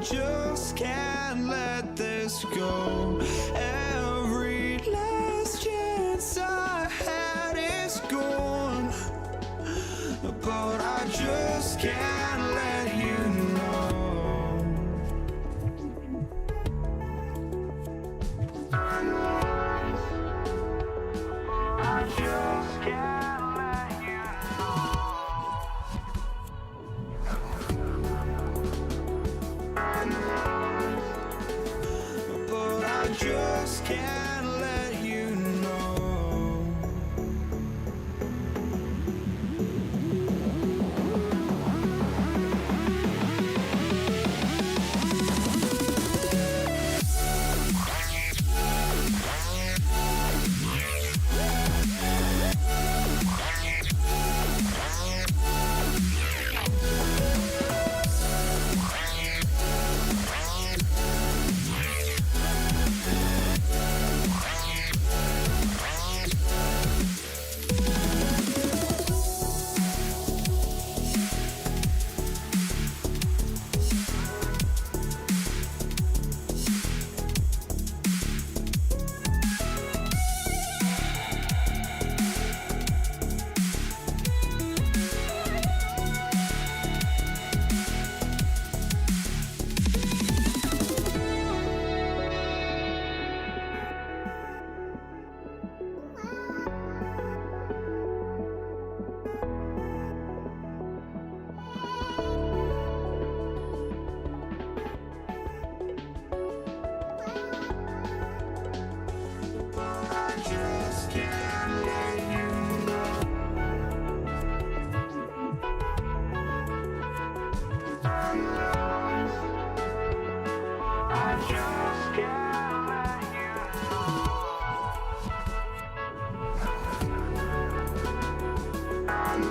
just can't let this go. Every last chance I had is gone, but I just can't let you know. I just can't let you know. But I just can't let you know.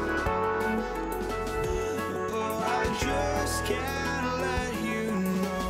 I just can't let you know.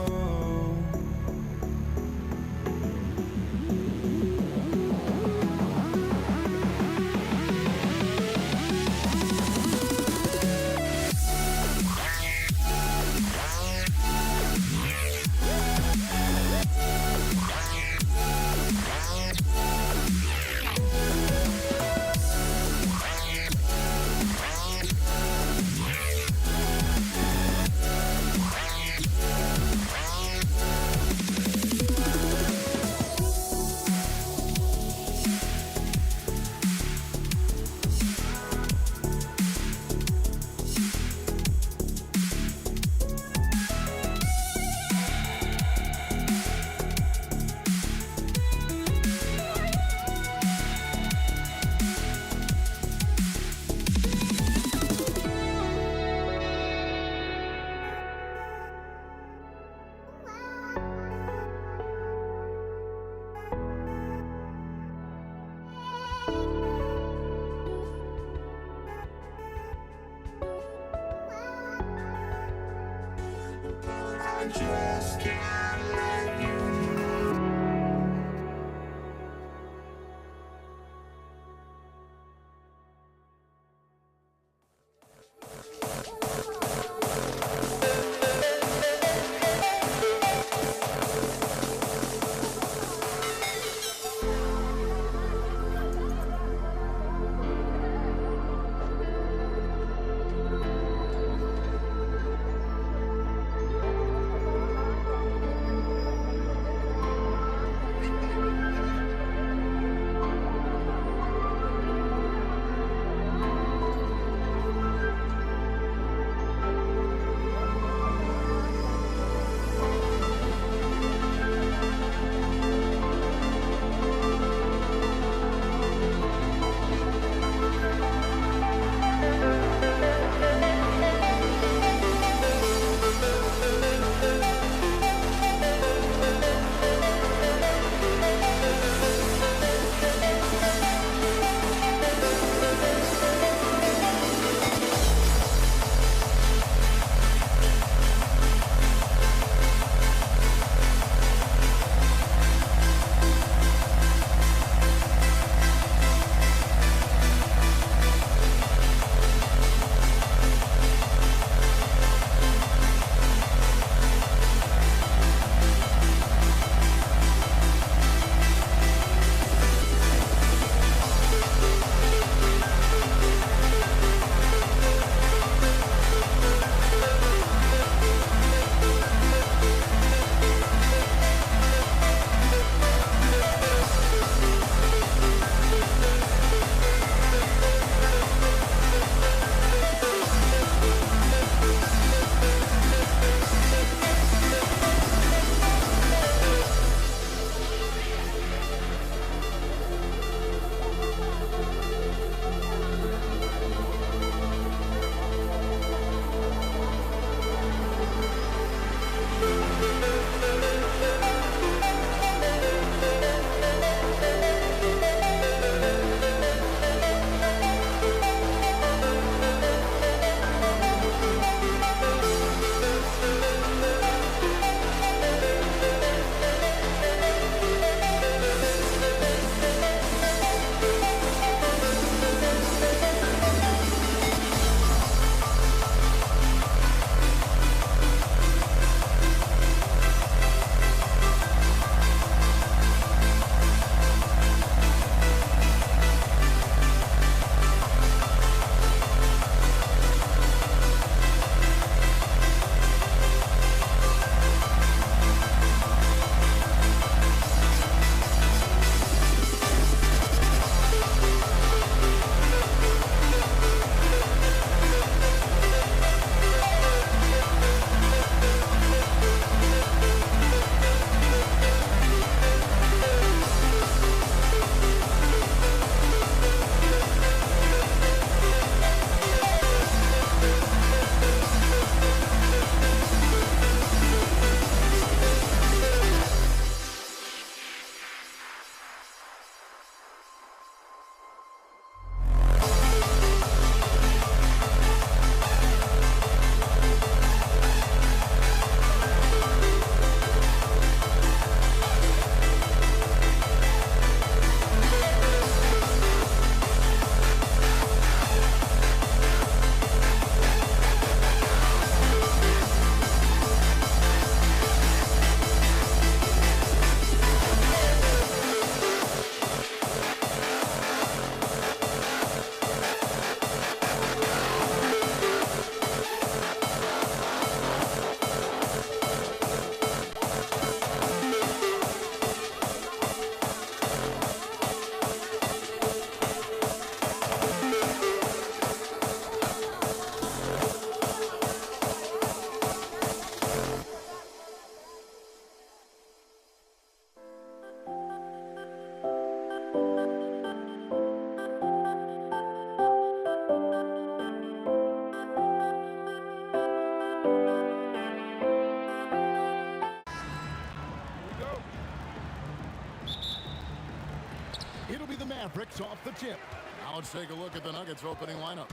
Mavericks off the tip. Now let's take a look at the Nuggets opening lineup.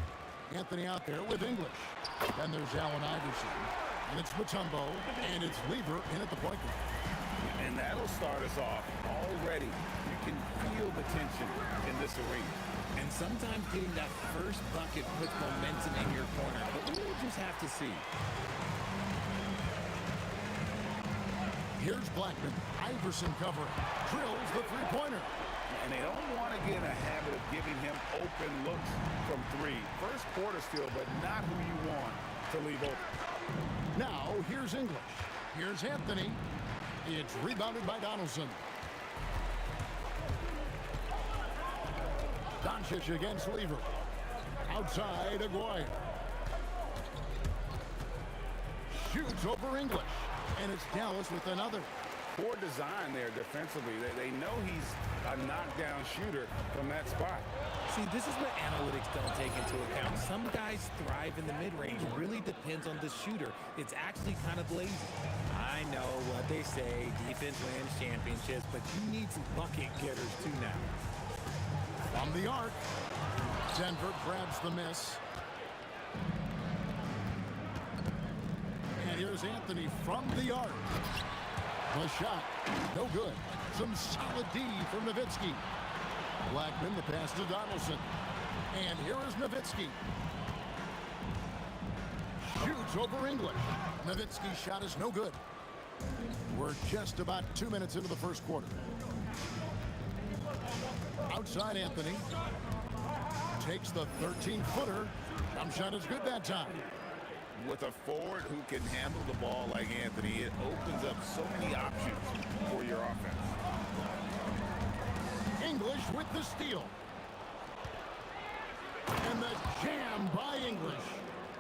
Anthony out there with English. Then there's Allen Iverson. And it's Mutombo. And it's Lever in at the point guard. And that'll start us off already. You can feel the tension in this arena. And sometimes getting that first bucket puts momentum in your corner. But we'll just have to see. Here's Blackman. Iverson covering. Drills the three-pointer. And they don't want to get in a habit of giving him open looks from three. First quarter still, but not who you want to leave open. Now, here's English. Here's Anthony. It's rebounded by Donaldson. Doncic against Lever. Outside, Aguirre. Shoots over English. And it's Dallas with another. Poor design there defensively. They know he's a knockdown shooter from that spot. See, this is what analytics don't take into account. Some guys thrive in the mid-range. It really depends on the shooter. It's actually kind of lazy. I know what they say, defense wins championships, but you need some bucket getters too now. From the arc, Denver grabs the miss. And here's Anthony from the arc. The shot, no good. Some solid D from Nowitzki. Blackman, the pass to Donaldson. And here is Nowitzki. Shoots over English. Nowitzki's shot is no good. We're just about 2 minutes into the first quarter. Outside Anthony. Takes the 13-footer. Jump shot is good that time. With a forward who can handle the ball like Anthony, it opens up so many options for your offense. English with the steal. And the jam by English.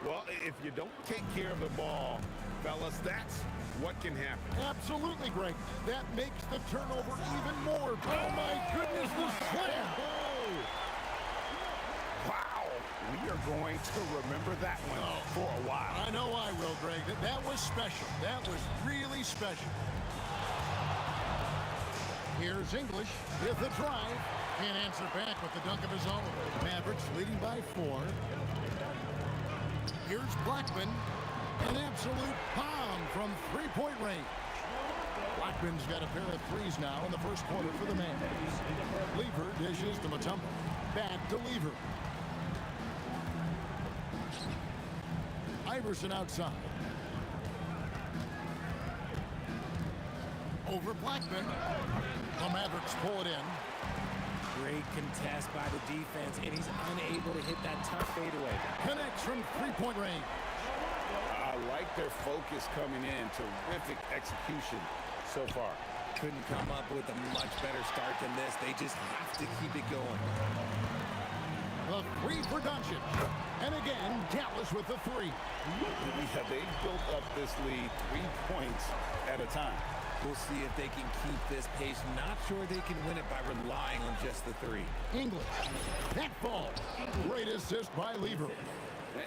Well, if you don't take care of the ball, fellas, that's what can happen. Absolutely great. That makes the turnover even more. Oh, my goodness, the slam. Wow, we are going to remember that one for a while. I know I will, Greg. That was special. That was really special. Here's English with the drive. Can't answer back with the dunk of his own. Mavericks leading by 4. Here's Blackman. An absolute bomb from three-point range. Blackman's got a pair of threes now in the first quarter for the Mavs. Lever dishes to Mutombo. Back to Lever. Iverson outside. Over Blackman. The Mavericks pull it in. Great contest by the defense, and he's unable to hit that tough fadeaway. Connects from three-point range. I like their focus coming in. Terrific execution so far. Couldn't come up with a much better start than this. They just have to keep it going. The three for Doncic. And again, Dallas with the three. Yeah, they built up this lead 3 points at a time. We'll see if they can keep this pace. Not sure they can win it by relying on just the three. English. That ball. Great assist by Lever.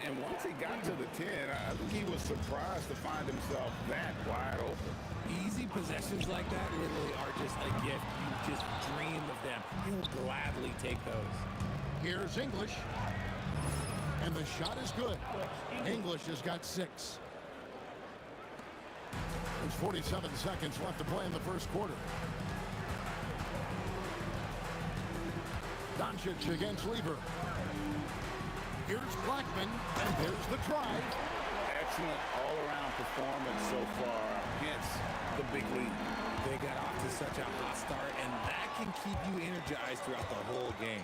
And once he got to the 10, I think he was surprised to find himself that wide open. Easy possessions like that literally are just a gift. You just dream of them. He'll gladly take those. Here's English. And the shot is good. English has got 6. There's 47 seconds left to play in the first quarter. Doncic against Lever. Here's Blackman, and there's the drive. Excellent all-around performance so far against the big lead. They got off to such a hot start, and that can keep you energized throughout the whole game.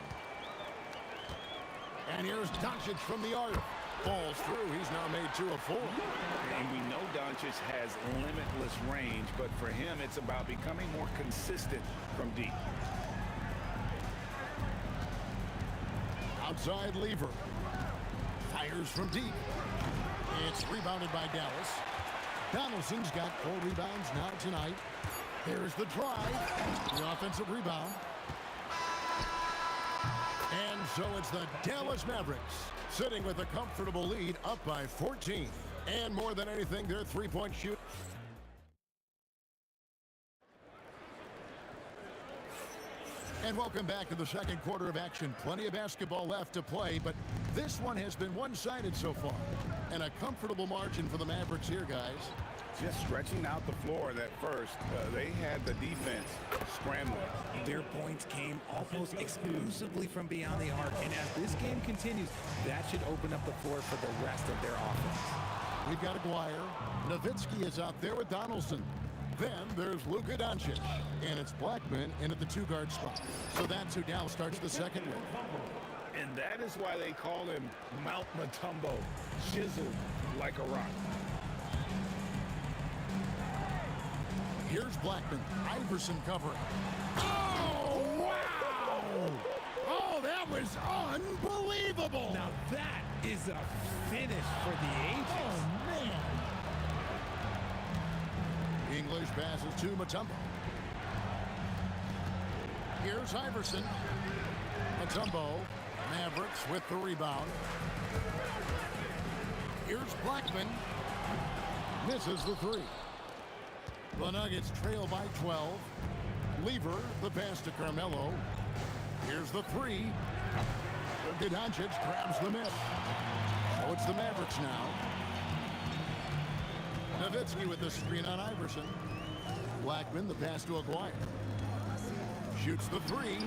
And here's Doncic from the arc. Falls through. He's now made 2 of 4. And we know Doncic has limitless range, but for him, it's about becoming more consistent from deep. Outside Lever. Fires from deep. It's rebounded by Dallas. Donaldson's got 4 rebounds now tonight. There's the drive. The offensive rebound. And so it's the Dallas Mavericks sitting with a comfortable lead up by 14. And more than anything, their three-point shoot. And welcome back to the second quarter of action. Plenty of basketball left to play, but this one has been one-sided so far. And a comfortable margin for the Mavericks here, guys. Just stretching out the floor at first. They had the defense scrambling. Their points came almost exclusively from beyond the arc. And as this game continues, that should open up the floor for the rest of their offense. We've got Aguirre. Nowitzki is out there with Donaldson. Then there's Luka Doncic, and it's Blackman in at the two-guard spot. So that's who now starts the second with. And that is why they call him Mount Mutombo, chiseled like a rock. Here's Blackman. Iverson covering. Oh, wow! Oh, that was unbelievable! Now that is a finish for the ages. Oh, man! English passes to Mutombo. Here's Iverson. Mutombo. Mavericks with the rebound. Here's Blackman. Misses the three. The Nuggets trail by 12. Lever, the pass to Carmelo. Here's the three. Doncic grabs the miss. So it's the Mavericks now. Nowitzki with the screen on Iverson. Blackman, the pass to Aguirre. Shoots the three.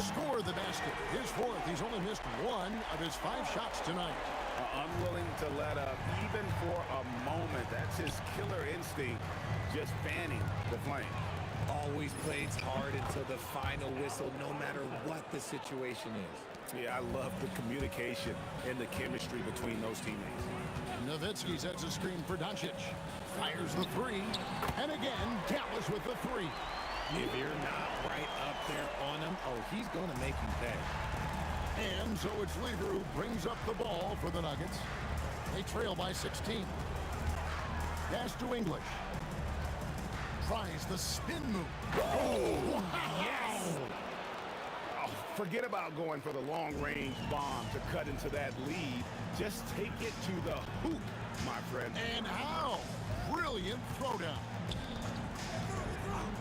Score the basket. His fourth. He's only missed one of his 5 shots tonight. Unwilling to let up even for a moment. That's his killer instinct, just fanning the flame. Always plays hard until the final whistle, no matter what the situation is. Yeah, I love the communication and the chemistry between those teammates. Nowitzki sets a screen for Doncic. Fires the three. And again, Dallas with the three. If you're not right up there on him, oh, he's going to make you pay. And so it's Lever who brings up the ball for the Nuggets. They trail by 16. Pass to English. Tries the spin move. Oh, yes! Oh, forget about going for the long-range bomb to cut into that lead. Just take it to the hoop, my friend. And how? Brilliant throwdown.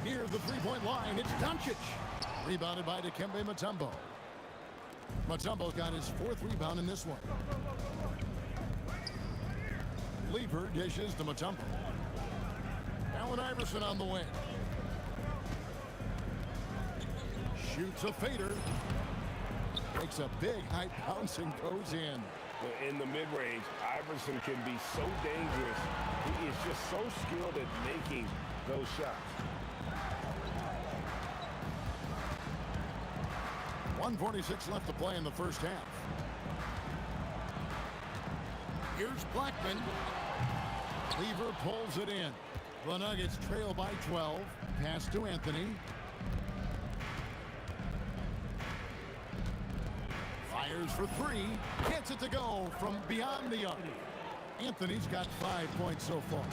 Near the three-point line, it's Doncic. Rebounded by Dikembe Mutombo. Mutombo's got his 4th rebound in this one. Lever dishes to Mutombo. Allen Iverson on the wing. Shoots a fader. Makes a big high bounce and goes in. In the mid-range, Iverson can be so dangerous. He is just so skilled at making those shots. 1:46 left to play in the first half. Here's Blackman. Lever pulls it in. The Nuggets trail by 12. Pass to Anthony. Fires for three. Gets it to go from beyond the arc. Anthony's got 5 points so far.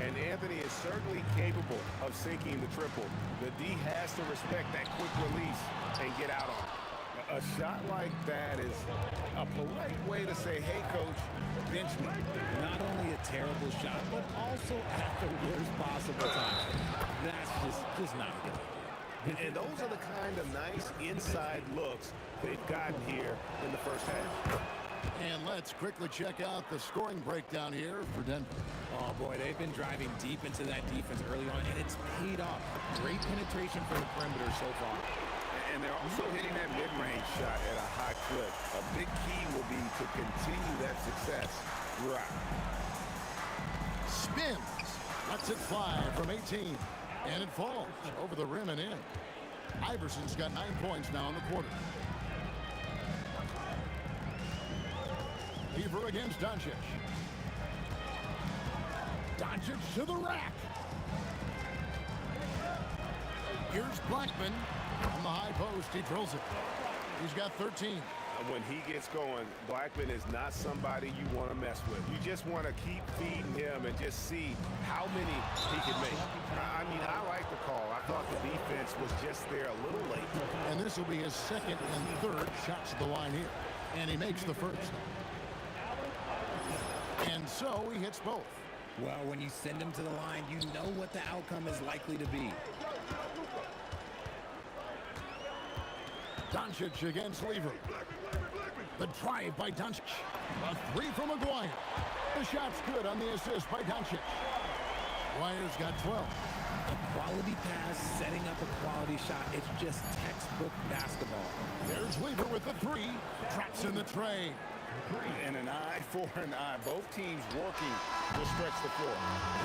And Anthony is certainly capable of sinking the triple. The D has to respect that quick release and get out on it. A shot like that is a polite way to say, hey, coach, bench me. Not only a terrible shot, but also at the worst possible time. That's just not a good idea. And those are the kind of nice inside looks they've gotten here in the first half. And let's quickly check out the scoring breakdown here for Denver. Oh, boy, they've been driving deep into that defense early on, and it's paid off. Great penetration from the perimeter so far. And they're also hitting that mid-range shot at a high clip. A big key will be to continue that success throughout. Spins. Lets it fly from 18. And it falls over the rim and in. Iverson's got 9 points now in the quarter. Lever against Doncic. Doncic to the rack. Here's Blackman. On the high post, he drills it. He's got 13. When he gets going, Blackman is not somebody you want to mess with. You just want to keep feeding him and just see how many he can make. I mean, I like the call. I thought the defense was just there a little late. And this will be his 2nd and 3rd shots at the line here. And he makes the first. And so he hits both. Well, when you send him to the line, you know what the outcome is likely to be. Doncic against Lever. The drive by Doncic. A three from Maguire. The shot's good on the assist by Doncic. Maguire's got 12. A quality pass, setting up a quality shot. It's just textbook basketball. There's Lever with the three. Drops in the tray. And an eye for an eye. Both teams working to stretch the floor.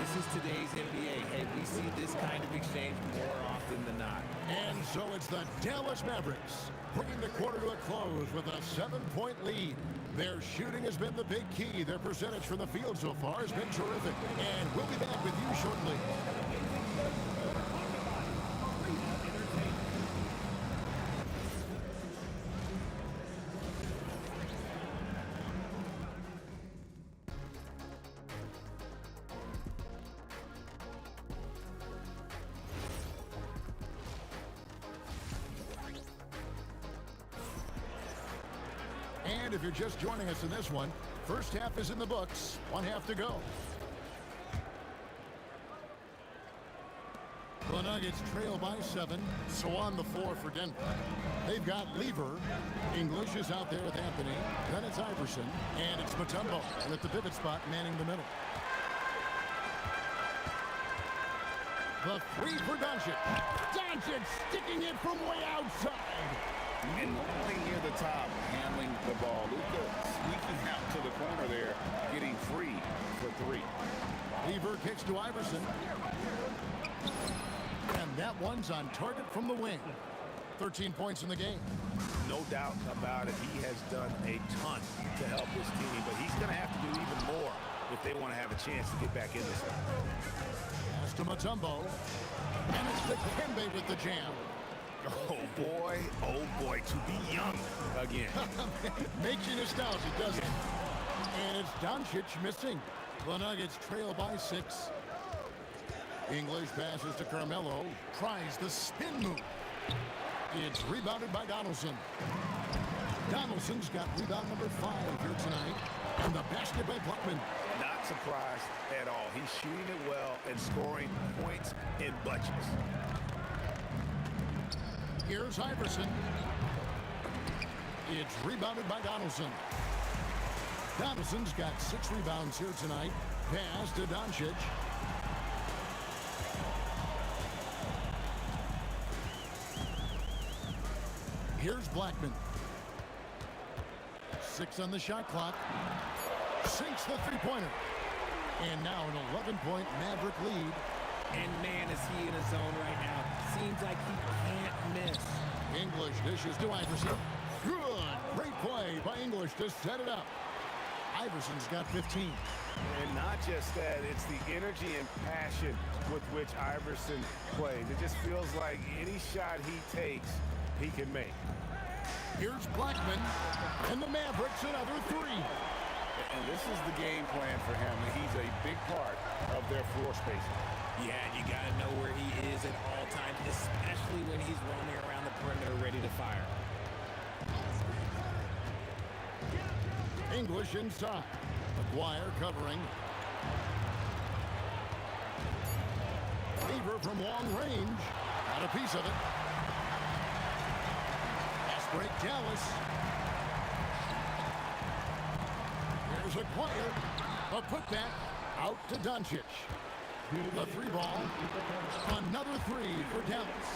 This is today's NBA. Hey, we see this kind of exchange more often than not. And so it's the Dallas Mavericks bringing the quarter to a close with a 7-point lead. Their shooting has been the big key. Their percentage from the field so far has been terrific. And we'll be back with you shortly. And if you're just joining us in this one, first half is in the books, one half to go. The Nuggets trail by 7, so on the floor for Denver. They've got Lever. English is out there with Anthony. Then it's Iverson, and it's Mutombo at the pivot spot manning the middle. The three for Doncic. Doncic sticking it from way outside. And nobody near the top handling the ball. Luka sneaking out to the corner there, getting free for three. Lever kicks to Iverson. And that one's on target from the wing. 13 points in the game. No doubt about it. He has done a ton to help this team, but he's going to have to do even more if they want to have a chance to get back in this one. Pass to Mutombo. And it's the Kembe with the jam. Oh boy, to be young again. Makes you nostalgic, doesn't it? And it's Doncic missing. The Nuggets trail by 6. English passes to Carmelo. Tries the spin move. It's rebounded by Donaldson. Donaldson's got rebound number 5 here tonight. And the basket by Blackman. Not surprised at all. He's shooting it well and scoring points in bunches. Here's Iverson. It's rebounded by Donaldson. Donaldson's got 6 rebounds here tonight. Pass to Doncic. Here's Blackman. 6 on the shot clock. Sinks the three-pointer. And now an 11-point Maverick lead. And man, is he in a zone right now. Seems like he can't miss. English dishes to Iverson. Good. Great play by English to set it up. Iverson's got 15. And not just that, it's the energy and passion with which Iverson plays. It just feels like any shot he takes, he can make. Here's Blackman. And the Mavericks another 3. And this is the game plan for him. He's a big part of their floor spacing. Yeah, you got to know where he is at all times, especially when he's roaming around the perimeter ready to fire. English inside. Maguire covering. Lever from long range. Got a piece of it. Fast break Dallas. Here's Maguire. A putback out to Doncic. A 3 ball. Another 3 for Dallas.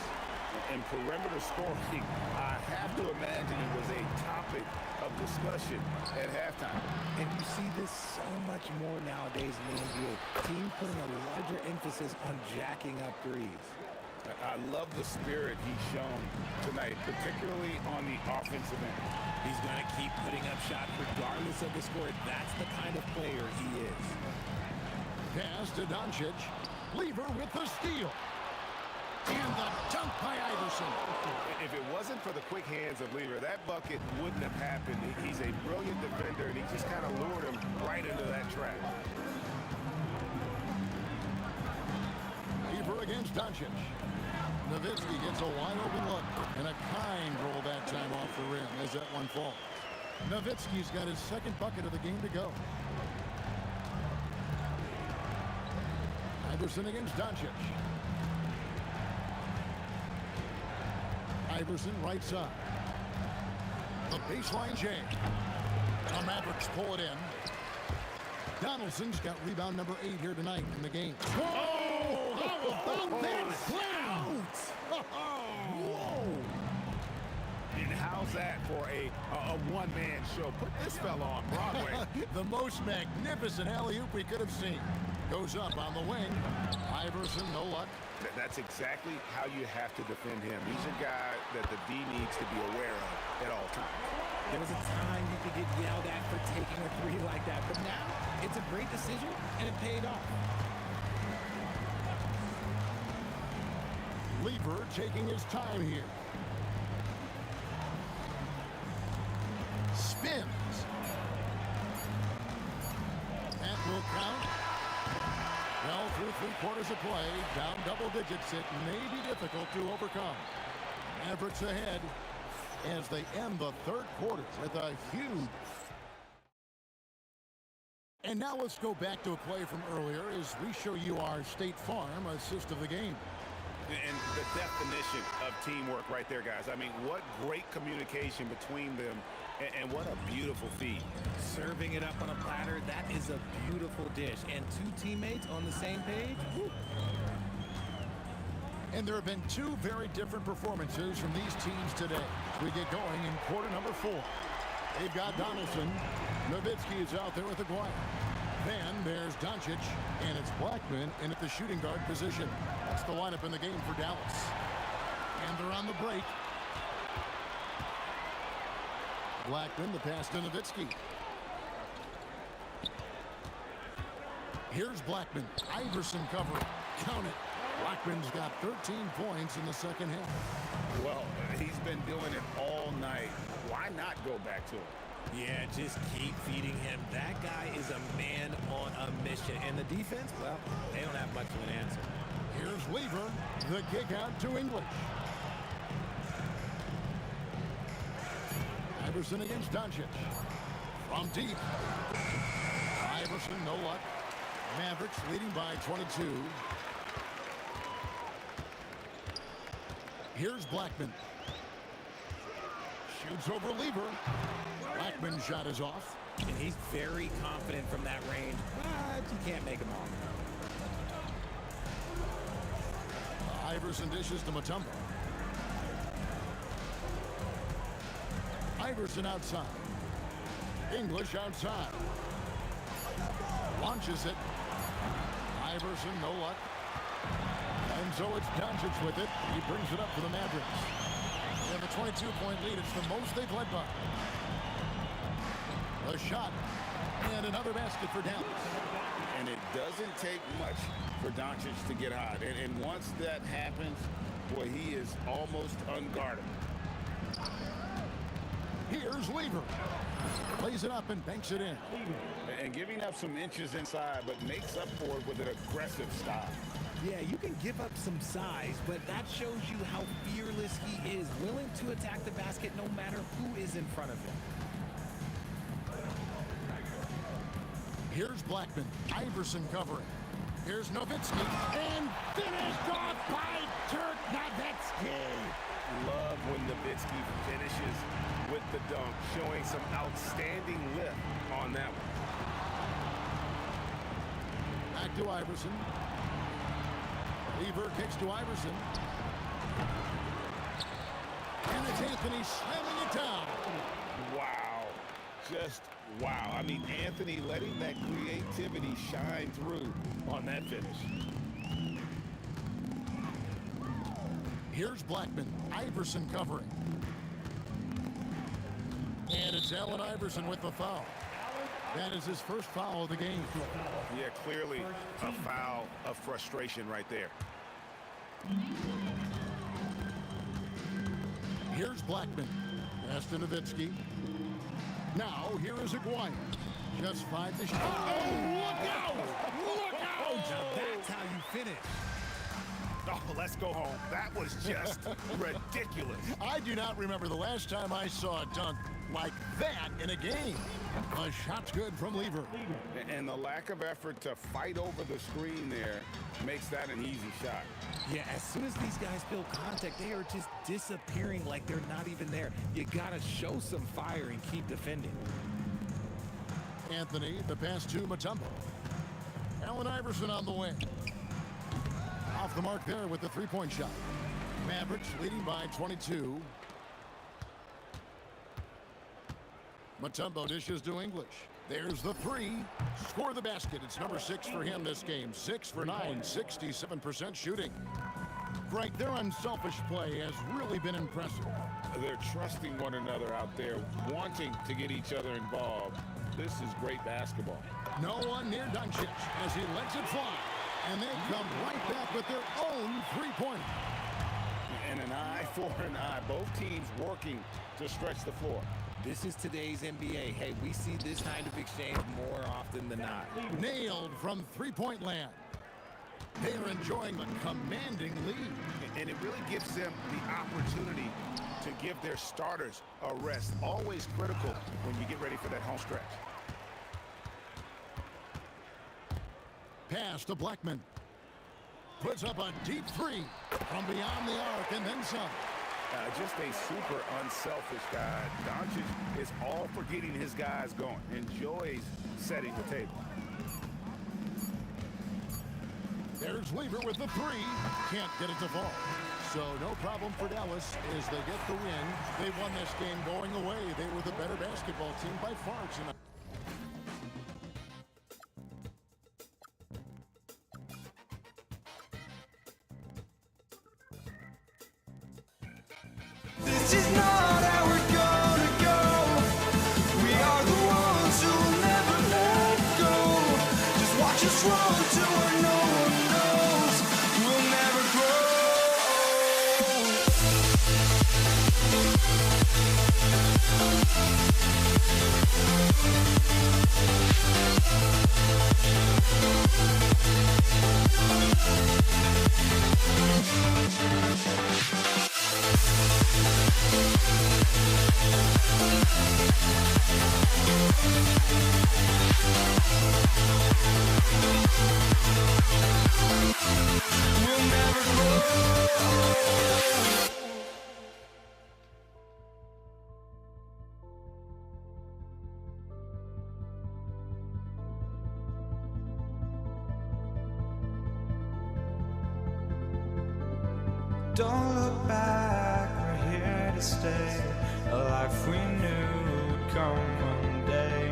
And perimeter scoring, I have to imagine it was a topic of discussion at halftime. And you see this so much more nowadays in the NBA. Teams putting a larger emphasis on jacking up threes. I love the spirit he's shown tonight, particularly on the offensive end. He's going to keep putting up shots regardless of the score. That's the kind of player he is. Pass to Doncic. Lever with the steal. And the dunk by Iverson. If it wasn't for the quick hands of Lever, that bucket wouldn't have happened. He's a brilliant defender, and he just kind of lured him right into that trap. Lever against Doncic. Nowitzki gets a wide open look. And a kind roll that time off the rim as that one falls. Nowitzki's got his 2nd bucket of the game to go. Iverson against Doncic. Iverson right side. The baseline J. The Mavericks pull it in. Donaldson's got rebound number 8 here tonight in the game. Whoa! How about that slam? Whoa! And how's that for a one-man show? Put this fella on Broadway. The most magnificent alley-oop we could have seen. Goes up on the wing. Iverson, no luck. That's exactly how you have to defend him. He's a guy that the D needs to be aware of at all times. There was a time you could get yelled at for taking a three like that, but now it's a great decision, and it paid off. Lever taking his time here. Spins. That will count. Well, through 3/4 of play, down double digits, it may be difficult to overcome. Mavericks ahead as they end the third quarter with a huge. And now let's go back to a play from earlier as we show you our State Farm assist of the game. And the definition of teamwork right there, guys. I mean, what great communication between them, and what a beautiful feed. Serving it up on a platter, that is a beautiful dish. And two teammates on the same page. Woo. And there have been two very different performances from these teams today as we get going in quarter number 4. They've got Donaldson. Nowitzki is out there with Aguirre. Then there's Doncic, and it's Blackman in at the shooting guard position. That's the lineup in the game for Dallas. And they're on the break. Blackman, the pass to Nowitzki. Here's Blackman. Iverson covering. Count it. Blackman's got 13 points in the second half. Well, he's been doing it all night. Why not go back to him? Yeah, just keep feeding him. That guy is a man on a mission. And the defense, well, they don't have much of an answer. Here's Lever. The kick out to English. Iverson against Doncic. From deep. Iverson, no luck. Mavericks leading by 22. Here's Blackman. Shoots over Lever. Blackman's shot is off. And he's very confident from that range, but you can't make him all. Iverson dishes to Mutombo. Iverson outside. English outside. Launches it. Iverson, no luck. And so it's Doncic with it. He brings it up for the Mavericks. They have a 22-point lead. It's the most they've led by. A shot. And another basket for Dallas. And it doesn't take much for Doncic to get hot. And once that happens, boy, he is almost unguardable. Here's Lever. Plays it up and banks it in. And giving up some inches inside, but makes up for it with an aggressive style. Yeah, you can give up some size, but that shows you how fearless he is, willing to attack the basket no matter who is in front of him. Here's Blackman. Iverson covering. Here's Nowitzki. And finished off by Dirk Nowitzki. Love when Nowitzki finishes with the dunk, showing some outstanding lift on that one. Back to Iverson. Lever kicks to Iverson. And it's Anthony slamming it down. Wow. Just wow. I mean, Anthony letting that creativity shine through on that finish. Here's Blackman. Iverson covering. And it's Allen Iverson with the foul. That is his first foul of the game. Yeah, clearly a foul of frustration right there. Here's Blackman. Pass to Nowitzki. Now, here is Aguirre. Just 5 to shoot. Oh, look out! Look out! Now that's how you finish. Oh, let's go home. That was just ridiculous. I do not remember the last time I saw a dunk like that in a game. A shot's good from Lever. And the lack of effort to fight over the screen there makes that an easy shot. Yeah, as soon as these guys feel contact, they are just disappearing like they're not even there. You gotta show some fire and keep defending. Anthony, the pass to Mutombo. Allen Iverson on the wing. Off the mark there with the three-point shot. Mavericks leading by 22. Mutombo dishes to English. There's the three. Score the basket. It's number 6 for him this game. 6 for 9, 67% shooting. Frank, their unselfish play has really been impressive. They're trusting one another out there, wanting to get each other involved. This is great basketball. No one near Doncic as he lets it fly. And they come right back with their own three-pointer. And an eye for an eye. Both teams working to stretch the floor. This is today's NBA. Hey, we see this kind of exchange more often than not. Nailed from three-point land. They're enjoying a commanding lead. And it really gives them the opportunity to give their starters a rest. Always critical when you get ready for that home stretch. Pass to Blackman. Puts up a deep three from beyond the arc and then some. Just a super unselfish guy. Doncic is all for getting his guys going. Enjoys setting the table. There's Lever with the three. Can't get it to fall. So no problem for Dallas as they get the win. They won this game going away. They were the better basketball team by far tonight. This is not how we're gonna go. We are the ones who will never let go. Just watch us run to where no one knows. We'll never grow. We'll never grow. Don't look back, we're here to stay. A life we knew would come one day.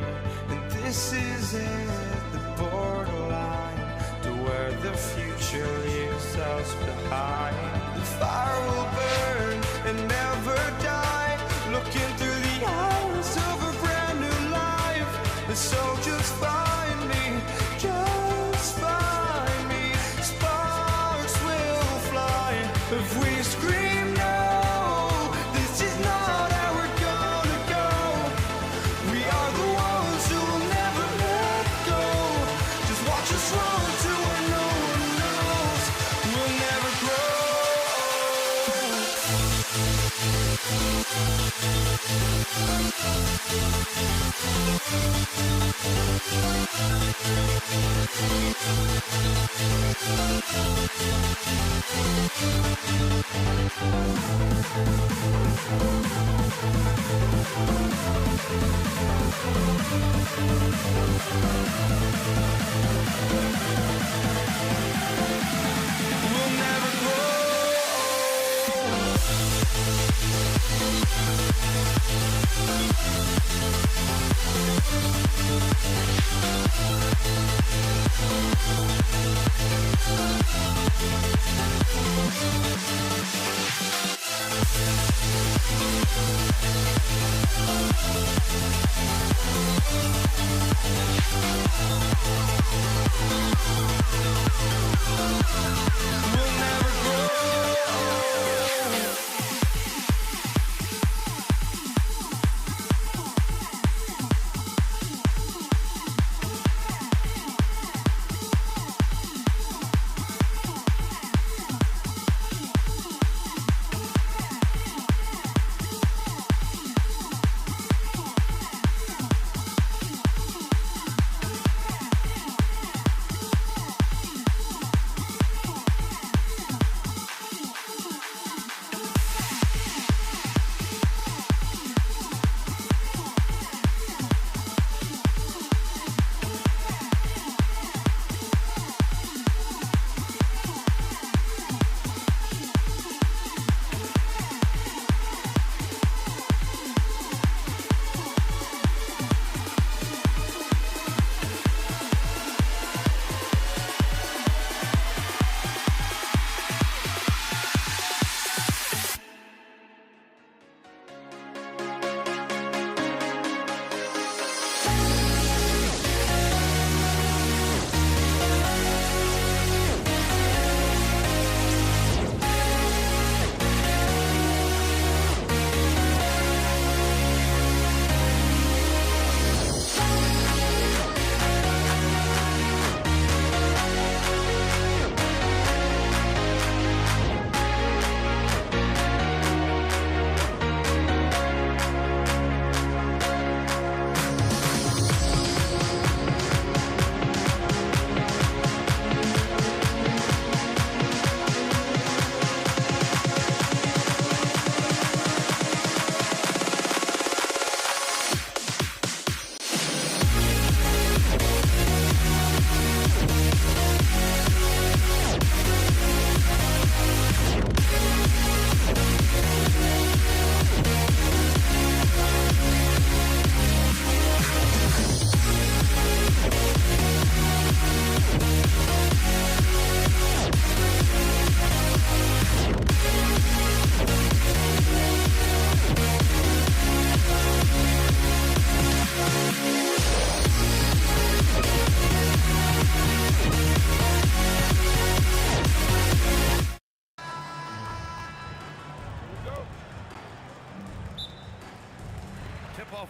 And this is it, the borderline to where the future leaves us behind. The fire will burn and never die. Looking through the eyes of a brand new life. And so just find me, just find me. Sparks will fly if we scream no. This is not how we're gonna go. We are the ones who will never let go. Just watch us run to where no one knows. We'll never grow.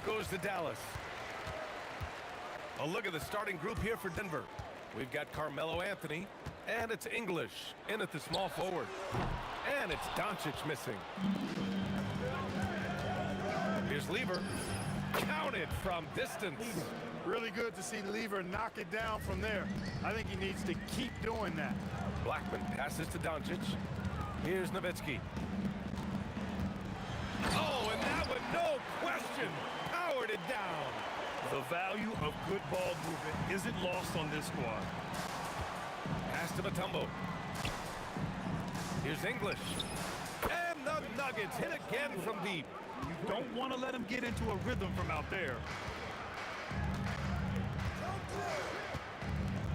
goes to Dallas. A look at the starting group here for Denver. We've got Carmelo Anthony, and it's English in at the small forward. And it's Doncic missing. Here's Lever. Counted from distance. Really good to see Lever knock it down from there. I think he needs to keep doing that. Blackman passes to Doncic. Here's Nowitzki. Oh, and that one, no question, powered it down. The value of good ball movement isn't lost on this squad. Pass to Mutombo. Here's English. And the Nuggets hit again from deep. You don't want to let him get into a rhythm from out there.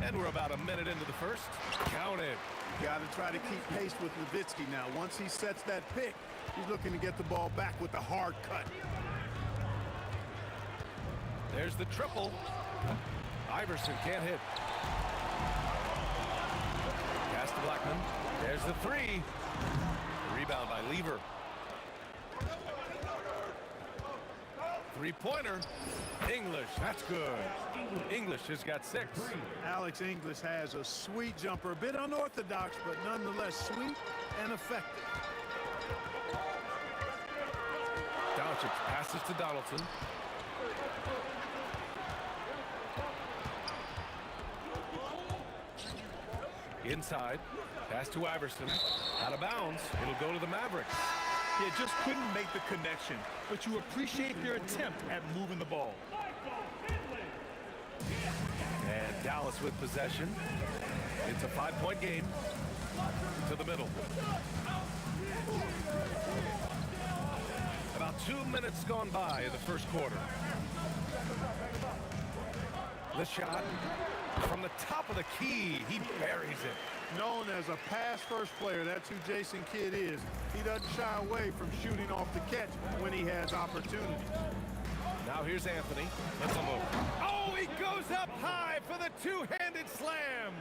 And we're about a minute into the first. Counted. Got to try to keep pace with Nowitzki now. Once he sets that pick, he's looking to get the ball back with the hard cut. There's the triple. Iverson can't hit. Pass to Blackman. There's the three. Rebound by Lever. Three-pointer. English, that's good. English has got 6. Alex English has a sweet jumper, a bit unorthodox, but nonetheless sweet and effective. Doncic passes to Donaldson. Inside, pass to Iverson. Out of bounds, it'll go to the Mavericks. He just couldn't make the connection, but you appreciate their attempt at moving the ball. And Dallas with possession. It's a 5-point game. To the middle. About 2 minutes gone by in the first quarter. The shot from the top of the key. He buries it. Known as a pass-first player, that's who Jason Kidd is. He doesn't shy away from shooting off the catch when he has opportunity. Now here's Anthony. Let's move. Oh, he goes up high for the two-handed slam.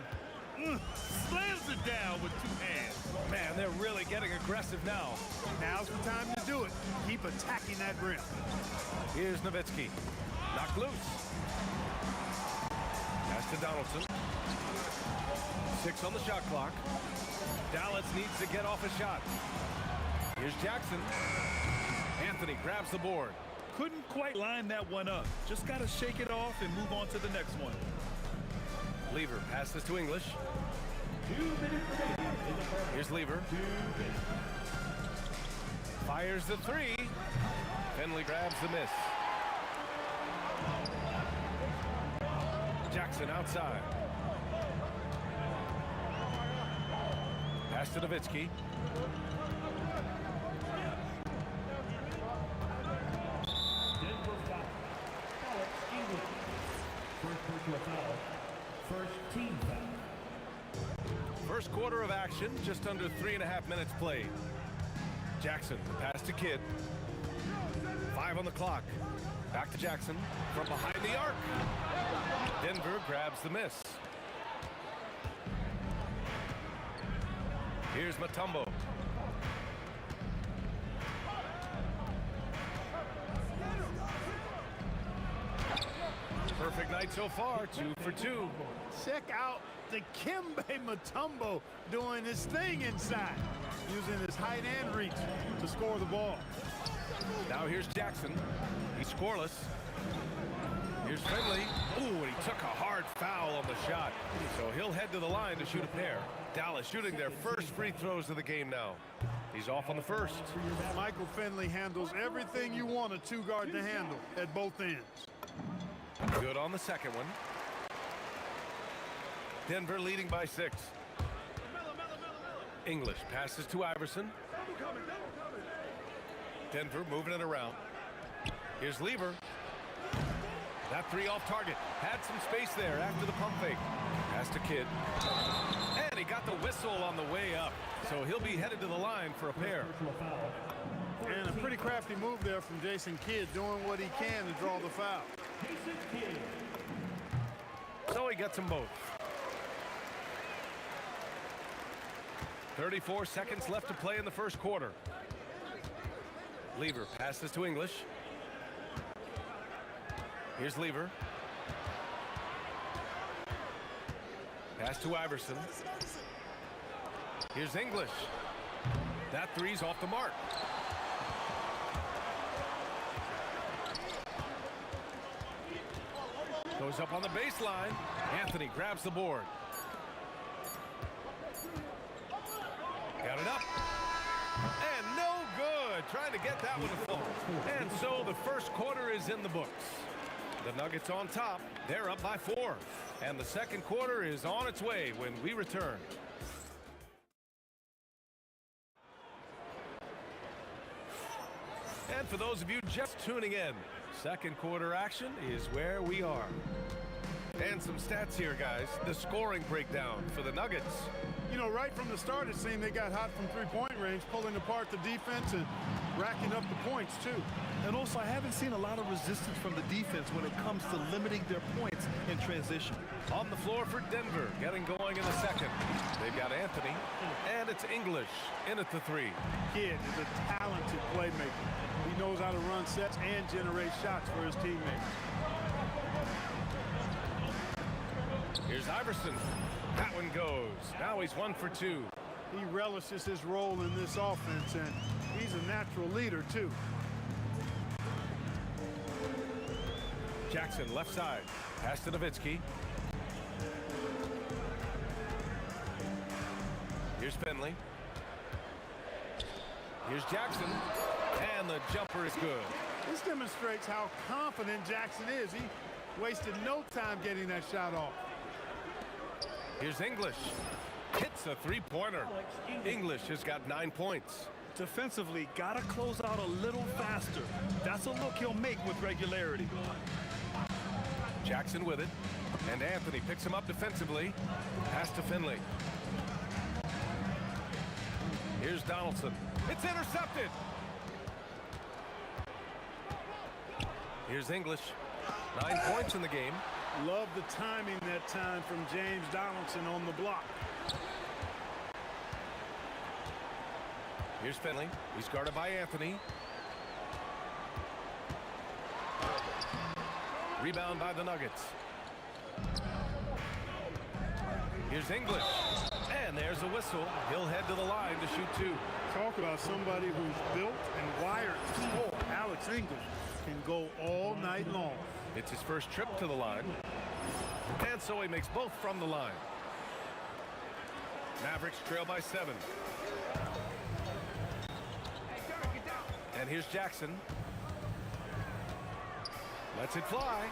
Slams it down with 2 hands. Man, they're really getting aggressive now. Now's the time to do it. Keep attacking that rim. Here's Nowitzki. Knocked loose. Pass to Donaldson. 6 on the shot clock. Dallas needs to get off a shot. Here's Jackson. Anthony grabs the board. Couldn't quite line that one up. Just got to shake it off and move on to the next one. Lever passes to English. Here's Lever. Fires the 3. Finley grabs the miss. Jackson outside. Pass to Nowitzki. First quarter of action, just under 3.5 minutes played. Jackson, the pass to Kidd. 5 on the clock. Back to Jackson from behind the arc. Denver grabs the miss. Here's Mutombo. Perfect night so far, 2 for 2. Check out the Dikembe Mutombo doing his thing inside, using his height and reach to score the ball. Now here's Jackson. He's scoreless. Here's Finley. Ooh, and he took a hard foul on the shot. So he'll head to the line to shoot a pair. Dallas shooting their first free throws of the game now. He's off on the first. Michael Finley handles everything you want a two-guard to handle at both ends. Good on the second one. Denver leading by 6. English passes to Iverson. Denver moving it around. Here's Lever. That 3 off target. Had some space there after the pump fake. Pass to Kidd. And he got the whistle on the way up. So he'll be headed to the line for a pair. And a pretty crafty move there from Jason Kidd, doing what he can to draw the foul. So he gets them both. 34 seconds left to play in the first quarter. Lever passes to English. Here's Lever. Pass to Iverson. Here's English. That three's off the mark. Goes up on the baseline. Anthony grabs the board. Got it up. And no good. Trying to get that one to fall. And so the first quarter is in the books. The Nuggets on top. They're up by 4. And the second quarter is on its way when we return. And for those of you just tuning in, second quarter action is where we are. And some stats here, guys. The scoring breakdown for the Nuggets. You know, right from the start, it seemed they got hot from three-point range, pulling apart the defense and racking up the points, too. And also, I haven't seen a lot of resistance from the defense when it comes to limiting their points in transition. On the floor for Denver, getting going in the second. They've got Anthony, and it's English in at the 3. Kid is a talented playmaker. He knows how to run sets and generate shots for his teammates. Here's Iverson. That one goes. Now he's 1 for 2. He relishes his role in this offense, and he's a natural leader, too. Jackson, left side. Pass to Nowitzki. Here's Finley. Here's Jackson. And the jumper is good. This demonstrates how confident Jackson is. He wasted no time getting that shot off. Here's English. Hits a three-pointer. English has got 9 points. Defensively, gotta close out a little faster. That's a look he'll make with regularity. Jackson with it. And Anthony picks him up defensively. Pass to Finley. Here's Donaldson. It's intercepted. Here's English. 9 points in the game. Love the timing that time from James Donaldson on the block. Here's Finley. He's guarded by Anthony. Rebound by the Nuggets. Here's English. And there's a whistle. He'll head to the line to shoot 2. Talk about somebody who's built and wired to score. Alex English can go all night long. It's his first trip to the line. And so he makes both from the line. Mavericks trail by 7. And here's Jackson. Lets it fly.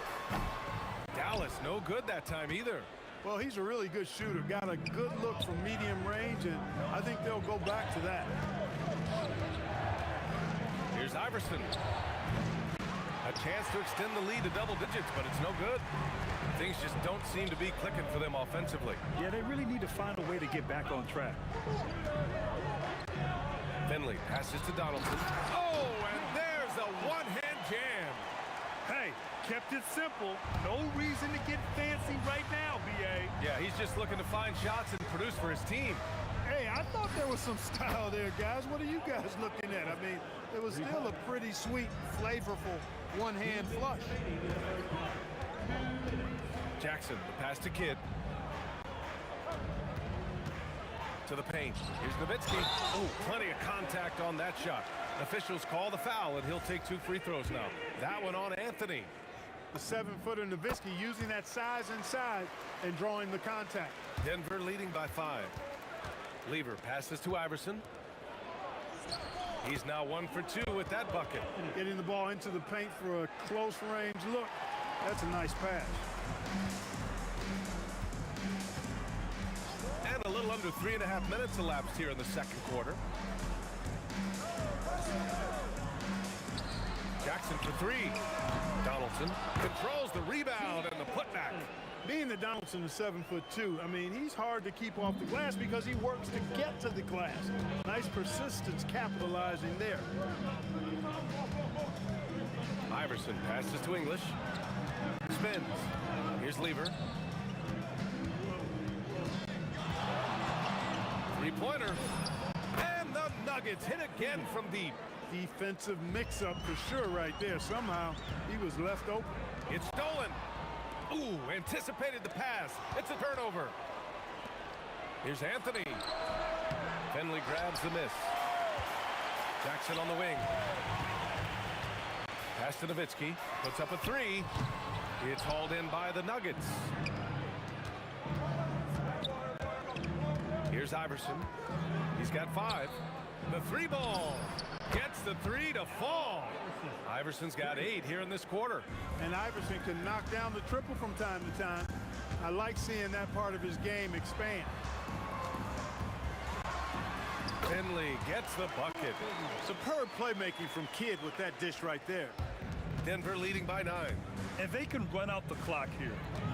Dallas, no good that time either. Well, he's a really good shooter. Got a good look from medium range, and I think they'll go back to that. Here's Iverson. A chance to extend the lead to double digits, but it's no good. Things just don't seem to be clicking for them offensively. Yeah, they really need to find a way to get back on track. Finley passes to Donaldson. Oh, and there's a one-hand jam. Hey, kept it simple. No reason to get fancy right now, B.A. Yeah, he's just looking to find shots and produce for his team. Hey, I thought there was some style there, guys. What are you guys looking at? I mean, it was still a pretty sweet, flavorful one-hand flush. Jackson, the pass to Kidd. To the paint. Here's Nowitzki. Oh, plenty of contact on that shot. Officials call the foul, and he'll take 2 free throws now. That one on Anthony. The 7-footer Nowitzki using that size inside and drawing the contact. Denver leading by 5. Lever passes to Iverson. He's now 1 for 2 with that bucket. Getting the ball into the paint for a close range look. That's a nice pass. And a little under 3.5 minutes elapsed here in the second quarter. Jackson for 3. Donaldson controls the rebound and the putback. Being that Donaldson is 7'2", I mean, he's hard to keep off the glass because he works to get to the glass. Nice persistence capitalizing there. Iverson passes to English. Spins. Here's Lever. Three-pointer. And the Nuggets hit again from deep. Defensive mix-up for sure right there. Somehow he was left open. It's stolen. Ooh, anticipated the pass. It's a turnover. Here's Anthony. Finley grabs the miss. Jackson on the wing. Pass to Nowitzki. Puts up a three. It's hauled in by the Nuggets. Here's Iverson. He's got 5. The 3 ball. Gets the 3 to fall. Iverson's got 8 here in this quarter. And Iverson can knock down the triple from time to time. I like seeing that part of his game expand. Finley gets the bucket. Superb playmaking from Kidd with that dish right there. Denver leading by 9. And they can run out the clock here.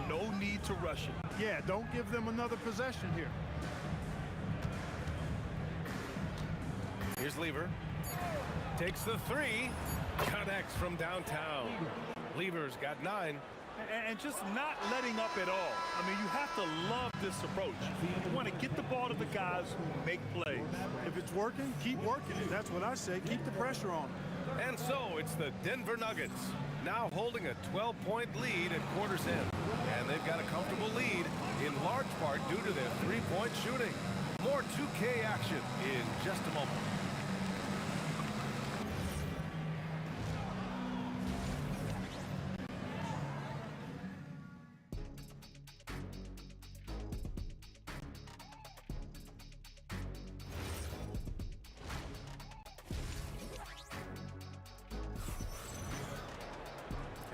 No need to rush it. Yeah, don't give them another possession here. Here's Lever. Takes the 3. Connects from downtown. Lever's got 9. And just not letting up at all. I mean, you have to love this approach. You want to get the ball to the guys who make plays. If it's working, keep working it. That's what I say. Keep the pressure on them. And so it's the Denver Nuggets now holding a 12-point lead at quarter's end. And they've got a comfortable lead in large part due to their 3-point shooting. More 2K action in just a moment.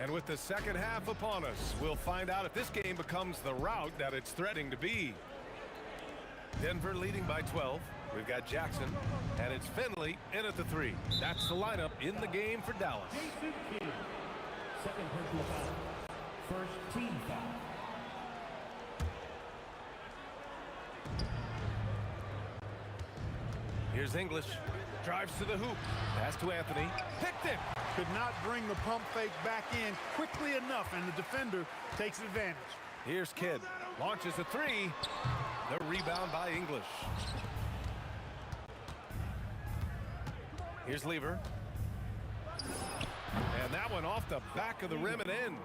And with the second half upon us, we'll find out if this game becomes the rout that it's threatening to be. Denver leading by 12. We've got Jackson, and it's Finley in at the 3. That's the lineup in the game for Dallas. Second personal foul. First team foul. Here's English. Drives to the hoop. Pass to Anthony. Picked it. Could not bring the pump fake back in quickly enough, and the defender takes advantage. Here's Kidd. Launches a 3. The rebound by English. Here's Lever. And that one off the back of the rim and in.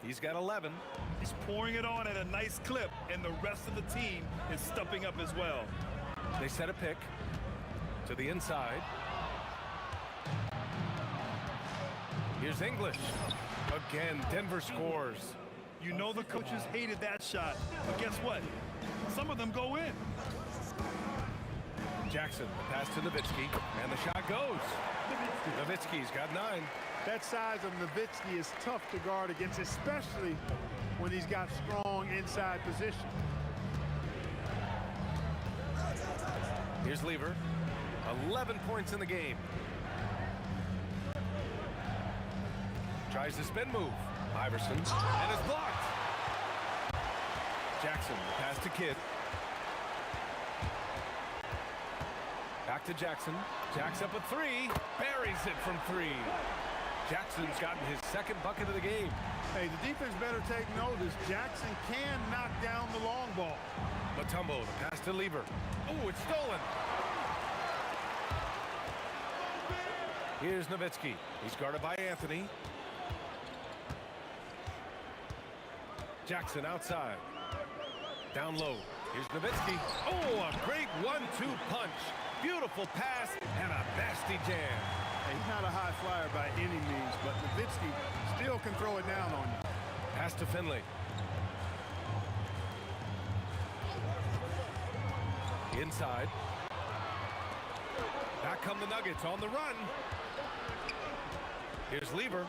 He's got 11. He's pouring it on at a nice clip, and the rest of the team is stepping up as well. They set a pick to the inside. Here's English. Again, Denver scores. You know the coaches hated that shot, but guess what? Some of them go in. Jackson, pass to Nowitzki, and the shot goes. Nowitzki's got 9. That size of Nowitzki is tough to guard against, especially when he's got strong inside position. Here's Lever. 11 points in the game. Tries the spin move. Iverson, and it's blocked. Jackson, pass to Kidd. Back to Jackson. Jacks up a 3. Buries it from 3. Jackson's gotten his second bucket of the game. Hey, the defense better take notice. Jackson can knock down the long ball. Mutombo, the pass to Lever. Oh, it's stolen. Here's Nowitzki. He's guarded by Anthony. Jackson outside. Down low. Here's Nowitzki. Oh, a great 1-2 punch. Beautiful pass and a nasty jam. Hey, he's not a high flyer by any means, but Nowitzki still can throw it down on you. Pass to Finley. Inside. Back come the Nuggets on the run. Here's Lever.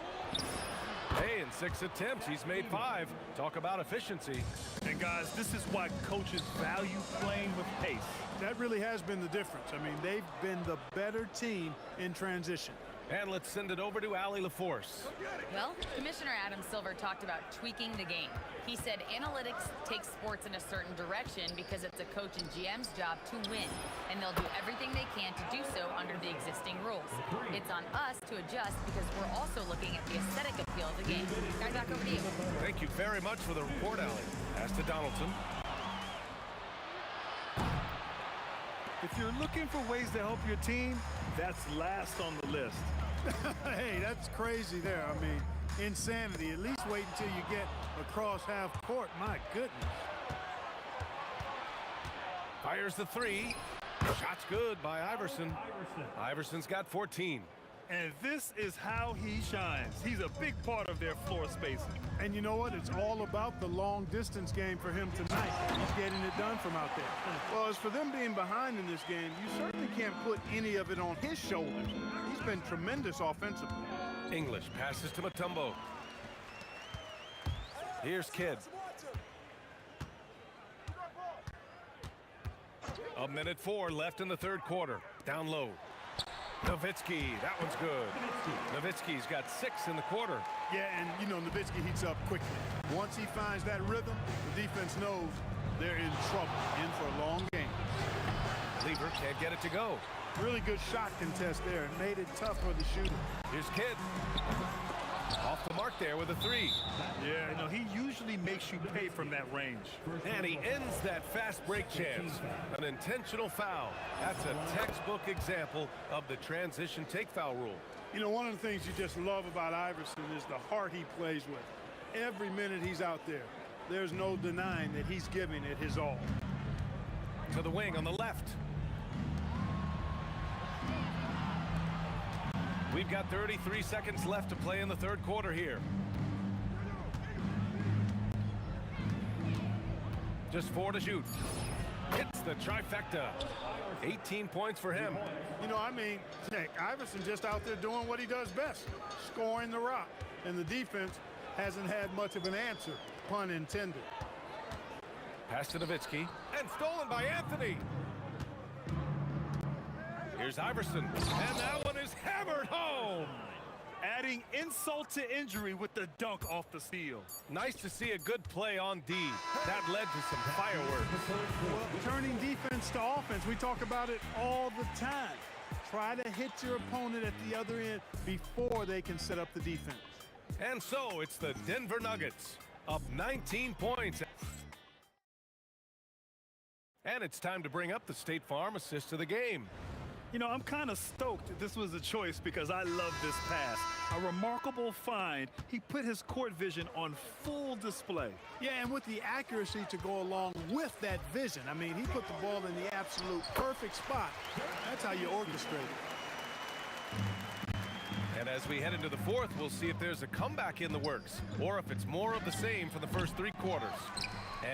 Hey, in 6 attempts, he's made 5. Talk about efficiency. And guys, this is why coaches value playing with pace. That really has been the difference. I mean, they've been the better team in transition. And let's send it over to Allie LaForce. Well, Commissioner Adam Silver talked about tweaking the game. He said analytics take sports in a certain direction because it's a coach and GM's job to win, and they'll do everything they can to do so under the existing rules. It's on us to adjust because we're also looking at the aesthetic appeal of the game. Guys, back over to you. Thank you very much for the report, Allie. Pass to Donaldson. If you're looking for ways to help your team, that's last on the list. Hey, that's crazy there. I mean, Insanity. At least wait until you get across half court. My goodness. Fires the three. Shot's good by Iverson. Iverson's got 14. And this is how he shines. He's a big part of their floor spacing. And you know what? It's all about the long distance game for him tonight. He's getting it done from out there. Well, as for them being behind in this game, you certainly can't put any of it on his shoulders. He's been tremendous offensively. English passes to Mutombo. Here's Kidd. A minute 4 left in the third quarter. Down low. Nowitzki, that one's good. Nowitzki's got 6 in the quarter. Yeah, and you know, Nowitzki heats up quickly. Once he finds that rhythm, the defense knows they're in trouble, in for a long game. Lever can't get it to go. Really good shot contest there. It made it tough for the shooter. Here's Kidd. Off the mark there with a 3. Yeah, you know, he usually makes you pay from that range. And he ends that fast break chance. An intentional foul. That's a textbook example of the transition take foul rule. You know, one of the things you just love about Iverson is the heart he plays with. Every minute he's out there, there's no denying that he's giving it his all. To the wing on the left. We've got 33 seconds left to play in the third quarter here. Just 4 to shoot. Hits the trifecta. 18 points for him. You know, I mean, heck, Iverson just out there doing what he does best, scoring the rock. And the defense hasn't had much of an answer, pun intended. Pass to Nowitzki. And stolen by Anthony. Here's Iverson. And that one is hammered home. Adding insult to injury with the dunk off the steal. Nice to see a good play on D. That led to some fireworks. Well, turning defense to offense, we talk about it all the time. Try to hit your opponent at the other end before they can set up the defense. And so it's the Denver Nuggets up 19 points. And it's time to bring up the State Farm assist of the game. You know, I'm kind of stoked this was a choice because I love this pass. A remarkable find. He put his court vision on full display. Yeah, and with the accuracy to go along with that vision. I mean, he put the ball in the absolute perfect spot. That's how you orchestrate it. And as we head into the fourth, we'll see if there's a comeback in the works or if it's more of the same for the first 3 quarters.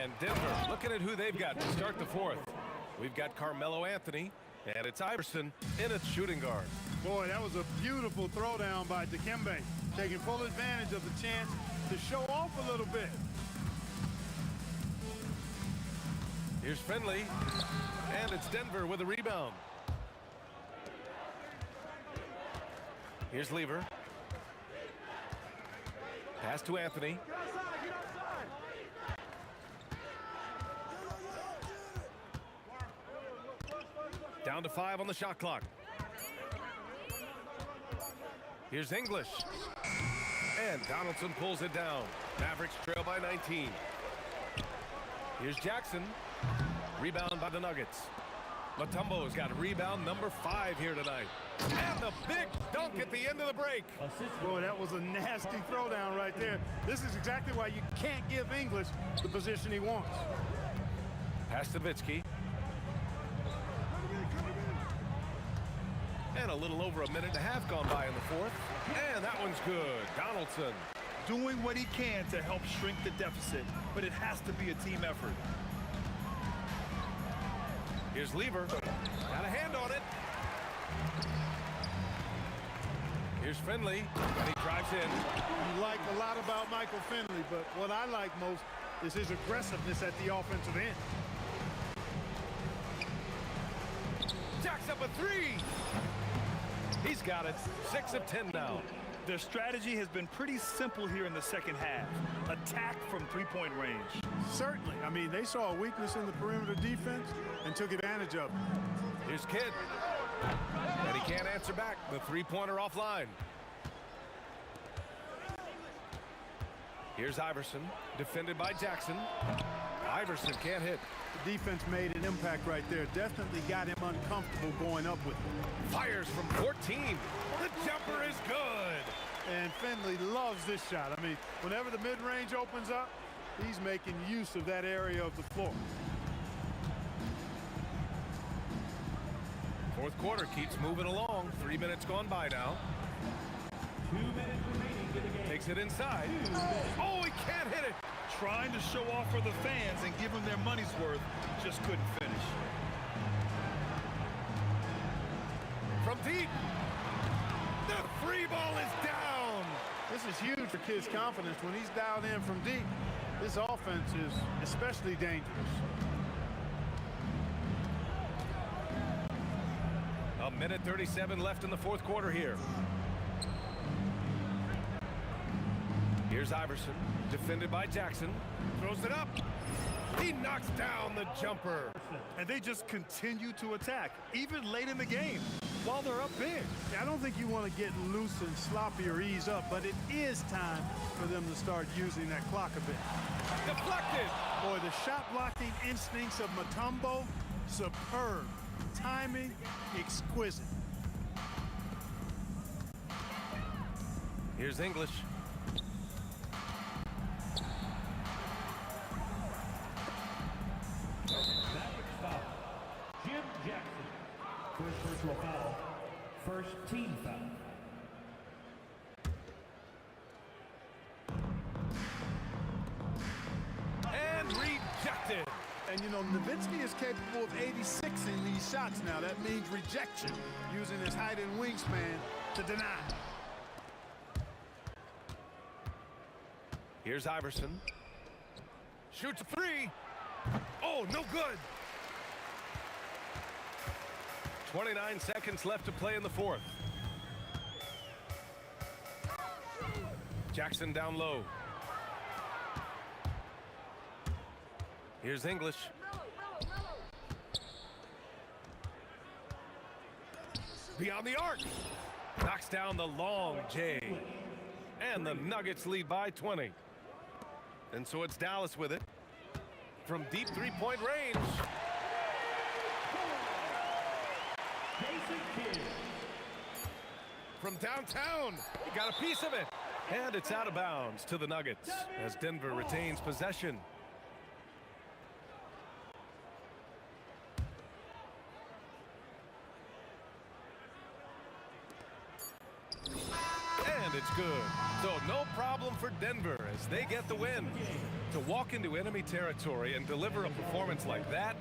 And Denver, looking at who they've got to start the fourth. We've got Carmelo Anthony. And it's Iverson in its shooting guard. Boy, that was a beautiful throwdown by Dikembe, taking full advantage of the chance to show off a little bit. Here's Finley, and it's Denver with a rebound. Here's Lever. Pass to Anthony. Down to 5 on the shot clock. Here's English. And Donaldson pulls it down. Mavericks trail by 19. Here's Jackson. Rebound by the Nuggets. Mutombo's got rebound number 5 here tonight. And the big dunk at the end of the break. Boy, that was a nasty throwdown right there. This is exactly why you can't give English the position he wants. Pass to Nowitzki. And a little over a minute and a half gone by in the fourth. And that one's good. Donaldson. Doing what he can to help shrink the deficit, but it has to be a team effort. Here's Lever. Got a hand on it. Here's Finley. And he drives in. You like a lot about Michael Finley, but what I like most is his aggressiveness at the offensive end. Jacks up a 3. He's got it. 6 of 10 now. Their strategy has been pretty simple here in the second half. Attack from 3-point range. Certainly. I mean, they saw a weakness in the perimeter defense and took advantage of it. Here's Kidd. And he can't answer back. The 3-pointer offline. Here's Iverson. Defended by Jackson. Iverson can't hit. The defense made an impact right there. Definitely got him uncomfortable going up with it. Fires from 14. The jumper is good. And Finley loves this shot. I mean, whenever the mid-range opens up, he's making use of that area of the floor. Fourth quarter keeps moving along. 3 minutes gone by now. 2 minutes remaining in the game. Takes it inside. Oh, he can't hit it. Trying to show off for the fans and give them their money's worth. Just couldn't finish. From deep. The free ball is down. This is huge for Kidd's confidence. When he's dialed in from deep, this offense is especially dangerous. A minute 37 left in the fourth quarter here. Here's Iverson, defended by Jackson. Throws it up. He knocks down the jumper. And they just continue to attack, even late in the game, while they're up big. I don't think you want to get loose and sloppy or ease up, but it is time for them to start using that clock a bit. Deflected. Boy, the shot blocking instincts of Mutombo, superb. Timing, exquisite. Here's English. Foul. Jim Jackson. First personal foul. First team foul. And rejected. And, you know, Nowitzki is capable of 86ing these shots now. That means rejection, using his height and wingspan to deny. Here's Iverson. Shoots a three. Oh, no good. 29 seconds left to play in the fourth. Jackson down low. Here's English. Beyond the arc. Knocks down the long J. And the Nuggets lead by 20. And so it's Dallas with it. From deep three-point range. From downtown. He got a piece of it. And it's out of bounds to the Nuggets as Denver retains possession. And it's good. So no problem for Denver as they get the win. To walk into enemy territory and deliver a performance like that,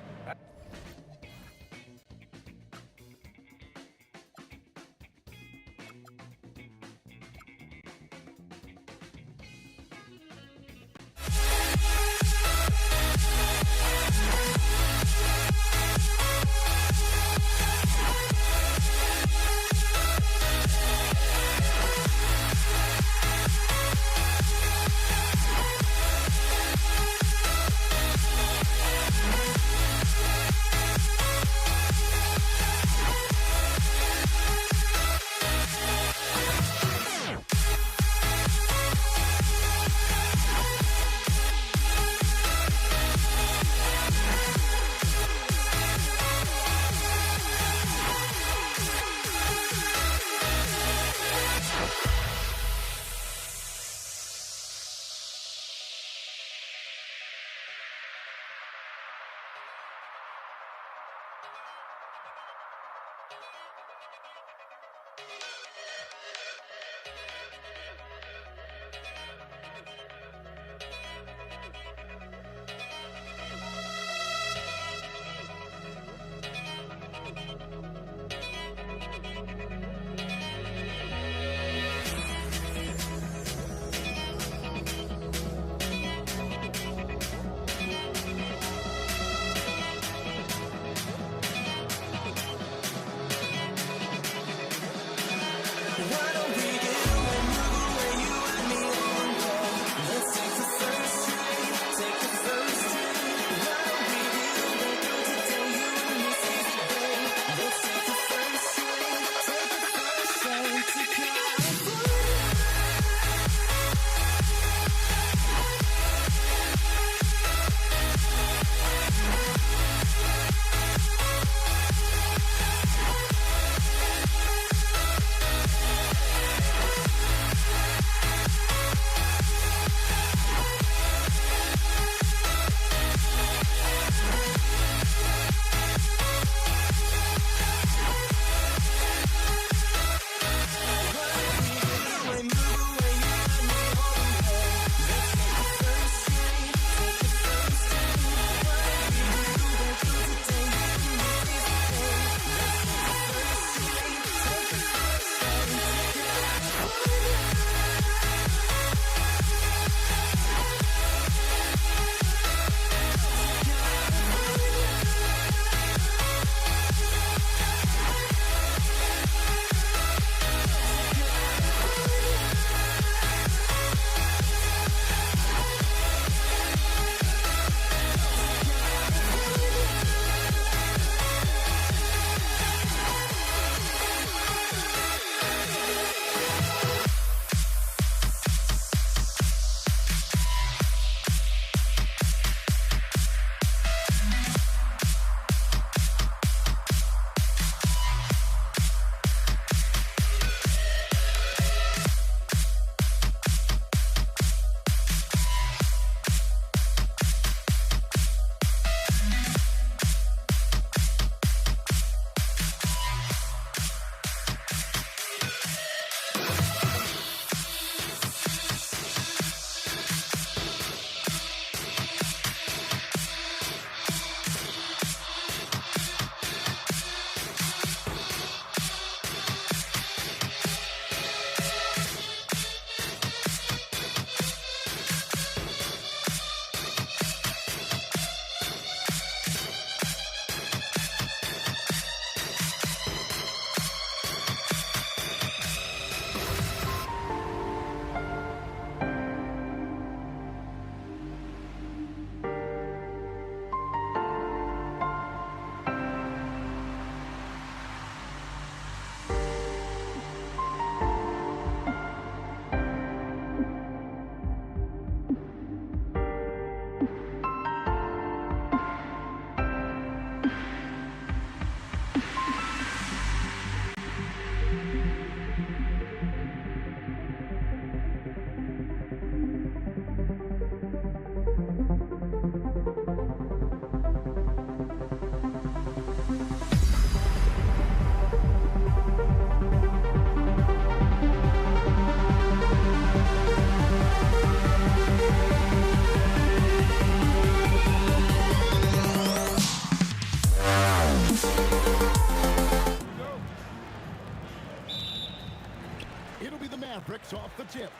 Mavericks off the tip.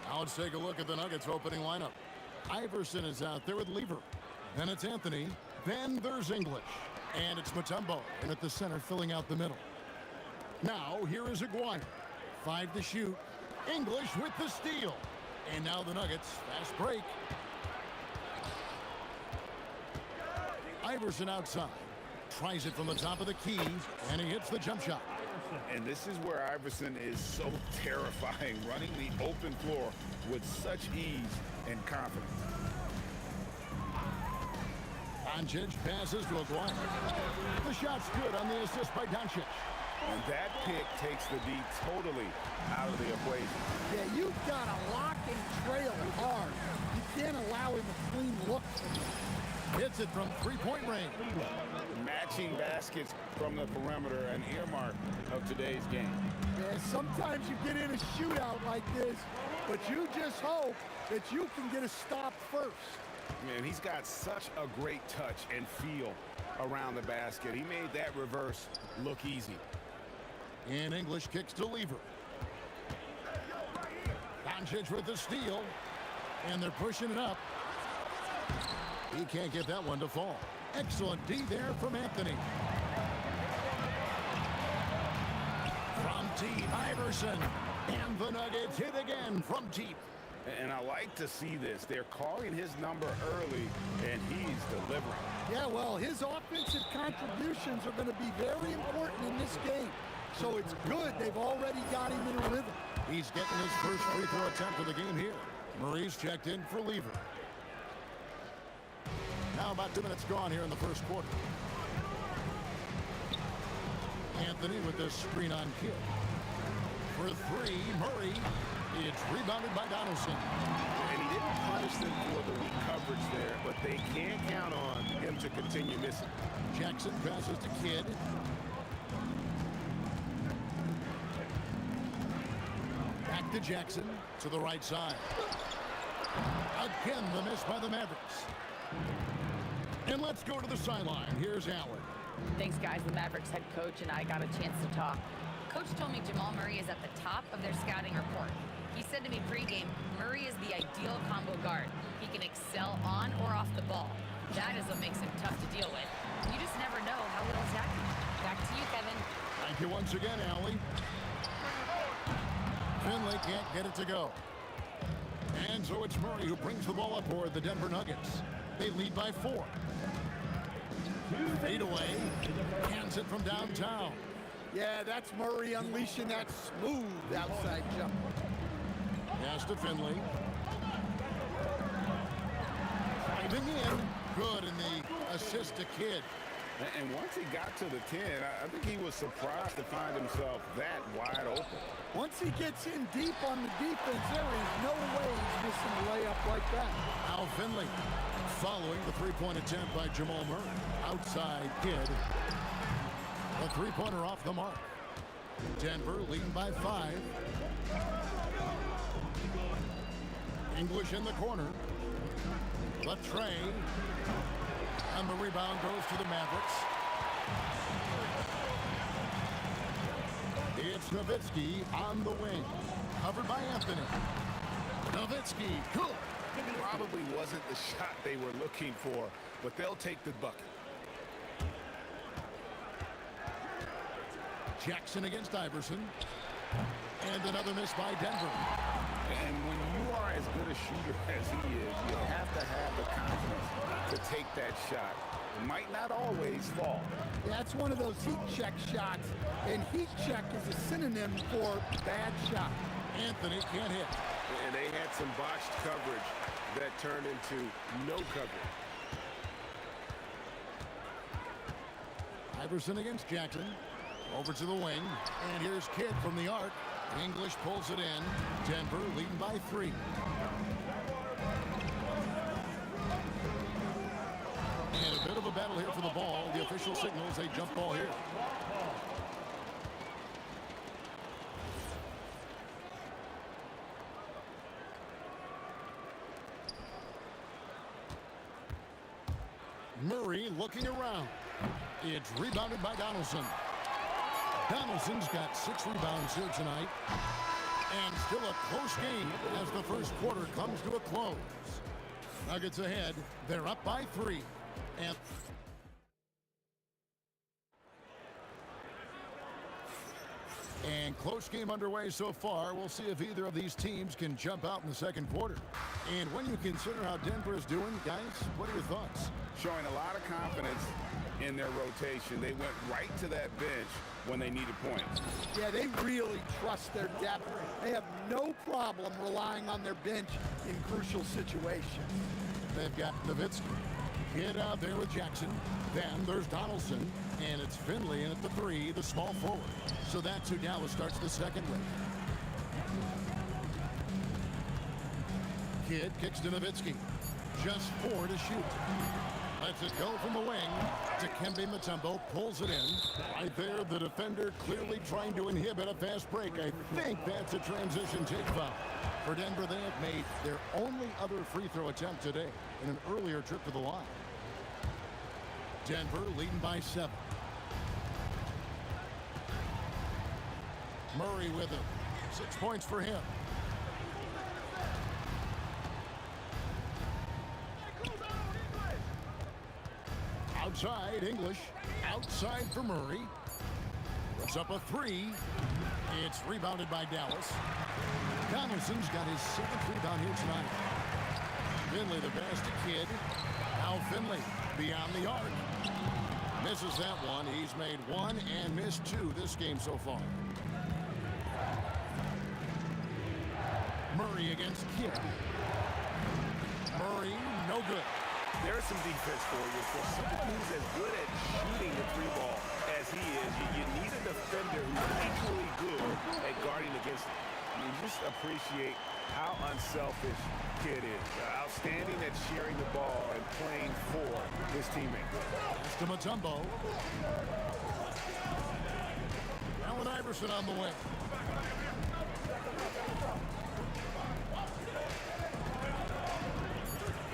Now let's take a look at the Nuggets opening lineup. Iverson is out there with Lever. Then it's Anthony. Then there's English. And it's Mutombo in at the center, filling out the middle. Now here is Aguirre. 5 to shoot. English with the steal. And now the Nuggets, fast break. Iverson outside. Tries it from the top of the key, and he hits the jump shot. And this is where Iverson is so terrifying, running the open floor with such ease and confidence. Doncic passes to Aguirre. The shot's good on the assist by Doncic. And that pick takes the D totally out of the equation. Yeah, you've got to lock and trail hard. You can't allow him a clean look. Hits it from three-point range. Matching baskets from the perimeter, an earmark of today's game. Yeah, sometimes you get in a shootout like this, but you just hope that you can get a stop first. Man, he's got such a great touch and feel around the basket. He made that reverse look easy. And English kicks to Lever. Doncic with the steal. And they're pushing it up. He can't get that one to fall. Excellent D there from Anthony. From deep, Iverson. And the Nuggets hit again from deep. And I like to see this. They're calling his number early, and he's delivering. Yeah, well, his offensive contributions are going to be very important in this game. So it's good they've already got him in a rhythm. He's getting his first free throw attempt of the game here. Murray's checked in for Lever. Now about 2 minutes gone here in the first quarter. Anthony with the screen on kick. For 3, Murray. It's rebounded by Donaldson. And he didn't punish them for the weak coverage there, but they can't count on him to continue missing. Jackson passes to Kidd. Back to Jackson to the right side. Again, the miss by the Mavericks. And let's go to the sideline. Here's Allen. Thanks, guys. The Mavericks head coach and I got a chance to talk. Coach told me Jamal Murray is at the top of their scouting report. He said to me pregame, Murray is the ideal combo guard. He can excel on or off the ball. That is what makes him tough to deal with. You just never know how he'll attack you. Back to you, Kevin. Thank you once again, Allie. Finley can't get it to go. And so it's Murray who brings the ball up for the Denver Nuggets. They lead by 4. Fade away. Hands it from downtown. Yeah, that's Murray unleashing that smooth outside jumper. Pass to Finley. Driving in. Good in the assist to Kidd. And once he got to the 10, I think he was surprised to find himself that wide open. Once he gets in deep on the defense, there is no way he's missing a layup like that. Al Finley following the three-point attempt by Jamal Murray. Outside Kidd. A three-pointer off the mark. Denver leading by 5. English in the corner. Latre. And the rebound goes to the Mavericks. It's Nowitzki on the wing. Covered by Anthony. Nowitzki, cool. Probably wasn't the shot they were looking for, but they'll take the bucket. Jackson against Iverson. And another miss by Denver. And when you are as good a shooter as he is, you have to have the confidence to take that shot. It might not always fall. That's one of those heat check shots, and heat check is a synonym for bad shot. Anthony can't hit. And they had some botched coverage that turned into no coverage. Iverson against Jackson. Over to the wing. And here's Kidd from the arc. English pulls it in. Denver leading by 3. And a bit of a battle here for the ball. The official signals a jump ball here. Murray looking around. It's rebounded by Donaldson. Donaldson's got 6 rebounds here tonight. And still a close game as the first quarter comes to a close. Nuggets ahead. They're up by 3. And close game underway so far. We'll see if either of these teams can jump out in the second quarter. And when you consider how Denver is doing, guys, what are your thoughts? Showing a lot of confidence in their rotation. They went right to that bench when they needed points. Yeah, they really trust their depth. They have no problem relying on their bench in crucial situations. They've got Nowitzki. Kid out there with Jackson. Then there's Donaldson. And it's Finley in at the 3, the small forward. So that's who Dallas starts the second with. Kidd kicks to Nowitzki. Just 4 to shoot. Lets it go from the wing. Dikembe Mutombo pulls it in. Right there, the defender clearly trying to inhibit a fast break. I think that's a transition take foul. For Denver, they have made their only other free throw attempt today in an earlier trip to the line. Denver leading by 7. Murray with him. 6 points for him. Outside, English. Outside for Murray. Puts up a 3. It's rebounded by Dallas. Donaldson's got his 7th rebound here tonight. Finley the pass to Kidd. Now Finley beyond the arc. Misses that one. He's made 1 and missed 2 this game so far. Murray against Kidd. Murray, no good. There's some defense for you. For someone who's as good at shooting the 3 ball as he is, you need a defender who's equally good at guarding against him. You just appreciate how unselfish Kidd is. Outstanding at sharing the ball and playing for his teammates. That's to Mutombo. Allen Iverson on the way.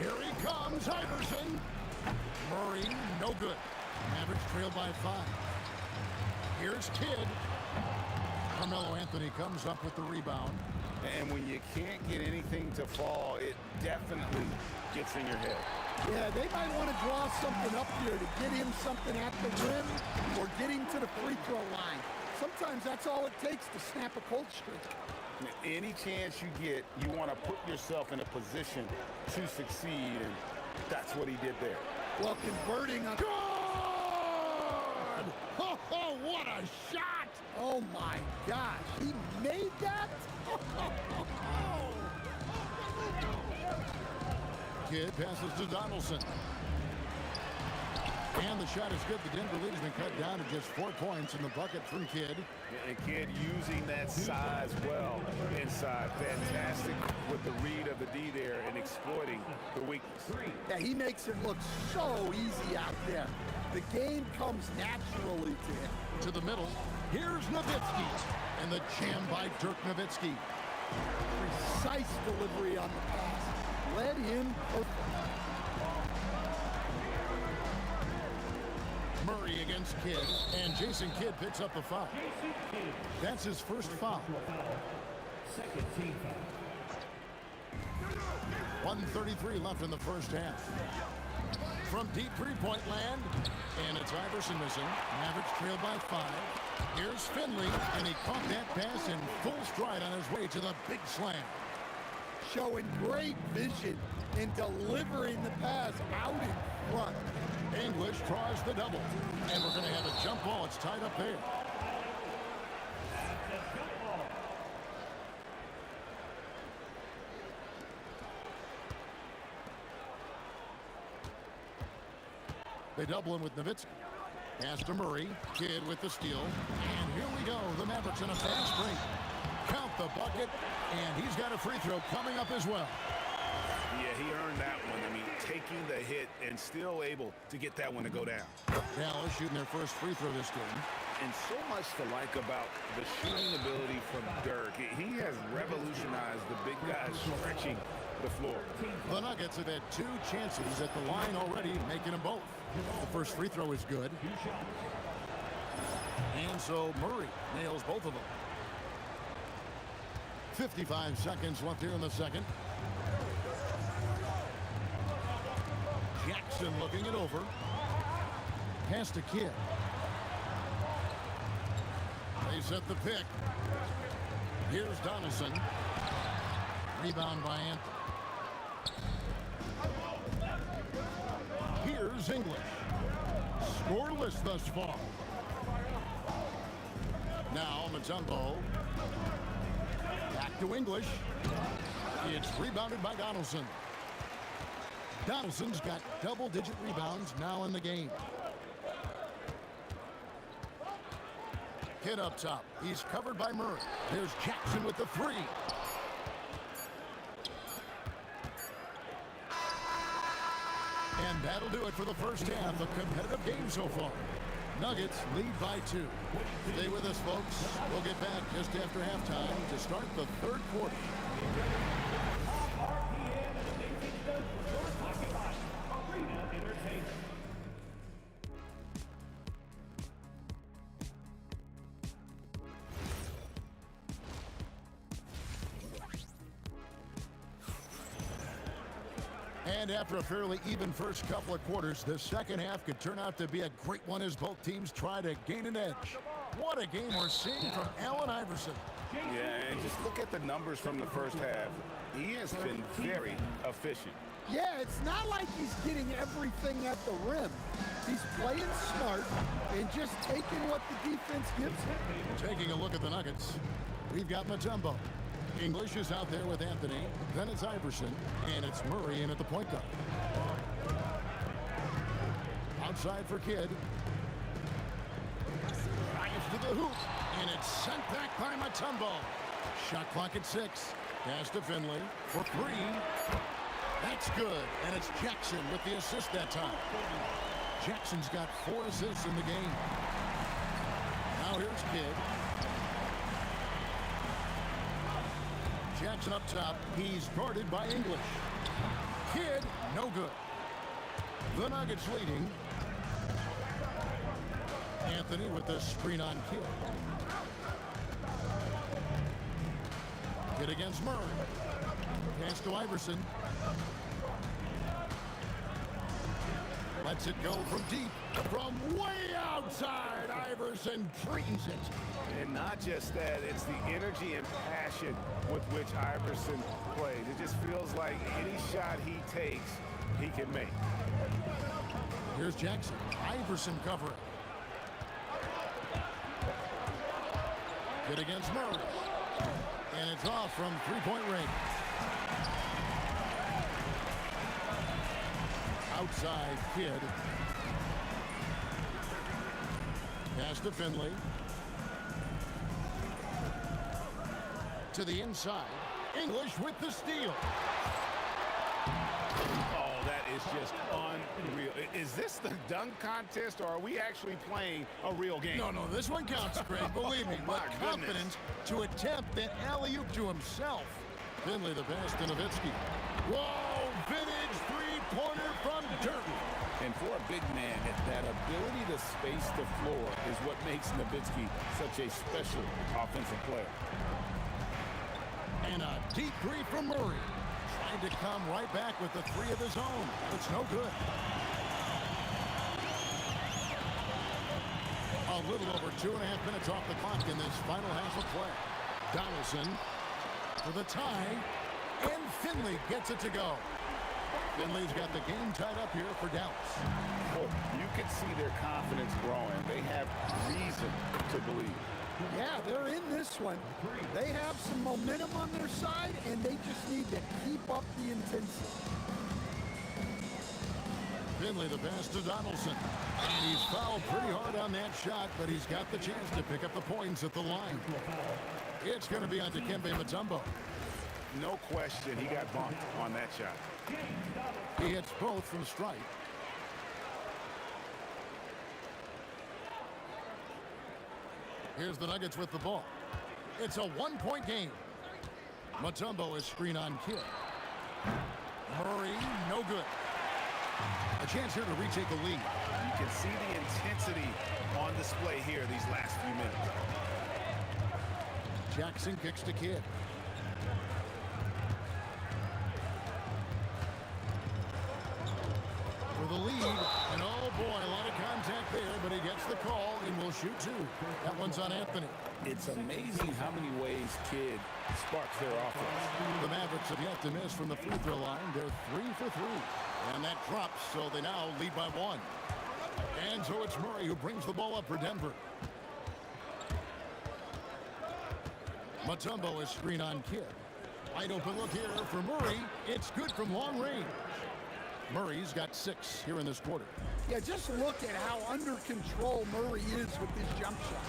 Here he comes, Iverson. Murray, no good. Mavericks trail by 5. Here's Kidd. Carmelo Anthony comes up with the rebound. And when you can't get anything to fall, it definitely gets in your head. Yeah, they might want to draw something up here to get him something at the rim or get him to the free throw line. Sometimes that's all it takes to snap a cold streak. Any chance you get, you want to put yourself in a position to succeed, and that's what he did there. Well, converting a... Good! Oh, what a shot! Oh, my gosh. He made that? Kidd passes to Donaldson. And the shot is good. The Denver lead has been cut down to just 4 points in the bucket from Kidd. And Kidd using that size well inside. Fantastic with the read of the D there and exploiting the weakness. Yeah, he makes it look so easy out there. The game comes naturally to him. To the middle. Here's Nowitzki. And the jam by Dirk Nowitzki. Precise delivery on the pass. Led him... Murray against Kidd, and Jason Kidd picks up the foul. That's his first foul. Second team foul. 1:33 left in the first half. From deep three-point land, and it's Iverson missing. Mavericks trail by 5. Here's Finley, and he caught that pass in full stride on his way to the big slam. Showing great vision in delivering the pass out in front. English draws the double, and we're going to have a jump ball. It's tied up there. They double him with Nowitzki. Pass to Murray. Kidd with the steal. And here we go. The Mavericks in a fast break. Count the bucket, and he's got a free throw coming up as well. Yeah, he earned that one. I mean, taking the hit and still able to get that one to go down. Dallas shooting their first free throw this game. And so much to like about the shooting ability from Dirk. He has revolutionized the big guys stretching the floor. The Nuggets have had 2 chances at the line already, making them both. The first free throw is good. And so Murray nails both of them. 55 seconds left here in the second. Jackson looking it over. Pass to Kidd. They set the pick. Here's Donaldson. Rebound by Anthony. Here's English. Scoreless thus far. Now Mutombo. Back to English. It's rebounded by Donaldson. Donaldson's got double-digit rebounds now in the game. Kidd up top. He's covered by Murray. There's Jackson with the three. And that'll do it for the first half. A competitive game so far. Nuggets lead by 2. Stay with us, folks. We'll get back just after halftime to start the third quarter. And after a fairly even first couple of quarters, the second half could turn out to be a great one as both teams try to gain an edge. What a game we're seeing from Allen Iverson. Yeah, and just look at the numbers from the first half. He has been very efficient. Yeah, it's not like he's getting everything at the rim. He's playing smart and just taking what the defense gives him. Taking a look at the Nuggets, we've got Mutombo. English is out there with Anthony. Then it's Iverson. And it's Murray in at the point guard. Outside for Kidd. Drives to the hoop. And it's sent back by Mutombo. Shot clock at 6. Pass to Finley for 3. That's good. And it's Jackson with the assist that time. Jackson's got 4 assists in the game. Now here's Kidd. Jackson up top. He's guarded by English. Kidd, no good. The Nuggets leading. Anthony with the screen on Kidd. Kidd against Murray. Pass to Iverson. Lets it go from deep. From way outside, Iverson treats it. And not just that, it's the energy and passion with which Iverson plays. It just feels like any shot he takes, he can make. Here's Jackson. Iverson covering. Kidd against Murray. And it's off from three-point range. Outside Kidd. Pass to Finley. To the inside. English with the steal. Oh, that is just unreal. Is this the dunk contest, or are we actually playing a real game? No, this one counts, Greg, believe me. Oh, but confidence to attempt that alley-oop to himself. Finley the pass to Nowitzki. Whoa, vintage three-pointer from Durden. And for a big man, that ability to space the floor is what makes Nowitzki such a special offensive player. And a deep three from Murray. Trying to come right back with the 3 of his own. It's no good. A little over 2.5 minutes off the clock in this final half of play. Donaldson for the tie. And Finley gets it to go. Finley's got the game tied up here for Dallas. Well, you can see their confidence growing. They have reason to believe. Yeah, they're in this one. They have some momentum on their side, and they just need to keep up the intensity. Finley the pass to Donaldson. And he's fouled pretty hard on that shot, but he's got the chance to pick up the points at the line. It's going to be on Dikembe Mutombo. No question, he got bumped on that shot. He hits both from strike. Here's the Nuggets with the ball. It's a one-point game. Mutombo is screen on Kidd. Murray, no good. A chance here to retake a lead. You can see the intensity on the display here these last few minutes. Jackson kicks to Kidd. For the lead, and oh boy, a lot of contact there, but he gets the call and will shoot two. That one's on Anthony. It's amazing how many ways Kidd sparks their offense. The Mavericks have yet to miss from the free throw line. They're 3 for 3. And that drops, so they now lead by 1. And so it's Murray who brings the ball up for Denver. Mutombo is screen on Kidd. Wide open look here for Murray. It's good from long range. Murray's got 6 here in this quarter. Yeah, just look at how under control Murray is with his jump shot.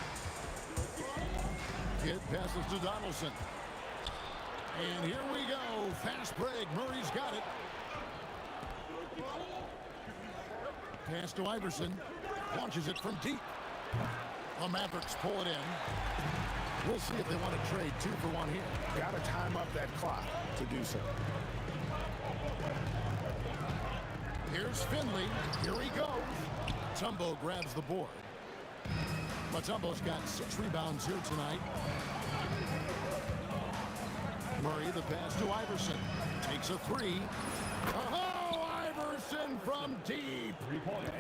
Kidd passes to Donaldson. And here we go. Fast break. Murray's got it. Pass to Iverson. Launches it from deep. The Mavericks pull it in. We'll see if they want to trade 2 for 1 here. Got to time up that clock to do so. Here's Finley. Here he goes. Mutombo grabs the board. Mutombo's got 6 rebounds here tonight. Murray, the pass to Iverson. Takes a 3. Oh, Iverson from deep.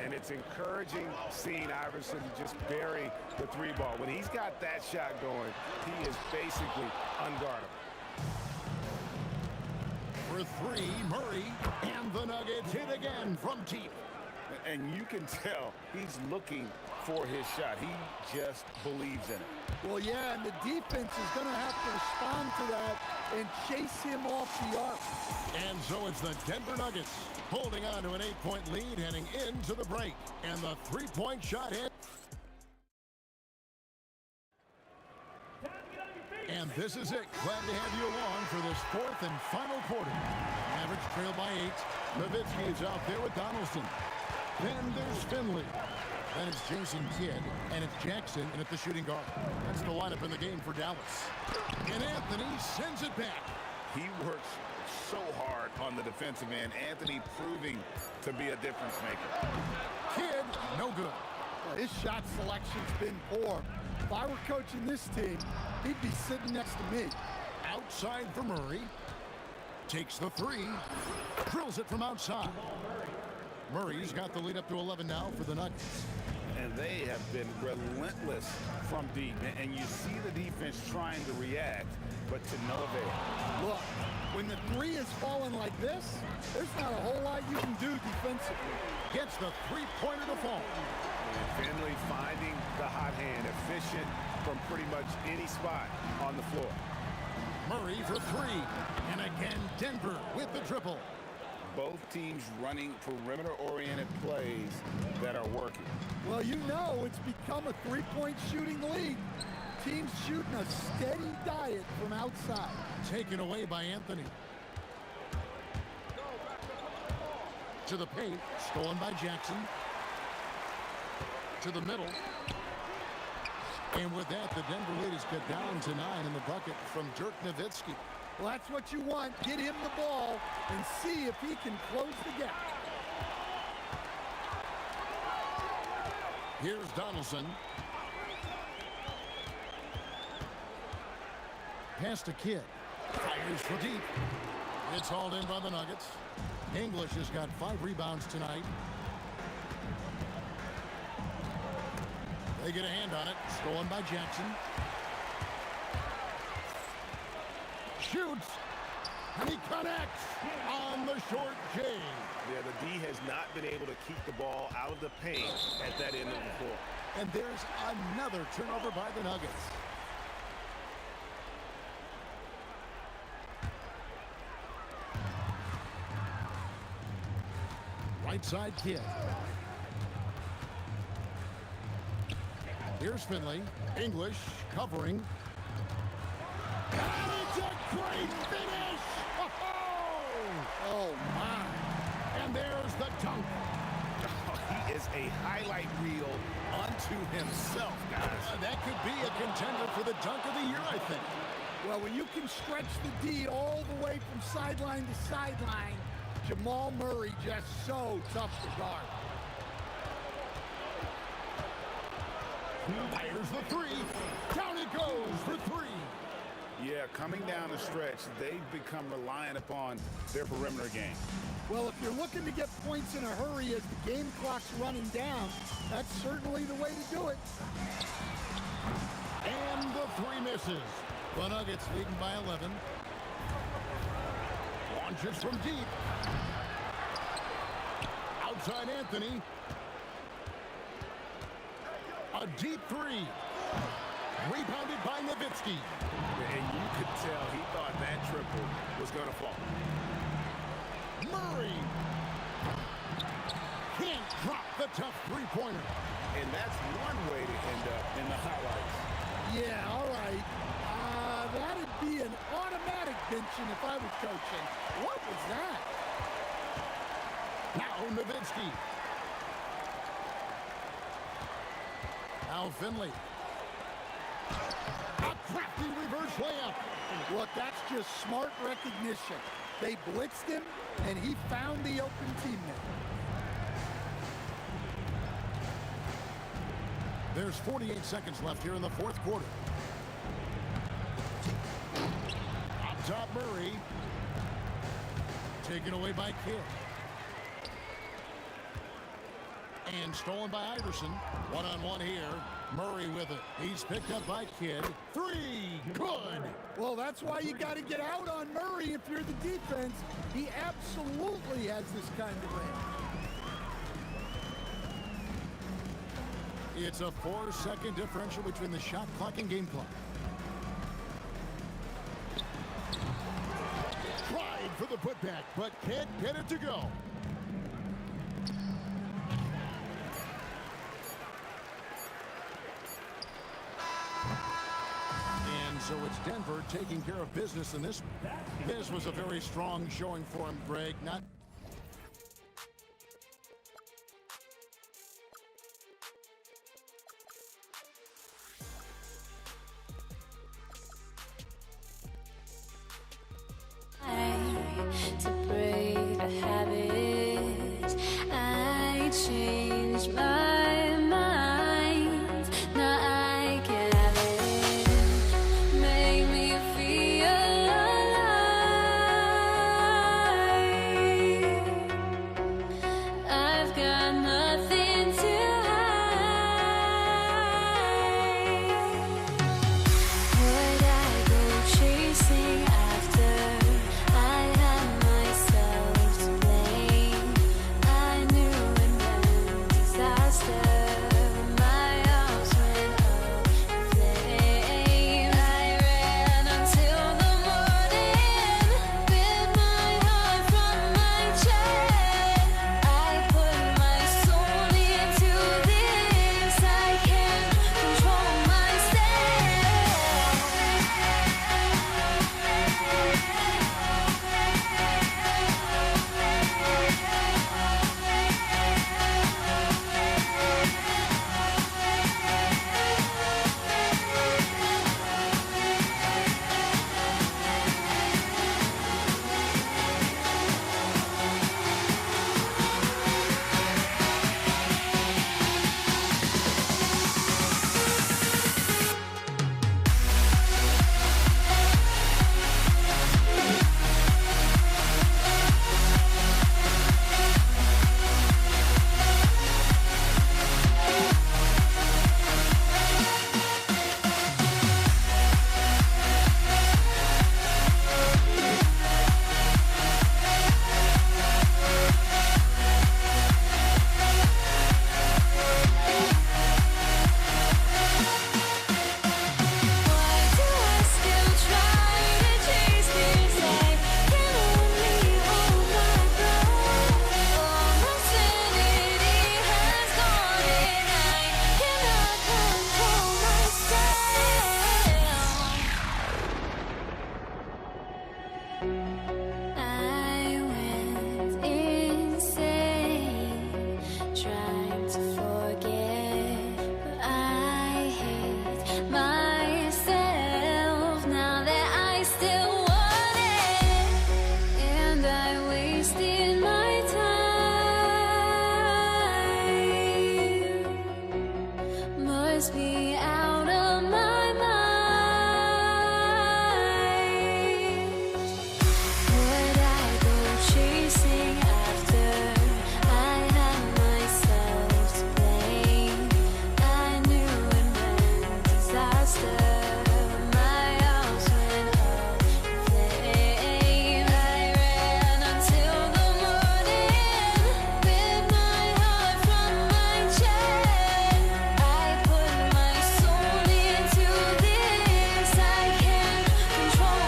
And it's encouraging seeing Iverson just bury the 3 ball. When he's got that shot going, he is basically unguardable. For 3, Murray, and the Nuggets hit again from deep. And you can tell he's looking for his shot. He just believes in it. Well, yeah, and the defense is going to have to respond to that and chase him off the arc. And so it's the Denver Nuggets holding on to an 8-point lead heading into the break. And the 3-point shot hit. And this is it. Glad to have you along for this 4th and final quarter. Mavericks trail by 8. Nowitzki is out there with Donaldson. Then there's Finley. Then it's Jason Kidd, and it's Jackson, and it's the shooting guard. That's the lineup in the game for Dallas. And Anthony sends it back. He works so hard on the defensive end. Anthony proving to be a difference maker. Kidd, no good. Well, his shot selection's been poor. If I were coaching this team, he'd be sitting next to me. Outside for Murray. Takes the 3. Drills it from outside. Murray's got the lead up to 11 now for the Nuggets. And they have been relentless from deep. And you see the defense trying to react, but to no avail. Look, when the 3 is falling like this, there's not a whole lot you can do defensively. Gets the 3-pointer to fall. And Finley finding the hot hand, efficient from pretty much any spot on the floor. Murray for 3. And again, Denver with the triple. Both teams running perimeter-oriented plays that are working. Well, you know it's become a 3-point shooting league. Teams shooting a steady diet from outside. Taken away by Anthony. To the paint, stolen by Jackson. To the middle. And with that, the Denver lead is cut down to 9 in the bucket from Dirk Nowitzki. Well, that's what you want. Get him the ball and see if he can close the gap. Here's Donaldson. Pass to Kidd. Fires for deep. It's hauled in by the Nuggets. English has got 5 rebounds tonight. They get a hand on it. Stolen by Jackson. Shoots. And he connects on the short J. Yeah, the D has not been able to keep the ball out of the paint at that end of the floor. And there's another turnover by the Nuggets. Right side Kidd. Here's Finley. English covering. And it's a great finish! Oh, my. And there's the dunk. Oh, he is a highlight reel unto himself, guys. That could be a contender for the dunk of the year, I think. Well, when you can stretch the D all the way from sideline to sideline, Jamal Murray just so tough to guard. Fires the three. Down it goes for three. Yeah, coming down the stretch, they've become reliant upon their perimeter game. Well, if you're looking to get points in a hurry as the game clock's running down, that's certainly the way to do it. And the three misses. The Nuggets leading by 11. Launches from deep. Outside Anthony. A deep three. Rebounded by Nowitzki. And you could tell he thought that triple was going to fall. Murray can't drop the tough three-pointer. And that's one way to end up in the highlights. Yeah, all right. That'd be an automatic benching if I was coaching. What was that? Now Nowitzki. Now Finley. A crafty reverse layup. Look, that's just smart recognition. They blitzed him, and he found the open teammate. There's 48 seconds left here in the fourth quarter. Up top, Murray. Taken away by Kidd. And stolen by Iverson. One-on-one here. Murray with it. He's picked up by Kidd. Three. Good. Well, that's why you got to get out on Murray if you're the defense. He absolutely has this kind of range. It's a 4-second differential between the shot clock and game clock. Tried for the putback, but can't get it to go. And so it's Denver taking care of business in this. This was a very strong showing for him, Greg. Not to break the habit. I changed my mind. Now I can have it. Make me feel alive. must be out of my mind. Would I go chasing after? I had myself to blame. I knew it meant disaster. My house went up in flames. I ran until the morning with my heart from my chest. I put my soul into this. I can't control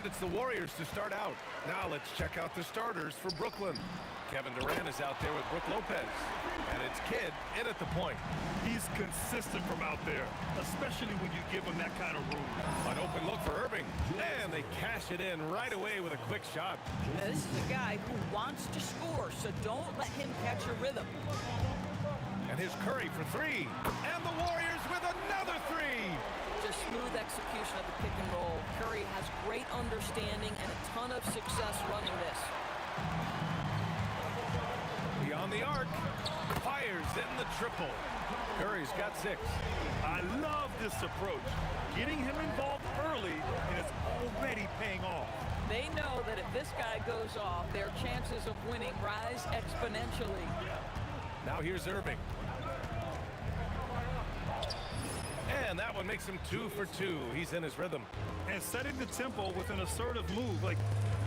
It's the Warriors to start out. Now let's check out the starters for Brooklyn. Kevin Durant is out there with Brook Lopez. And it's Kidd in at the point. He's consistent from out there, especially when you give him that kind of room. An open look for Irving. And they cash it in right away with a quick shot. Now, this is a guy who wants to score, so don't let him catch a rhythm. And here's Curry for three. And the Warriors with another three. Just smooth execution of the pick and roll. Curry has great understanding and a ton of success running this. Beyond the arc. Fires in the triple. Curry's got 6. I love this approach. Getting him involved early, and it's already paying off. They know that if this guy goes off, their chances of winning rise exponentially. Now here's Irving. And that one makes him 2 for 2. He's in his rhythm. And setting the tempo with an assertive move. Like,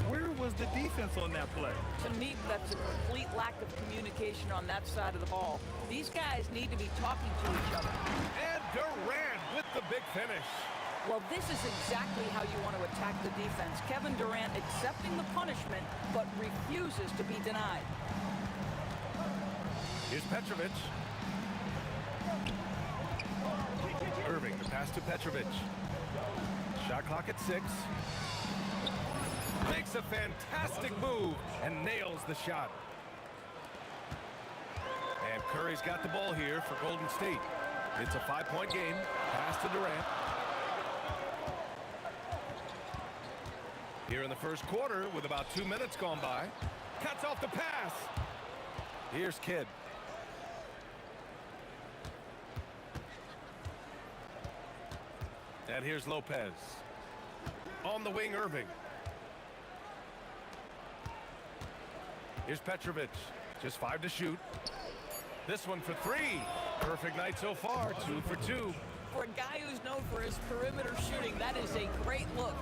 where was the defense on that play? To me, that's a complete lack of communication on that side of the ball. These guys need to be talking to each other. And Durant with the big finish. Well, this is exactly how you want to attack the defense. Kevin Durant accepting the punishment, but refuses to be denied. Here's Petrovic. Irving, the pass to Petrovic. Shot clock at 6. Makes a fantastic move and nails the shot. And Curry's got the ball here for Golden State. It's a 5-point game. Pass to Durant. Here in the first quarter with about 2 minutes gone by. Cuts off the pass. Here's Kidd. And here's Lopez. On the wing, Irving. Here's Petrovic. Just 5 to shoot. This one for 3. Perfect night so far. 2 for 2. For a guy who's known for his perimeter shooting, that is a great look.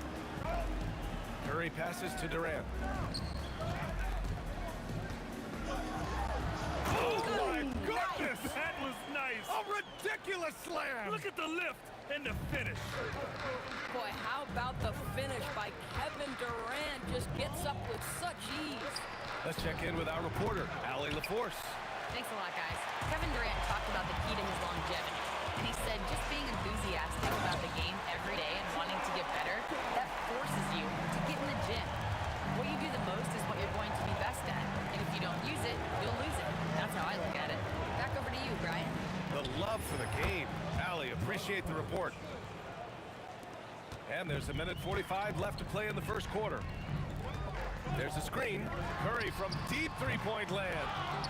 Curry passes to Durant. Oh, my goodness! That was nice. A ridiculous slam. Look at the lift and the finish. Boy, how about the finish by Kevin Durant? Just gets up with such ease. Let's check in with our reporter, Allie LaForce. Thanks a lot, guys. Kevin Durant talked about the key to his longevity. And he said just being enthusiastic about the game every day and wanting to get better, that forces you to get in the gym. What you do the most is what you're going to be best at. And if you don't use it, you'll lose it. That's how I look at it. Back over to you, Brian. The love for the game. Allie, appreciate the report. And there's 1:45 left to play in the first quarter. There's a screen. Curry from deep three-point land.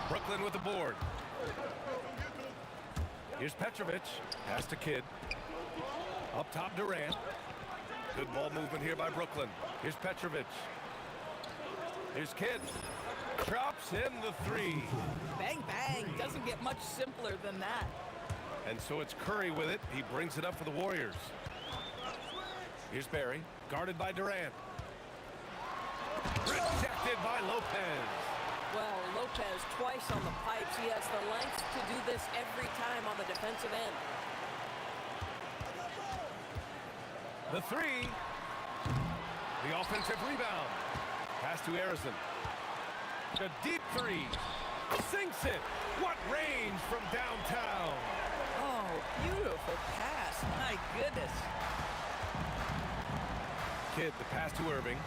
Brooklyn with the board. Here's Petrovic. Pass to Kidd. Up top, Durant. Good ball movement here by Brooklyn. Here's Petrovic. Here's Kidd. Drops in the 3. Bang, bang. Doesn't get much simpler than that. And so it's Curry with it. He brings it up for the Warriors. Here's Barry. Guarded by Durant. Rejected by Lopez. Well, Lopez twice on the pipes. He has the length to do this every time on the defensive end. The 3. The offensive rebound. Pass to Harrison. A deep 3. Sinks it. What range from downtown. Oh, beautiful pass. My goodness. Kidd, the pass to Irving.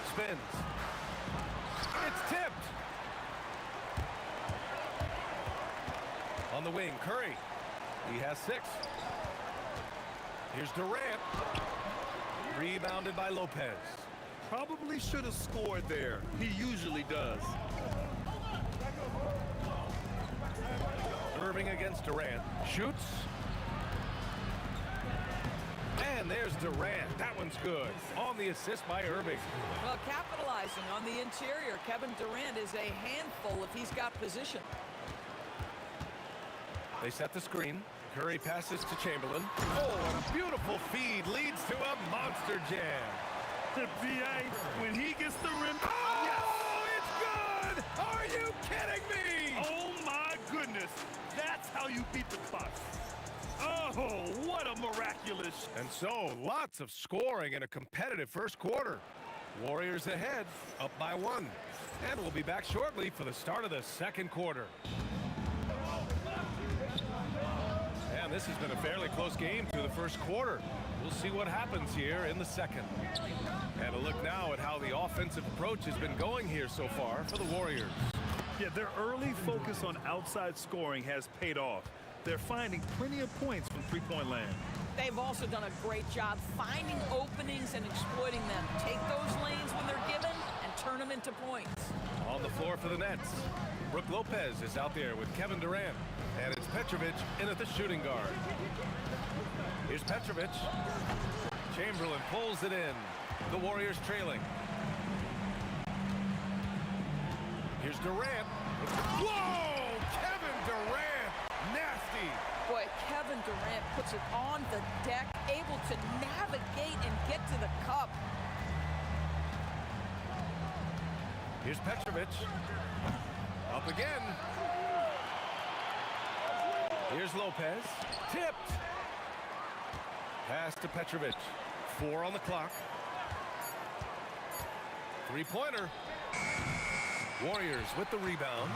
Spins. It's tipped. On the wing, Curry. He has 6. Here's Durant. Rebounded by Lopez. Probably should have scored there. He usually does. Irving against Durant. Shoots. And there's Durant. That one's good. On the assist by Irving. Well, capitalizing on the interior, Kevin Durant is a handful if he's got position. They set the screen. Curry passes to Chamberlain. Oh, and a beautiful feed leads to a monster jam. The VA, when he gets the rim. Oh, yes! It's good! Are you kidding me? Oh, my goodness. That's how you beat the clock. Oh, what a miraculous. And so, lots of scoring in a competitive first quarter. Warriors ahead, up by 1. And we'll be back shortly for the start of the second quarter. And this has been a fairly close game through the first quarter. We'll see what happens here in the second. And a look now at how the offensive approach has been going here so far for the Warriors. Yeah, their early focus on outside scoring has paid off. They're finding plenty of points from three-point land. They've also done a great job finding openings and exploiting them. Take those lanes when they're given and turn them into points. On the floor for the Nets, Brook Lopez is out there with Kevin Durant. And it's Petrovic in at the shooting guard. Here's Petrovic. Chamberlain pulls it in. The Warriors trailing. Here's Durant. Whoa! Kevin Durant! Nasty! Boy, Kevin Durant puts it on the deck, able to navigate and get to the cup. Here's Petrovic. Up again. Here's Lopez. Tipped. Pass to Petrovic. 4 on the clock. Three-pointer. Warriors with the rebound.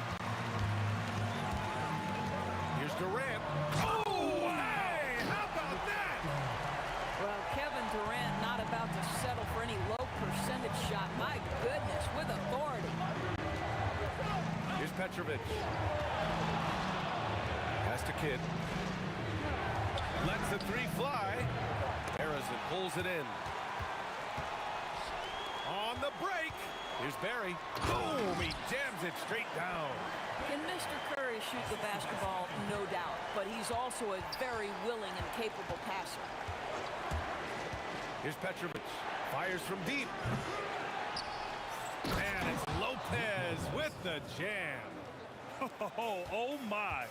Here's Durant. Oh, hey! How about that? Well, Kevin Durant not about to settle for any low percentage shot. My goodness, with authority. Here's Petrovic. Pass to Kidd. Lets the 3 fly. Harrison pulls it in. On the break. Here's Barry. Boom! He jams it straight down. Can Mr. Curry shoot the basketball? No doubt. But he's also a very willing and capable passer. Here's Petrovic. Fires from deep. And it's Lopez with the jam. Oh my.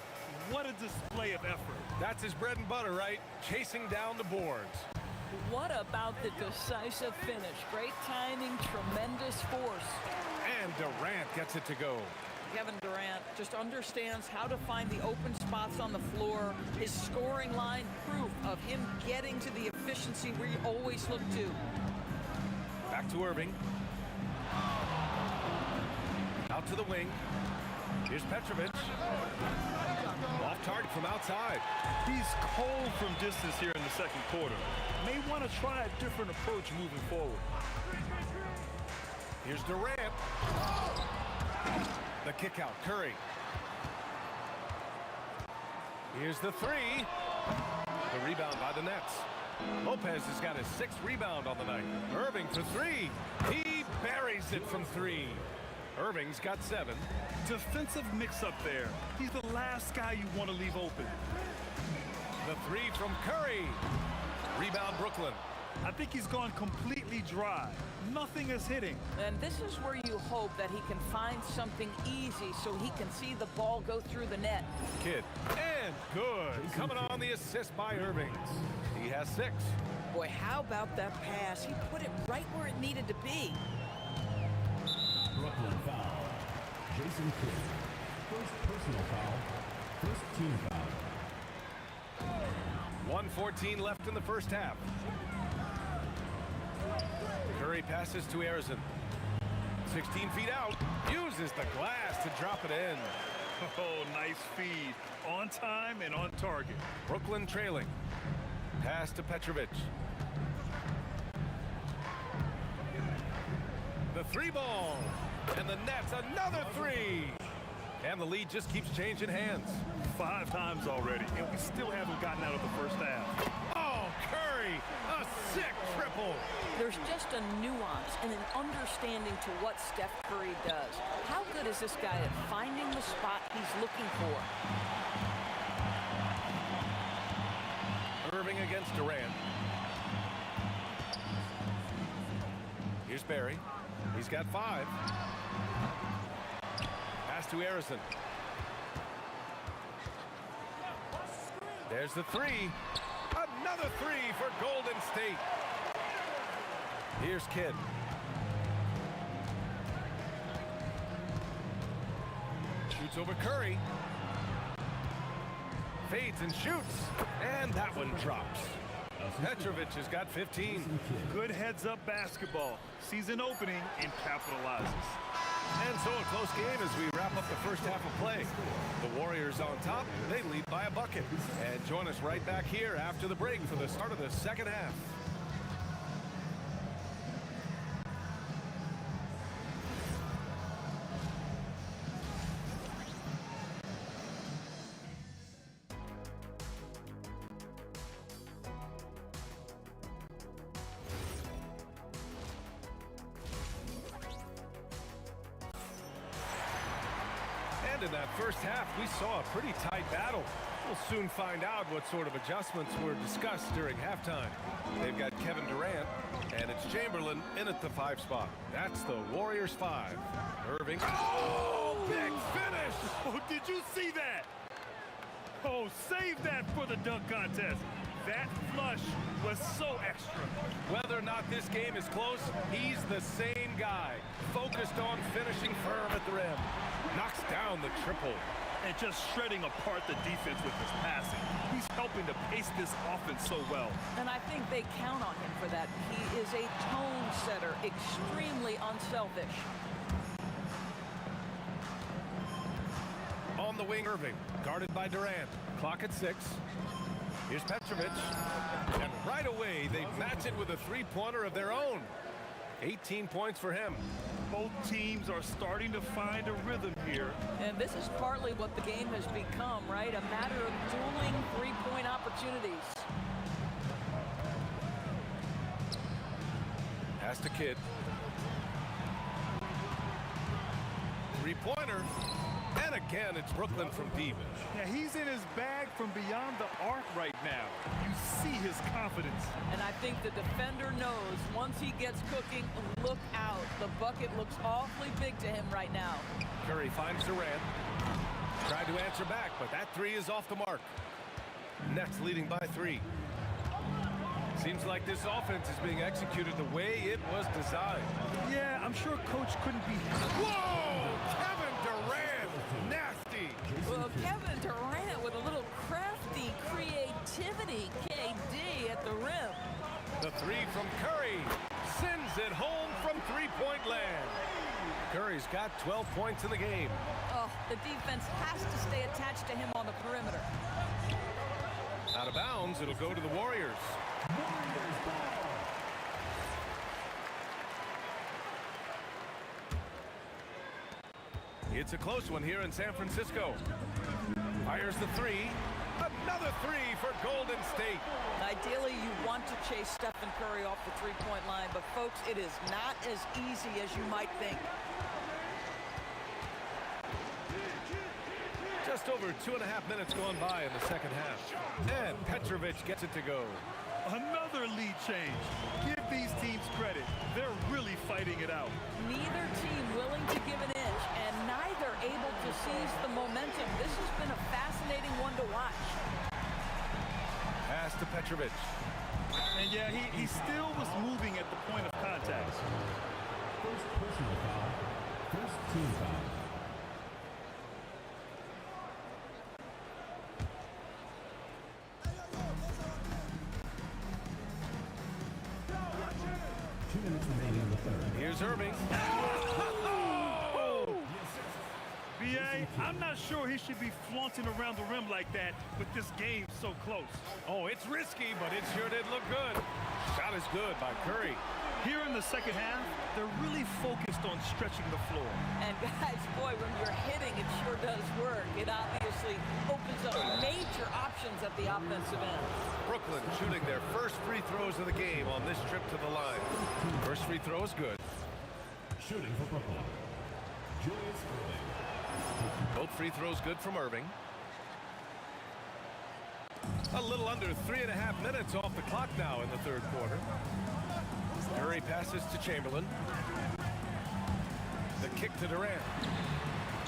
What a display of effort. That's his bread and butter, right? Chasing down the boards. What about the decisive finish? Great timing, tremendous force. And Durant gets it to go. Kevin Durant just understands how to find the open spots on the floor. His scoring line, proof of him getting to the efficiency we always look to. Back to Irving. Out to the wing. Here's Petrovic. Off target from outside. He's cold from distance here in the second quarter. May want to try a different approach moving forward. Here's Durant. The kick out, Curry. Here's the three. The rebound by the Nets. Lopez has got his 6th rebound on the night. Irving for three. He buries it from three. Irving's got 7. Defensive mix-up there. He's the last guy you want to leave open. The three from Curry. Rebound Brooklyn. I think he's gone completely dry. Nothing is hitting. And this is where you hope that he can find something easy so he can see the ball go through the net. Kidd. And good. Coming on the assist by Irving. He has 6. Boy, how about that pass? He put it right where it needed to be. Brooklyn foul. Jason Kidd. First personal foul. First team foul. 1:14 left in the first half. Curry passes to Arizon. 16 feet out. Uses the glass to drop it in. Oh, nice feed. On time and on target. Brooklyn trailing. Pass to Petrovic. The 3 ball. And the Nets, another 3. And the lead just keeps changing hands. 5 times already, and we still haven't gotten out of the first half. Oh, Curry, a sick triple. There's just a nuance and an understanding to what Steph Curry does. How good is this guy at finding the spot he's looking for? Irving against Durant. Here's Barry. He's got 5. Pass to Arizon. There's the 3. Another 3 for Golden State. Here's Kidd. Shoots over Curry. Fades and shoots. And that one drops. Petrovic has got 15. Good heads-up basketball. Sees an opening and capitalizes. And so a close game as we wrap up the first half of play. The Warriors on top. They lead by a bucket. And join us right back here after the break for the start of the second half. In that first half, we saw a pretty tight battle. We'll soon find out what sort of adjustments were discussed during halftime. They've got Kevin Durant, and it's Chamberlain in at the 5 spot. That's the Warriors 5. Irving. Oh, big finish! Oh, did you see that? Oh, save that for the dunk contest. That flush was so extra. Whether or not this game is close, he's the same guy. Focused on finishing firm at the rim. Knocks down the triple. And just shredding apart the defense with his passing. He's helping to pace this offense so well. And I think they count on him for that. He is a tone setter, extremely unselfish. On the wing, Irving, guarded by Durant. Clock at 6. Here's Petrovic. And right away, they match it with a 3-pointer of their own. 18 points for him. Both teams are starting to find a rhythm here. And this is partly what the game has become, right? A matter of dueling 3-point opportunities. Pass to Kidd. 3-pointer. And again, it's Brooklyn from deep. Yeah, he's in his bag from beyond the arc right now. You see his confidence. And I think the defender knows once he gets cooking, look out. The bucket looks awfully big to him right now. Curry finds Durant. Tried to answer back, but that three is off the mark. Nets leading by 3. Seems like this offense is being executed the way it was designed. Yeah, I'm sure Coach couldn't be... Whoa! Kevin Durant! Nasty! Well, Kevin Durant with a little crafty creativity, KD at the rim. The three from Curry sends it home from three-point land. Curry's got 12 points in the game. Oh, the defense has to stay attached to him on the perimeter. Out of bounds, it'll go to the Warriors. It's a close one here in San Francisco. Fires the three. Another three for Golden State. Ideally, you want to chase Stephen Curry off the three-point line, but folks, it is not as easy as you might think. Just over 2.5 minutes gone by in the second half. And Petrovic gets it to go. Another lead change. Give these teams credit. They're really fighting it out. Neither team willing to give an inch, and neither able to seize the momentum. This has been a fascinating one to watch. Pass to Petrovic. And yeah, he still was moving at the point of contact. First personal foul. First team foul. Here's Irving. B.A., I'm not sure he should be flaunting around the rim like that with this game so close. Oh, it's risky, but it sure did look good. Shot is good by Curry. Here in the second half, they're really focused on stretching the floor. And guys, boy, when you're hitting, it sure does work. It obviously opens up major options at the offensive end. Brooklyn shooting their first free throws of the game on this trip to the line. First free throw is good. Shooting for Brooklyn. Julius Irving. Both free throws good from Irving. A little under 3.5 minutes off the clock now in the third quarter. Curry passes to Chamberlain. The kick to Durant.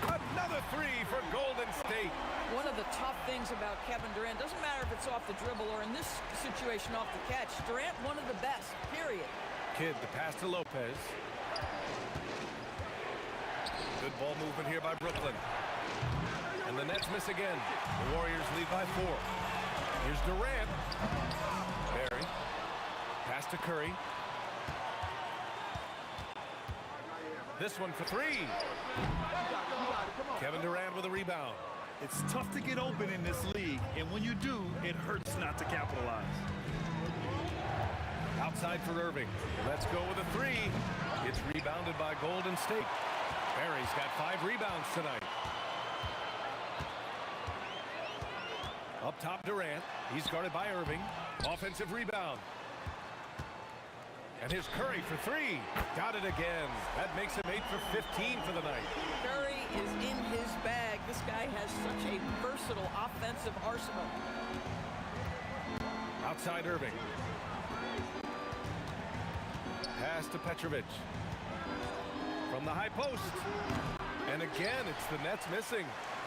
Another three for Golden State. One of the tough things about Kevin Durant, doesn't matter if it's off the dribble or in this situation off the catch, Durant one of the best, period. Kidd, the pass to Lopez. Good ball movement here by Brooklyn. And the Nets miss again. The Warriors lead by 4. Here's Durant. Barry. Pass to Curry. This one for 3. Kevin Durant with a rebound. It's tough to get open in this league, and when you do, it hurts not to capitalize. Outside for Irving. Let's go with a 3. It's rebounded by Golden State. Barry's got 5 rebounds tonight. Up top, Durant. He's guarded by Irving. Offensive rebound. And here's Curry for 3. Got it again. That makes him 8 for 15 for the night. Curry is in his bag. This guy has such a versatile offensive arsenal. Outside Irving. Pass to Petrovic. From the high post. And again, it's the Nets missing.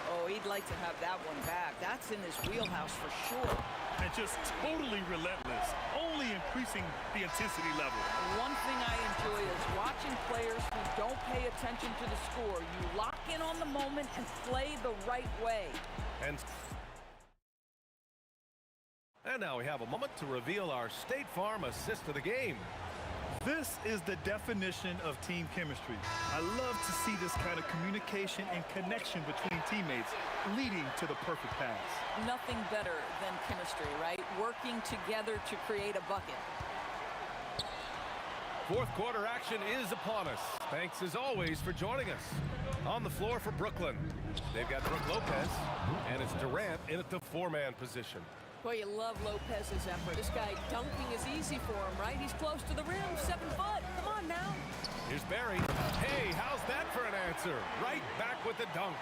Oh, he'd like to have that one back. That's in his wheelhouse for sure. And just totally relentless, only increasing the intensity level. One thing I enjoy is watching players who don't pay attention to the score. You lock in on the moment and play the right way. And now we have a moment to reveal our State Farm assist of the game. This is the definition of team chemistry. I love to see this kind of communication and connection between teammates leading to the perfect pass. Nothing better than chemistry, right? Working together to create a bucket. Fourth quarter action is upon us. Thanks as always for joining us. On the floor for Brooklyn, they've got Brook Lopez, and it's Durant in at the 4-man position. Boy, you love Lopez's effort. This guy dunking is easy for him, right? He's close to the rim, 7 foot. Come on now. Here's Barry. Hey, how's that for an answer? Right back with the dunk.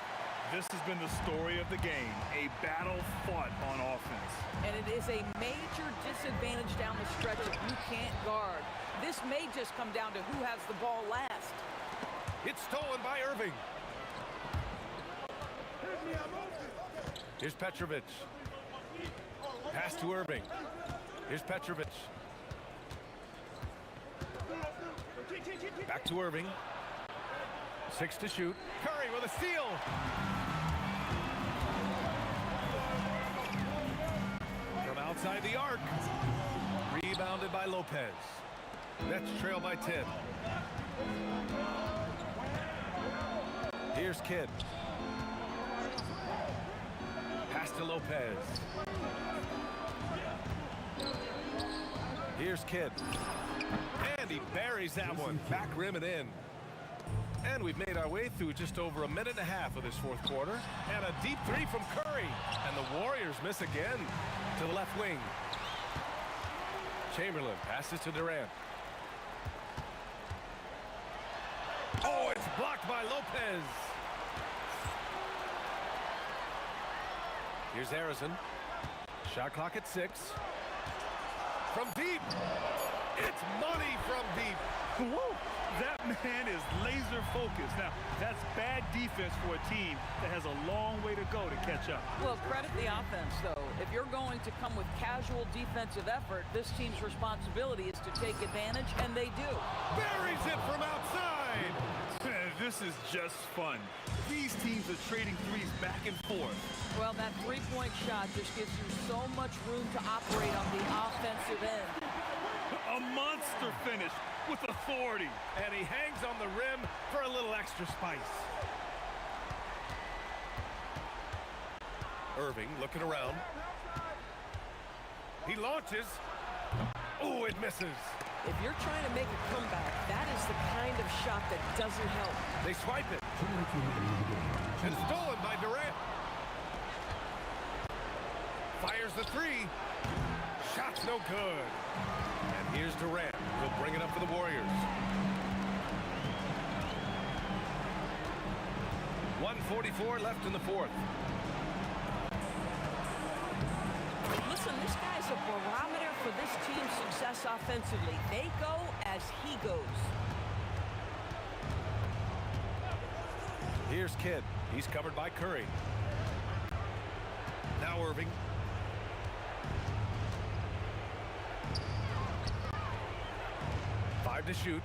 This has been the story of the game, a battle fought on offense. And it is a major disadvantage down the stretch if you can't guard. This may just come down to who has the ball last. It's stolen by Irving. Here's Petrovic. Pass to Irving. Here's Petrovic. Back to Irving. 6 to shoot. Curry with a steal. From outside the arc. Rebounded by Lopez. Nets trail by 10. Here's Kidd. Pass to Lopez. Here's Kidd. And he buries that one. Back rim and in. And we've made our way through just over a minute and a half of this fourth quarter. And a deep three from Curry. And the Warriors miss again to the left wing. Chamberlain passes to Durant. Oh, it's blocked by Lopez. Here's Harrison. Shot clock at 6. From deep. It's money from deep. Woo! That man is laser focused. Now, that's bad defense for a team that has a long way to go to catch up. Well, credit the offense, though. If you're going to come with casual defensive effort, this team's responsibility is to take advantage, and they do. Buries it from outside. This is just fun. These teams are trading threes back and forth. Well, that three-point shot just gives you so much room to operate on the offensive end. A monster finish with authority. And he hangs on the rim for a little extra spice. Irving looking around. He launches. Oh, it misses. If you're trying to make a comeback, that is the kind of shot that doesn't help. They swipe it. And stolen by Durant. Fires the three. Shot's no good. And here's Durant. He'll bring it up for the Warriors. 1:44 left in the fourth. Listen, this guy's a barometer for this team's success offensively. They go as he goes. Here's Kidd. He's covered by Curry. Now Irving. To shoot.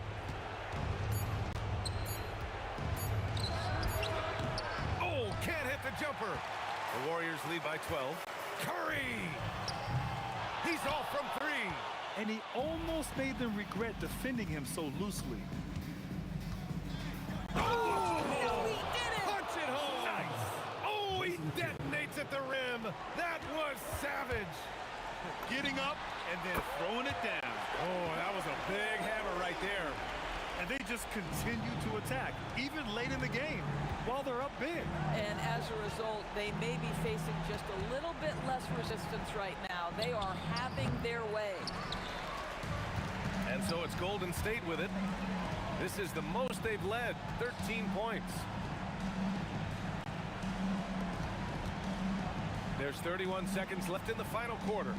Oh, can't hit the jumper. The Warriors lead by 12. Curry! He's off from 3. And he almost made them regret defending him so loosely. Oh! He did it! Punch it home! Nice! Oh, he detonates at the rim. That was savage. Getting up and then throwing it down. Oh, that was a big hammer right there. And they just continue to attack, even late in the game, while they're up big. And as a result, they may be facing just a little bit less resistance right now. They are having their way. And so it's Golden State with it. This is the most they've led, 13 points. There's 31 seconds left in the final quarter.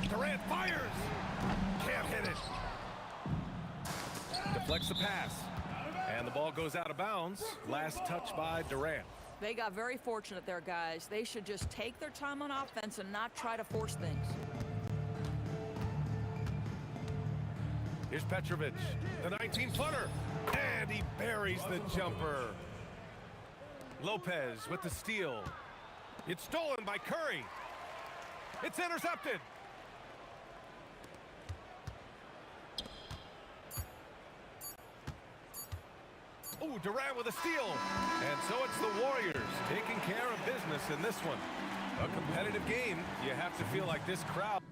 Durant fires. Can't hit it. Deflects the pass. And the ball goes out of bounds. Last touch by Durant. They got very fortunate there, guys. They should just take their time on offense and not try to force things. Here's Petrovic, the 19-footer. And he buries the jumper. Lopez with the steal. It's stolen by Curry. It's intercepted. Oh, Durant with a steal. And so it's the Warriors taking care of business in this one. A competitive game. You have to feel like this crowd.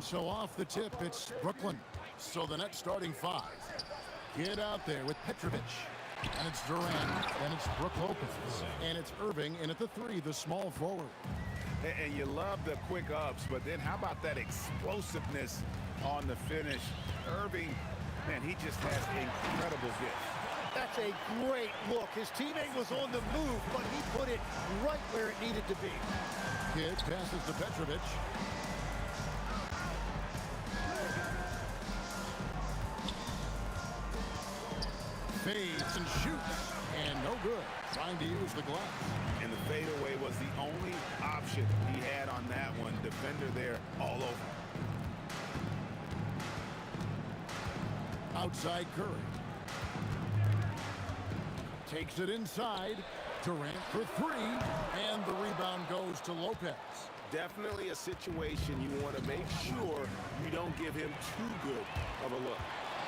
so off the tip, it's Brooklyn. So the net starting 5. Get out there with Petrovic. And it's Durant. And it's Brook Lopez. And it's Irving in at the 3, the small forward. And you love the quick ups, but then how about that explosiveness on the finish? Irving, man, he just has incredible gifts. That's a great look. His teammate was on the move, but he put it right where it needed to be. Kidd passes to Petrovic. Fades and shoots, and no good. Trying to use the glass. And the fadeaway was the only option he had on that one. Defender there all over. Outside Curry. Takes it inside. Durant for 3, and the rebound goes to Lopez. Definitely a situation you want to make sure you don't give him too good of a look.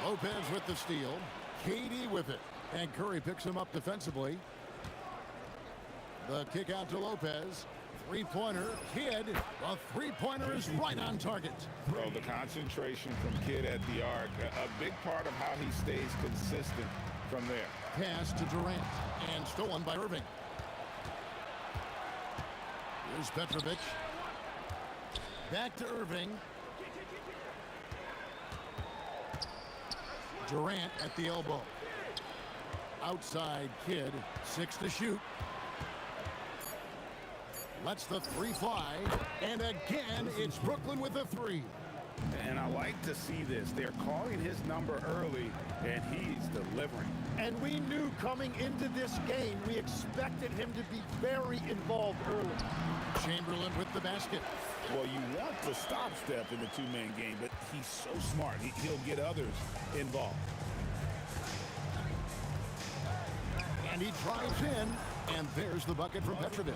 Lopez with the steal. KD with it. And Curry picks him up defensively. The kick out to Lopez. Three-pointer. Kidd. The three-pointer is right on target. Well, the concentration from Kidd at the arc, a big part of how he stays consistent from there. Pass to Durant. And stolen by Irving. Here's Petrovic. Back to Irving. Durant at the elbow. Outside Kidd. 6 to shoot. Lets the 3 fly. And again, it's Brooklyn with a 3. And I like to see this. They're calling his number early, and he's delivering. And we knew coming into this game, we expected him to be very involved early. Chamberlain with the basket. Well, you want to stop Steph in the two-man game, but he's so smart. He'll get others involved. And he drives in, and there's the bucket from Petrovic.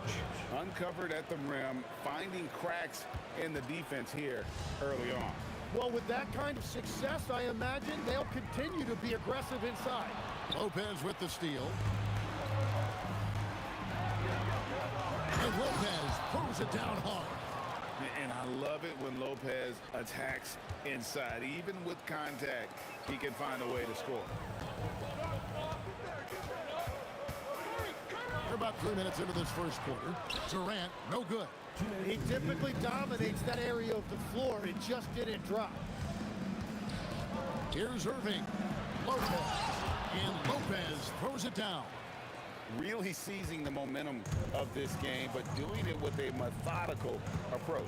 Uncovered at the rim, finding cracks in the defense here early on. Well, with that kind of success, I imagine they'll continue to be aggressive inside. Lopez with the steal. And Lopez throws it down hard. And I love it when Lopez attacks inside. Even with contact, he can find a way to score. We're about 3 minutes into this first quarter. Durant, no good. He typically dominates that area of the floor. It just didn't drop. Here's Irving. Lopez. And Lopez throws it down. Really seizing the momentum of this game, but doing it with a methodical approach.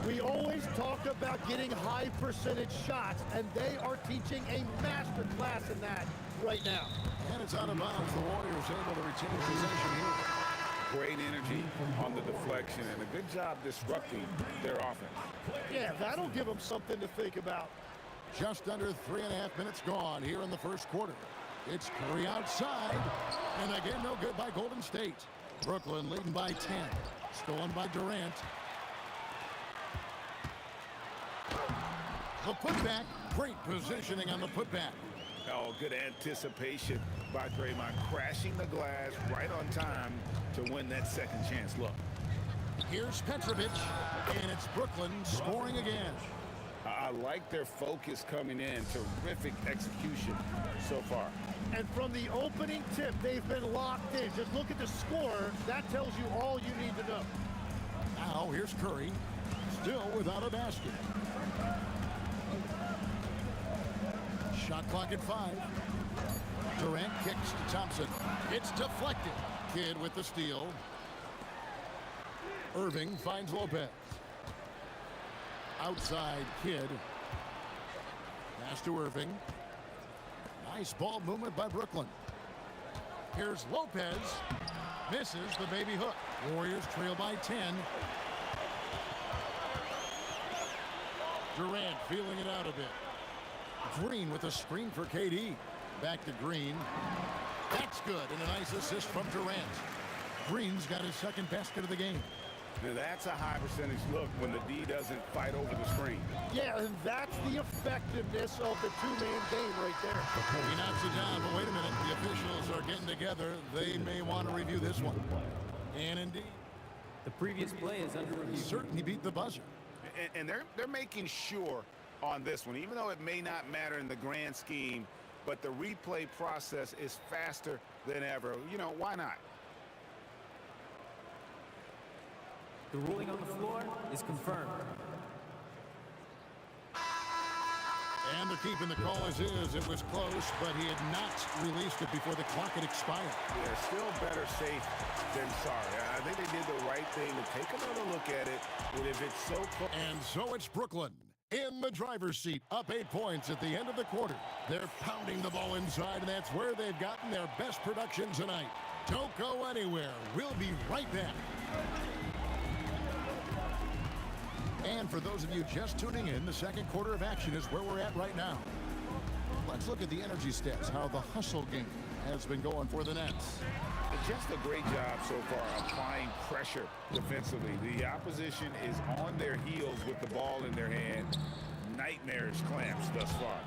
We always talk about getting high percentage shots, and they are teaching a master class in that right now. And it's out of bounds. The Warriors able to retain possession here. Great energy on the deflection, and a good job disrupting their offense. Yeah, that'll give them something to think about. Just under 3.5 minutes gone here in the first quarter. It's Curry outside, and again, no good by Golden State. Brooklyn leading by 10. Stolen by Durant. The putback. Great positioning on the putback. Oh, good anticipation by Draymond, crashing the glass right on time to win that second chance look. Here's Petrovic, and it's Brooklyn scoring again. I like their focus coming in. Terrific execution so far. And from the opening tip, they've been locked in. Just look at the score. That tells you all you need to know. Now here's Curry, still without a basket. Shot clock at 5. Durant kicks to Thompson. It's deflected. Kidd with the steal. Irving finds Lopez. Outside Kidd. Pass to Irving. Nice ball movement by Brooklyn. Here's Lopez. Misses the baby hook. Warriors trail by 10. Durant feeling it out a bit. Green with a screen for KD. Back to Green. That's good, and a nice assist from Durant. Green's got his second basket of the game. Now that's a high percentage look when the D doesn't fight over the screen. Yeah, and that's the effectiveness of the two-man game right there. He knocks it down, but wait a minute. The officials are getting together. They may want to review this one. And indeed, the previous play is under review. Certainly beat the buzzer. And they're making sure on this one, even though it may not matter in the grand scheme, but the replay process is faster than ever. You know, why not? The ruling on the floor is confirmed. And they're keeping the call as is. It was close, but he had not released it before the clock had expired. Yeah, still better safe than sorry. I think they did the right thing to take another look at it. But if it's so close. And so it's Brooklyn in the driver's seat, up 8 points at the end of the quarter. They're pounding the ball inside, and that's where they've gotten their best production tonight. Don't go anywhere. We'll be right back. And for those of you just tuning in, the second quarter of action is where we're at right now. Let's look at the energy stats, how the hustle game has been going for the Nets. Just a great job so far applying pressure defensively. The opposition is on their heels with the ball in their hand. Nightmarish clamps thus far.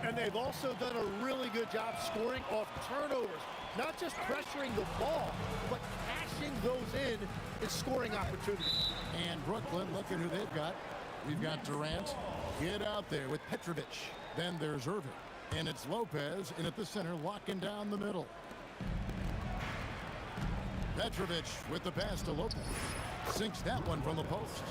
And they've also done a really good job scoring off turnovers. Not just pressuring the ball, but cashing those in and scoring opportunities. And Brooklyn, look at who they've got. We've got Durant. Get out there with Petrovic. Then there's Irving. And it's Lopez in at the center, locking down the middle. Petrovic with the pass to Lopez. Sinks that one from the post.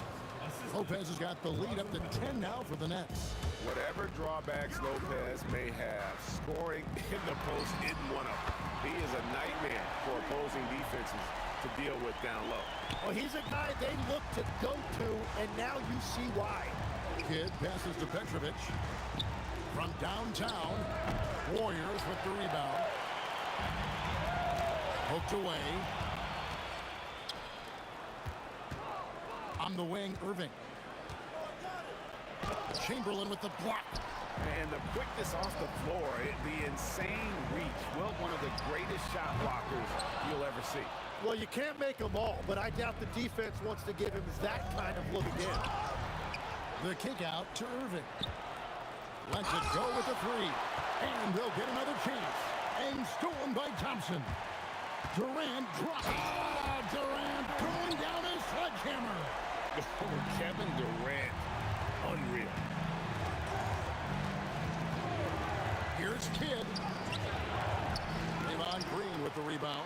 Lopez has got the lead up to 10 now for the Nets. Whatever drawbacks Lopez may have, scoring in the post isn't one of them. He is a nightmare for opposing defenses to deal with down low. Well, he's a guy they look to go to, and now you see why. Kidd passes to Petrovic. From downtown, Warriors with the rebound. Hooked away. On the wing, Irving. Chamberlain with the block. And the quickness off the floor, the insane reach. Well, one of the greatest shot blockers you'll ever see. Well, you can't make them all, but I doubt the defense wants to give him that kind of look again. The kick out to Irving. Lets it go with the three. And they'll get another chance. And stolen by Thompson. Durant drops. Durant going down his sledgehammer. Kevin Durant, unreal. Here's Kidd. Draymond Green with the rebound.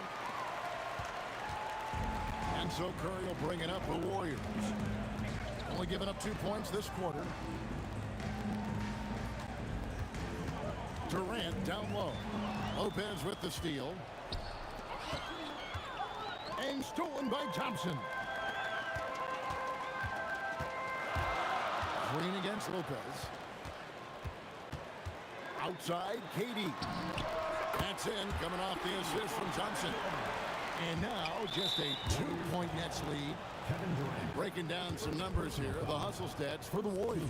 And so Curry will bring it up for Warriors. Only giving up 2 points this quarter. Durant down low. Lopez with the steal. And stolen by Thompson. Green against Lopez. Outside, KD. That's in, coming off the assist from Thompson. And now, just a 2-point Nets lead. Breaking down some numbers here, the hustle stats for the Warriors.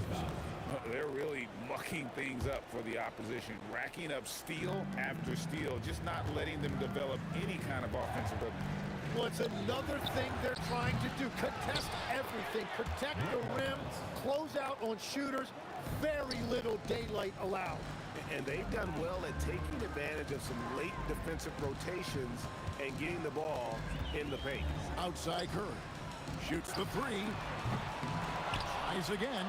They're really mucking things up for the opposition, racking up steal after steal, just not letting them develop any kind of offensive rhythm. Well, it's another thing they're trying to do. Contest everything. Protect the rim. Close out on shooters. Very little daylight allowed. And they've done well at taking advantage of some late defensive rotations and getting the ball in the paint. Outside Curry. Shoots the three. Tries again.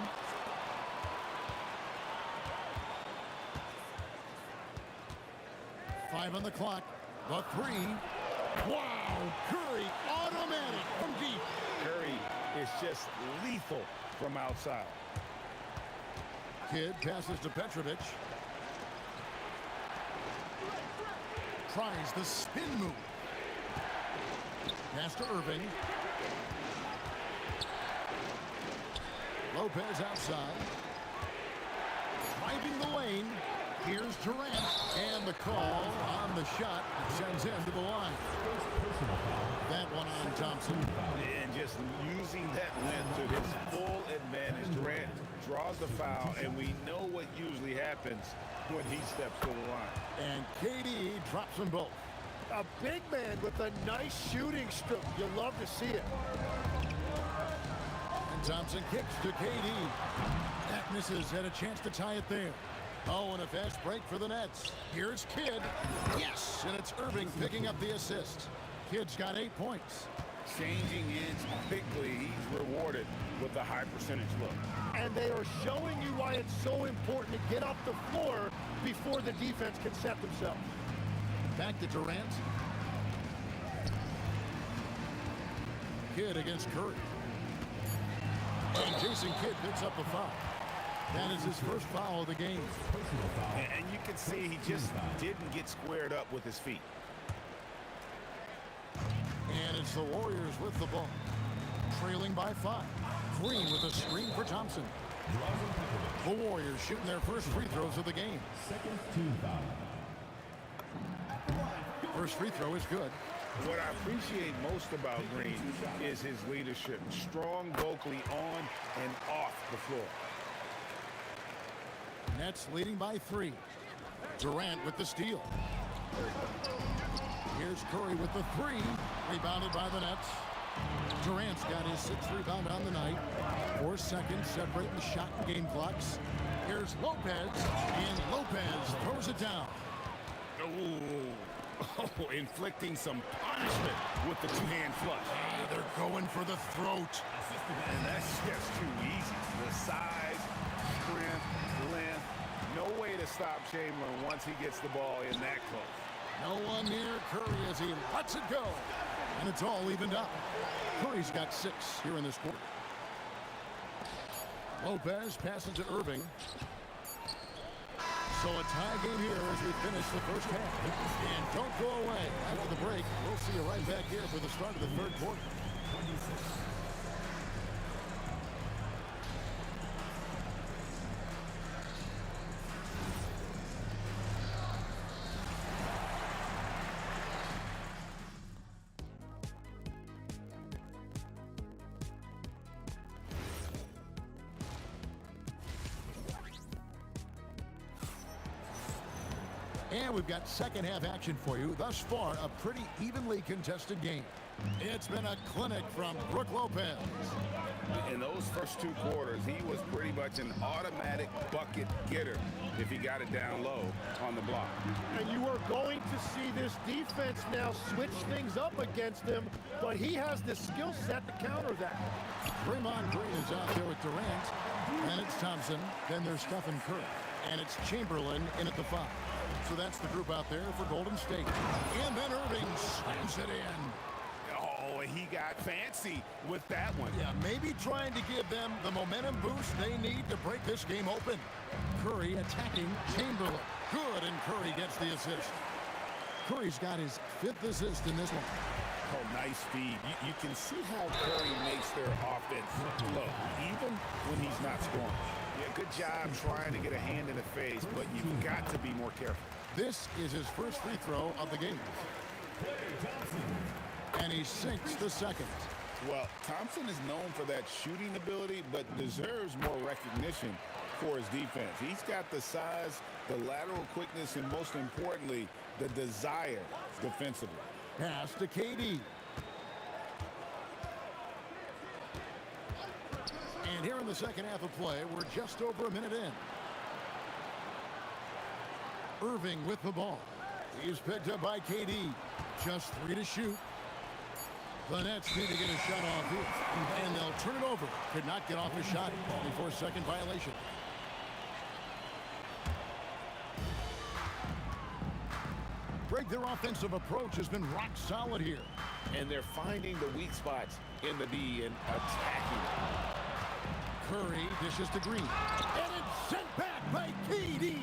Five on the clock. The three. Wow! Curry automatic from deep. Curry is just lethal from outside. Kidd passes to Petrovic. Tries the spin move. Pass to Irving. Lopez outside. Driving the lane. Here's Durant. And the call on the shot sends him to the line. That one on Thompson. And just using that length to his full advantage. Durant draws the foul, and we know what usually happens when he steps to the line. And KD drops them both. A big man with a nice shooting stroke. You love to see it. And Thompson kicks to KD. That misses. Had a chance to tie it there. Oh, and a fast break for the Nets. Here's Kidd. Yes, and it's Irving picking up the assist. Kidd's got 8 points. changing ends quickly. He's rewarded with a high percentage look. And they are showing you why it's so important to get off the floor before the defense can set themselves. Back to Durant. Kidd against Curry. And Jason Kidd picks up the foul. That is his first foul of the game. And you can see he just didn't get squared up with his feet. And it's the Warriors with the ball, trailing by 5. Green with a screen for Thompson. The Warriors shooting their first free throws of the game. First free throw is good. What I appreciate most about Green is his leadership. Strong vocally on and off the floor. Nets leading by 3. Durant with the steal. Here's Curry with the 3. Rebounded by the Nets. Durant's got his 6th rebound on the night. 4 seconds separating the shot and game clocks. Here's Lopez, and Lopez throws it down. Oh, inflicting some punishment with the two-hand flush. They're going for the throat. And that's just too easy. The size, strength, length. No way to stop Chamberlain once he gets the ball in that close. No one near Curry as he lets it go. And it's all evened up. Curry's got 6 here in this quarter. Lopez passes to Irving. So a tie game here as we finish the first half. And don't go away. After the break, we'll see you right back here for the start of the third quarter. And we've got second half action for you. Thus far, a pretty evenly contested game. It's been a clinic from Brook Lopez. In those first 2 quarters, he was pretty much an automatic bucket getter if he got it down low on the block. And you are going to see this defense now switch things up against him, but he has the skill set to counter that. Draymond Green is out there with Durant. Then it's Thompson. Then there's Stephen Curry. And it's Chamberlain in at the 5. So that's the group out there for Golden State. And then Irving slams it in. Oh, he got fancy with that one. Yeah, maybe trying to give them the momentum boost they need to break this game open. Curry attacking Chamberlain. Good, and Curry gets the assist. Curry's got his 5th assist in this one. Oh, nice speed. You can see how Curry makes their offense low, even when he's not scoring. Yeah, good job trying to get a hand in the face, but you've got to be more careful. This is his first free throw of the game. And he sinks the second. Well, Thompson is known for that shooting ability, but deserves more recognition for his defense. He's got the size, the lateral quickness, and most importantly, the desire defensively. Pass to KD. And here in the second half of play, we're just over a minute in. Irving with the ball. He's picked up by KD. Just 3 to shoot. The Nets need to get a shot off here. And they'll turn it over. Could not get off his shot. 24-second violation. Greg, their offensive approach has been rock solid here. And they're finding the weak spots in the D and attacking. Curry dishes to Green. And it's sent back by KD.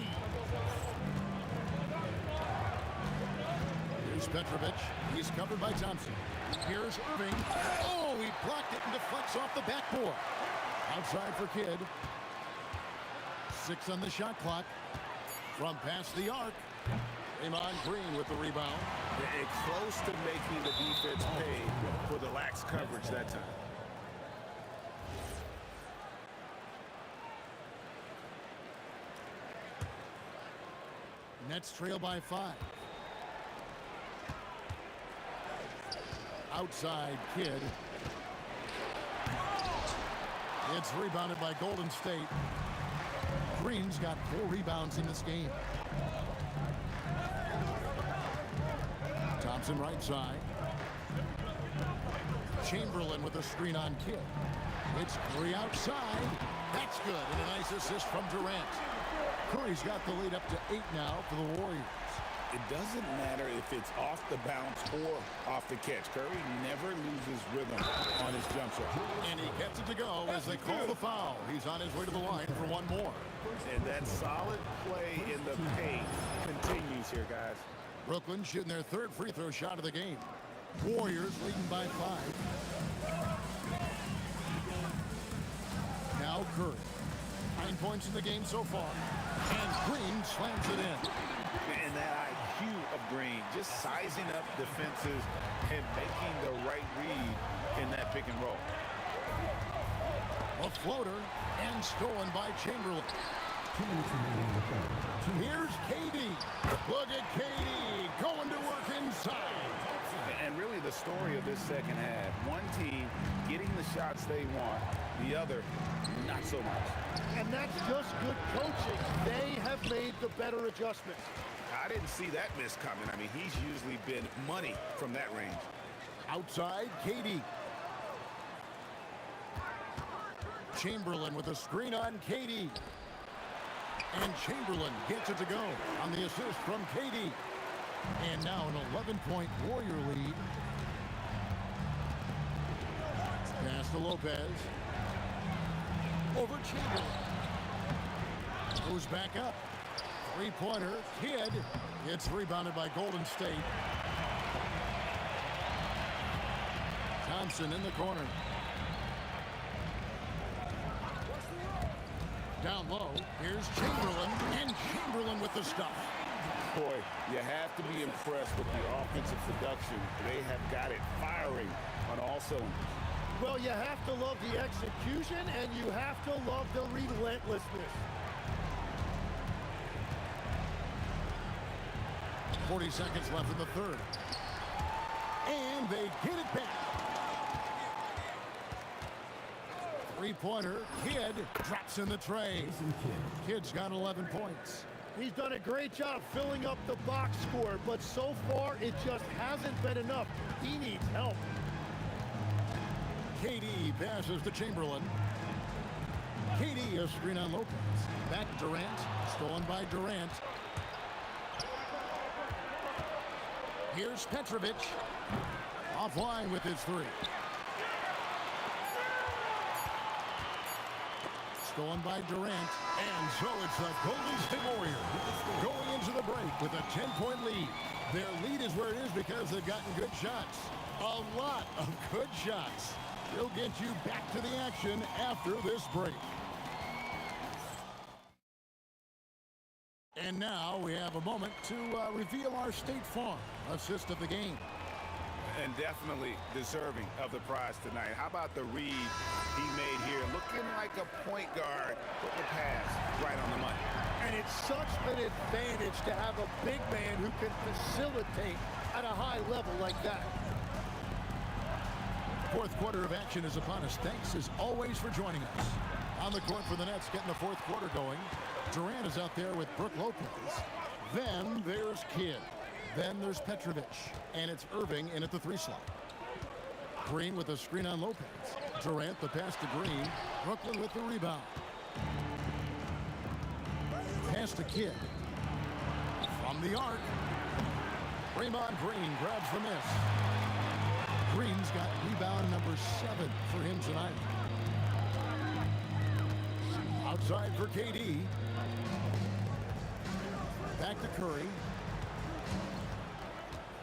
Here's Petrovic. He's covered by Thompson. Here's Irving. Oh, he blocked it and deflects off the backboard. Outside for Kidd. 6 on the shot clock. From past the arc. Draymond Green with the rebound. It's close to making the defense pay for the lax coverage that time. Nets trail by 5. Outside Kidd. It's rebounded by Golden State. Green's got 4 rebounds in this game. Thompson right side. Chamberlain with a screen on Kidd. It's Curry outside. That's good. And a nice assist from Durant. Curry's got the lead up to 8 now for the Warriors. It doesn't matter if it's off the bounce or off the catch. Curry never loses rhythm on his jump shot. And he gets it to go as they call the foul. He's on his way to the line for one more. And that solid play in the paint continues here, guys. Brooklyn shooting their third free throw shot of the game. Warriors leading by 5. Now Curry. 9 points in the game so far. And Green slams it in. And that IQ of Green, just sizing up defenses and making the right read in that pick and roll. A floater and stolen by Chamberlain. Here's KD. Look at KD going to work inside. And really the story of this second half. One team getting the shots they want, the other not so much. And that's just good coaching. They have made the better adjustments. I didn't see that miss coming. I mean, he's usually been money from that range. Outside, KD. Chamberlain with a screen on KD. And Chamberlain gets it to go on the assist from KD. And now an 11-point Warrior lead. Pass to Lopez. Over Chamberlain. Goes back up. Three-pointer. Kidd. It's rebounded by Golden State. Thompson in the corner. Down low. Here's Chamberlain. And Chamberlain with the stuff. Boy, you have to be impressed with the offensive production. They have got it firing on all cylinders. Well, you have to love the execution, and you have to love the relentlessness. 40 seconds left in the third. And they get it back. Three-pointer. Kidd drops in the tray. Kidd's got 11 points. He's done a great job filling up the box score, but so far it just hasn't been enough. He needs help. KD passes to Chamberlain. KD a screen on Lopez. Back to Durant. Stolen by Durant. Here's Petrovic. Offline with his three. Stolen by Durant. And so it's the Golden State Warriors going into the break with a 10-point lead. Their lead is where it is because they've gotten good shots. A lot of good shots. We'll get you back to the action after this break. And now we have a moment to reveal our State Farm assist of the game. And definitely deserving of the prize tonight. How about the read he made here? Looking like a point guard, put the pass right on the money. And it's such an advantage to have a big man who can facilitate at a high level like that. Fourth quarter of action is upon us. Thanks as always for joining us. On the court for the Nets, getting the fourth quarter going. Durant is out there with Brook Lopez. Then there's Kidd. Then there's Petrovic. And it's Irving in at the 3 slot. Green with a screen on Lopez. Durant the pass to Green. Brooklyn with the rebound. Pass to Kidd. From the arc. Draymond Green grabs the miss. Green's got rebound number 7 for him tonight. Outside for KD. Back to Curry.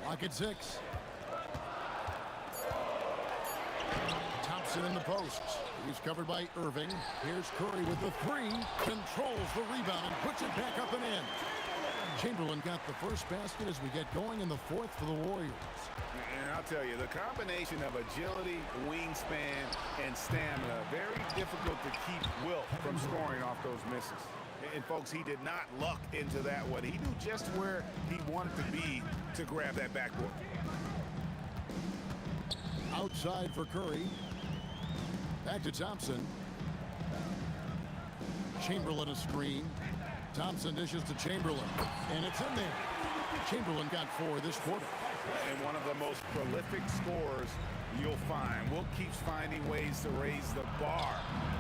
Clock at 6. Thompson in the post. He's covered by Irving. Here's Curry with the 3. Controls the rebound and puts it back up and in. Chamberlain got the first basket as we get going in the fourth for the Warriors. And I'll tell you, the combination of agility, wingspan, and stamina, very difficult to keep Wilt from scoring off those misses. And folks, he did not luck into that one. He knew just where he wanted to be to grab that backboard. Outside for Curry. Back to Thompson. Chamberlain a screen. Thompson dishes to Chamberlain. And it's in there. Chamberlain got 4 this quarter. And one of the most prolific scorers you'll find. Will keeps finding ways to raise the bar,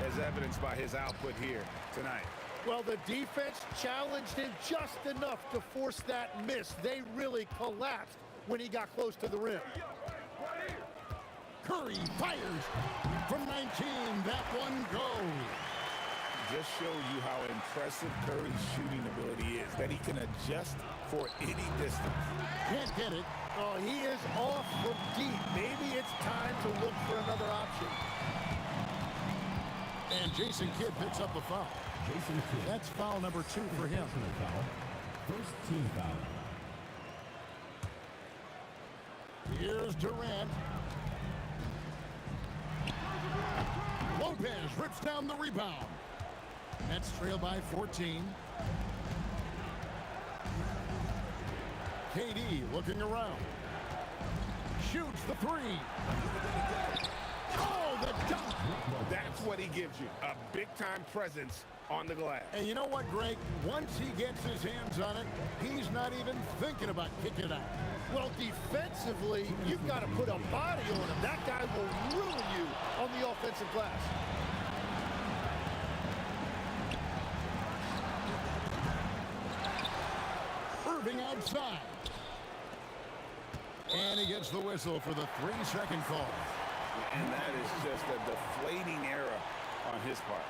as evidenced by his output here tonight. Well, the defense challenged him just enough to force that miss. They really collapsed when he got close to the rim. Curry fires from 19. That one goes. Just show you how impressive Curry's shooting ability is, that he can adjust for any distance. Can't get it. Oh, he is off from deep. Maybe it's time to look for another option. And Jason Kidd picks up the foul. Jason Kidd. That's foul number 2 for him. Foul. First team foul. Here's Durant. Lopez rips down the rebound. Nets trail by 14. KD looking around. Shoots the 3. Oh, the dunk. That's what he gives you, a big-time presence on the glass. And you know what, Greg? Once he gets his hands on it, he's not even thinking about kicking it out. Well, defensively, you've got to put a body on him. That guy will ruin you on the offensive glass. Irving outside. And he gets the whistle for the 3-second call. And that is just a deflating error on his part.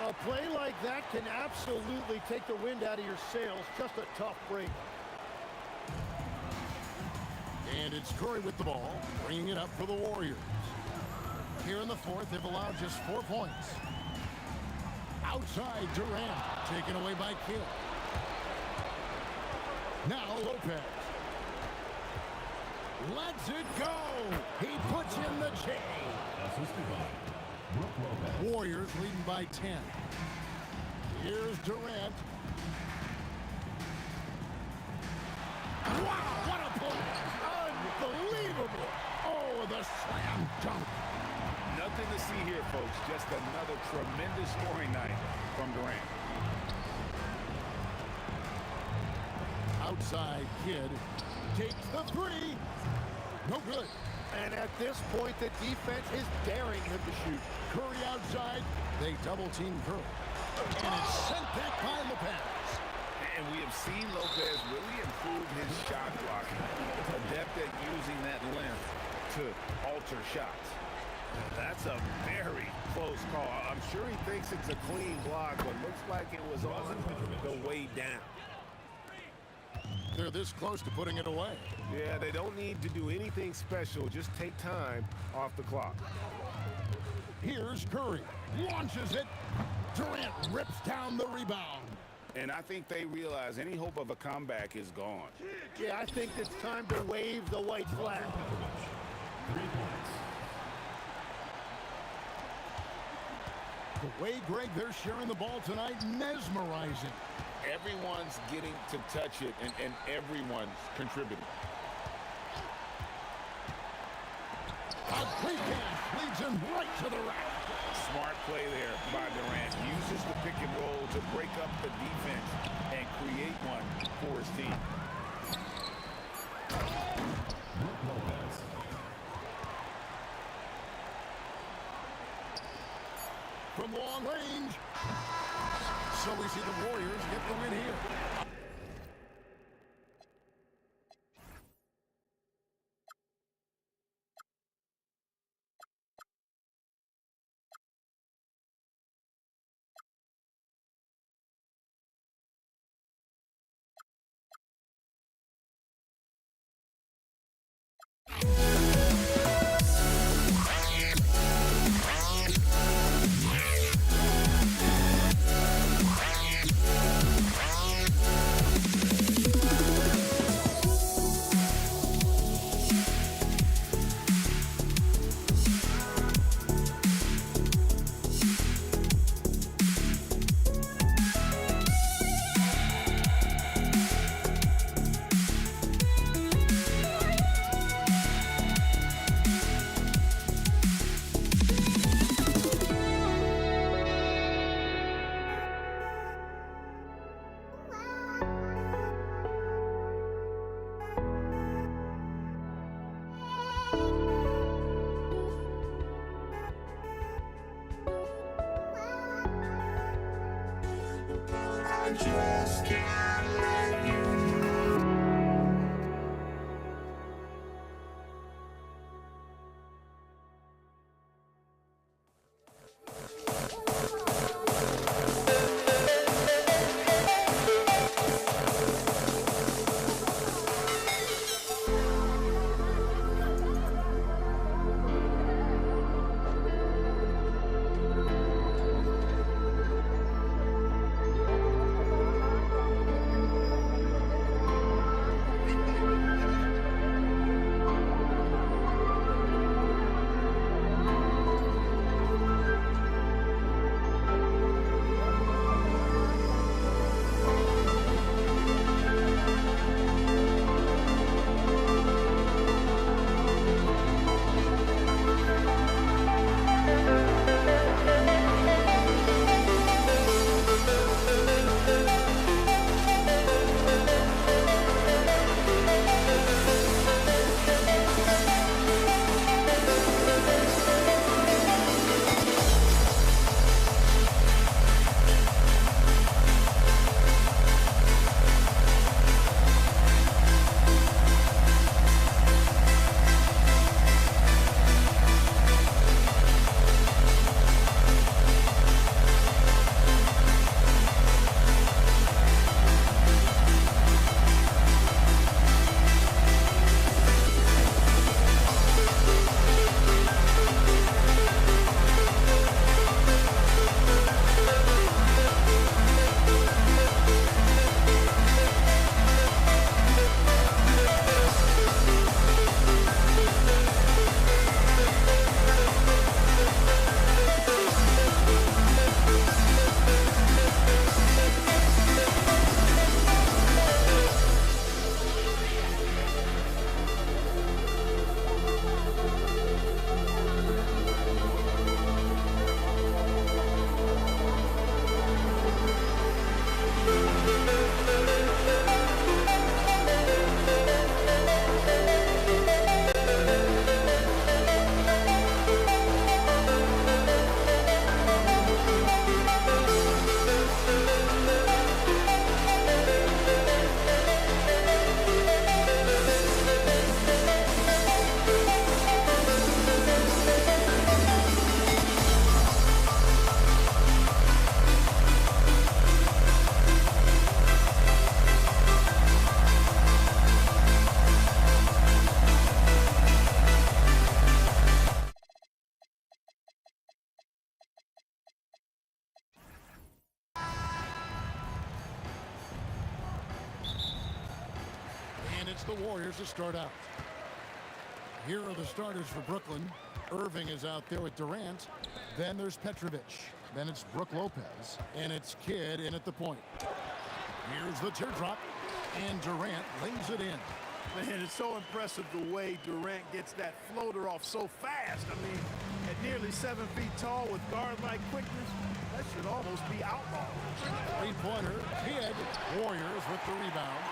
A play like that can absolutely take the wind out of your sails. Just a tough break. And it's Curry with the ball, bringing it up for the Warriors. Here in the fourth, they've allowed just 4 points. Outside, Durant, taken away by Kidd. Now Lopez. Lets it go. He puts in the J. Warriors leading by 10. Here's Durant. Wow, what a play. Unbelievable. Oh, the slam dunk. Nothing to see here, folks. Just another tremendous scoring night from Durant. Outside, Kidd takes the 3. No good. And at this point, the defense is daring him to shoot. Curry outside. They double-team Curry. And it's sent back by Lopez. And we have seen Lopez really improve his shot blocking. Adept at using that length to alter shots. That's a very close call. I'm sure he thinks it's a clean block, but looks like it was on the way down. They're this close to putting it away. Yeah, they don't need to do anything special. Just take time off the clock. Here's Curry. Launches it. Durant rips down the rebound. And I think they realize any hope of a comeback is gone. Yeah, I think it's time to wave the white flag. 3 points. The way, Greg, they're sharing the ball tonight, mesmerizing. Everyone's getting to touch it, and everyone's contributing. A quick pass leads him right to the rack. Smart play there by Durant. Uses the pick and roll to break up the defense and create one for his team. From long range. So we see the Warriors get the win here. I just can't let you know. It's the Warriors to start out. Here are the starters for Brooklyn. Irving is out there with Durant. Then there's Petrovic. Then it's Brook Lopez. And it's Kidd in at the point. Here's the teardrop. And Durant lays it in. Man, it's so impressive the way Durant gets that floater off so fast. I mean, at nearly 7 feet tall with guard-like quickness, that should almost be outlawed. Three-pointer, Kidd. Warriors with the rebound.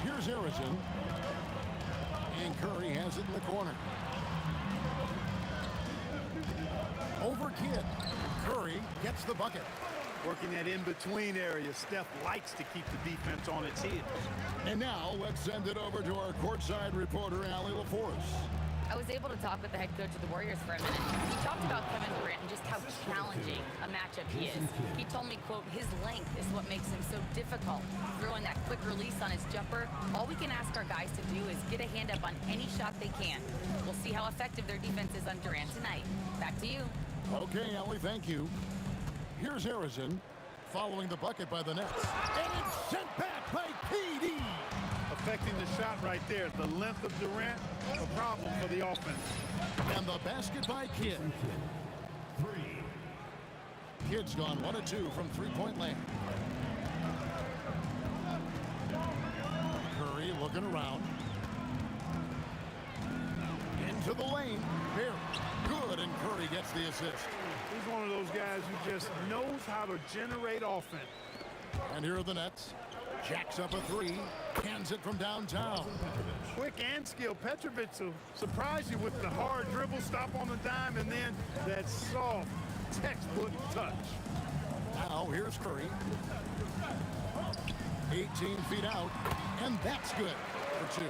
Here's Harrison. And Curry has it in the corner. Over Kidd. Curry gets the bucket. Working that in-between area, Steph likes to keep the defense on its heels. And now let's send it over to our courtside reporter, Allie LaForce. I was able to talk with the head coach of the Warriors for a minute. He talked about Kevin Durant and just how challenging a matchup he is. He told me, quote, his length is what makes him so difficult. Throwing that quick release on his jumper, all we can ask our guys to do is get a hand up on any shot they can. We'll see how effective their defense is on Durant tonight. Back to you. Okay, Allie, thank you. Here's Harrison, following the bucket by the Nets. And it's sent back by KD. Affecting the shot right there. The length of Durant, a problem for the offense. And the basket by Kidd. Kidd's gone 1 of 2 from three-point land. Curry looking around. Into the lane. Barry. Good, and Curry gets the assist. He's one of those guys who just knows how to generate offense. And here are the Nets. Jacks up a three. Cans it from downtown. Quick and skilled. Petrovic will surprise you with the hard dribble, stop on the dime, and then that soft, textbook touch. Now here's Curry. 18 feet out, and that's good for 2.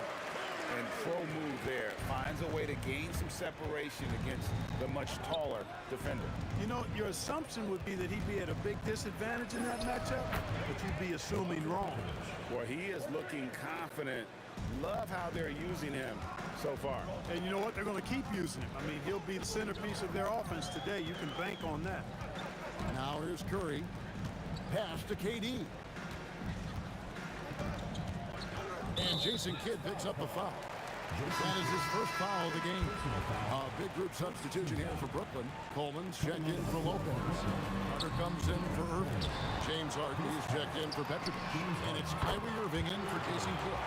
And pro move there. Finds a way to gain some separation against the much taller defender. You know, your assumption would be that he'd be at a big disadvantage in that matchup, but you'd be assuming wrong. Well, he is looking confident. Love how they're using him so far. And you know what? They're going to keep using him. I mean, he'll be the centerpiece of their offense today. You can bank on that. Now here's Curry. Pass to KD. And Jason Kidd picks up a foul. That is his first foul of the game. A big group substitution here for Brooklyn. Coleman's checked in for Lopez. Carter comes in for Irving. James Harden is checked in for Petrovic. And it's Kyrie Irving in for Jason Kidd.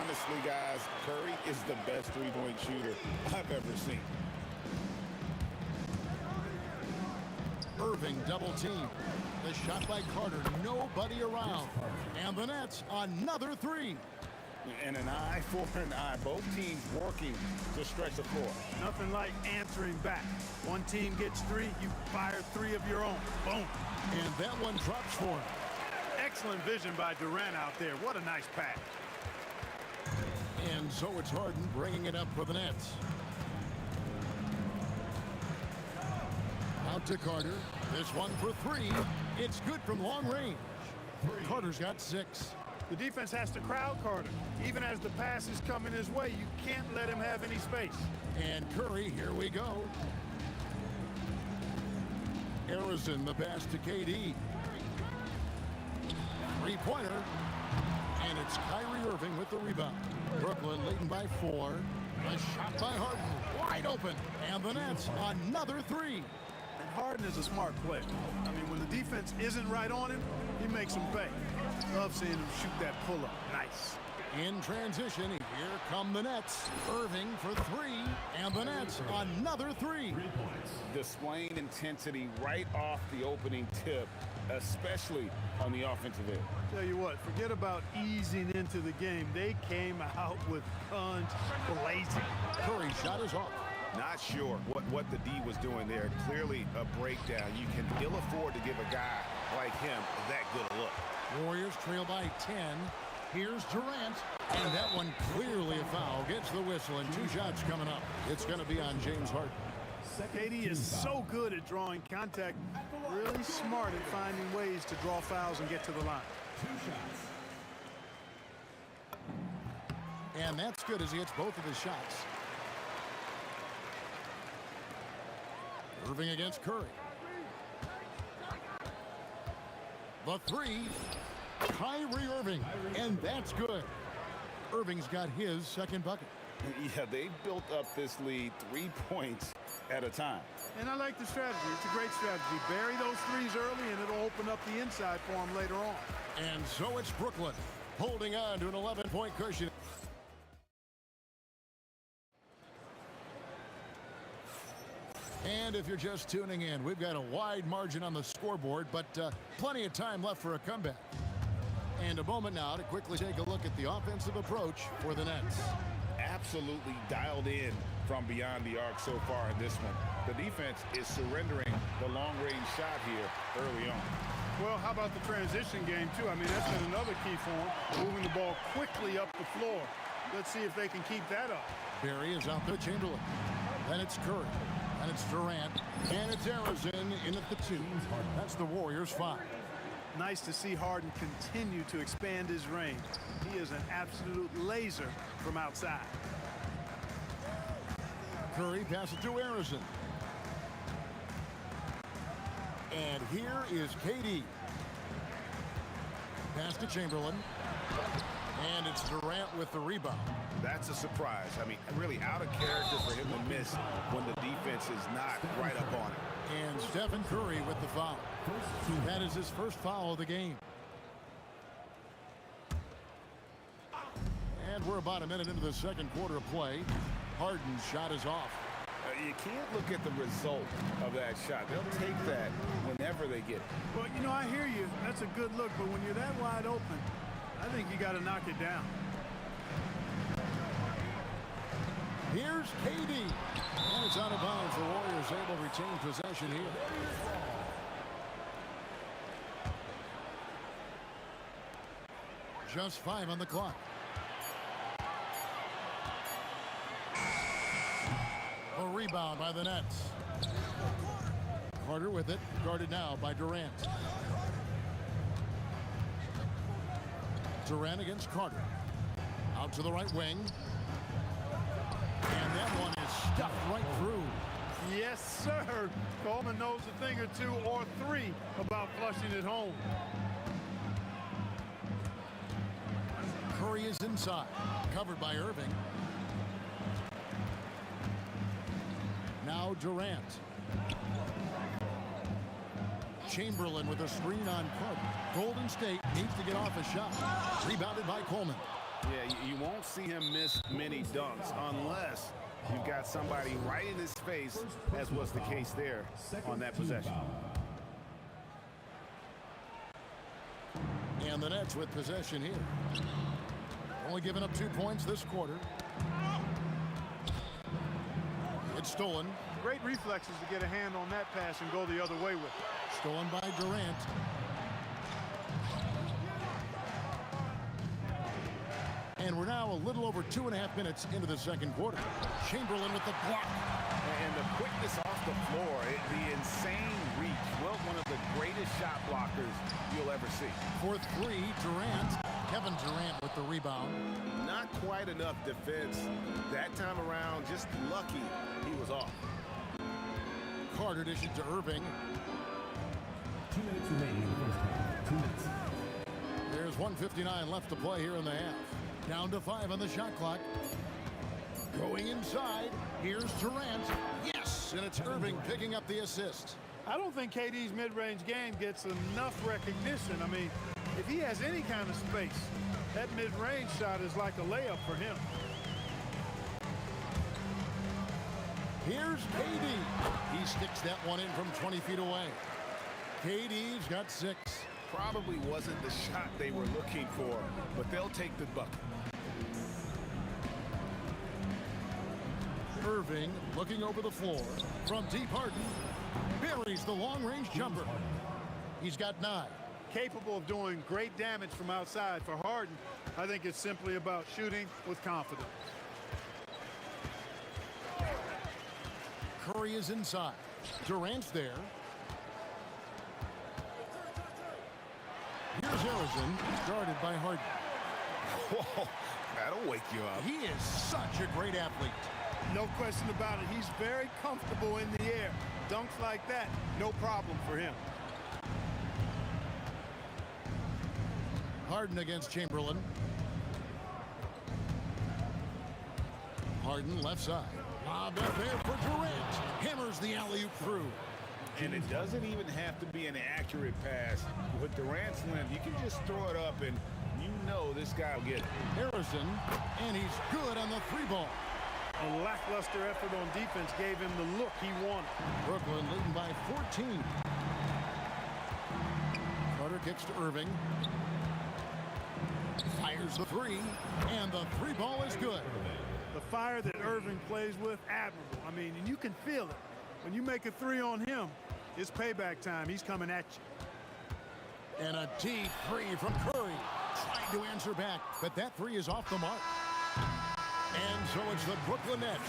Honestly, guys, Curry is the best three-point shooter I've ever seen. Irving double team. The shot by Carter, nobody around. And the Nets, another 3. And an eye for an eye. Both teams working to stretch the floor. Nothing like answering back. One team gets 3, you fire 3 of your own. Boom. And that one drops for him. Excellent vision by Durant out there. What a nice pass. And so it's Harden bringing it up for the Nets. Out to Carter. This one for 3. It's good from long range. Carter's got 6. The defense has to crowd Carter. Even as the pass is coming his way, you can't let him have any space. And Curry, here we go. Harrison, the pass to KD. 3-pointer. And it's Kyrie Irving with the rebound. Brooklyn leading by 4. A shot by Harden. Wide open. And the Nets, another 3. And Harden is a smart player. I mean, when the defense isn't right on him, he makes them pay. Love seeing him shoot that pull-up. Nice. In transition, here come the Nets. Irving for 3. And the Nets, another 3. Displaying intensity right off the opening tip, especially on the offensive end. Tell you what, forget about easing into the game. They came out with guns blazing. Curry shot is off. Not sure what the D was doing there. Clearly a breakdown. You can ill afford to give a guy like him that good a look. Warriors trail by 10. Here's Durant. And that one clearly a foul. Gets the whistle and 2 shots coming up. It's going to be on James Harden. KD is so good at drawing contact. Really smart at finding ways to draw fouls and get to the line. 2 shots. And that's good as he hits both of his shots. Irving against Curry. The 3. Kyrie Irving. And that's good. Irving's got his second bucket. Yeah, they built up this lead 3 points at a time. And I like the strategy. It's a great strategy. Bury those 3s early, and it'll open up the inside for them later on. And so it's Brooklyn holding on to an 11-point cushion. And if you're just tuning in, we've got a wide margin on the scoreboard, but plenty of time left for a comeback. And a moment now to quickly take a look at the offensive approach for the Nets. Absolutely dialed in from beyond the arc so far in this one. The defense is surrendering the long-range shot here early on. Well, how about the transition game, too? I mean, that's been another key for them, moving the ball quickly up the floor. Let's see if they can keep that up. Barry is out to Chamberlain. Then it's Curry. And it's Durant. And it's Harrison in at the 2. That's the Warriors' 5. Nice to see Harden continue to expand his range. He is an absolute laser from outside. Curry passes to Harrison. And here is KD. Pass to Chamberlain. And it's Durant with the rebound. That's a surprise. I mean, really out of character for him to miss when the defense is not right up on him. And Stephen Curry with the foul. That is his first foul of the game. And we're about a minute into the second quarter of play. Harden's shot is off. You can't look at the result of that shot. They'll take that whenever they get it. Well, you know, I hear you. That's a good look, but when you're that wide open, I think you got to knock it down. Here's KD. And It's out of bounds. The Warriors able to retain possession here. Just 5 on the clock. A rebound by the Nets. Carter with it, guarded now by Durant. Durant against Carter. Out to the right wing. And that one is stuffed right through. Yes, sir. Coleman knows a thing or two or three about flushing it home. Curry is inside, covered by Irving. Now Durant. Chamberlain with a screen on Carter. Golden State needs to get off a shot. Rebounded by Coleman. Yeah, you won't see him miss many dunks unless you've got somebody right in his face, as was the case there on that possession. And the Nets with possession here. Only giving up 2 points this quarter. It's stolen. Great reflexes to get a hand on that pass and go the other way with it. Stolen by Durant. And we're now a little over 2.5 minutes into the second quarter. Chamberlain with the block. And the quickness off the floor, the insane reach. Well, one of the greatest shot blockers you'll ever see. For 3, Durant. Kevin Durant with the rebound. Not quite enough defense that time around. Just lucky he was off. Carter dishes to Irving. 2 minutes remaining in the first half. 2 minutes. There's 1:59 left to play here in the half. Down to 5 on the shot clock. Going inside. Here's Durant. Yes! And it's Irving picking up the assist. I don't think KD's mid-range game gets enough recognition. I mean, if he has any kind of space, that mid-range shot is like a layup for him. Here's KD. He sticks that one in from 20 feet away. KD's got 6. Probably wasn't the shot they were looking for, but they'll take the bucket. Irving looking over the floor from deep. Harden buries the long-range jumper. He's got 9. Capable of doing great damage from outside. For Harden, I think it's simply about shooting with confidence. Curry is inside. Durant's there. Here's Harrison, guarded by Harden. Whoa, that'll wake you up. He is such a great athlete. No question about it. He's very comfortable in the air. Dunks like that, no problem for him. Harden against Chamberlain. Harden left side. Lobbed up there for Durant. Hammers the alley-oop through. And it doesn't even have to be an accurate pass. With Durant's length, you can just throw it up and you know this guy will get it. Harrison, and he's good on the 3-ball. A lackluster effort on defense gave him the look he wanted. Brooklyn leading by 14. Carter kicks to Irving. Fires the 3, and the 3-ball is good. The fire that Irving plays with, admirable. I mean, and you can feel it. When you make a 3 on him, it's payback time. He's coming at you. And a deep 3 from Curry. Trying to answer back, but that 3 is off the mark. And so it's the Brooklyn Nets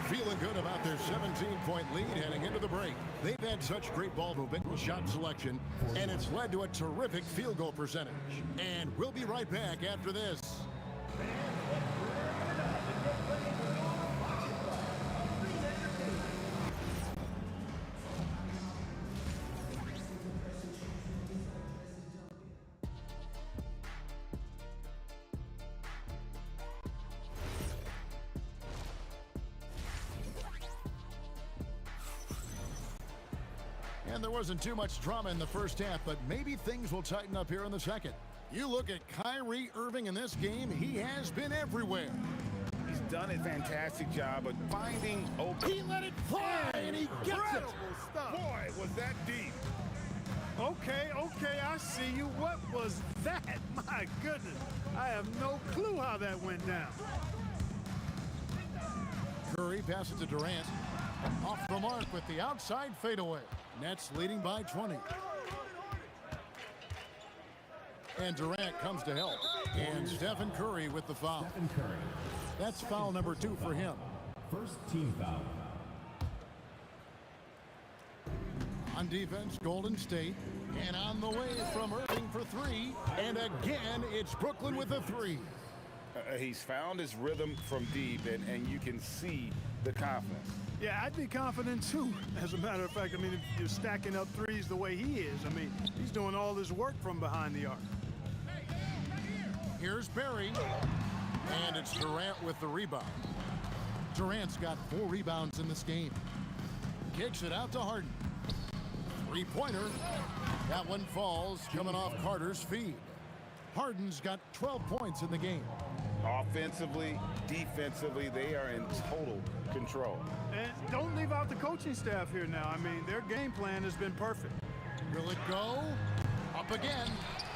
feeling good about their 17-point lead heading into the break. They've had such great ball movement and shot selection, and it's led to a terrific field goal percentage. And we'll be right back after this. And there wasn't too much drama in the first half, but maybe things will tighten up here in the second. You look at Kyrie Irving in this game, he has been everywhere. He's done a fantastic job of finding open. He let it fly, and he gets it. Stuff. Boy, was that deep. Okay, I see you. What was that? My goodness. I have no clue how that went down. Curry passes to Durant. Off the mark with the outside fadeaway. Nets leading by 20. And Durant comes to help. And Stephen Curry with the foul. Stephen Curry. That's foul number 2 for him. First team foul. On defense, Golden State. And on the way from Irving for 3. And again, it's Brooklyn with a 3. He's found his rhythm from deep, and you can see the confidence. Yeah, I'd be confident too. As a matter of fact, I mean, if you're stacking up threes the way he is, I mean, he's doing all this work from behind the arc. Here's Barry. And it's Durant with the rebound. Durant's got 4 rebounds in this game. Kicks it out to Harden. Three-pointer. That one falls, coming off Carter's feed. Harden's got 12 points in the game. Offensively, defensively, they are in total control. And don't leave out the coaching staff here now. I mean, their game plan has been perfect. Will it go? Up again.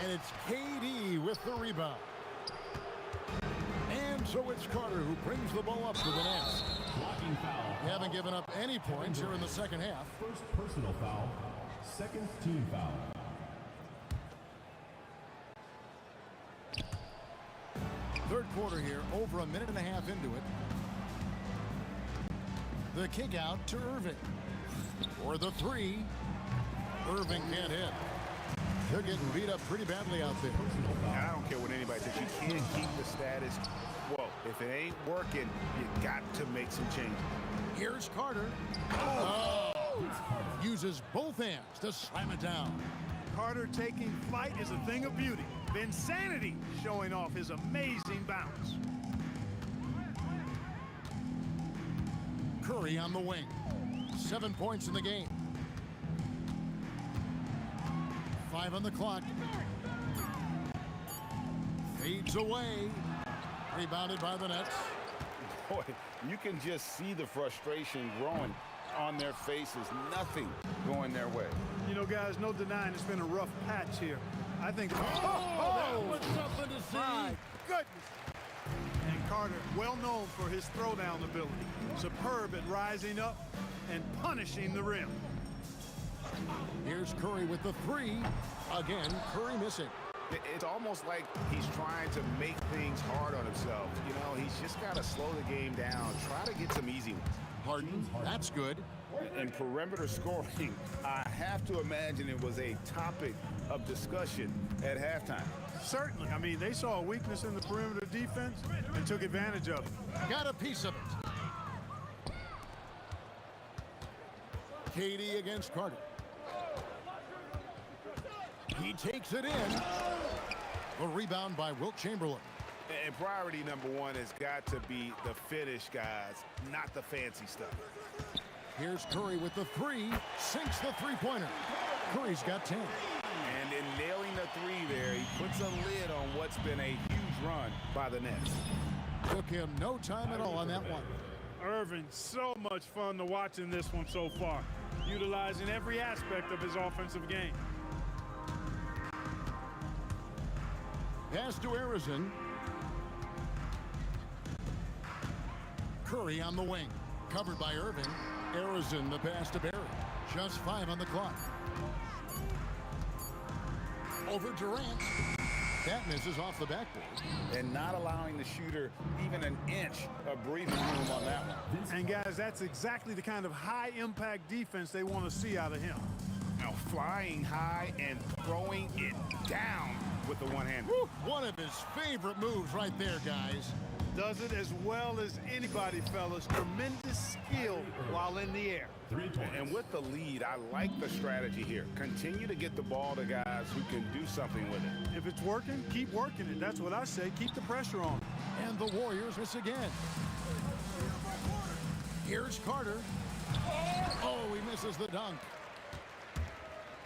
And it's KD with the rebound. And so it's Carter who brings the ball up to the Nets. Blocking foul. They haven't given up any points here in the second half. First personal foul. Second team foul. Third quarter here, over a minute and a half into it. The kick out to Irving. For the 3. Irving can't hit. They're getting beat up pretty badly out there. And I don't care what anybody says. You can't keep the status quo. If it ain't working, you got to make some changes. Here's Carter. Oh! Uses both hands to slam it down. Carter taking flight is a thing of beauty. Vinsanity showing off his amazing bounce. Curry on the wing. 7 points in the game. 5 on the clock. Fades away. Rebounded by the Nets. Boy, you can just see the frustration growing on their faces. Nothing going their way. You know, guys, no denying it's been a rough patch here. I think... that was something to see. My goodness. And Carter, well known for his throwdown ability. Superb at rising up and punishing the rim. Here's Curry with the 3. Again, Curry missing. It's almost like he's trying to make things hard on himself. You know, he's just got to slow the game down. Try to get some easy ones. Harden, that's good. And perimeter scoring, I have to imagine it was a topic of discussion at halftime. Certainly. I mean, they saw a weakness in the perimeter defense and took advantage of it. Got a piece of it. KD against Carter. He takes it in. A rebound by Wilt Chamberlain. And priority number 1 has got to be the finish, guys, not the fancy stuff. Here's Curry with the 3. Sinks the three-pointer. Curry's got 10. And in nailing the 3 there, he puts a lid on what's been a huge run by the Nets. Took him no time at all on that one. Irving, so much fun to watch in this one so far, utilizing every aspect of his offensive game. Pass to Arizon. Curry on the wing. Covered by Irving. Arizon the pass to Barry. Just 5 on the clock. Over Durant. That misses off the backboard. And not allowing the shooter even an inch of breathing room on that one. And guys, that's exactly the kind of high-impact defense they want to see out of him. Now flying high and throwing it down with the one-hand. One of his favorite moves right there, guys. Does it as well as anybody, fellas. Tremendous skill while in the air. 3 points. And with the lead, I like the strategy here. Continue to get the ball to guys who can do something with it. If it's working, keep working it. That's what I say. Keep the pressure on. And the Warriors miss again. Here's Carter. Oh, he misses the dunk.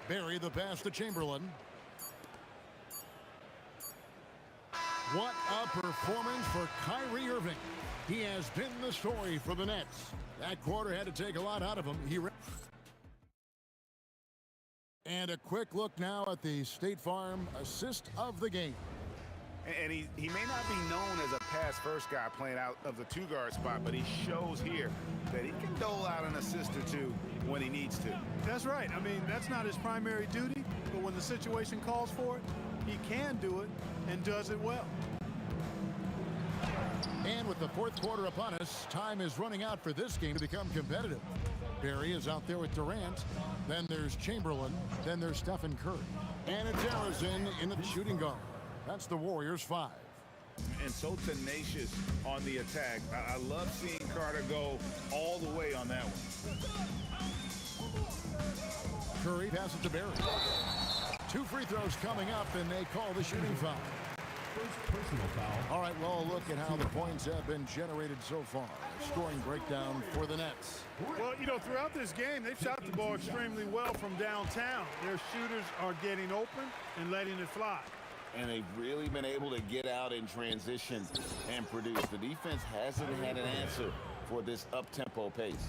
Barry the pass to Chamberlain. What a performance for Kyrie Irving. He has been the story for the Nets. That quarter had to take a lot out of him. And a quick look now at the State Farm assist of the game. And he may not be known as a pass-first guy playing out of the two-guard spot, but he shows here that he can dole out an assist or two when he needs to. That's right. I mean, that's not his primary duty, but when the situation calls for it, he can do it and does it well. And with the fourth quarter upon us, time is running out for this game to become competitive. Barry is out there with Durant. Then there's Chamberlain. Then there's Stephen Curry. And it's Harrison in the shooting guard. That's the Warriors 5. And so tenacious on the attack. I love seeing Carter go all the way on that one. Curry passes to Barry. 2 free throws coming up, and they call the shooting foul. First personal foul. All right, well, look at how the points have been generated so far. Scoring breakdown for the Nets. Well, you know, throughout this game, they've shot the ball extremely well from downtown. Their shooters are getting open and letting it fly. And they've really been able to get out in transition and produce. The defense hasn't had an answer for this up-tempo pace.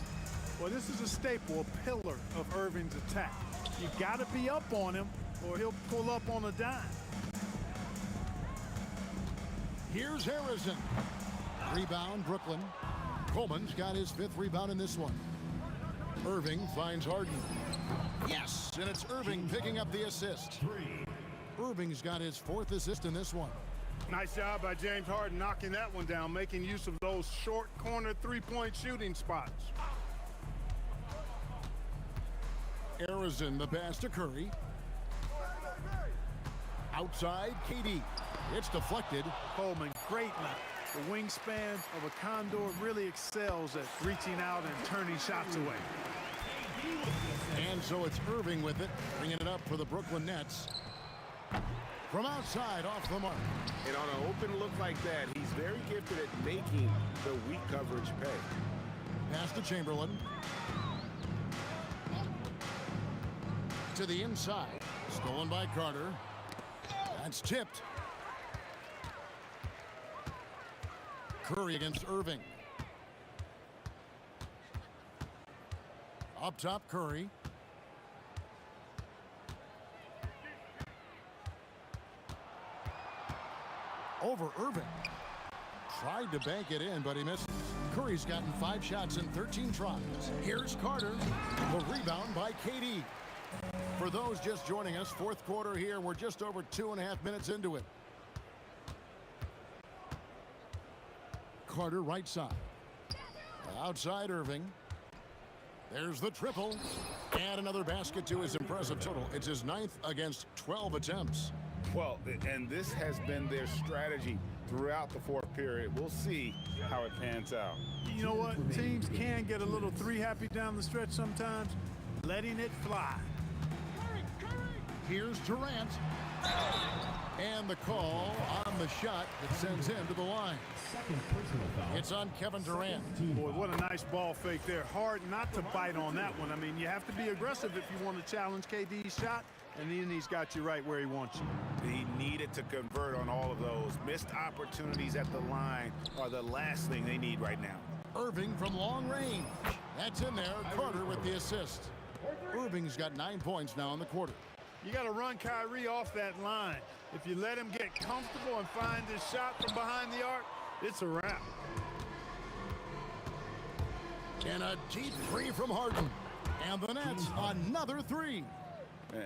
Well, this is a staple, a pillar of Irving's attack. You got to be up on him, or he'll pull up on a dime. Here's Harrison. Rebound, Brooklyn. Coleman's got his 5th rebound in this one. Irving finds Harden. Yes, and it's Irving picking up the assist. Irving's got his 4th assist in this one. Nice job by James Harden knocking that one down, making use of those short corner three-point shooting spots. Harrison, the pass to Curry. Outside, KD. It's deflected. Coleman, great night. The wingspan of a condor really excels at reaching out and turning shots away. And so it's Irving with it, bringing it up for the Brooklyn Nets. From outside, off the mark. And on an open look like that, he's very gifted at making the weak coverage pay. Pass to Chamberlain. To the inside. Stolen by Carter. That's tipped. Curry against Irving. Up top, Curry. Over Irving. Tried to bank it in, but he misses. Curry's gotten 5 shots in 13 tries. Here's Carter. The rebound by KD. For those just joining us, fourth quarter here. We're just over 2.5 minutes into it. Carter right side. Outside Irving. There's the triple. And another basket to his impressive total. It's his 9th against 12 attempts. Well, and this has been their strategy throughout the fourth period. We'll see how it pans out. You know what? Teams can get a little three-happy down the stretch sometimes. Letting it fly. Here's Durant. And the call on the shot that sends him to the line. Second personal foul. It's on Kevin Durant. Boy, what a nice ball fake there. Hard not to bite on that one. I mean, you have to be aggressive if you want to challenge KD's shot, and then he's got you right where he wants you. He needed to convert on all of those. Missed opportunities at the line are the last thing they need right now. Irving from long range. That's in there. Carter with the assist. Irving's got 9 points now in the quarter. You got to run Kyrie off that line. If you let him get comfortable and find his shot from behind the arc, it's a wrap. And a deep three from Harden. And the Nets, another 3.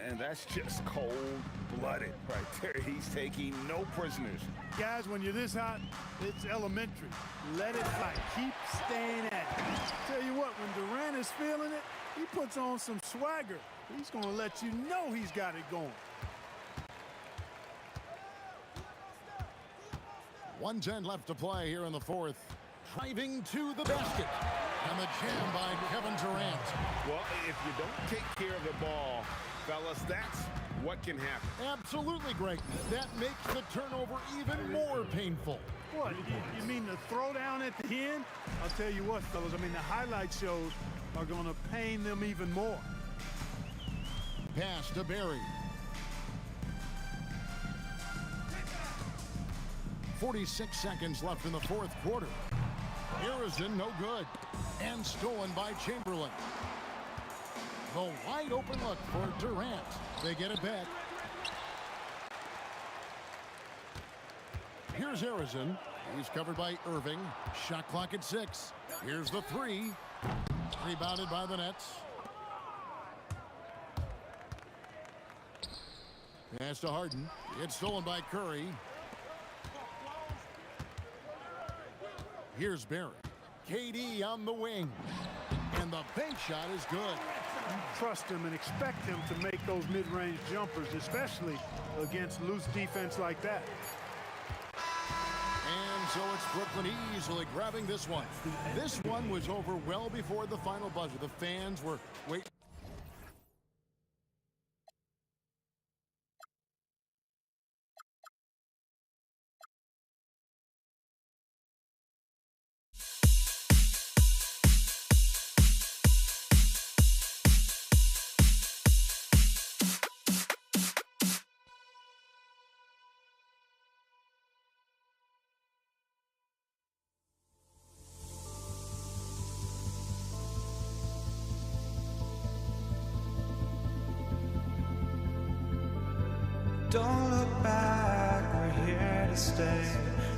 And that's just cold-blooded right there. He's taking no prisoners. Guys, when you're this hot, it's elementary. Let it fly. Keep staying at it. Tell you what, when Durant is feeling it, he puts on some swagger. He's going to let you know he's got it going. 1:10 left to play here in the fourth. Driving to the basket. And the jam by Kevin Durant. Well, if you don't take care of the ball, fellas, that's what can happen. Absolutely, Greg. That makes the turnover even more painful. What, you mean the throwdown at the end? I'll tell you what, fellas, I mean, the highlight shows are going to pain them even more. Pass to Barry. 46 seconds left in the fourth quarter. Harrison, no good. And stolen by Chamberlain. The wide open look for Durant. They get it back. Here's Harrison. He's covered by Irving. Shot clock at 6. Here's the 3. Rebounded by the Nets. Pass to Harden. It's stolen by Curry. Here's Barry. KD on the wing. And the bank shot is good. You trust him and expect him to make those mid-range jumpers, especially against loose defense like that. And so it's Brooklyn easily grabbing this one. This one was over well before the final buzzer. The fans were waiting. Don't look back, we're here to stay.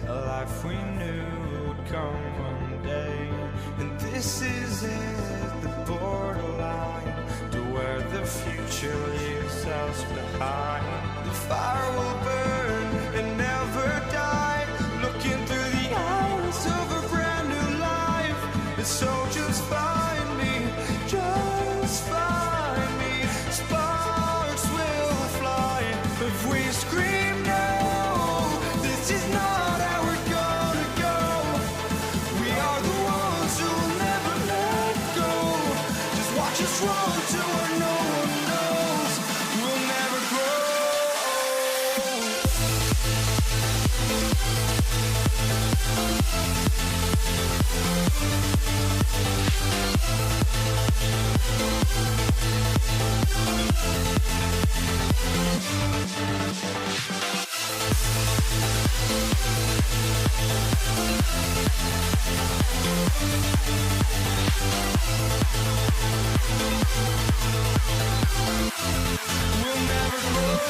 A life we knew would come one day. And this is it, the borderline to where the future leaves us behind. The fire will burn and never die. Looking through the eyes of a brand new life. So just find me, just find me. Sparks will fly if we scream no. This is not how we're gonna go. We are the ones who will never let go. Just watch us run to where no one knows. We'll never grow. We'll never grow.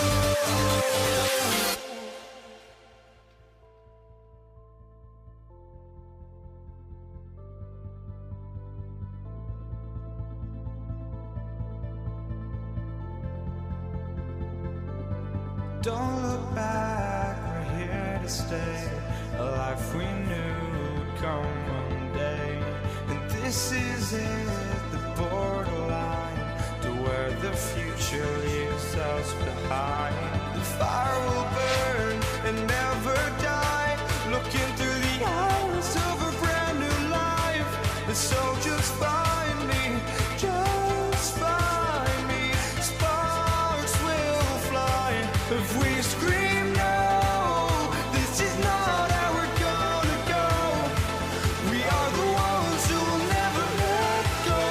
Don't look back, we're here to stay. A life we knew would come one day. And this is it, the borderline to where the future leaves us behind. The fire will burn and never die. Looking through the eyes of a brand new life. And so just find me, just find me. Sparks will fly if we scream no. This is not how we're gonna go. We are the ones who will never let go.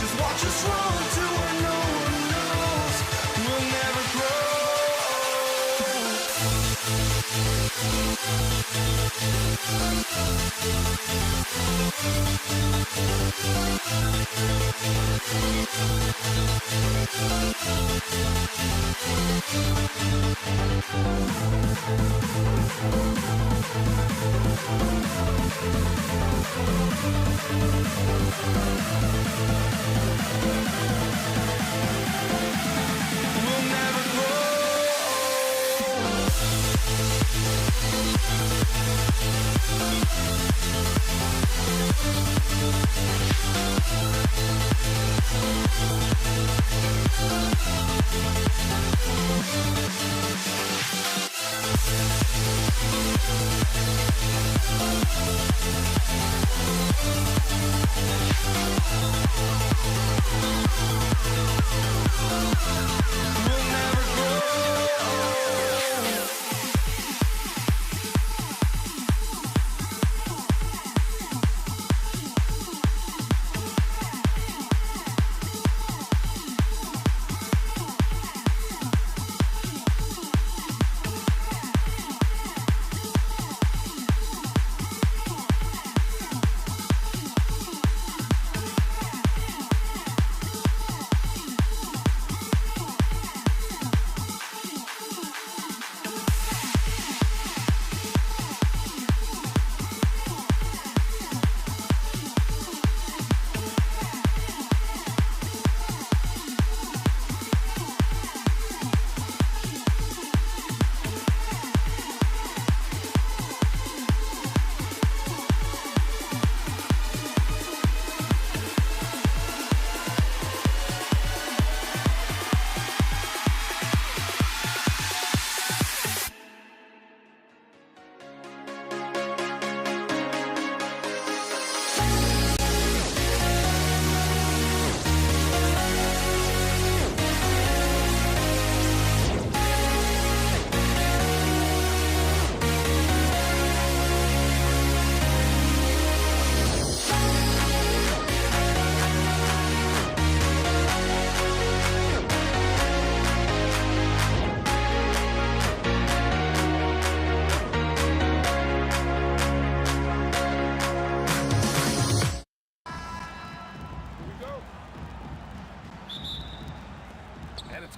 Just watch us run to where no one knows. We'll never grow. We'll never grow. We'll never grow.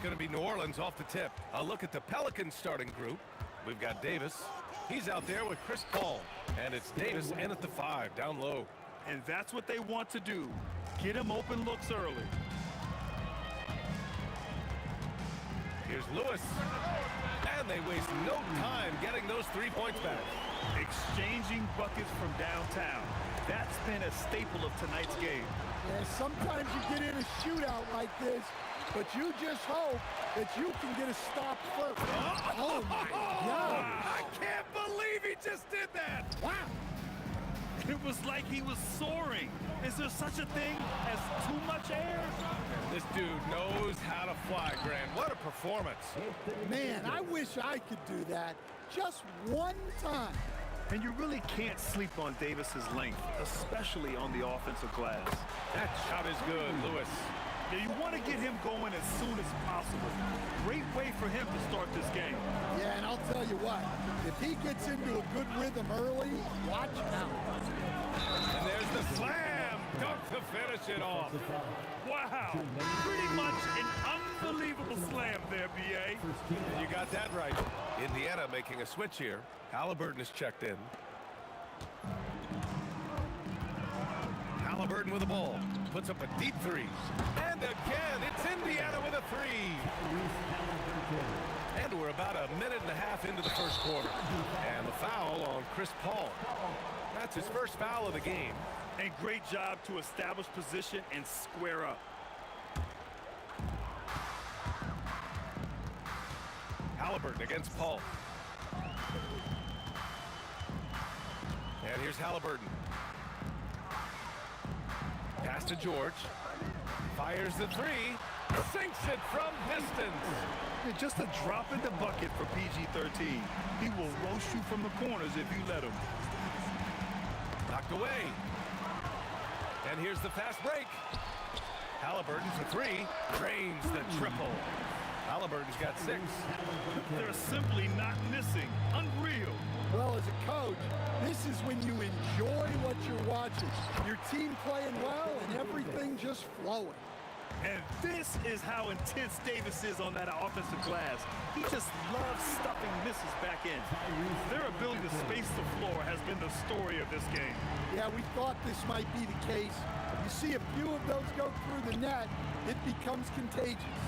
going to be New Orleans off the tip. A look at the Pelicans starting group. We've got Davis. He's out there with Chris Paul. And it's Davis in at the 5, down low. And that's what they want to do. Get him open looks early. Here's Lewis. And they waste no time getting those 3 points back. Exchanging buckets from downtown. That's been a staple of tonight's game. Yeah, sometimes you get in a shootout like this, but you just hope that you can get a stop first. Oh my God. I can't believe he just did that. Wow. It was like he was soaring. Is there such a thing as too much air? This dude knows how to fly, Grant. What a performance. Man, I wish I could do that just one time. And you really can't sleep on Davis's length, especially on the offensive glass. That shot is good, Lewis. Yeah, you want to get him going as soon as possible. Great way for him to start this game. Yeah, and I'll tell you what, if he gets into a good rhythm early, watch out. And there's the slam. Dunk to finish it off. Wow. Pretty much an unbelievable slam there, B.A. You got that right. Indiana making a switch here. Halliburton is checked in. Halliburton with the ball. Puts up a deep 3. And again, it's Indiana with a 3. And we're about a minute and a half into the first quarter. And the foul on Chris Paul. That's his first foul of the game. And great job to establish position and square up. Halliburton against Paul. And here's Halliburton. Pass to George. Fires the 3. Sinks it from distance. Yeah, just a drop in the bucket for PG-13. He will roast you from the corners if you let him. Knocked away. And here's the fast break. Halliburton for 3. Drains the triple. Halliburton's got 6. They're simply not missing. Unreal. Well, as a coach, this is when you enjoy what you're watching. Your team playing well and everything just flowing. And this is how intense Davis is on that offensive glass. He just loves stuffing misses back in. Their ability to space the floor has been the story of this game. Yeah, we thought this might be the case. You see a few of those go through the net, it becomes contagious.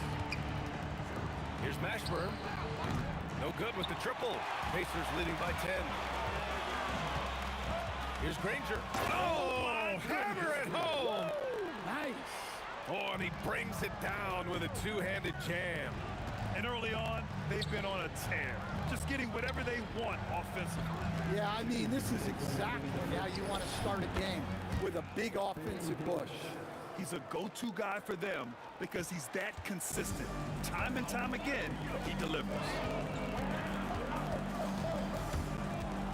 Here's Mashburn. No good with the triple. Pacers leading by 10. Here's Granger. Oh, hammer it home. Nice. Oh, and he brings it down with a two-handed jam. And early on, they've been on a tear. Just getting whatever they want offensively. Yeah, I mean, this is exactly how you want to start a game, with a big offensive push. He's a go-to guy for them because he's that consistent. Time and time again, he delivers.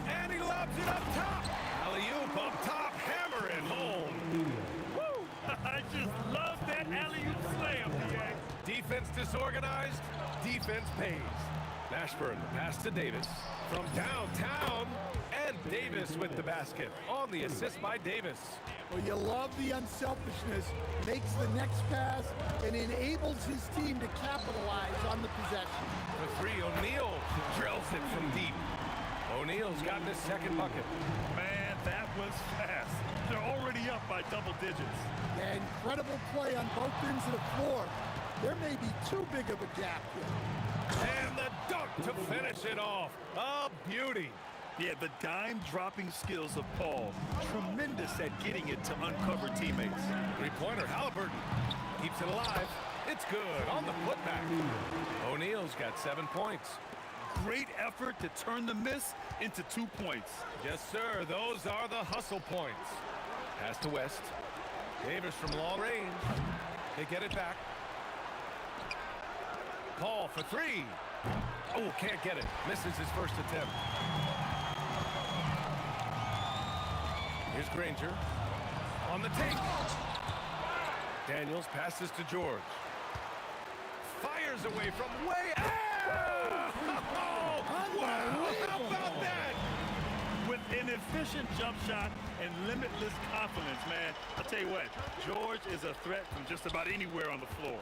And he lobs it up top. Alley-oop up top, hammer it home. Woo! I just love that alley-oop slam, D.A. Defense disorganized, defense pays. Mashburn, the pass to Davis. From downtown, and Davis with the basket. On the assist by Davis. Well, you love the unselfishness, makes the next pass, and enables his team to capitalize on the possession. For 3, O'Neal drills it from deep. O'Neal's gotten his second bucket. Man, that was fast. They're already up by double digits. Yeah, incredible play on both ends of the floor. There may be too big of a gap here. And the dunk to finish it off. A beauty. Yeah, the dime-dropping skills of Paul. Tremendous at getting it to uncover teammates. Three-pointer, Halliburton. Keeps it alive. It's good on the putback. O'Neal's got 7 points. Great effort to turn the miss into 2 points. Yes, sir. Those are the hustle points. Pass to West. Davis from long range. They get it back. Paul for 3. Oh, can't get it. Misses his first attempt. Here's Granger. On the take. Daniels passes to George. Fires away from way out. Oh, wow, how about that? With an efficient jump shot and limitless confidence, man. I'll tell you what, George is a threat from just about anywhere on the floor.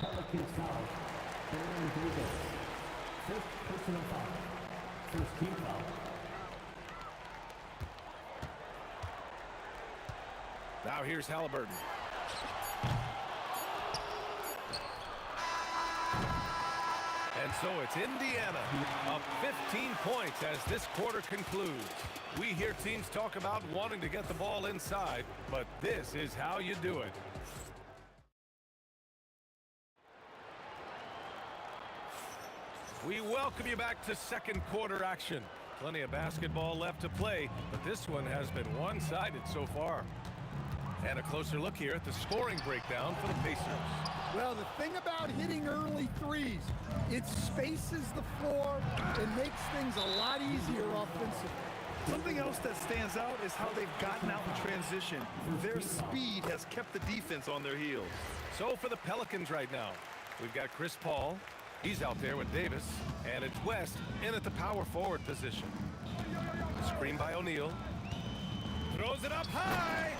Pelicans foul. Aaron Davis. First personal foul. First team foul. Now here's Halliburton. And so it's Indiana up 15 points as this quarter concludes. We hear teams talk about wanting to get the ball inside, but this is how you do it. We welcome you back to second quarter action. Plenty of basketball left to play, but this one has been one-sided so far. And a closer look here at the scoring breakdown for the Pacers. Well, the thing about hitting early threes, it spaces the floor and makes things a lot easier offensively. Something else that stands out is how they've gotten out in transition. Their speed has kept the defense on their heels. So for the Pelicans right now, we've got Chris Paul. He's out there with Davis. And it's West in at the power forward position. Screen by O'Neal. Throws it up high,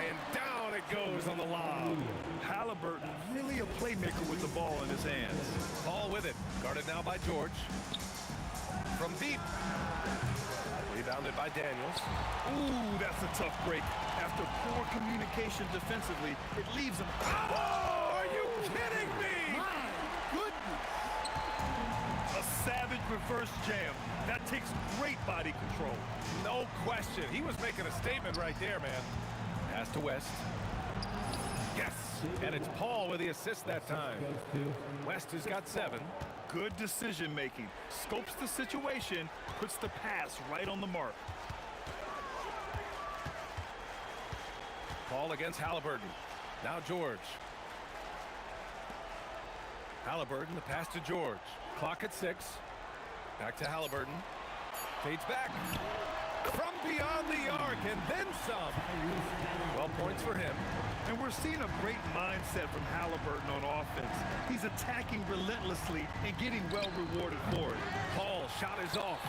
and down it goes on the lob. Halliburton, really a playmaker with the ball in his hands. Paul with it, guarded now by George. From deep. Rebounded by Daniels. Ooh, that's a tough break. After poor communication defensively, it leaves him. Oh, are you kidding me? My goodness. A savage reverse jam. That takes great body control. No question. He was making a statement right there, man. Pass to West. Yes, and it's Paul with the assist that time. West has got 7. Good decision making. Scopes the situation, puts the pass right on the mark. Paul against Halliburton. Now George. Halliburton, the pass to George. Clock at 6. Back to Halliburton. Fades back. From beyond the arc, and then some. 12 points for him. And we're seeing a great mindset from Halliburton on offense. He's attacking relentlessly and getting well rewarded for it. Paul, shot is off.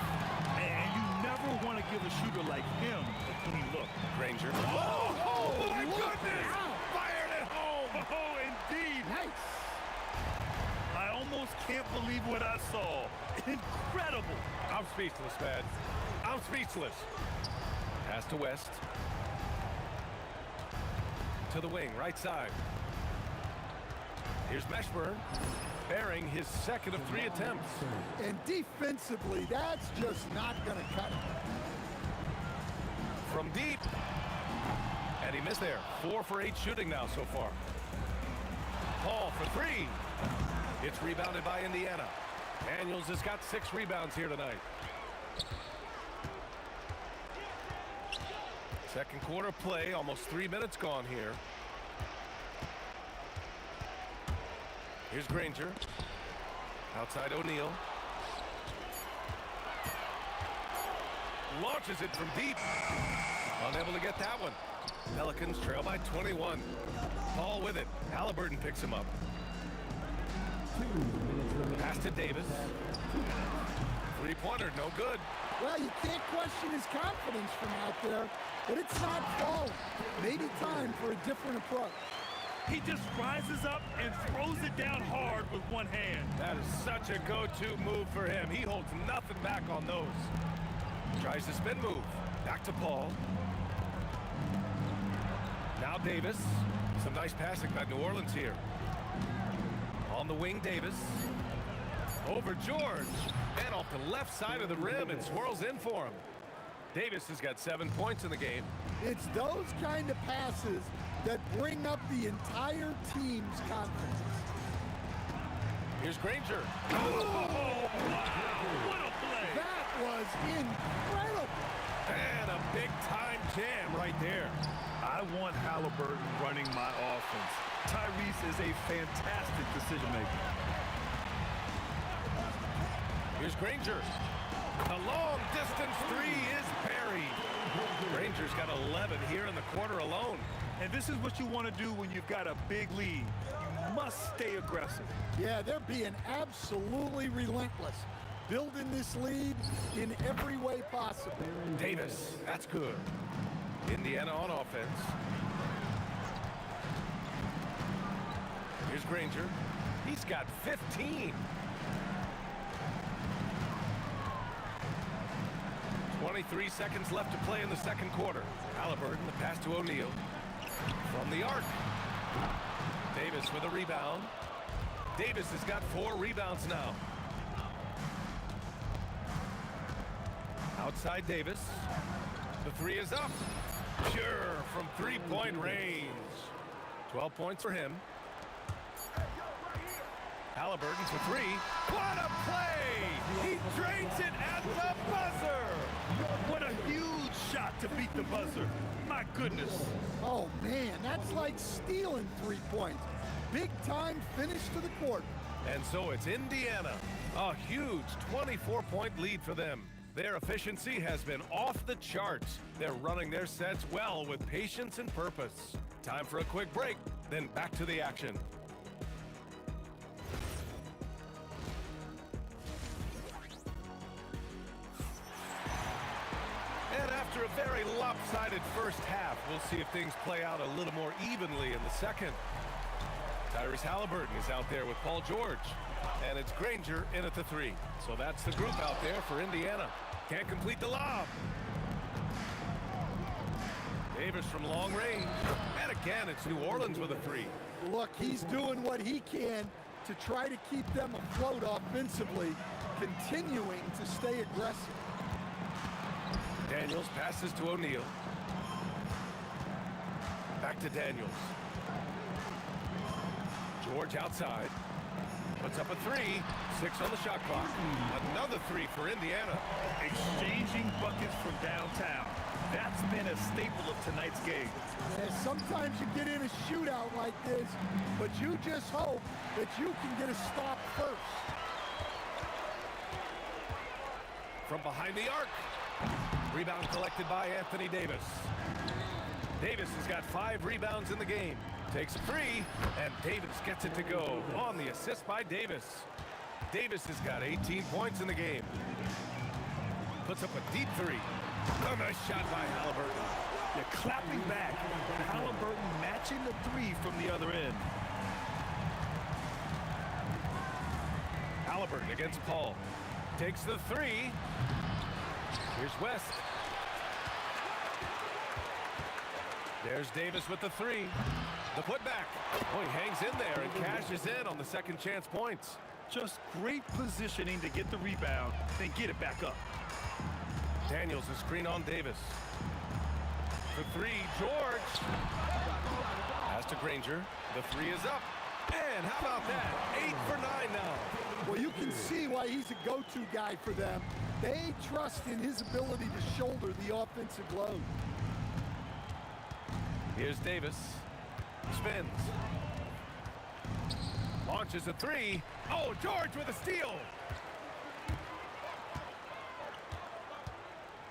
And you never want to give a shooter like him a clean look. Granger. Oh, my goodness! Fired it home! Oh, indeed. Nice. I almost can't believe what I saw. Incredible. I'm speechless, man. I'm speechless. Pass to West. To the wing, right side. Here's Meshburn, bearing his second of 3 attempts. And defensively, that's just not going to cut it. From deep. And he missed there. 4 for 8 shooting now so far. Paul for 3. It's rebounded by Indiana. Daniels has got 6 rebounds here tonight. Second quarter play, almost 3 minutes gone here. Here's Granger. Outside O'Neal. Launches it from deep. Unable to get that one. Pelicans trail by 21. Paul with it. Halliburton picks him up. Pass to Davis. Three-pointer, no good. Well, you can't question his confidence from out there, but it's not falling. Maybe time for a different approach. He just rises up and throws it down hard with one hand. That is such a go-to move for him. He holds nothing back on those. Tries the spin move. Back to Paul. Now Davis. Some nice passing by New Orleans here. On the wing, Davis. Over George. And off the left side of the rim, it swirls in for him. Davis has got 7 points in the game. It's those kind of passes that bring up the entire team's confidence. Here's Granger. Oh, what a play. That was incredible. And a big-time jam right there. I want Halliburton running my offense. Tyrese is a fantastic decision maker. Here's Granger. The long-distance 3 is buried. Granger's got 11 here in the quarter alone. And this is what you want to do when you've got a big lead. You must stay aggressive. Yeah, they're being absolutely relentless. Building this lead in every way possible. Davis, that's good. Indiana on offense. Here's Granger. He's got 15. 23 seconds left to play in the second quarter. Halliburton, the pass to O'Neal. From the arc. Davis with a rebound. Davis has got 4 rebounds now. Outside Davis. The 3 is up. Sure, from 3-point range. 12 points for him. Halliburton for 3. What a play! He drains it at the buzzer! What a huge shot to beat the buzzer. My goodness. Oh, man, that's like stealing 3 points. Big time finish to the quarter. And so it's Indiana. A huge 24-point lead for them. Their efficiency has been off the charts. They're running their sets well with patience and purpose. Time for a quick break, then back to the action. And after a very lopsided first half, we'll see if things play out a little more evenly in the second. Tyrese Halliburton is out there with Paul George. And it's Granger in at the 3. So that's the group out there for Indiana. Can't complete the lob. Davis from long range. And again, it's New Orleans with a 3. Look, he's doing what he can to try to keep them afloat offensively, continuing to stay aggressive. Daniels passes to O'Neal. Back to Daniels. George outside. Puts up a 3. 6 on the shot clock. Another 3 for Indiana. Exchanging buckets from downtown. That's been a staple of tonight's game. Yeah, sometimes you get in a shootout like this, but you just hope that you can get a stop first. From behind the arc. Rebound collected by Anthony Davis. Davis has got 5 rebounds in the game. Takes a 3, and Davis gets it to go on the assist by Davis. Davis has got 18 points in the game. Puts up a deep 3. A nice shot by Halliburton. You're clapping back. Halliburton matching the 3 from the other end. Halliburton against Paul. Takes the 3. Here's West. There's Davis with the 3. The putback. Oh, he hangs in there and cashes in on the second chance points. Just great positioning to get the rebound, then get it back up. Daniels a screen on Davis. For 3, George. Pass to Granger. The 3 is up. And how about that? 8 for 9 now. Well, you can see why he's a go-to guy for them. They trust in his ability to shoulder the offensive load. Here's Davis. Spins. Launches a 3. Oh, George with a steal.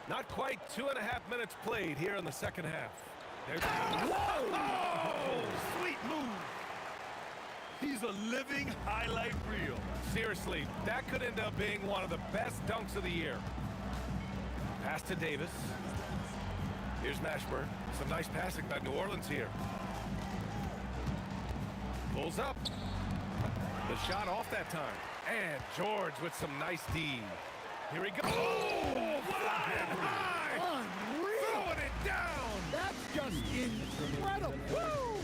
Not quite 2.5 minutes played here in the second half. Whoa! Oh, sweet move. He's a living highlight reel. Seriously, that could end up being one of the best dunks of the year. Pass to Davis. Here's Mashburn. Some nice passing by New Orleans here. Pulls up. The shot off that time. And George with some nice D. Here he goes. Oh, flying high. Unreal. Throwing it down. That's just incredible. Woo!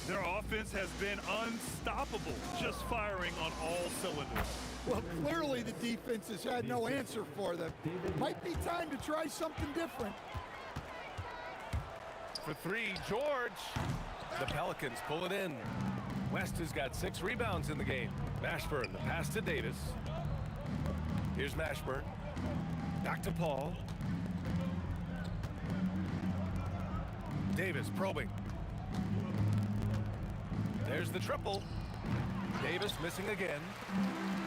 Their offense has been unstoppable, just firing on all cylinders. Well, clearly the defense has had no answer for them. Might be time to try something different. For 3, George. The Pelicans pull it in. West has got 6 rebounds in the game. Mashburn, the pass to Davis. Here's Mashburn. Back to Paul. Davis probing. There's the triple. Davis missing again.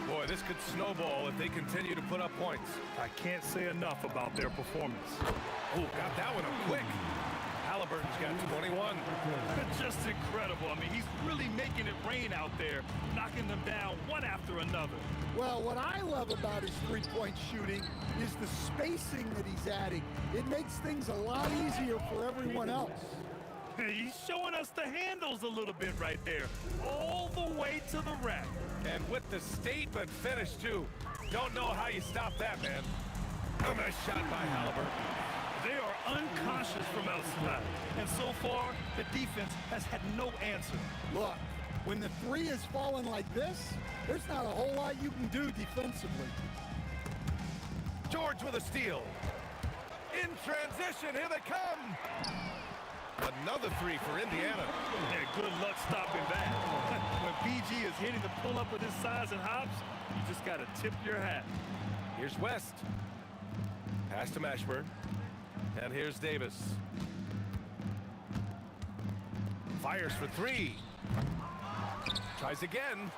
Boy, this could snowball if they continue to put up points. I can't say enough about their performance. Oh, got that one up quick. Halliburton's got 21. Just incredible. I mean, he's really making it rain out there, knocking them down one after another. Well, what I love about his three-point shooting is the spacing that he's adding. It makes things a lot easier for everyone else. He's showing us the handles a little bit right there. All the way to the rack. And with the statement finish, too. Don't know how you stop that, man. A nice shot by Halliburton. They are unconscious from outside. And so far, the defense has had no answer. Look, when the three is falling like this, there's not a whole lot you can do defensively. George with a steal. In transition, here they come. Another three for Indiana. Yeah, good luck stopping that. When PG is hitting the pull-up with his size and hops, you just got to tip your hat. Here's West. Pass to Mashburn. And here's Davis. Fires for three. Tries again.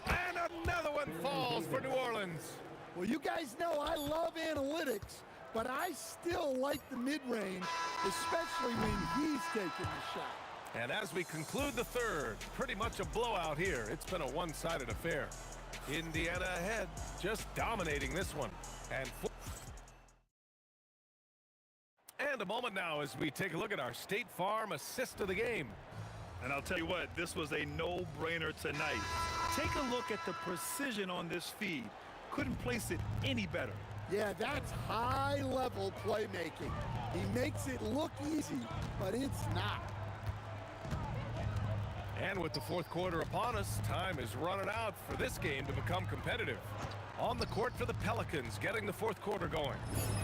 And another one falls for New Orleans. Well, you guys know I love analytics, but I still like the mid-range, especially when he's taking the shot. And as we conclude the third, pretty much a blowout here. It's been a one-sided affair. Indiana ahead, just dominating this one. And a moment now as we take a look at our State Farm assist of the game. And I'll tell you what, this was a no-brainer tonight. Take a look at the precision on this feed. Couldn't place it any better. Yeah, that's high-level playmaking. He makes it look easy, but it's not. And with the fourth quarter upon us, time is running out for this game to become competitive. On the court for the Pelicans, getting the fourth quarter going.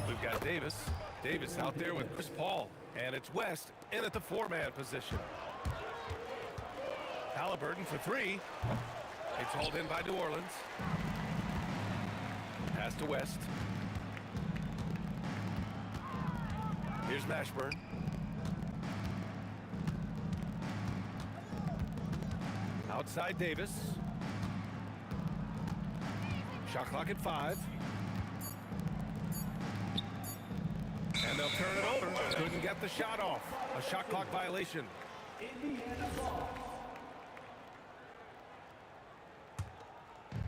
We've got Davis. Davis out there with Chris Paul. And it's West in at the four-man position. Halliburton for three. It's hauled in by New Orleans. Pass to West. Here's Mashburn. Outside Davis. Shot clock at 5. And they'll turn it over. Couldn't get the shot off. A shot clock violation.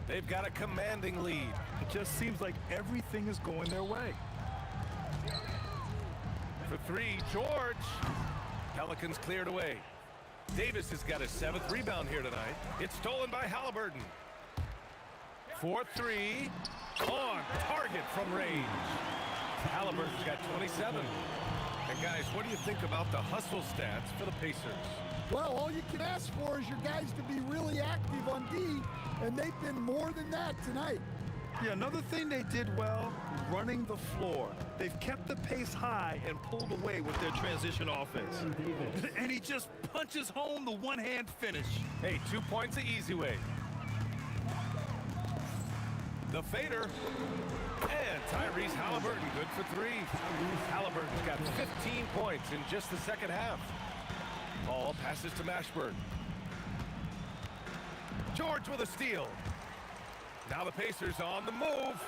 They've got a commanding lead. It just seems like everything is going their way. For three, George. Pelicans cleared away. Davis has got his 7th rebound here tonight. It's stolen by Halliburton. 4-3. On target from range. Halliburton's got 27. And guys, what do you think about the hustle stats for the Pacers? Well, all you can ask for is your guys to be really active on D, and they've been more than that tonight. Yeah, another thing they did well, running the floor. They've kept the pace high and pulled away with their transition offense. And he just punches home the one-hand finish. Hey, 2 points the easy way. The fader. And Tyrese Halliburton good for three. Halliburton's got 15 points in just the second half. Paul passes to Mashburn. George with a steal. Now the Pacers on the move.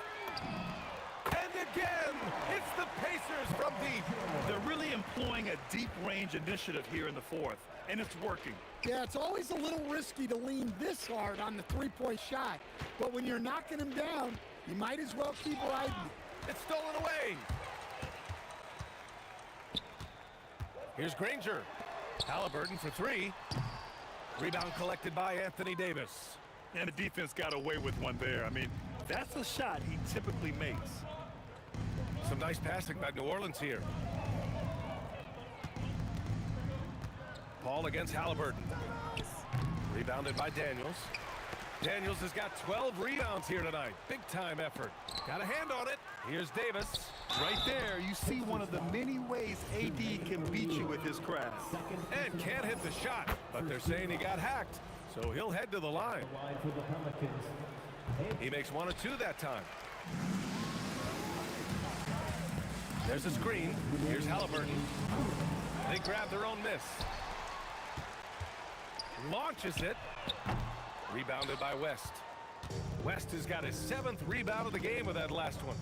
And again, it's the Pacers from deep. They're really employing a deep range initiative here in the fourth, and it's working. Yeah, it's always a little risky to lean this hard on the three-point shot, but when you're knocking him down, you might as well keep riding. It's stolen away. Here's Granger. Halliburton for three. Rebound collected by Anthony Davis. And the defense got away with one there. I mean, that's a shot he typically makes. Some nice passing by New Orleans here. Paul against Halliburton. Rebounded by Daniels. Daniels has got 12 rebounds here tonight. Big time effort. Got a hand on it. Here's Davis. Right there, you see one of the many ways AD can beat you with his craft. And can't hit the shot, but they're saying he got hacked, so he'll head to the line. He makes 1 or 2 that time. There's a screen. Here's Halliburton. They grab their own miss. Launches it. Rebounded by West. West has got his 7th rebound of the game with that last one.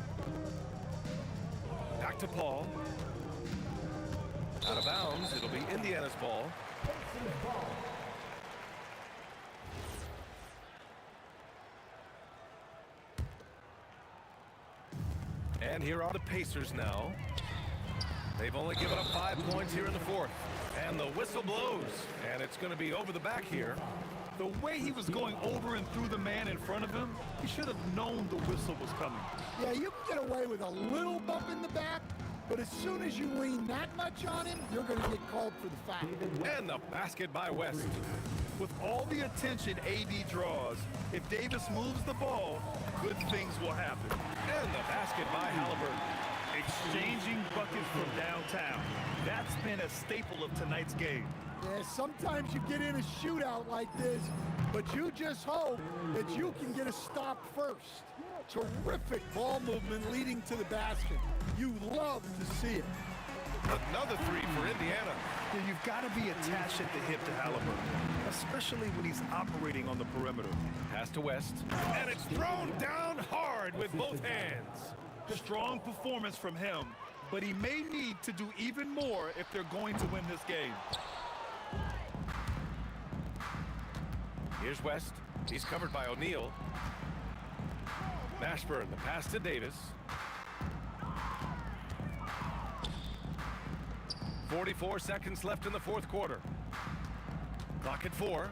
Back to Paul. Out of bounds. It'll be Indiana's ball. And here are the Pacers now. They've only given up 5 points here in the fourth. And the whistle blows. And it's going to be over the back here. The way he was going over and through the man in front of him, he should have known the whistle was coming. Yeah, you can get away with a little bump in the back, but as soon as you lean that much on him, you're going to get called for the foul. And the basket by West. With all the attention AD draws, if Davis moves the ball, good things will happen. And the basket by Halliburton. Exchanging buckets from downtown. That's been a staple of tonight's game. Yeah, sometimes you get in a shootout like this, but you just hope that you can get a stop first. Terrific ball movement leading to the basket. You love to see it. Another three for Indiana. Yeah, you've got to be attached at the hip to Halliburton, especially when he's operating on the perimeter. Pass to West. And it's thrown down hard with both hands. Strong performance from him, but he may need to do even more if they're going to win this game. Here's West. He's covered by O'Neal. Mashburn, the pass to Davis. 44 seconds left in the fourth quarter. Clock at 4.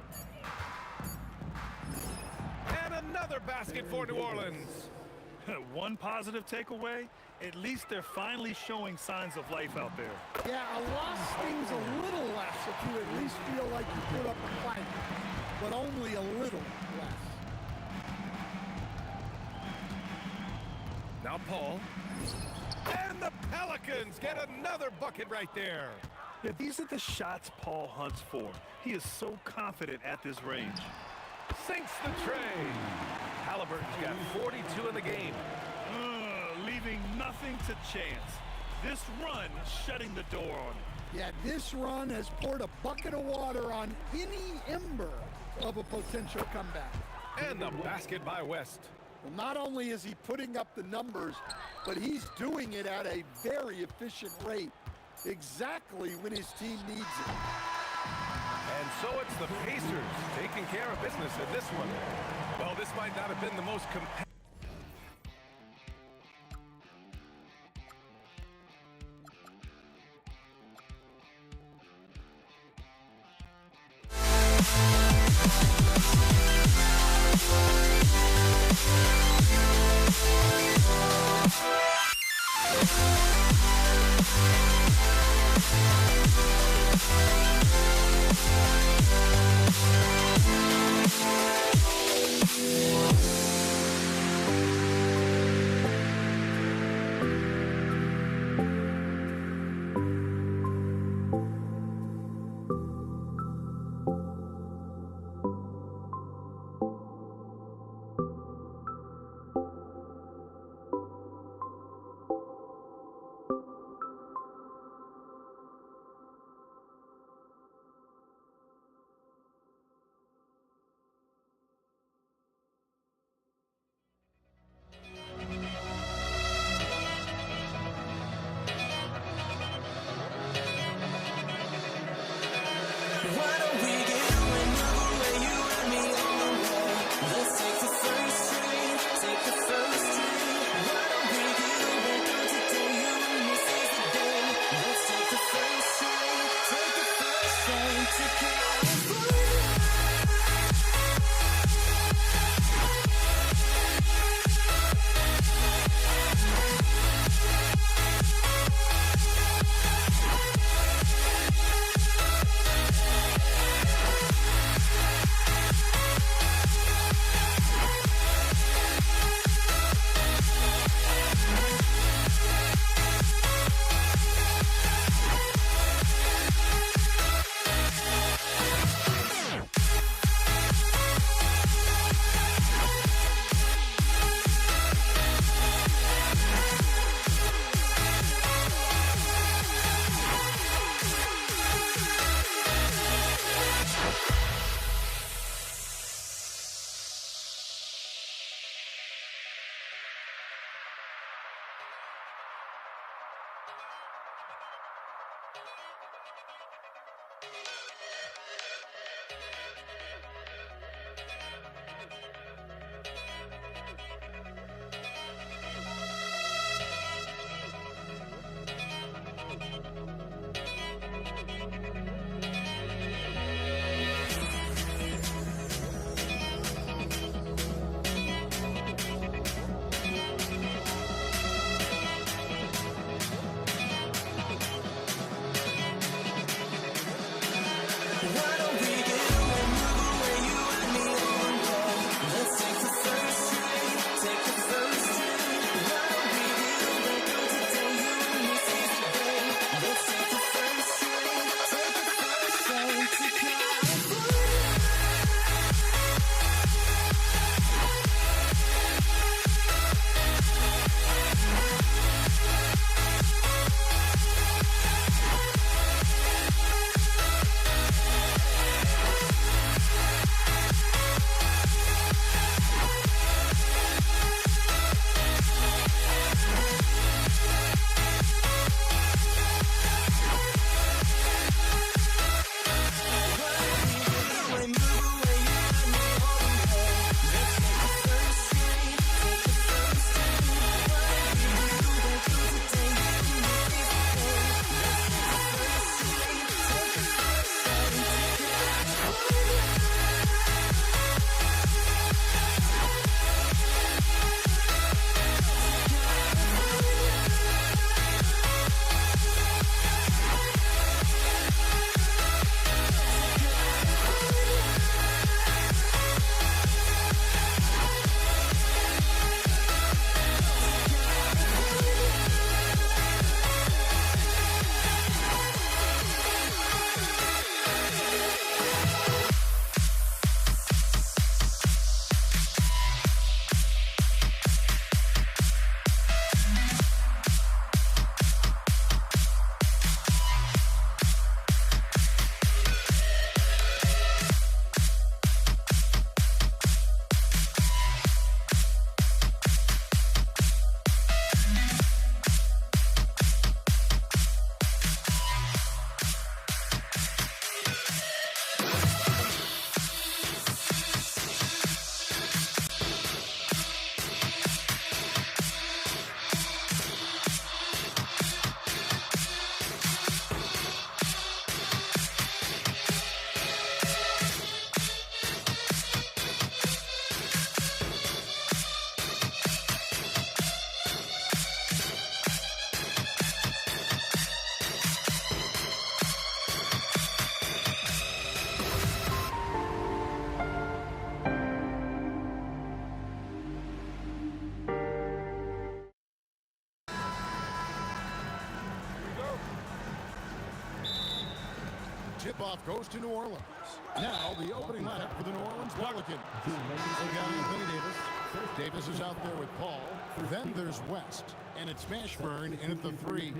And another basket for New Orleans. One positive takeaway, at least they're finally showing signs of life out there. Yeah, a loss stings a little less if you at least feel like you put up a fight, but only a little less. Now Paul. And the Pelicans get another bucket right there. Yeah, these are the shots Paul hunts for. He is so confident at this range. Sinks the tray. Halliburton's got 42 in the game. Leaving nothing to chance. This run shutting the door on him. Yeah, this run has poured a bucket of water on any ember of a potential comeback. And the basket by West. Well, not only is he putting up the numbers, but he's doing it at a very efficient rate, exactly when his team needs it. And so it's the Pacers taking care of business in this one. Well, this might not have been the most competitive. tip-off goes to New Orleans. Now the opening lineup for the New Orleans Pelicans. They got Anthony Davis. Davis is out there with Paul. Then there's West. And it's Mashburn in at the 3.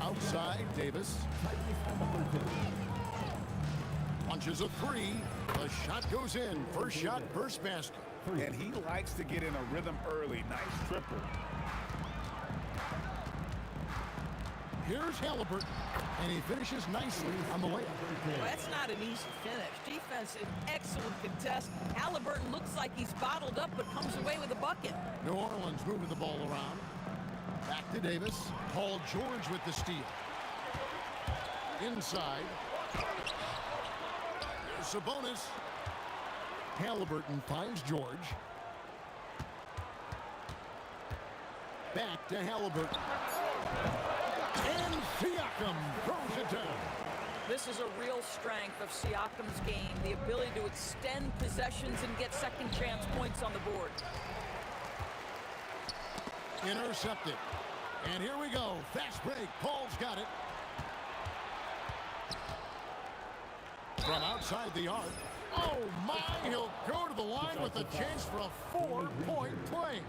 Outside, Davis. Punches a 3. The shot goes in. First shot, first basket. And he likes to get in a rhythm early. Nice triple. Here's Halliburton, and he finishes nicely on the layup. Well, that's not an easy finish. Defense, an excellent contest. Halliburton looks like he's bottled up, but comes away with a bucket. New Orleans moving the ball around. Back to Davis. Paul George with the steal. Inside. Here's Sabonis. Halliburton finds George. Back to Halliburton. And Siakam throws it down. This is a real strength of Siakam's game, the ability to extend possessions and get second chance points on the board. Intercepted. And here we go. Fast break. Paul's got it. From outside the arc. Oh, my. He'll go to the line with a chance for a 4-point play.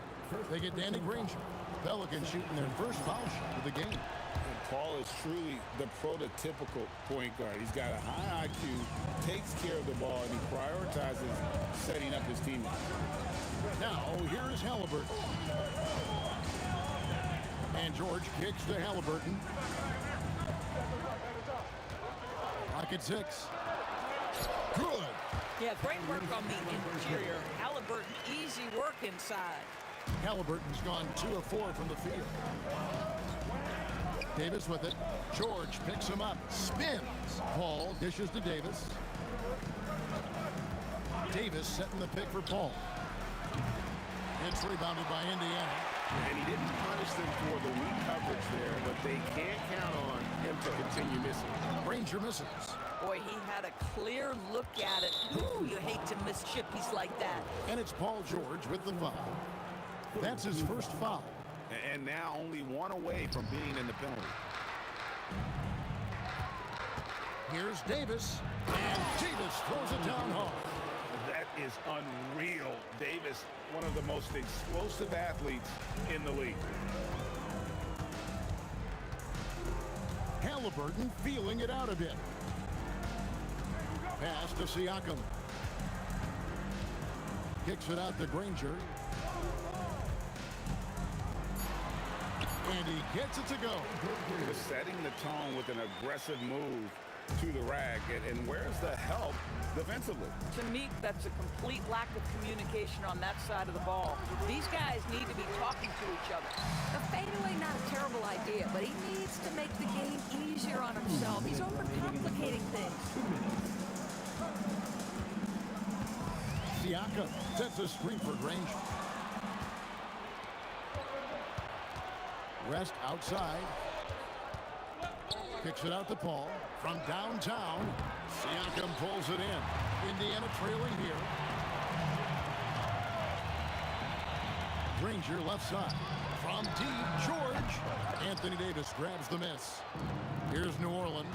They get Danny Granger. Pelicans shooting their first foul shot of the game. And Paul is truly the prototypical point guard. He's got a high IQ, takes care of the ball, and he prioritizes setting up his teammates. Now, here's Halliburton. And George kicks to Halliburton. Rocket 6. Good. Yeah, great work on the interior. Halliburton, easy work inside. Halliburton's gone 2 of 4 from the field. Davis with it. George picks him up. Spins. Paul dishes to Davis. Davis setting the pick for Paul. It's rebounded by Indiana. And he didn't punish them for the weak coverage there, but they can't count on him to continue missing. Granger misses. Boy, he had a clear look at it. Ooh, you hate to miss chippies like that. And it's Paul George with the foul. That's his first foul. And now only one away from being in the penalty. Here's Davis. And Davis throws it down hard. That is unreal. Davis, one of the most explosive athletes in the league. Halliburton feeling it out a bit. Pass to Siakam. Kicks it out to Granger. And he gets it to go. Setting the tone with an aggressive move to the rack. And where's the help defensively? To me, that's a complete lack of communication on that side of the ball. These guys need to be talking to each other. The fadeaway, not a terrible idea, but he needs to make the game easier on himself. He's overcomplicating things. Siakam sets a screen for Granger. West outside. Kicks it out to Paul. From downtown, Siakam pulls it in. Indiana trailing here. Granger left side. From deep, George. Anthony Davis grabs the miss. Here's New Orleans.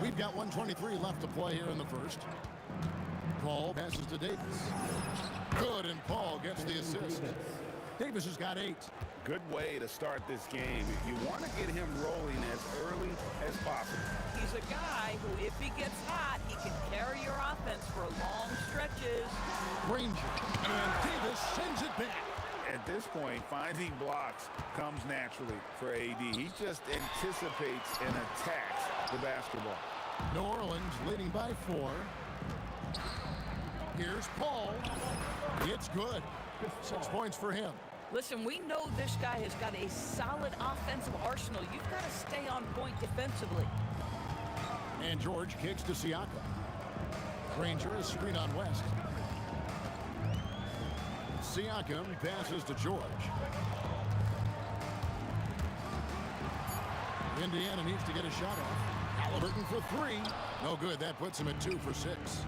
We've got 1:23 left to play here in the first. Paul passes to Davis. Good, and Paul gets the assist. Davis has got 8. Good way to start this game. You want to get him rolling as early as possible. He's a guy who, if he gets hot, he can carry your offense for long stretches. Granger, and Davis sends it back. At this point, finding blocks comes naturally for AD. He just anticipates and attacks the basketball. New Orleans leading by 4. Here's Paul. It's good. 6 points for him. Listen, we know this guy has got a solid offensive arsenal. You've got to stay on point defensively. And George kicks to Siakam. Granger is screen on West. Siakam passes to George. Indiana needs to get a shot off. Halliburton for 3. No good. That puts him at 2 for 6.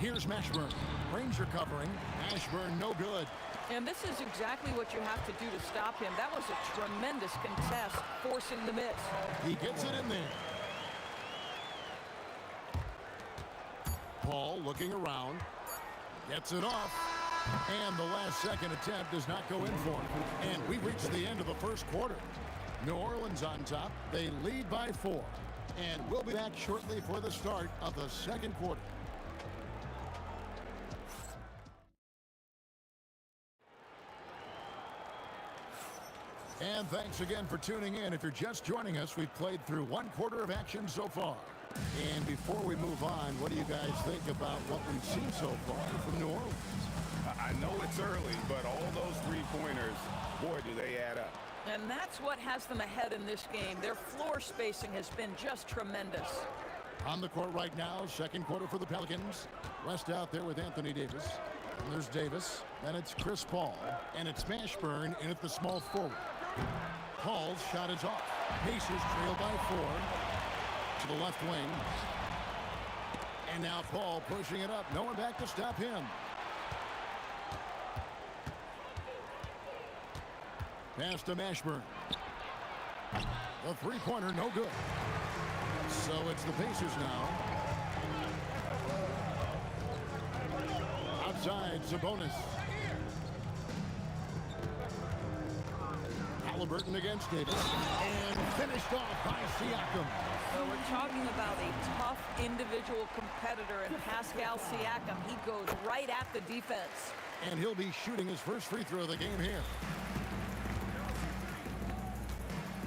Here's Mashburn. Ranger covering. Mashburn no good. And this is exactly what you have to do to stop him. That was a tremendous contest, forcing the miss. He gets it in there. Paul looking around. Gets it off. And the last second attempt does not go in for him. And we reach the end of the first quarter. New Orleans on top. They lead by 4. And we'll be back shortly for the start of the second quarter. And thanks again for tuning in. If you're just joining us, we've played through 1 quarter of action so far. And before we move on, what do you guys think about what we've seen so far from New Orleans? I know it's early, but all those three-pointers, boy, do they add up. And that's what has them ahead in this game. Their floor spacing has been just tremendous. On the court right now, second quarter for the Pelicans. West out there with Anthony Davis. And there's Davis. Then it's Chris Paul. And it's Mashburn in at the small forward. Paul's shot is off. Pacers trail by 4 to the left wing. And now Paul pushing it up. No one back to stop him. Pass to Mashburn. The three-pointer, no good. So it's the Pacers now. Outside, Sabonis. Halliburton against Davis. And finished off by Siakam. So we're talking about a tough individual competitor in Pascal Siakam. He goes right at the defense. And he'll be shooting his first free throw of the game here.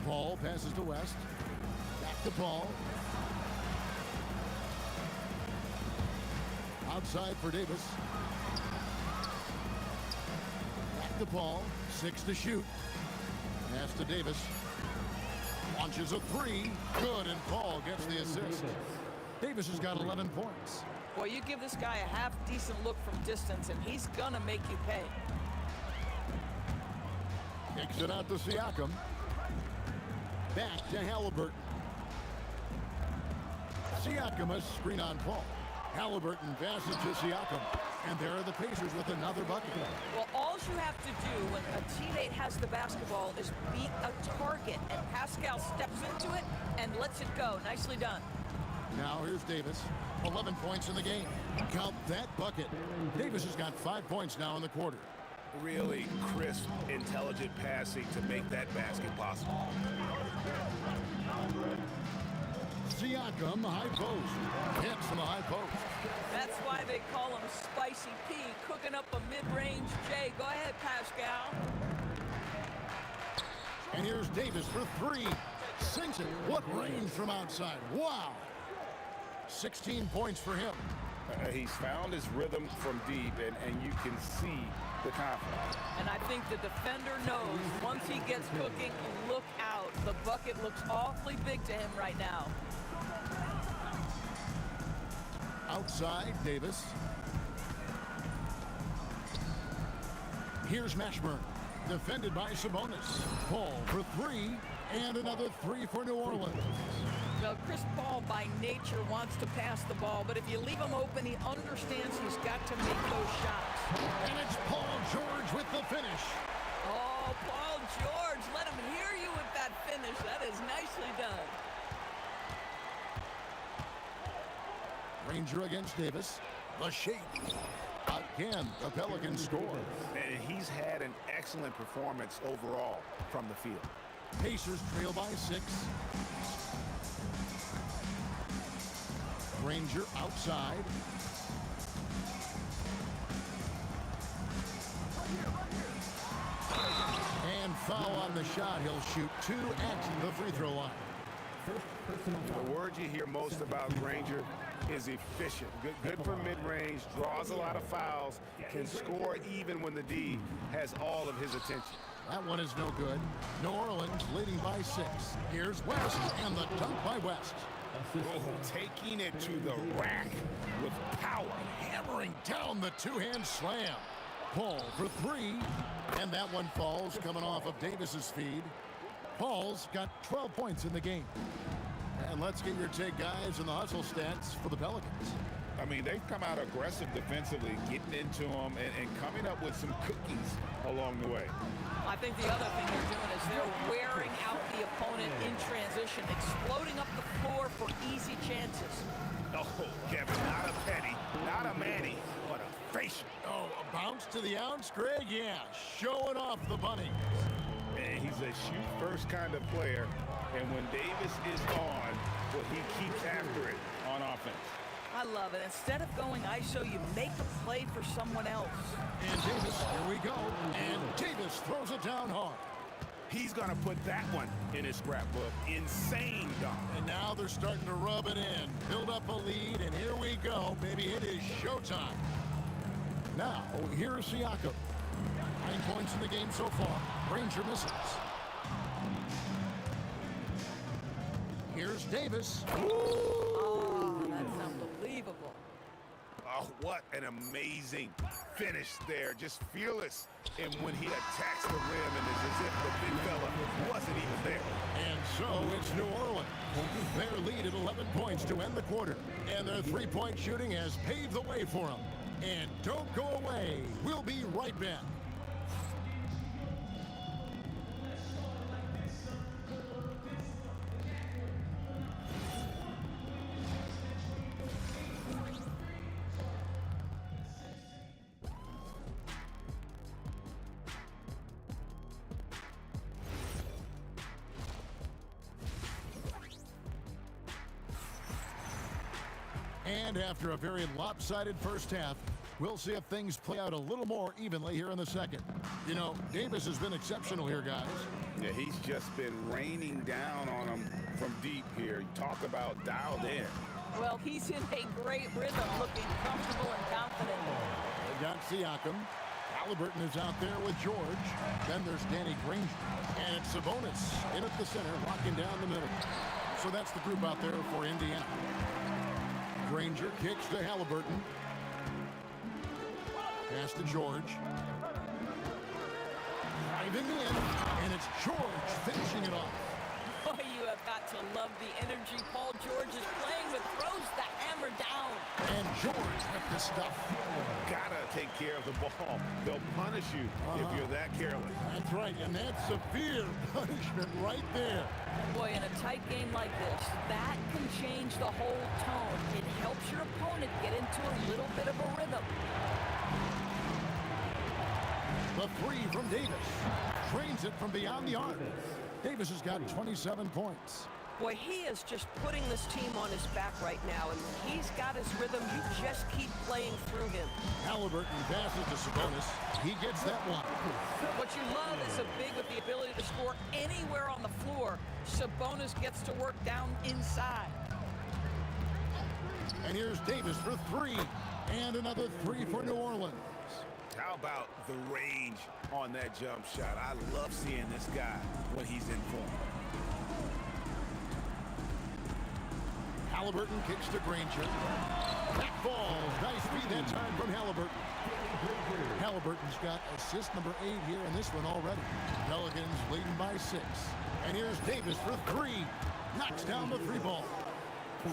Paul passes to West. Back to Paul. Outside for Davis. Back to Paul. 6 to shoot. Pass to Davis. Launches a 3. Good, and Paul gets the assist. Davis has got 11 points. Well, you give this guy a half-decent look from distance, and he's gonna make you pay. Kicks it out to Siakam. Back to Halliburton. Siakam a screen on Paul. Halliburton passes to Siakam. And there are the Pacers with another bucket. Well, all you have to do when a teammate has the basketball is beat a target. And Pascal steps into it and lets it go. Nicely done. Now here's Davis. 11 points in the game. Count that bucket. Davis has got 5 points now in the quarter. Really crisp, intelligent passing to make that basket possible. Siakam, high post. Hits from the high post. That's why they call him Spicy P, cooking up a mid-range J. Go ahead, Pascal. And here's Davis for 3. Sinks it. What range from outside. Wow. 16 points for him. He's found his rhythm from deep, and you can see the confidence. And I think the defender knows once he gets cooking, look out. The bucket looks awfully big to him right now. Outside, Davis. Here's Mashburn. Defended by Sabonis. Paul for 3, and another 3 for New Orleans. Well, Chris Paul by nature wants to pass the ball, but if you leave him open, he understands he's got to make those shots. And it's Paul George with the finish. Oh, Paul George, let him hear you with that finish. That is nicely done. Ranger against Davis. The shake. Again, the Pelicans score. And he's had an excellent performance overall from the field. Pacers trail by 6. Ranger outside. And foul on the shot. He'll shoot 2 at the free throw line. The word you hear most about Ranger is efficient. Good for mid-range, draws a lot of fouls, can score even when the D has all of his attention. That one is no good. New Orleans leading by 6. Here's West, and the dunk by West. Oh, taking it to the rack with power. Hammering down the two-hand slam. Paul for 3, and that one falls coming off of Davis's feed. Paul's got 12 points in the game. And let's get your take, guys, in the hustle stats for the Pelicans. I mean, they've come out aggressive defensively, getting into them and coming up with some cookies along the way. I think the other thing they're doing is they're wearing out the opponent in transition, exploding up the floor for easy chances. Oh, Kevin, not a penny, not a Manny, but a facial. Oh, a bounce to the ounce, Greg? Yeah, showing off the bunny. And he's a shoot-first kind of player, and when Davis is on, well, he keeps after it on offense. I love it. Instead of going ISO, you make a play for someone else. And Davis, here we go. And Davis throws it down hard. He's going to put that one in his scrapbook. Insane dunk. And now they're starting to rub it in. Build up a lead, and here we go. Maybe it is showtime. Now, here's Siakam. 9 points in the game so far. Granger misses. Here's Davis. Oh, that's unbelievable. Oh, what an amazing finish there. Just fearless. And when he attacks the rim, and it's as if the big fella wasn't even there. And so it's New Orleans. Their lead at 11 points to end the quarter. And their three-point shooting has paved the way for them. And don't go away. We'll be right back. And after a very lopsided first half, we'll see if things play out a little more evenly here in the second. You know, Davis has been exceptional here, guys. Yeah, he's just been raining down on them from deep here. You talk about dialed in. Well, he's in a great rhythm, looking comfortable and confident. They got Siakam. Halliburton is out there with George. Then there's Danny Granger. And it's Sabonis in at the center, locking down the middle. So that's the group out there for Indiana. Granger kicks to Halliburton. Pass to George. Driving in, and it's George finishing it off. Oh, you have got to love the energy Paul George is playing with. Throws the hammer down. And George with the stuff. Gotta take care of the ball. They'll punish you if you're that careless. That's right, and that's severe punishment right there. Boy, in a tight game like this, that can change the whole tone. It helps your opponent get into a little bit of a rhythm. The three from Davis. Trains it from beyond the arc. Davis has got 27 points. Boy, he is just putting this team on his back right now, and he's got his rhythm. You just keep playing through him. Halliburton passes to Sabonis. He gets that one. What you love is a big with the ability to score anywhere on the floor. Sabonis gets to work down inside. And here's Davis for three. And another three for New Orleans. How about the range on that jump shot? I love seeing this guy when he's in form. Halliburton kicks to Granger. Back ball. Nice feed that time from Halliburton. Halliburton's got assist number 8 here in this one already. Pelicans leading by 6. And here's Davis for three. Knocks down the three ball.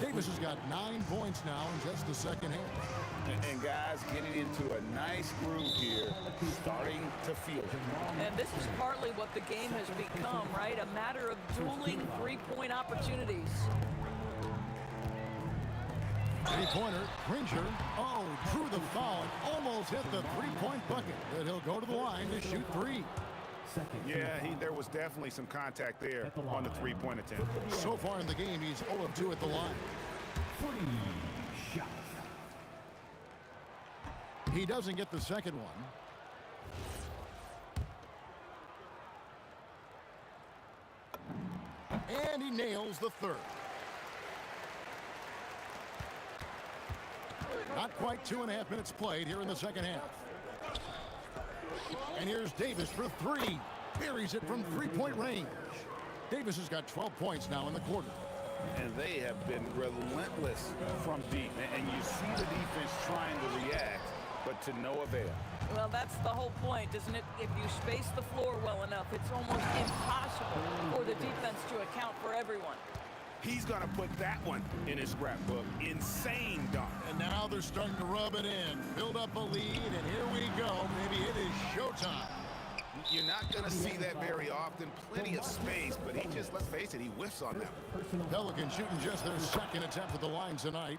Davis has got 9 points now in just the second half. And guys getting into a nice groove here, starting to feel it. And this is partly what the game has become, right? A matter of dueling three-point opportunities. Three-pointer, Granger. Oh, drew the foul and almost hit the three-point bucket. But he'll go to the line to shoot three. Yeah, there was definitely some contact there on the three-point attempt. So far in the game, he's 0 of 2 at the line. Free shot. He doesn't get the second one. And he nails the third. Not quite 2.5 minutes played here in the second half. And here's Davis for three. Buries it from three-point range. Davis has got 12 points now in the quarter. And they have been relentless from deep. And you see the defense trying to react, but to no avail. Well, that's the whole point, isn't it? If you space the floor well enough, it's almost impossible for the defense to account for everyone. He's going to put that one in his scrapbook. Insane dunk. And now they're starting to rub it in. Build up a lead, and here we go. Maybe it is showtime. You're not going to see that very often. Plenty of space, but he just, let's face it, he whiffs on them. Pelicans shooting just their second attempt at the line tonight.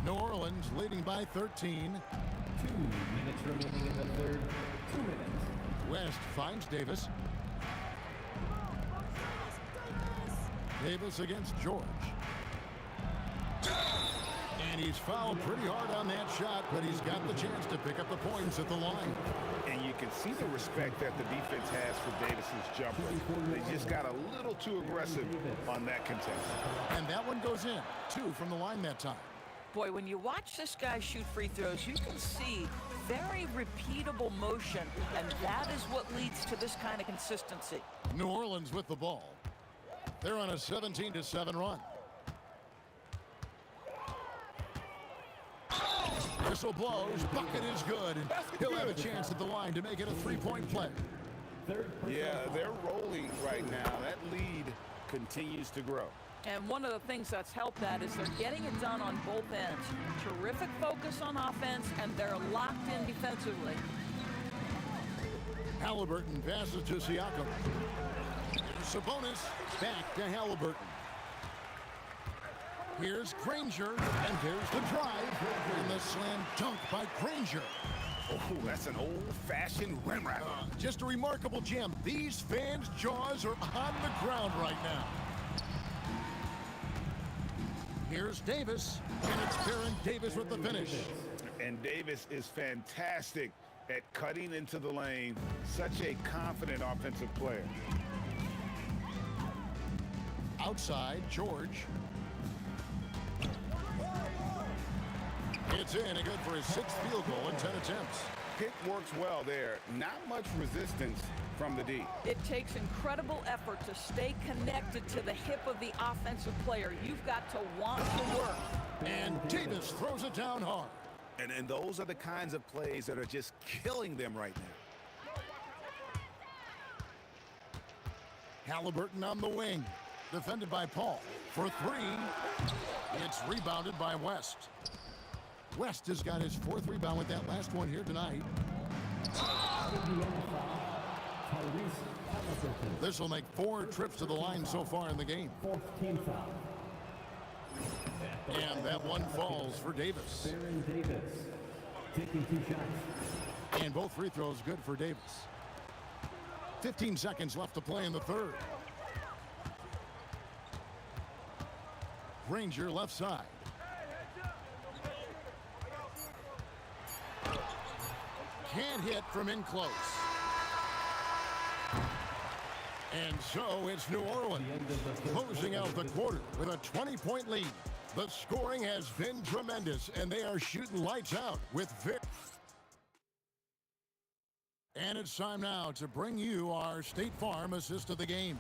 New Orleans leading by 13. 2 minutes remaining in the third. 2 minutes. West finds Davis. Davis against George. And he's fouled pretty hard on that shot, but he's got the chance to pick up the points at the line. And you can see the respect that the defense has for Davis's jumper. They just got a little too aggressive on that contest. And that one goes in. 2 from the line that time. Boy, when you watch this guy shoot free throws, you can see very repeatable motion, and that is what leads to this kind of consistency. New Orleans with the ball. They're on a 17-7 run. Whistle blows. Bucket is good. And he'll have a chance at the line to make it a three-point play. Yeah, they're rolling right now. That lead continues to grow. And one of the things that's helped that is they're getting it done on both ends. Terrific focus on offense, and they're locked in defensively. Halliburton passes to Siakam. Sabonis back to Halliburton. Here's Granger, and there's the drive. And the slam dunk by Granger. Oh, that's an old-fashioned rim wrap. Just a remarkable jam. These fans' jaws are on the ground right now. Here's Davis, and it's Baron Davis with the finish. And Davis is fantastic at cutting into the lane. Such a confident offensive player. Outside, George. It's in and good for his 6th field goal in 10 attempts. Pick works well there. Not much resistance from the D. It takes incredible effort to stay connected to the hip of the offensive player. You've got to want to work. And Davis throws it down hard. And those are the kinds of plays that are just killing them right now. Halliburton on the wing. Defended by Paul. For 3. It's rebounded by West. West has got his 4th rebound with that last one here tonight. This will make 4 trips to the line so far in the game. 4th team foul. And that one falls for Davis. Baron Davis taking 2 shots. And both free throws good for Davis. 15 seconds left to play in the 3rd. Granger left side. Can't hit from in close. And so it's New Orleans closing out the quarter with a 20-point lead. The scoring has been tremendous, and they are shooting lights out with Vic. And it's time now to bring you our State Farm assist of the game.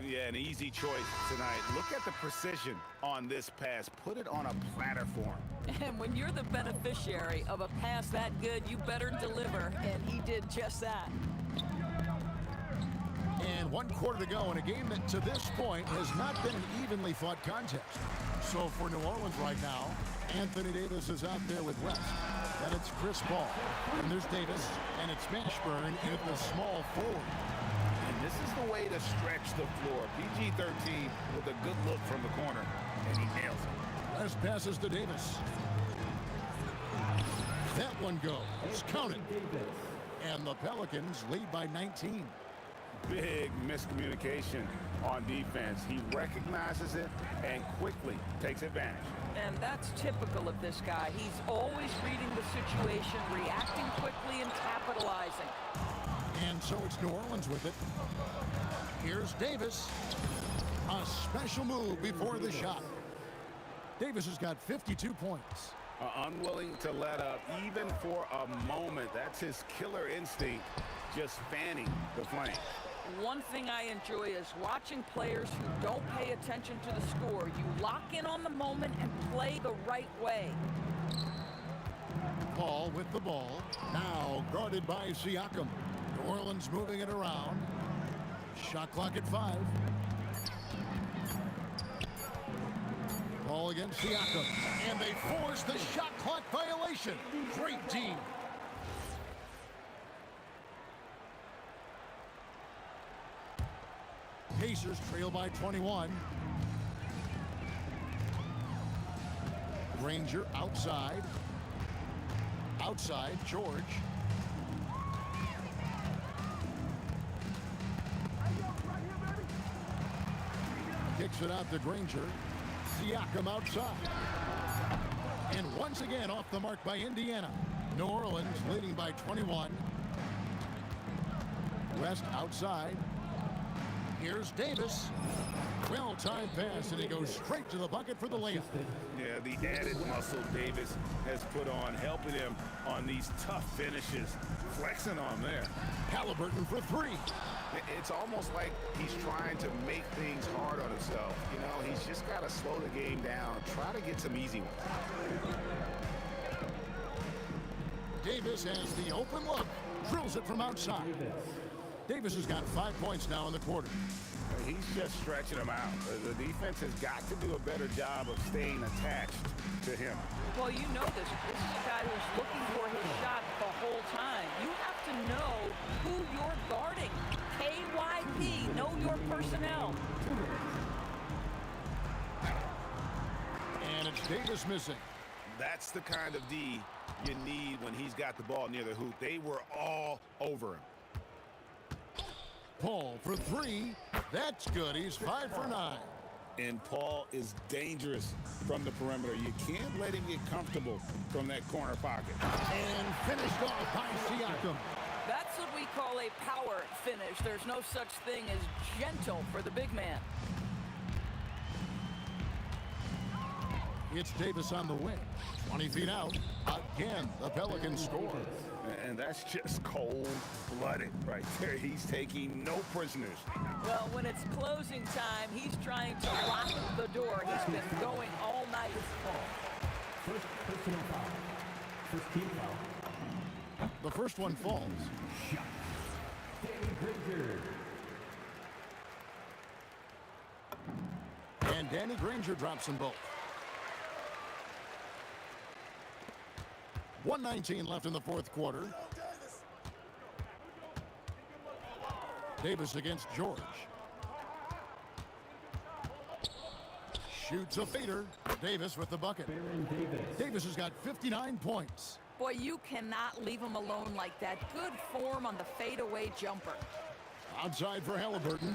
Yeah, an easy choice tonight. Look at the precision on this pass. Put it on a platter for him. And when you're the beneficiary of a pass that good, you better deliver, and he did just that. And 1 quarter to go in a game that to this point has not been an evenly fought contest. So for New Orleans right now, Anthony Davis is out there with West. Then it's Chris Paul. And there's Davis, and it's Mashburn in at the small forward. And this is the way to stretch the floor. PG-13 with a good look from the corner, and he nails it. West passes to Davis. That one goes. Count it. And the Pelicans lead by 19. Big miscommunication on defense. He recognizes it and quickly takes advantage. And that's typical of this guy. He's always reading the situation, reacting quickly, and capitalizing. And so it's New Orleans with it. Here's Davis. A special move before the shot. Davis has got 52 points. Unwilling to let up even for a moment. That's his killer instinct, just fanning the flame. One thing I enjoy is watching players who don't pay attention to the score. You lock in on the moment and play the right way. Paul with the ball. Now guarded by Siakam. New Orleans moving it around. Shot clock at 5. Ball against Siakam. And they force the shot clock violation. Great team. Pacers trail by 21. Granger outside. Outside, George. Kicks it out to Granger. Siakam outside. And once again off the mark by Indiana. New Orleans leading by 21. West outside. Here's Davis. Well-timed pass, and he goes straight to the bucket for the layup. Yeah, the added muscle Davis has put on, helping him on these tough finishes. Flexing on there. Halliburton for 3. It's almost like he's trying to make things hard on himself. You know, he's just got to slow the game down. Try to get some easy ones. Davis has the open look. Drills it from outside. Davis has got 5 points now in the quarter. He's just stretching him out. The defense has got to do a better job of staying attached to him. Well, you know this. This is a guy who's looking for his shot the whole time. You have to know who you're guarding. KYP, know your personnel. And it's Davis missing. That's the kind of D you need when he's got the ball near the hoop. They were all over him. Paul for 3. That's good. He's 5 for 9. And Paul is dangerous from the perimeter. You can't let him get comfortable from that corner pocket. And finished off by Siakam. That's what we call a power finish. There's no such thing as gentle for the big man. It's Davis on the wing. 20 feet out. Again, the Pelicans score. And that's just cold-blooded right there. He's taking no prisoners. Well, when it's closing time, he's trying to lock the door. He's been going all night. First personal foul. First team foul. The first one falls. Shot. Danny Granger. And Danny Granger drops them both. 1:19 left in the fourth quarter. Davis against George. Shoots a fader. Davis with the bucket. Davis has got 59 points. Boy, you cannot leave him alone like that. Good form on the fadeaway jumper. Outside for Halliburton.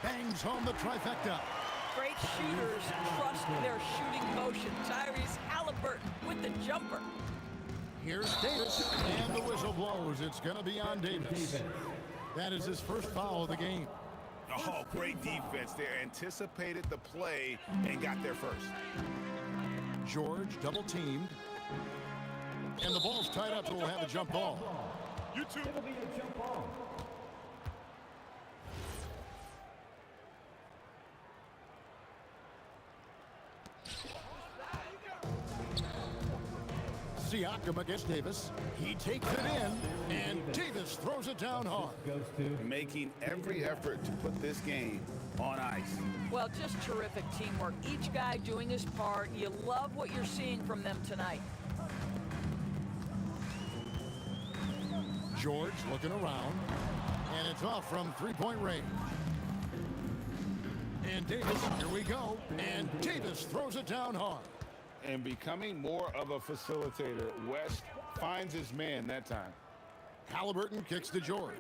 Bangs home the trifecta. Great shooters trust their shooting motion. Tyrese Halliburton with the jumper. Here's Davis, and the whistle blows. It's going to be on Davis. That is his first foul of the game. Oh, great defense there. Anticipated the play and got there first. George double teamed. And the ball's tied up, so we'll have a jump ball. You two. It'll be a jump ball. Siakam against Davis. He takes it in, and Davis throws it down hard. Making every effort to put this game on ice. Well, just terrific teamwork. Each guy doing his part. You love what you're seeing from them tonight. George looking around, and it's off from three-point range. And Davis, here we go, and Davis throws it down hard. And becoming more of a facilitator, West finds his man that time. Halliburton kicks to George.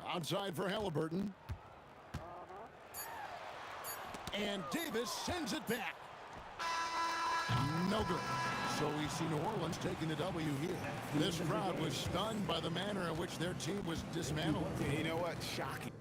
Outside for Halliburton. And Davis sends it back. No good. So we see New Orleans taking the W here. This crowd was stunned by the manner in which their team was dismantled. You know what? Shocking.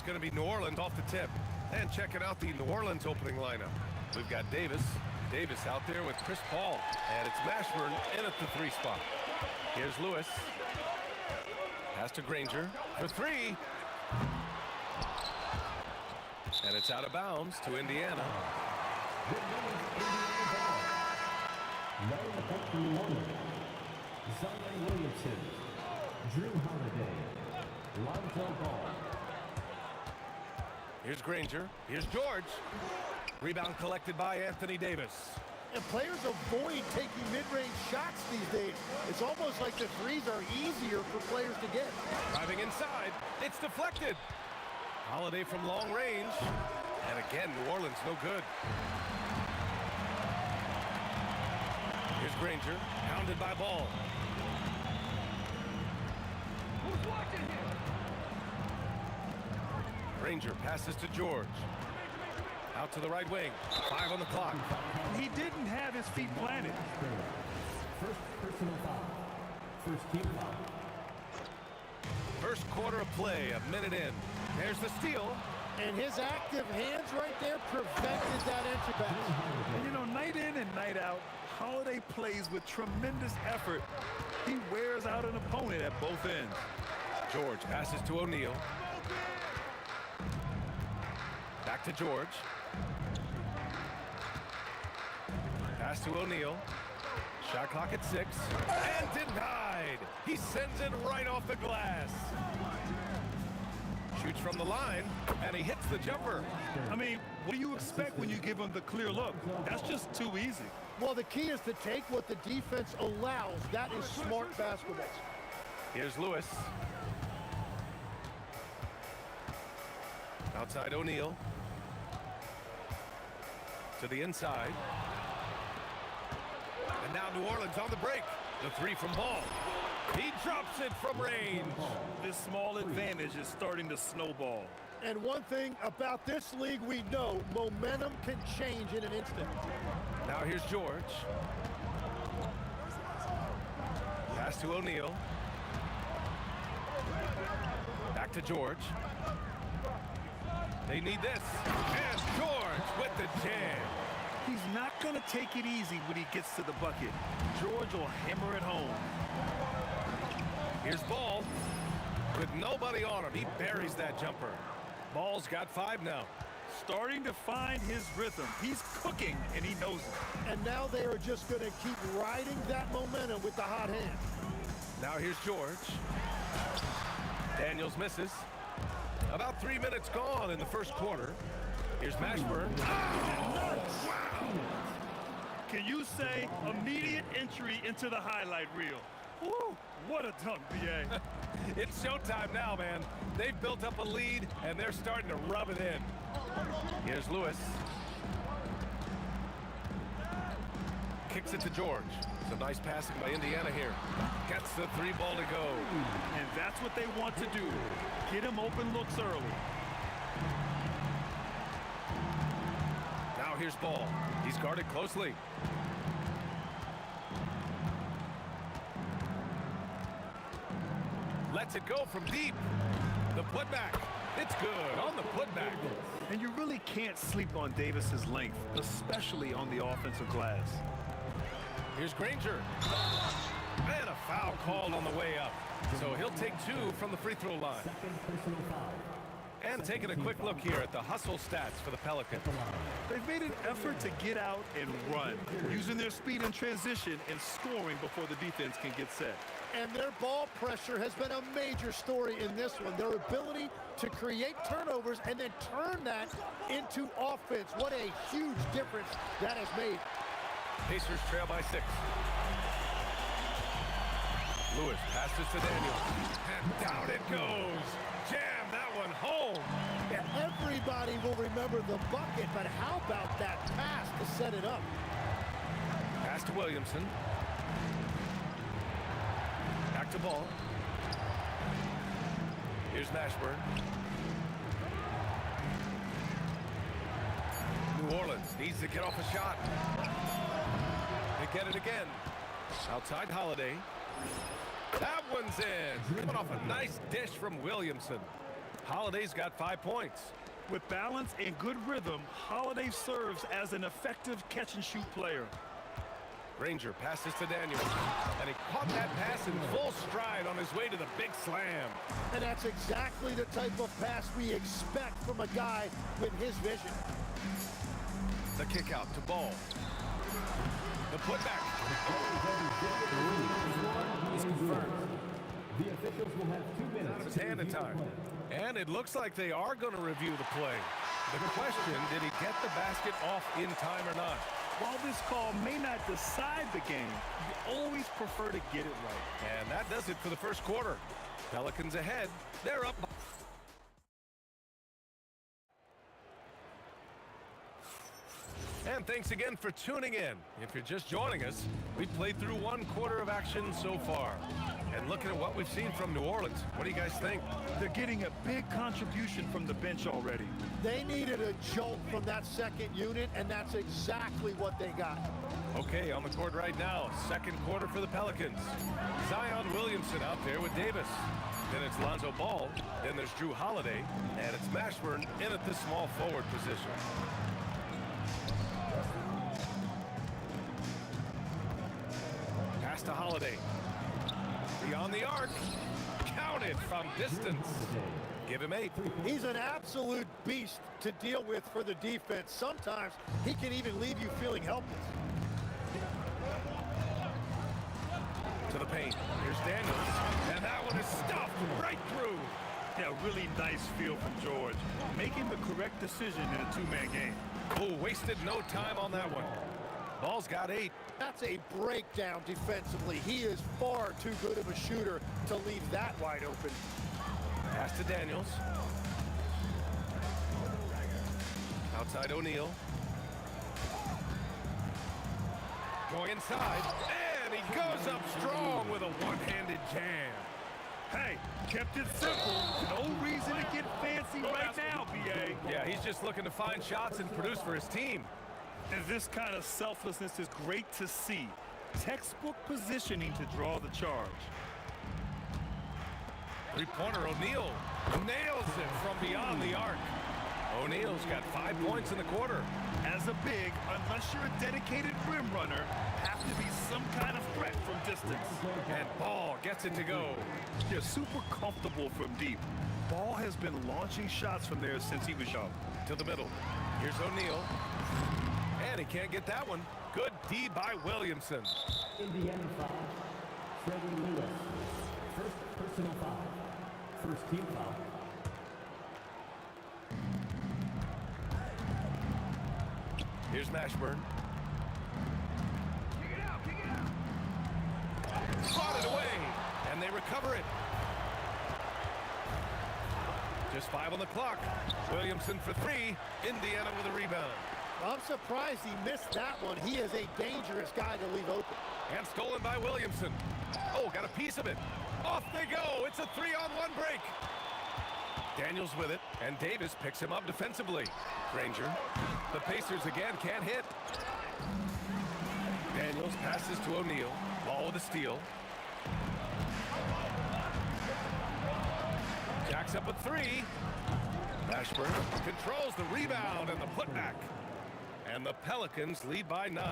going to be New Orleans off the tip. And checking out the New Orleans opening lineup. We've got Davis. Davis out there with Chris Paul. And it's Mashburn in at the 3 spot. Here's Lewis. Pass to Granger for 3. And it's out of bounds to Indiana. Zion Williamson, Drew Holiday, Lonzo Ball. Here's Granger. Here's George. Rebound collected by Anthony Davis. And players avoid taking mid-range shots these days. It's almost like the threes are easier for players to get. Driving inside. It's deflected. Holiday from long range. And again, New Orleans no good. Here's Granger. Pounded by Ball. Who's watching here? Granger passes to George. Out to the right wing. 5 on the clock. He didn't have his feet planted. First personal foul. First team foul. First quarter of play, a minute in. There's the steal. And his active hands right there prevented that entry pass. And you know, night in and night out, Holiday plays with tremendous effort. He wears out an opponent at both ends. George passes to O'Neal. Back to George. Pass to O'Neal. Shot clock at 6. And denied. He sends it right off the glass. Shoots from the line, and he hits the jumper. I mean, what do you expect when you give him the clear look? That's just too easy. Well, the key is to take what the defense allows. That is smart basketball. Here's Lewis. Outside O'Neal. To the inside. And now New Orleans on the break. The 3 from Ball. He drops it from range. This small advantage is starting to snowball. And one thing about this league we know, momentum can change in an instant. Now here's George. Pass to O'Neal. Back to George. They need this. And George with the jam. He's not going to take it easy when he gets to the bucket. George will hammer it home. Here's Ball. With nobody on him, he buries that jumper. Ball's got 5 now. Starting to find his rhythm. He's cooking, and he knows it. And now they are just going to keep riding that momentum with the hot hand. Now here's George. Daniels misses. About 3 minutes gone in the first quarter. Here's Mashburn. Oh, wow. Can you say immediate entry into the highlight reel? Woo, what a dunk, B.A. It's showtime now, man. They've built up a lead, and they're starting to rub it in. Here's Lewis. Kicks it to George. Some nice passing by Indiana here. Gets the 3 ball to go. And that's what they want to do. Get him open looks early. Now here's Ball. He's guarded closely. Lets it go from deep. The putback. It's good on the putback. And you really can't sleep on Davis's length, especially on the offensive glass. Here's Granger. And a foul called on the way up. So he'll take 2 from the free throw line. And taking a quick look here at the hustle stats for the Pelicans. They've made an effort to get out and run, using their speed in transition and scoring before the defense can get set. And their ball pressure has been a major story in this one. Their ability to create turnovers and then turn that into offense. What a huge difference that has made. Pacers trail by 6. Lewis passes to Daniels. And down it goes. Jam that one home. Yeah, everybody will remember the bucket, but how about that pass to set it up? Pass to Williamson. Back to Ball. Here's Mashburn. New Orleans needs to get off a shot. They get it again. Outside Holiday. That one's in. Coming off a nice dish from Williamson. Holiday's got 5 points. With balance and good rhythm, Holiday serves as an effective catch-and-shoot player. Granger passes to Daniels, and he caught that pass in full stride on his way to the big slam. And that's exactly the type of pass we expect from a guy with his vision. The kick out to Ball. The putback. Is confirmed. The officials will have 2 minutes. It's hand in time. And it looks like they are going to review the play. The question, did he get the basket off in time or not? While this call may not decide the game, you always prefer to get it right. And that does it for the first quarter. Pelicans ahead. They're up. And thanks again for tuning in. If you're just joining us, we've played through 1 quarter of action so far. And looking at what we've seen from New Orleans, what do you guys think? They're getting a big contribution from the bench already. They needed a jolt from that second unit, and that's exactly what they got. Okay, on the court right now, second quarter for the Pelicans. Zion Williamson out there with Davis. Then it's Lonzo Ball. Then there's Drew Holiday. And it's Mashburn in at the small forward position. Pass to Holiday. Beyond the arc. Counted from distance. Give him 8. He's an absolute beast to deal with for the defense. Sometimes he can even leave you feeling helpless. To the paint. Here's Daniels. And that one is stuffed right through. Yeah, really nice feel from George. Making the correct decision in a 2-man game. Oh, wasted no time on that one. Ball's got 8. That's a breakdown defensively. He is far too good of a shooter to leave that wide open. Pass to Daniels. Outside O'Neal. Going inside. And he goes up strong with a one-handed jam. Hey, kept it simple. No reason to get fancy right now, B.A. Yeah, he's just looking to find shots and produce for his team. And this kind of selflessness is great to see. Textbook positioning to draw the charge. Three-pointer O'Neal nails it from beyond the arc. O'Neal's got 5 points in the quarter. As a big, unless you're a dedicated rim runner, have to be some kind of threat from distance. And Ball gets it to go. You're super comfortable from deep. Ball has been launching shots from there since he was young. To the middle. Here's O'Neal. And he can't get that one. Good D by Williamson. Indiana foul. Freddie Lewis. First personal foul. First team foul. Here's Mashburn. Kick it out, kick it out. Swatted away, and they recover it. Just 5 on the clock. Williamson for 3. Indiana with a rebound. I'm surprised he missed that one. He is a dangerous guy to leave open. And stolen by Williamson. Oh, got a piece of it. Off they go. It's a 3-on-1 break. Daniels with it, and Davis picks him up defensively. Granger. The Pacers again can't hit. Daniels passes to O'Neal. Ball with a steal. Jacks up a 3. Mashburn controls the rebound and the putback. And the Pelicans lead by 9.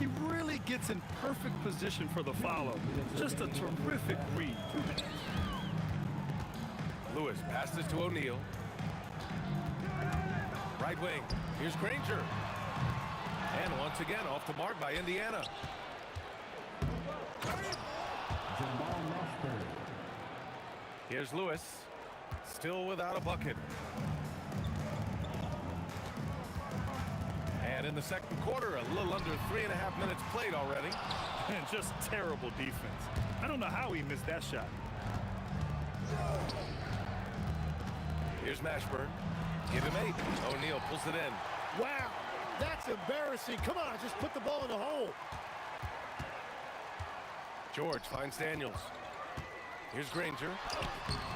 He really gets in perfect position for the follow. Just a terrific read. Lewis passes to O'Neal. Right wing. Here's Granger. And once again off the mark by Indiana. Here's Lewis. Still without a bucket. And in the second quarter, a little under 3.5 minutes played already. And just terrible defense. I don't know how he missed that shot. Here's Mashburn. Give him 8. O'Neal pulls it in. Wow, that's embarrassing. Come on, just put the ball in the hole. George finds Daniels. Here's Granger.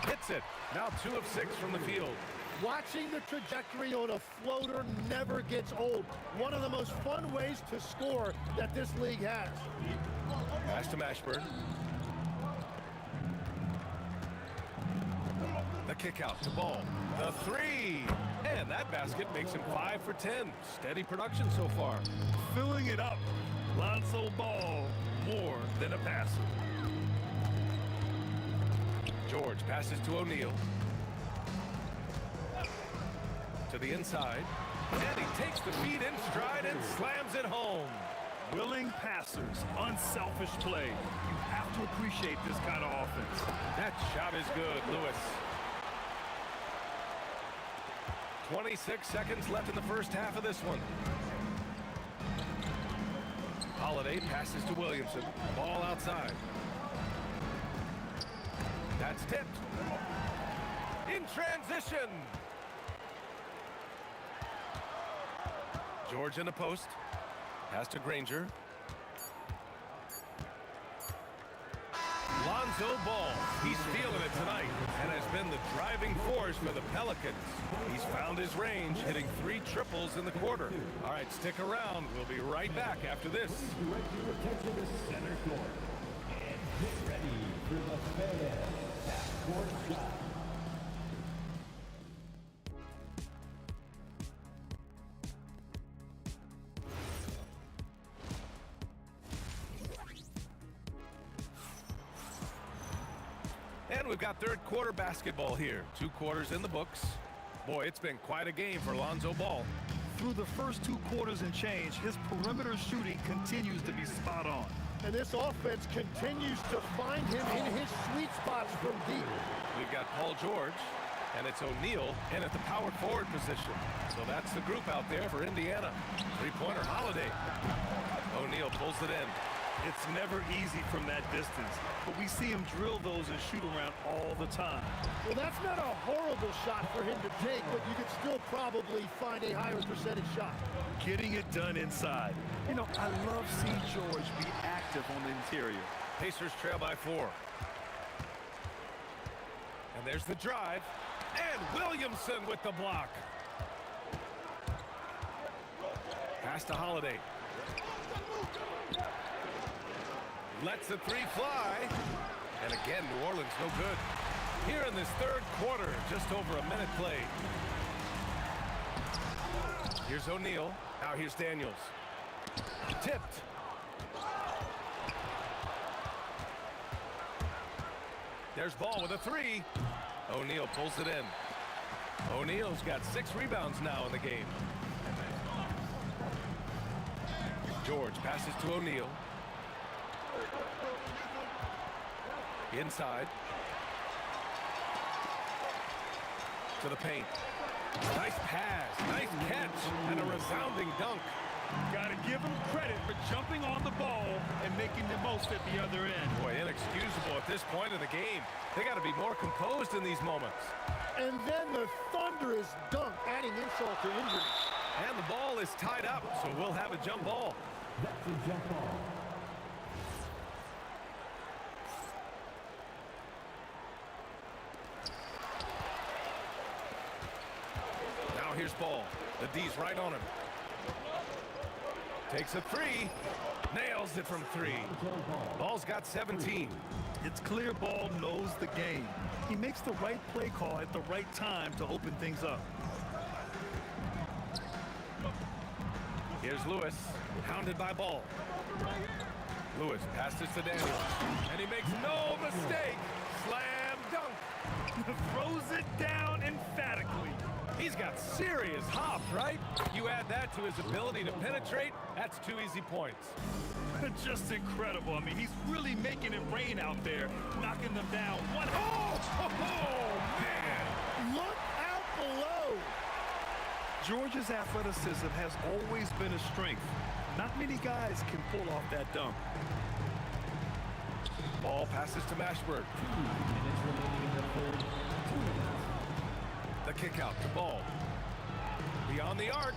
Hits it. Now 2 of 6 from the field. Watching the trajectory on a floater never gets old. One of the most fun ways to score that this league has. Pass to Mashburn. The kick out to Ball. The three. And that basket makes him 5 for 10. Steady production so far. Filling it up. Lonzo Ball, more than a passer. George passes to O'Neal. To the inside. And he takes the feed in stride and slams it home. Willing passers, unselfish play. You have to appreciate this kind of offense. That shot is good, Lewis. 26 seconds left in the first half of this one. Holiday passes to Williamson. Ball outside. That's tipped. In transition. George in the post. Pass to Granger. Lonzo Ball. He's feeling it tonight and has been the driving force for the Pelicans. He's found his range, hitting 3 triples in the quarter. All right, stick around. We'll be right back after this. Center court. And get ready for the fans at court shot. And we've got third quarter basketball here. 2 quarters in the books. Boy, it's been quite a game for Lonzo Ball. Through the first 2 quarters and change, his perimeter shooting continues to be spot on. And this offense continues to find him in his sweet spots from deep. We've got Paul George, and it's O'Neal in at the power forward position. So that's the group out there for Indiana. 3-pointer Holiday. O'Neal pulls it in. It's never easy from that distance, but we see him drill those and shoot around all the time. Well, that's not a horrible shot for him to take, but you could still probably find a higher percentage shot. Getting it done inside. You know, I love seeing George be active on the interior. Pacers trail by 4. And there's the drive. And Williamson with the block. Pass to Holiday. Lets the 3 fly. And again, New Orleans no good. Here in this third quarter, just over a minute played. Here's O'Neal. Now here's Daniels. Tipped. There's Ball with a 3. O'Neal pulls it in. O'Neal's got 6 rebounds now in the game. George passes to O'Neal. Inside. To the paint. Nice pass, nice catch, and a resounding dunk. Gotta give him credit for jumping on the ball and making the most at the other end. Boy, inexcusable at this point of the game. They gotta be more composed in these moments. And then the thunderous dunk, adding insult to injury. And the ball is tied up, so we'll have a jump ball. That's a jump ball. Now here's Ball. The D's right on him. Takes a 3. Nails it from 3. Ball's got 17. It's clear Ball knows the game. He makes the right play call at the right time to open things up. Here's Lewis, hounded by Ball. Lewis passes to Daniels, and he makes no mistake. Slam dunk. Throws it down emphatically. He's got serious hop, right? You add that to his ability to penetrate, that's 2 easy points. Just incredible. I mean, he's really making it rain out there, knocking them down. Man! Look out below! George's athleticism has always been a strength. Not many guys can pull off that dunk. Ball passes to Mashburn. 2 minutes remaining in the third. 2 minutes. The kick out to Ball. Beyond the arc.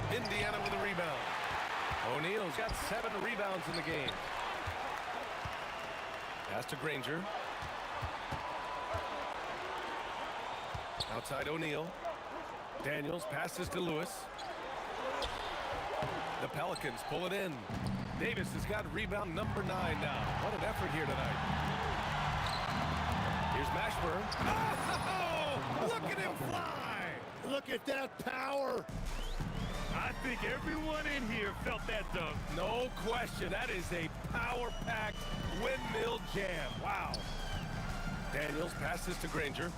Indiana with a rebound. O'Neal's got 7 rebounds in the game. Pass to Granger. Outside O'Neal. Daniels passes to Lewis. The Pelicans pull it in. Davis has got rebound number 9 now. What an effort here tonight. Here's Mashburn. Oh, look at him fly. Look at that power. I think everyone in here felt that dunk. No question. That is a power-packed windmill jam. Wow. Daniels passes to Granger.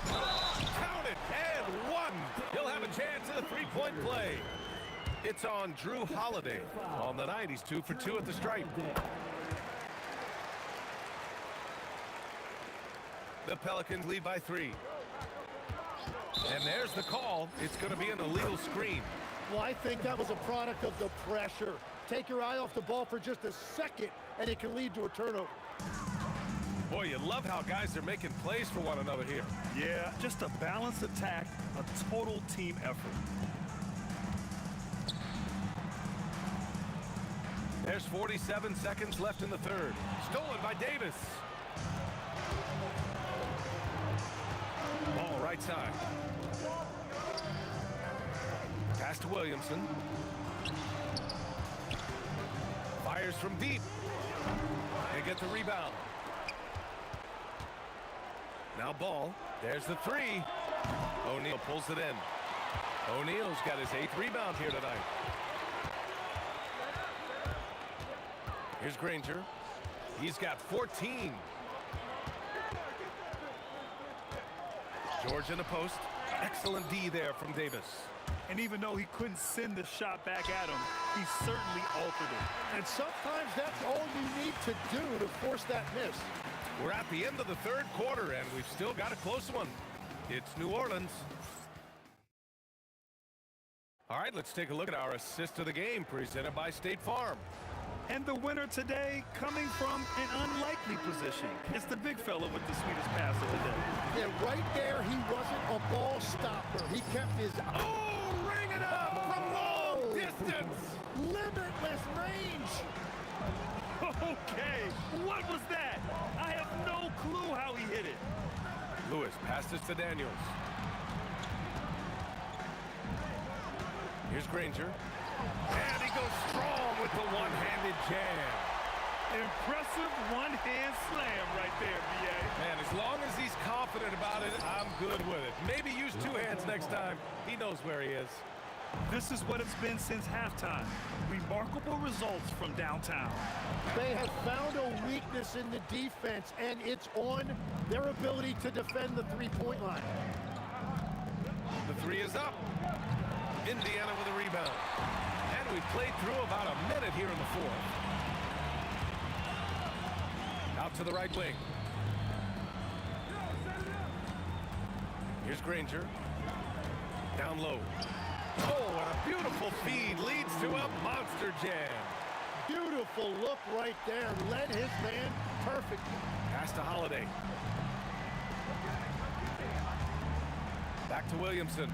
Count it, and one. He'll have a chance at a three-point play. It's on Drew Holiday. On the night, he's 2 for 2 at the stripe. The Pelicans lead by 3. And there's the call. It's going to be an illegal screen. Well, I think that was a product of the pressure. Take your eye off the ball for just a second, and it can lead to a turnover. Boy, you love how guys are making plays for one another here. Yeah, just a balanced attack, a total team effort. There's 47 seconds left in the third. Stolen by Davis. Ball right side. Pass to Williamson. Fires from deep. They get the rebound. Now Ball. There's the three. O'Neal pulls it in. O'Neal's got his 8th rebound here tonight. Here's Granger. He's got 14. George in the post. Excellent D there from Davis. And even though he couldn't send the shot back at him, he certainly altered it. And sometimes that's all you need to do to force that miss. We're at the end of the third quarter, and we've still got a close one. It's New Orleans. All right, let's take a look at our assist of the game presented by State Farm. And the winner today coming from an unlikely position. It's the big fella with the sweetest pass of the day. Yeah, right there, he wasn't a ball stopper. He kept his... Oh, ring it up from long distance. Limitless range. Okay, what was that? I have no clue how he hit it. Lewis passes to Daniels. Here's Granger. And he goes strong with the one-handed jam. Impressive one-hand slam right there, B.A. Man, as long as he's confident about it, I'm good with it. Maybe use 2 hands next time. He knows where he is. This is what it's been since halftime. Remarkable results from downtown. They have found a weakness in the defense, and it's on their ability to defend the three-point line. The three is up. Indiana with a rebound. And we've played through about a minute here in the fourth. Out to the right wing. Here's Granger. Down low. Oh, and a beautiful feed leads to a monster jam. Beautiful look right there. Led his man perfectly. Pass to Holiday. Back to Williamson.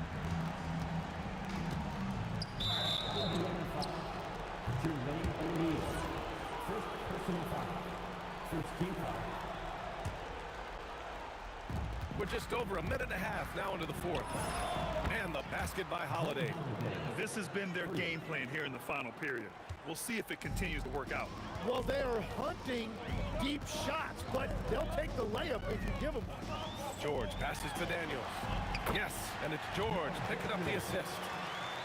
We're just over a minute and a half now into the fourth. And the basket by Holiday. This has been their game plan here in the final period. We'll see if it continues to work out. Well, they are hunting deep shots, but they'll take the layup if you give them one. George passes to Daniels. Yes, and it's George picking up the assist.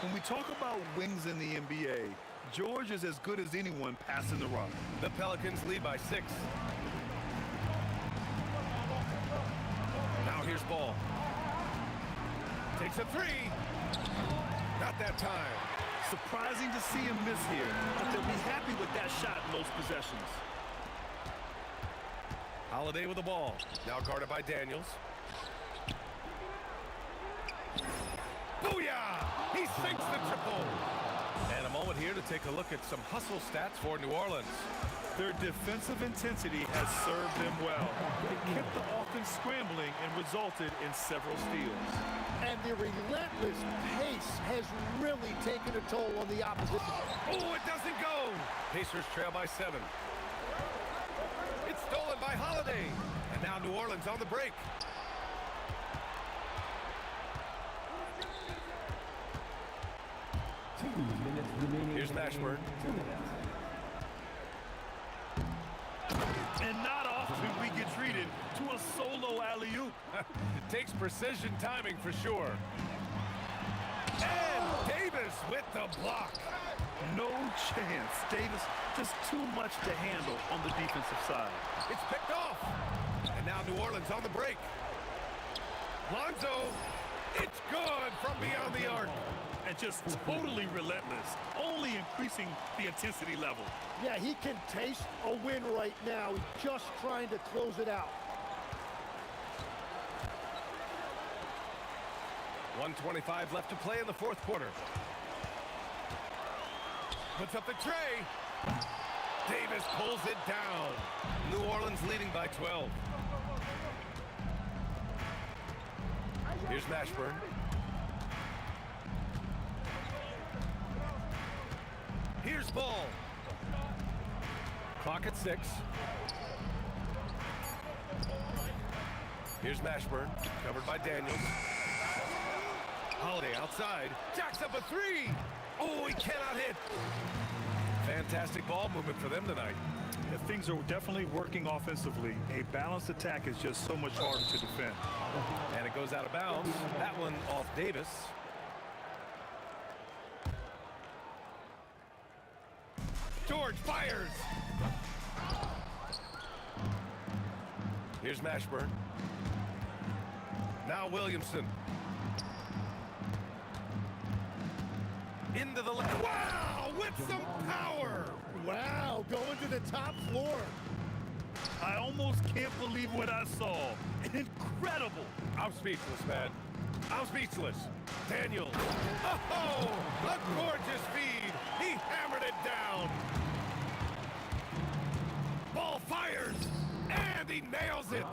When we talk about wings in the NBA, George is as good as anyone passing the rock. The Pelicans lead by 6. Now here's Ball. Takes a three. Not that time. Surprising to see him miss here, but they'll be happy with that shot in those possessions. Holiday with the ball. Now guarded by Daniels. Booyah! He sinks the triple. And a moment here to take a look at some hustle stats for New Orleans. Their defensive intensity has served them well. It kept the offense scrambling and resulted in several steals. And the relentless pace has really taken a toll on the opposition. Oh, it doesn't go! Pacers trail by 7. It's stolen by Holiday. And now New Orleans on the break. Here's Mashburn. retreated to a solo alley-oop. It takes precision timing for sure. And Davis with the block. No chance. Davis just too much to handle on the defensive side. It's picked off. And now New Orleans on the break. Lonzo, it's good from beyond the arc. And just totally relentless, only increasing the intensity level. Yeah, he can taste a win right now. He's just trying to close it out. 1:25 left to play in the fourth quarter. Puts up the tray. Davis pulls it down. New Orleans leading by 12. Here's Mashburn. Here's Ball. Clock at 6. Here's Mashburn, covered by Daniels. Holiday outside, jacks up a 3. Oh, he cannot hit. Fantastic ball movement for them tonight. If things are definitely working offensively, a balanced attack is just so much harder to defend. And it goes out of bounds. That one off Davis. George fires. Here's Mashburn. Now Williamson. Into the left. Wow, with some power. Wow, going to the top floor. I almost can't believe what I saw. Incredible. I'm speechless, man. I'm speechless. Daniel. Oh, a gorgeous feed. He hammered it down. Ball fires, and he nails it.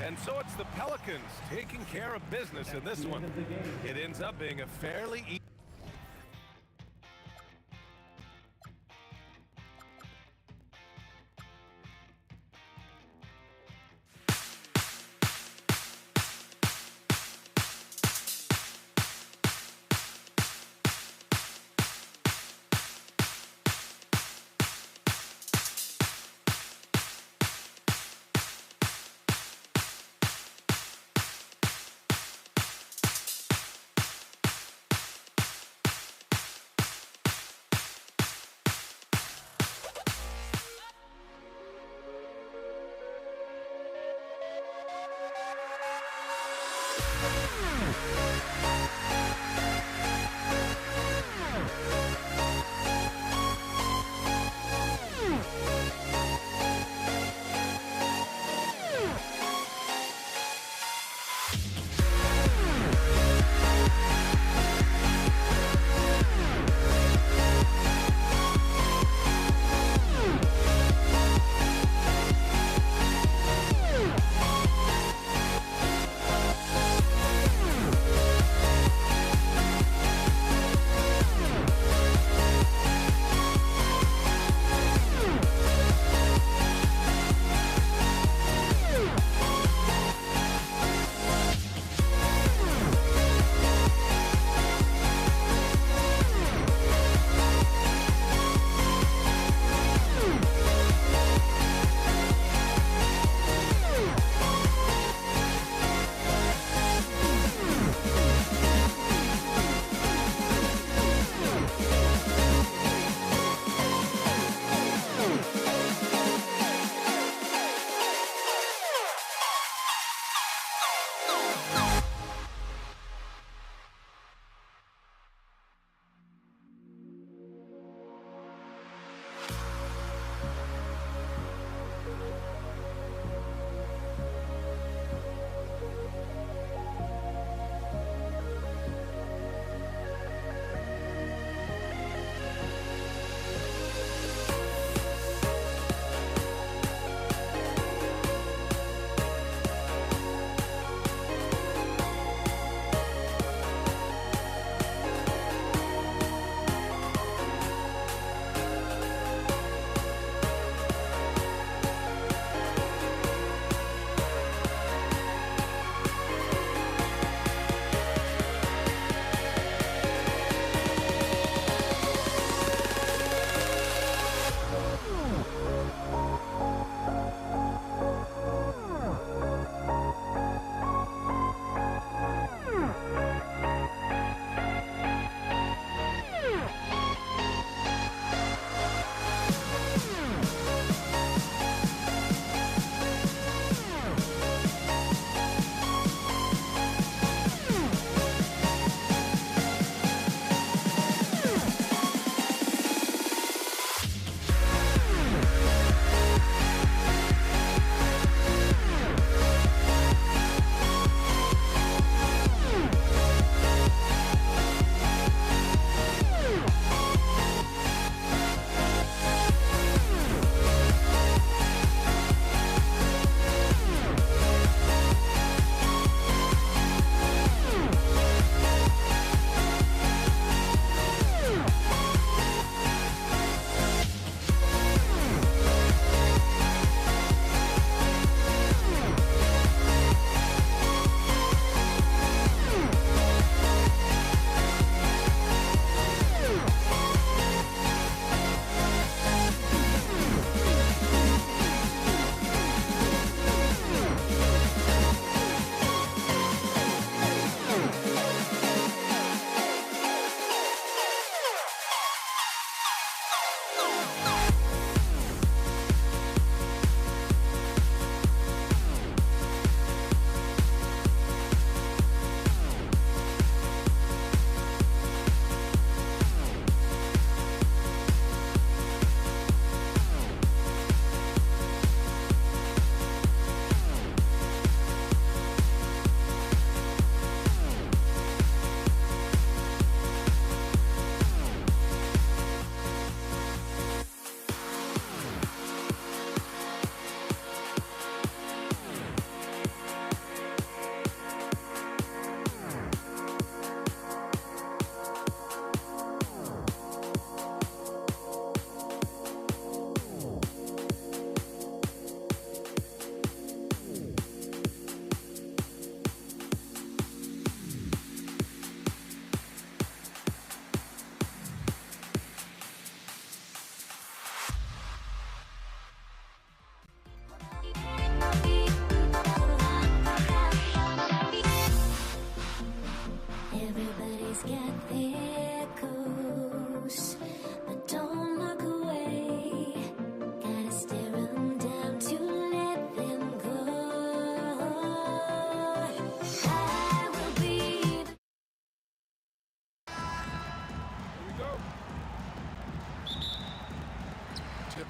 And so it's the Pelicans taking care of business in this one. It ends up being a fairly easy.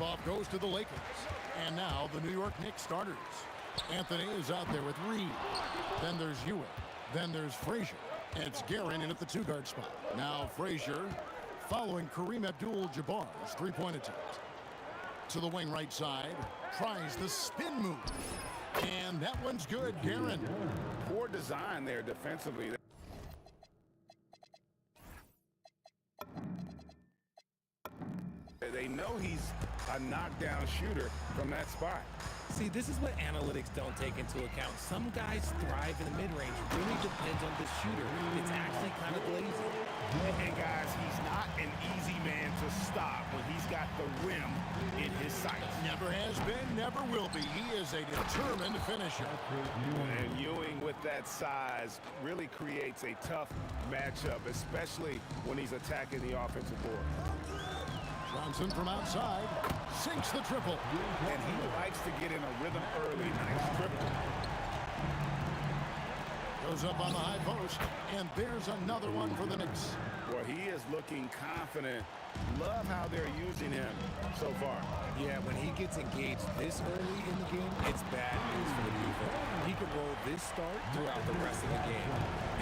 tip-off goes to the Lakers. And now the New York Knicks starters. Anthony is out there with Reed. Then there's Ewing. Then there's Frazier. It's Guerin in at the two-guard spot. Now Frazier following Kareem Abdul-Jabbar's three-point attempt. To the wing right side. Tries the spin move. And that one's good, Guerin. Poor design there defensively. They know he's a knockdown shooter from that spot. See, this is what analytics don't take into account. Some guys thrive in the mid-range. Really depends on the shooter. It's actually kind of lazy. And guys, he's not an easy man to stop when he's got the rim in his sights. Never has been, never will be. He is a determined finisher. And Ewing with that size really creates a tough matchup, especially when he's attacking the offensive board. Johnson from outside sinks the triple. And he likes to get in a rhythm early. Nice triple. Goes up on the high post, and there's another one for the Knicks. Well, he is looking confident. Love how they're using him so far. Yeah, when he gets engaged this early in the game, it's bad news for the defense. He could roll this start throughout the rest of the game.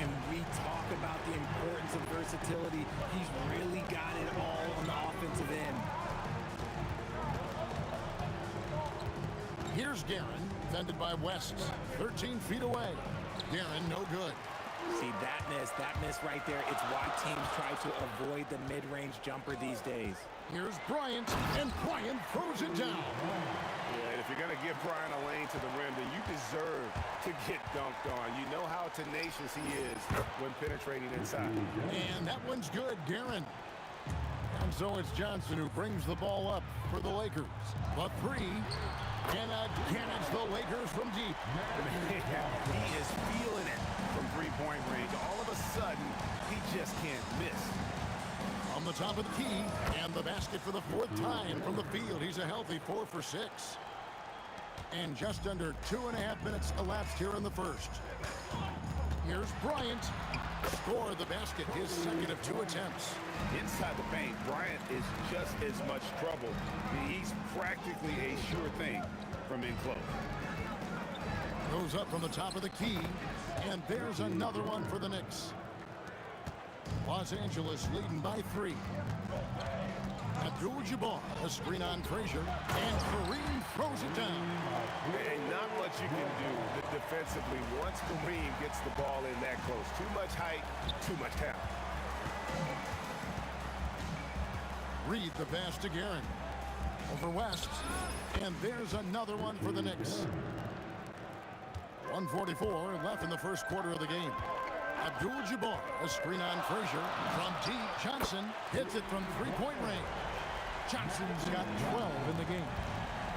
And we talk about the importance of versatility. He's really got it all on the offensive end. Here's Guerin, defended by West, 13 feet away. Guerin, no good. See, that miss right there, it's why teams try to avoid the mid-range jumper these days. Here's Bryant, and Bryant throws it down. Yeah, if you're going to give Bryant a lane to the rim, then you deserve to get dunked on. You know how tenacious he is when penetrating inside. And that one's good, Guerin. And so it's Johnson who brings the ball up for the Lakers. But three, and again it's the Lakers from deep. He is feeling it from three-point range. All of a sudden, he just can't miss. On the top of the key, and the basket for the fourth time from the field. He's a healthy 4 for 6. And just under 2.5 minutes elapsed here in the first. Here's Bryant. Score the basket, his second of 2 attempts. Inside the paint, Bryant is just as much trouble. He's practically a sure thing from in close. Goes up from the top of the key, and there's another one for the Knicks. Los Angeles leading by 3. Abdul-Jabbar, a screen on Frazier, and Kareem throws it down. And not much you can do defensively once Kareem gets the ball in that close. Too much height, too much talent. Reed the pass to Guerin. Over West, and there's another one for the Knicks. 1:44 left in the first quarter of the game. Abdul-Jabbar, a screen on Frazier. From deep, Johnson hits it from three-point range. Johnson's got 12 in the game.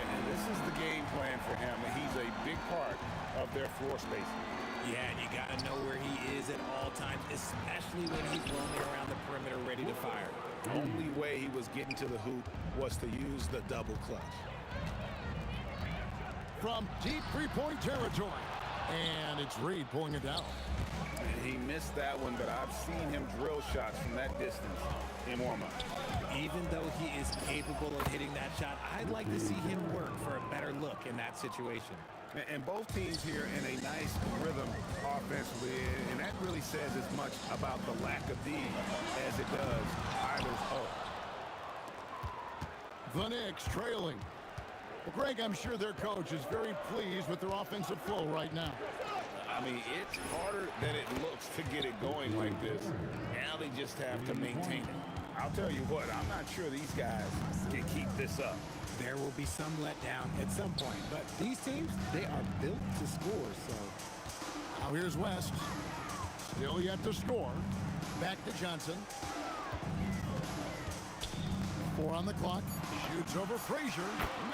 And this is the game plan for him. He's a big part of their floor spacing. Yeah, and you got to know where he is at all times, especially when he's roaming around the perimeter ready to fire. The only way he was getting to the hoop was to use the double clutch. From deep three-point territory. And it's Reed pulling it down. And he missed that one, but I've seen him drill shots from that distance in warm-up. Even though he is capable of hitting that shot, I'd like to see him work for a better look in that situation. And both teams here in a nice rhythm offensively, and that really says as much about the lack of D as it does either's O. The Knicks trailing. Well, Greg, I'm sure their coach is very pleased with their offensive flow right now. I mean, it's harder than it looks to get it going like this. Now they just have to maintain it. I'll tell you what, I'm not sure these guys can keep this up. There will be some letdown at some point, but these teams, they are built to score, so. Now here's West. Still yet to score. Back to Johnson. 4 on the clock. Shoots over Frazier.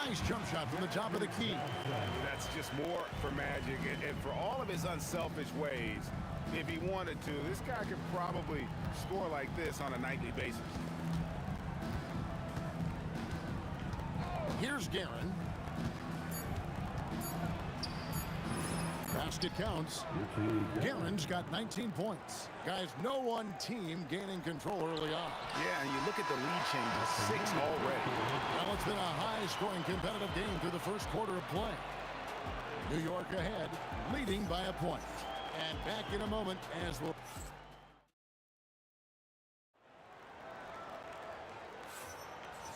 Nice jump shot from the top of the key. That's just more for Magic. And for all of his unselfish ways, if he wanted to, this guy could probably score like this on a nightly basis. Here's Guerin. Basket counts. Garen's got 19 points. Guys, no one team gaining control early on. Yeah, and you look at the lead changes, 6 already. Well, it's been a high-scoring competitive game through the first quarter of play. New York ahead, leading by a point. And back in a moment as we'll...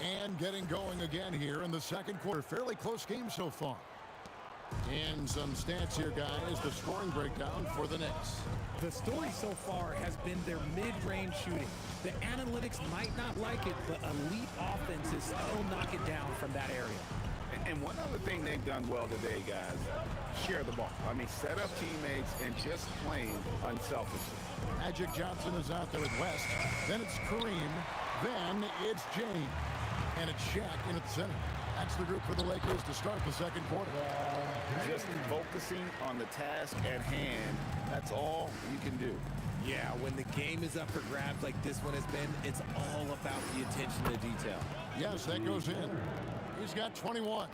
And getting going again here in the second quarter. Fairly close game so far. And some stats here, guys. The scoring breakdown for the Knicks. The story so far has been their mid-range shooting. The analytics might not like it, but elite offenses still knock it down from that area. And one other thing they've done well today, guys, share the ball. I mean, set up teammates and just playing unselfishly. Magic Johnson is out there with West. Then it's Kareem. Then it's James. And it's Shaq in at center. That's the group for the Lakers to start the second quarter. Just focusing on the task at hand. That's all you can do. Yeah, when the game is up for grabs like this one has been, it's all about the attention to detail. Yes, that goes in. He's got 21.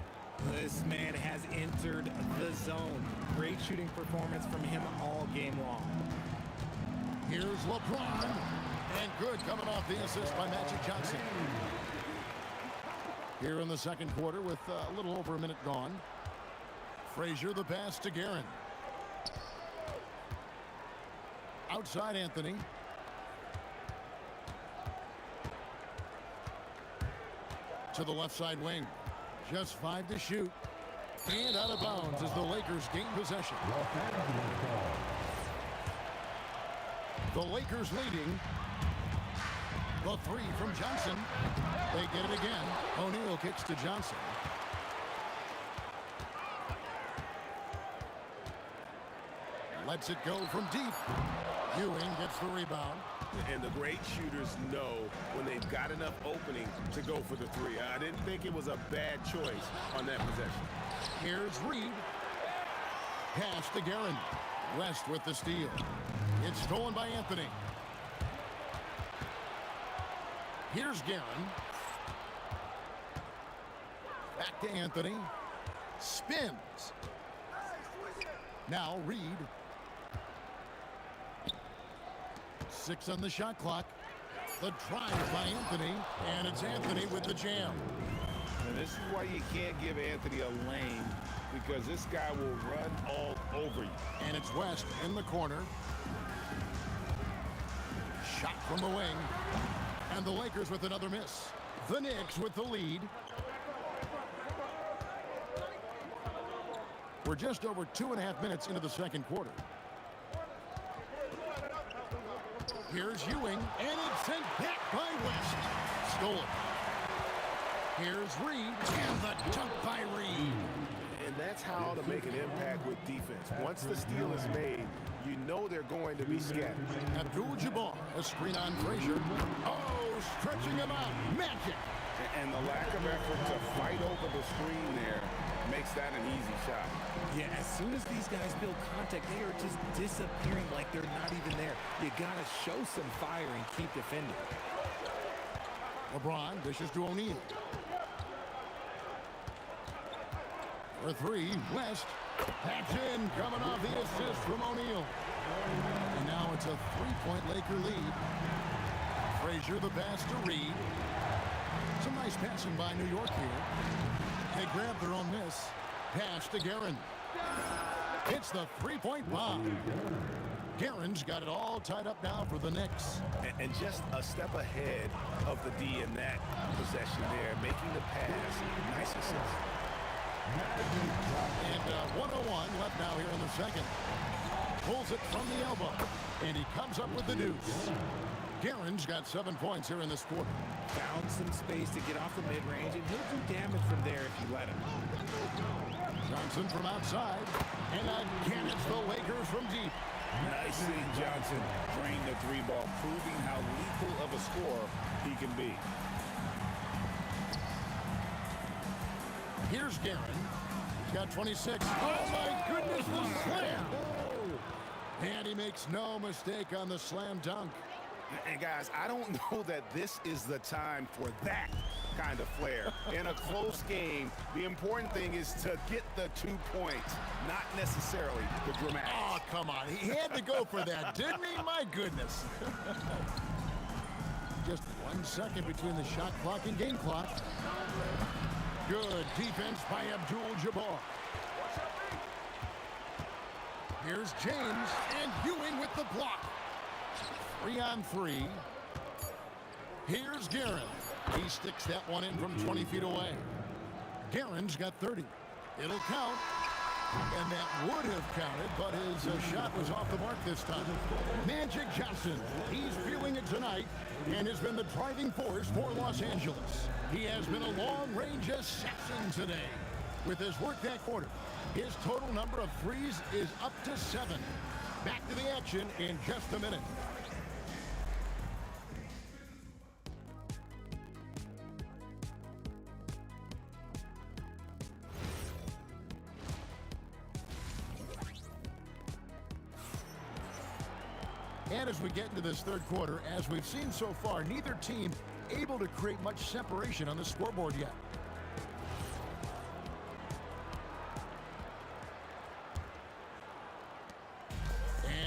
This man has entered the zone. Great shooting performance from him all game long. Here's LeBron. And good coming off the assist by Magic Johnson. Here in the second quarter with a little over a minute gone. Frazier the pass to Guerin. Outside Anthony. To the left side wing. Just 5 to shoot. And out of bounds as the Lakers gain possession. The Lakers leading. The 3 from Johnson. They get it again. O'Neal kicks to Johnson. Lets it go from deep. Ewing gets the rebound. And the great shooters know when they've got enough opening to go for the 3. I didn't think it was a bad choice on that possession. Here's Reed. Pass to Guerin. West with the steal. It's stolen by Anthony. Here's Guerin. Back to Anthony. Spins. Now Reed. 6 on the shot clock. The drive by Anthony. And it's Anthony with the jam. And this is why you can't give Anthony a lane, because this guy will run all over you. And it's West in the corner. Shot from the wing. And the Lakers with another miss. The Knicks with the lead. We're just over 2.5 minutes into the second quarter. Here's Ewing, and it's sent back by West. Stolen. Here's Reed, and the dunk by Reed. And that's how to make an impact with defense. Once the steal is made, you know they're going to be scattered. Abdul-Jabbar, a screen on Frazier. Oh, stretching him out. Magic. And the lack of effort to fight over the screen there makes that an easy shot. Yeah, as soon as these guys build contact, they are just disappearing like they're not even there. You gotta show some fire and keep defending. LeBron dishes to O'Neal. For 3, West. That's in, coming off the assist from O'Neal. And now it's a 3-point Laker lead. Frazier the pass to Reed. Some nice passing by New York here. They grab their own miss. Pass to Guerin. It's the 3-point bomb. Guerin's got it all tied up now for the Knicks. And just a step ahead of the D in that possession there, making the pass. Nice assist. And 1:01 left now here in the second. Pulls it from the elbow. And he comes up with the deuce. Guerin's got 7 points here in this quarter. Found some space to get off the mid-range, and he'll do damage from there if you let him. Johnson from outside. And again, it's the Lakers from deep. Nice seeing Johnson drain the 3-ball, proving how lethal of a scorer he can be. Here's Guerin. He's got 26. Oh, my goodness, the slam. And he makes no mistake on the slam dunk. And guys, I don't know that this is the time for that kind of flair. In a close game, the important thing is to get the 2 points, not necessarily the dramatics. Oh, come on. He had to go for that, didn't he? My goodness. Just 1 second between the shot clock and game clock. Good defense by Abdul-Jabbar. Here's James, and Ewing with the block. 3-on-3. Here's Guerin. He sticks that one in from 20 feet away. Guerin's got 30. It'll count. And that would have counted, but his shot was off the mark this time. Magic Johnson, he's feeling it tonight and has been the driving force for Los Angeles. He has been a long-range assassin today. With his work that quarter, his total number of threes is up to 7. Back to the action in just a minute. And as we get into this third quarter, as we've seen so far, neither team able to create much separation on the scoreboard yet.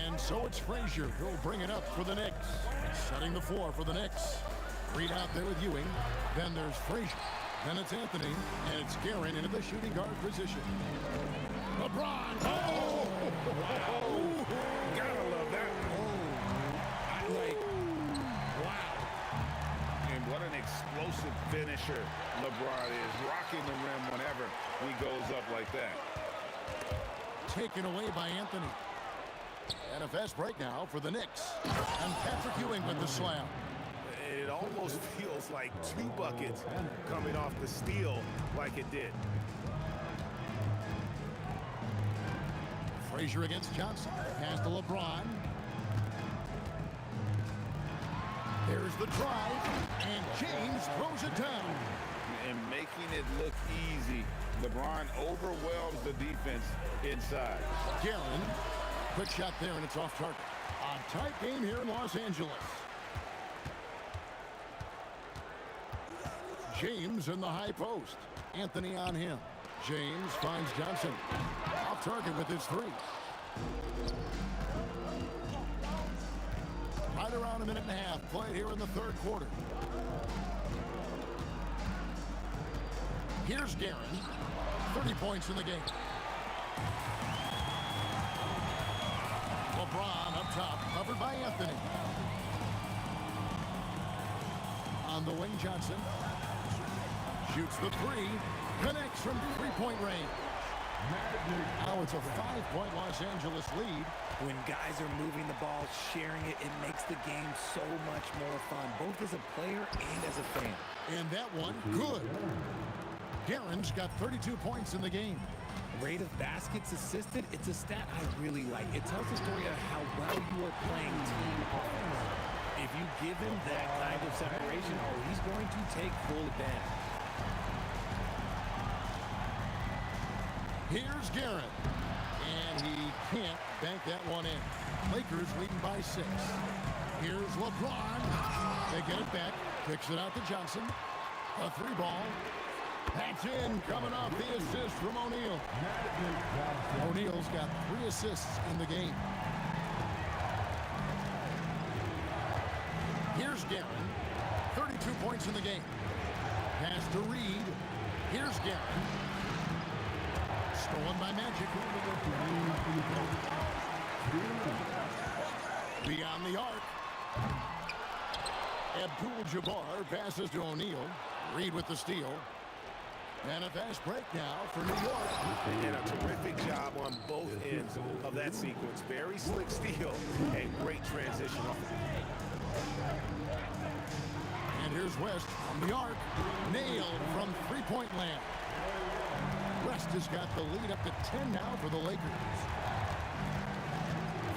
And so it's Frazier who'll bring it up for the Knicks. Setting the floor for the Knicks. Reed out there with Ewing. Then there's Frazier. Then it's Anthony. And it's Guerin into the shooting guard position. LeBron. Oh! Wow. Gotta love that. Wow. And what an explosive finisher LeBron is. Rocking the rim whenever he goes up like that. Taken away by Anthony. And a fast break now for the Knicks. And Patrick Ewing with the slam. It almost feels like 2 buckets coming off the steal like it did. Frazier against Johnson. Pass to LeBron. There's the drive, and James throws it down. And making it look easy. LeBron overwhelms the defense inside. Guerin, quick shot there, and it's off target. A tight game here in Los Angeles. James in the high post. Anthony on him. James finds Johnson. Off target with his 3. Right around a minute and a half played here in the third quarter. Here's Guerin. 30 points in the game. LeBron up top, covered by Anthony. On the wing, Johnson. Shoots the 3. Connects from 3-point range. Now it's a 5-point Los Angeles lead. When guys are moving the ball, sharing it, it makes the game so much more fun, both as a player and as a fan. And that one, good. Guerin's got 32 points in the game. Rate of baskets assisted, it's a stat I really like. It tells the story of how well you are playing team offense. If you give him that kind of separation, he's going to take full advantage. Here's Guerin. And he can't bank that one in. Lakers leading by 6. Here's LeBron. They get it back. Kicks it out to Johnson. A 3-ball. That's in. Coming off the assist from O'Neal. O'Neal's got 3 assists in the game. Here's Guerin. 32 points in the game. Pass to Reed. Here's Guerin. Stolen by Magic. Beyond the arc. Abdul-Jabbar passes to O'Neal. Reed with the steal. And a fast break now for New York. And a terrific job on both ends of that sequence. Very slick steal and great transition. And here's West from the arc. Nailed from 3-point land. West has got the lead up to 10 now for the Lakers.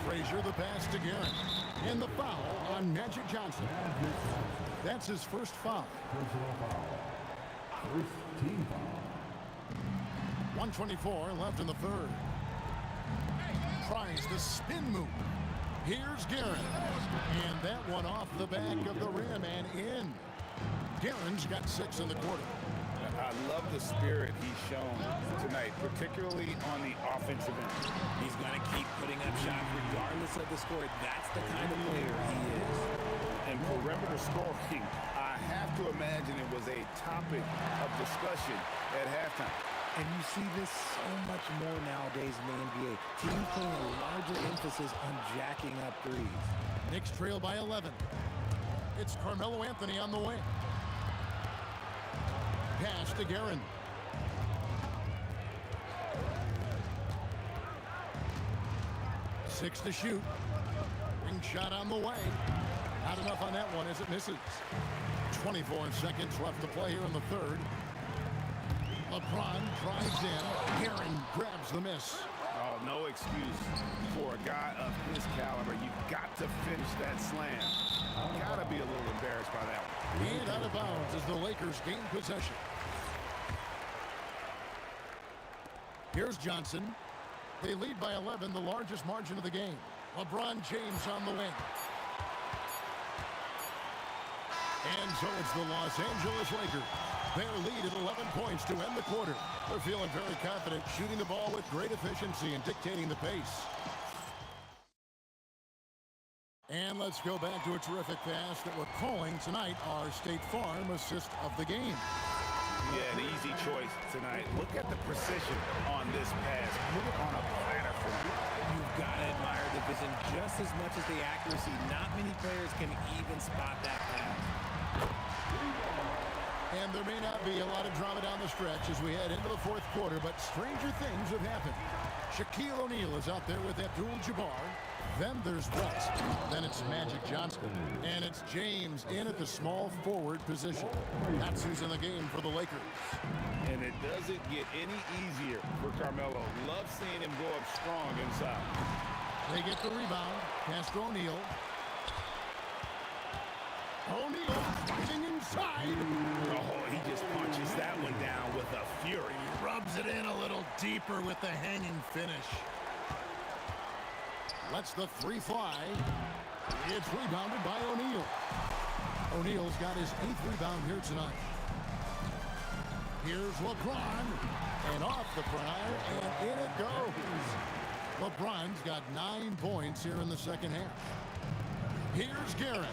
Frazier the pass to Guerin. And the foul on Magic Johnson. That's his first foul. First team foul. 1:24 left in the third. Tries the spin move. Here's Guerin. And that one off the back of the rim and in. Guerin's got 6 in the quarter. I love the spirit he's shown tonight, particularly on the offensive end. He's going to keep putting up shots regardless of the score. That's the kind of player he is. And perimeter scoring, I have to imagine it was a topic of discussion at halftime. And you see this so much more nowadays in the NBA. Teams putting a larger emphasis on jacking up threes. Knicks trail by 11. It's Carmelo Anthony on the wing. Pass to Guerin. Six to shoot. Ring shot on the way. Not enough on that one as it misses. 24 seconds left to play here in the third. LeBron drives in. Guerin grabs the miss. Oh, no excuse for a guy of his caliber. You've got to finish that slam. Got to be a little embarrassed by that one. And out of bounds as the Lakers gain possession. Here's Johnson. They lead by 11, the largest margin of the game. LeBron James on the wing. And so it's the Los Angeles Lakers. Their lead at 11 points to end the quarter. They're feeling very confident, shooting the ball with great efficiency and dictating the pace. And let's go back to a terrific pass that we're calling tonight our State Farm assist of the game. Yeah, an easy choice tonight. Look at the precision on this pass. Put it on a platter for him. You've got to admire the vision just as much as the accuracy. Not many players can even spot that pass. And there may not be a lot of drama down the stretch as we head into the fourth quarter, but stranger things have happened. Shaquille O'Neal is out there with Abdul-Jabbar. Then there's West. Then it's Magic Johnson. And it's James in at the small forward position. That's who's in the game for the Lakers. And it doesn't get any easier for Carmelo. Love seeing him go up strong inside. They get the rebound. Pass to O'Neal. O'Neal fighting inside. Oh, he just punches that one down with a fury. He rubs it in a little deeper with the hanging finish. Lets the three fly. It's rebounded by O'Neal. O'Neal's got his 8th rebound here tonight. Here's LeBron. And off the prior, and in it goes. LeBron's got 9 points here in the second half. Here's Guerin.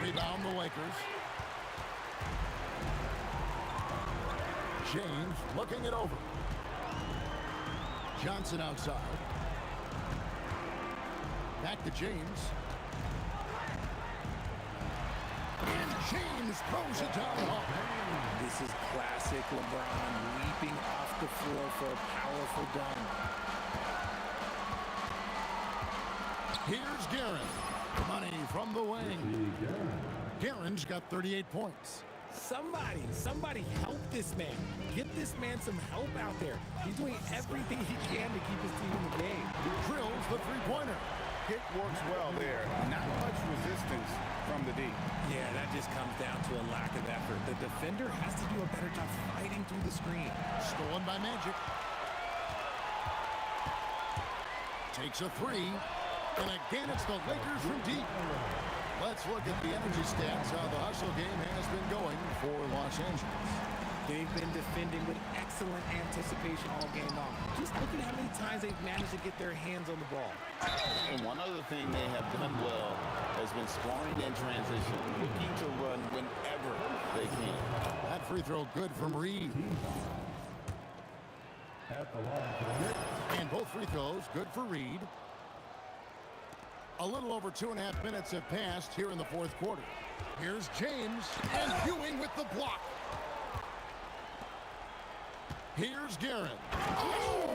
Rebound the Lakers. James looking it over. Johnson outside. Back to James. And James throws it down. This is classic LeBron leaping off the floor for a powerful dunk. Here's Guerin. Money from the wing. Guerin's got 38 points. Somebody help this man. Get this man some help out there. He's doing everything he can to keep his team in the game. Drills the three-pointer. Kick works well there. Not much resistance from the D. Yeah, that just comes down to a lack of effort. The defender has to do a better job fighting through the screen. Stolen by Magic. Takes a three. And again, it's the Lakers from deep. Let's look at the energy stats, how the hustle game has been going for Los Angeles. They've been defending with excellent anticipation all game long. Just look at how many times they've managed to get their hands on the ball. And one other thing they have done well has been scoring in transition, looking to run whenever they can. That free throw good from Reed. And both free throws good for Reed. A little over 2.5 minutes have passed here in the fourth quarter. Here's James and Ewing with the block. Here's Guerin. Oh,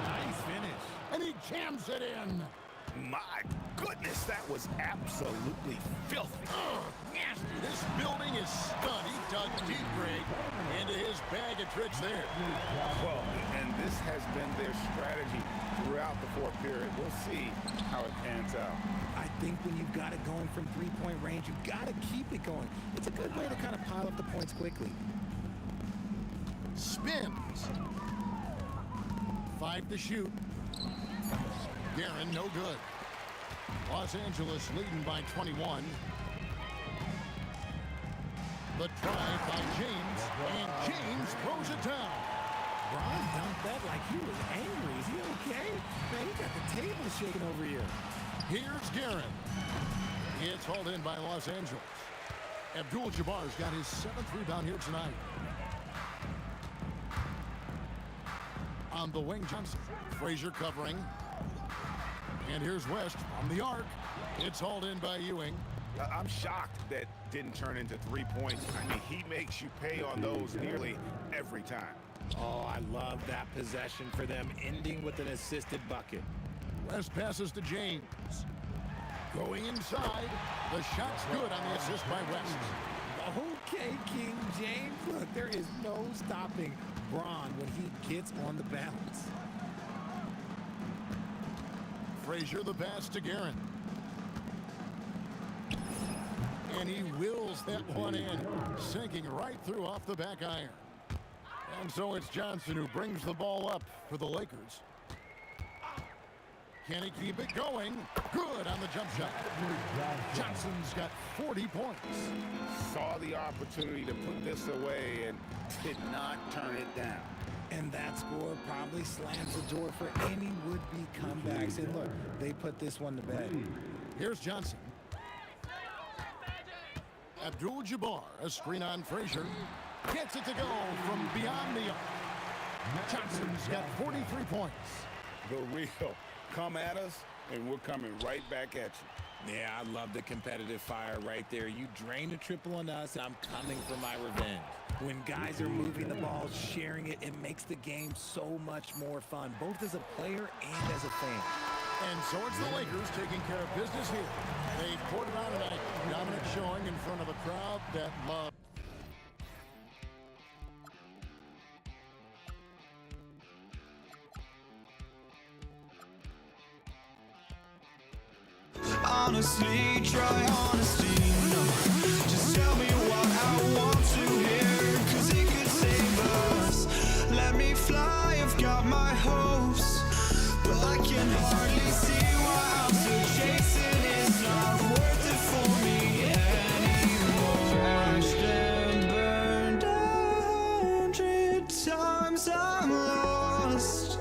nice finish. And he jams it in. My goodness, that was absolutely filthy. Nasty. This building is stud. He dug deep, Greg, into his bag of tricks there. Well, and this has been their strategy throughout the fourth period. We'll see how it pans out. I think when you've got it going from three-point range, you've got to keep it going. It's a good way to kind of pile up the points quickly. Spins. 5 to shoot. Guerin, no good. Los Angeles leading by 21. The try by James, and James throws it down. Bron dumped that like he was angry. Is he okay? Man, he got the table shaking over here. Here's Guerin. It's hauled in by Los Angeles. Abdul-Jabbar's got his 7th rebound here tonight. On the wing, Johnson. Frazier covering. And here's West from the arc. It's hauled in by Ewing. I'm shocked that didn't turn into 3 points. I mean, he makes you pay on those nearly every time. Oh, I love that possession for them, ending with an assisted bucket. West passes to James. Going inside. The shot's good on the assist by West. Okay, King James. Look, there is no stopping Bron when he gets on the bounce. Frazier the pass to Guerin. And he wills that one in, sinking right through off the back iron. And so it's Johnson who brings the ball up for the Lakers. Can he keep it going? Good on the jump shot. Johnson's got 40 points. Saw the opportunity to put this away and did not turn it down. And that score probably slams the door for any would-be comebacks. And look, they put this one to bed. Here's Johnson. Abdul-Jabbar, a screen on Frazier. Gets it to go from beyond the arc. Johnson's got 43 points. The real. Come at us, and we're coming right back at you. Yeah, I love the competitive fire right there. You drain a triple on us, and I'm coming for my revenge. When guys are moving the ball, sharing it, it makes the game so much more fun, both as a player and as a fan. And so it's the Lakers taking care of business here. They poured it on tonight. Dominant showing in front of a crowd that loves. Honestly, try honesty, no. Just tell me what I want to hear, 'cause it could save us. Let me fly, I've got my hopes, but I can hardly see why I'm still chasing. It's not worth it for me anymore. Crashed and burned 100 times, I'm lost.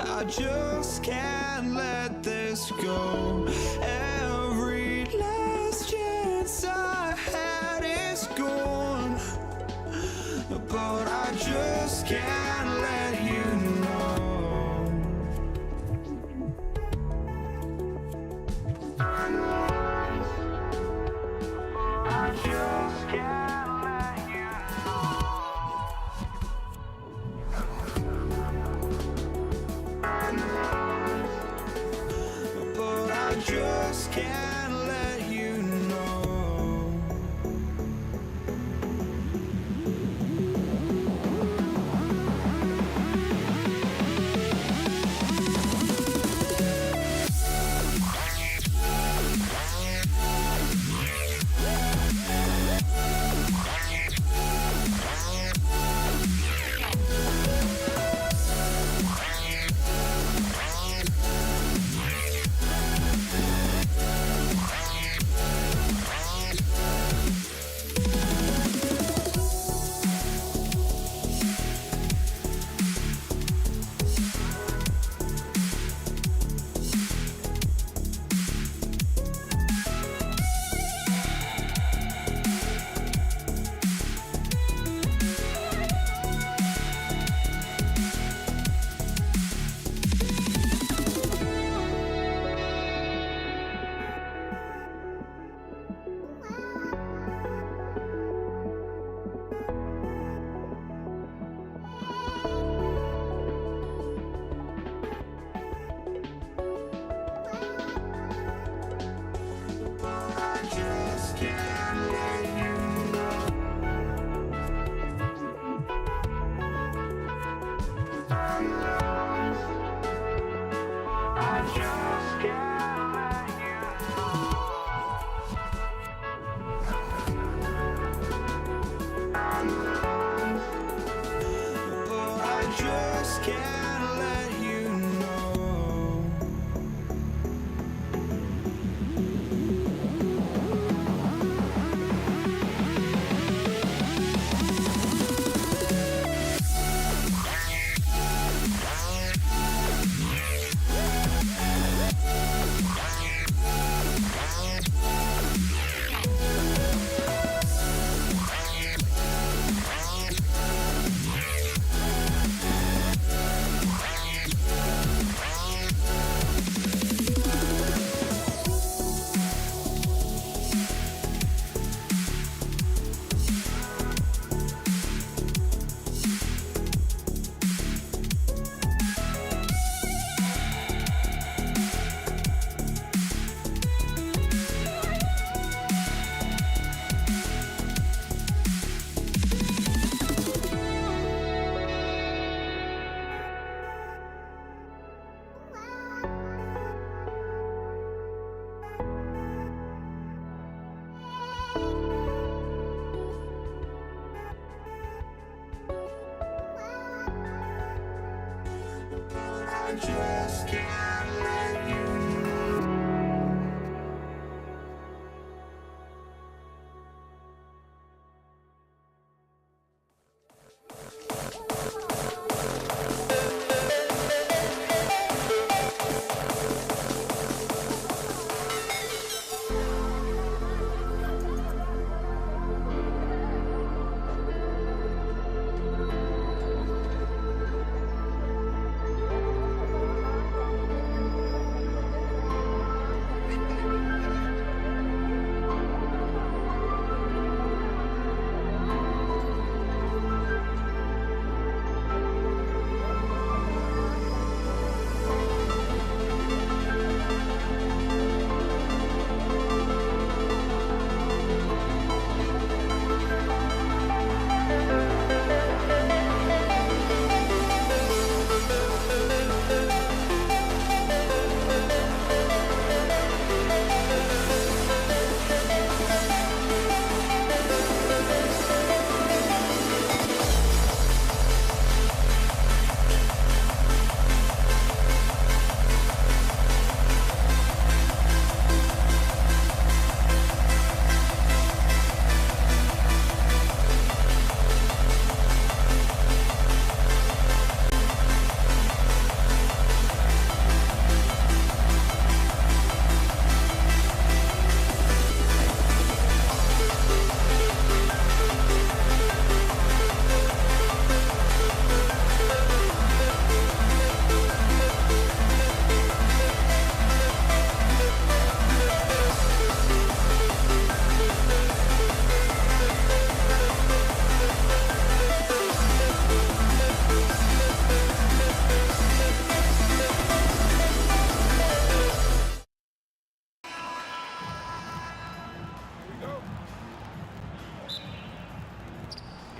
I just can't let this go. Every last chance I had is gone, but I just can't let you know. I just can't let you just can't let you know. Can't let you know. I just can't let you.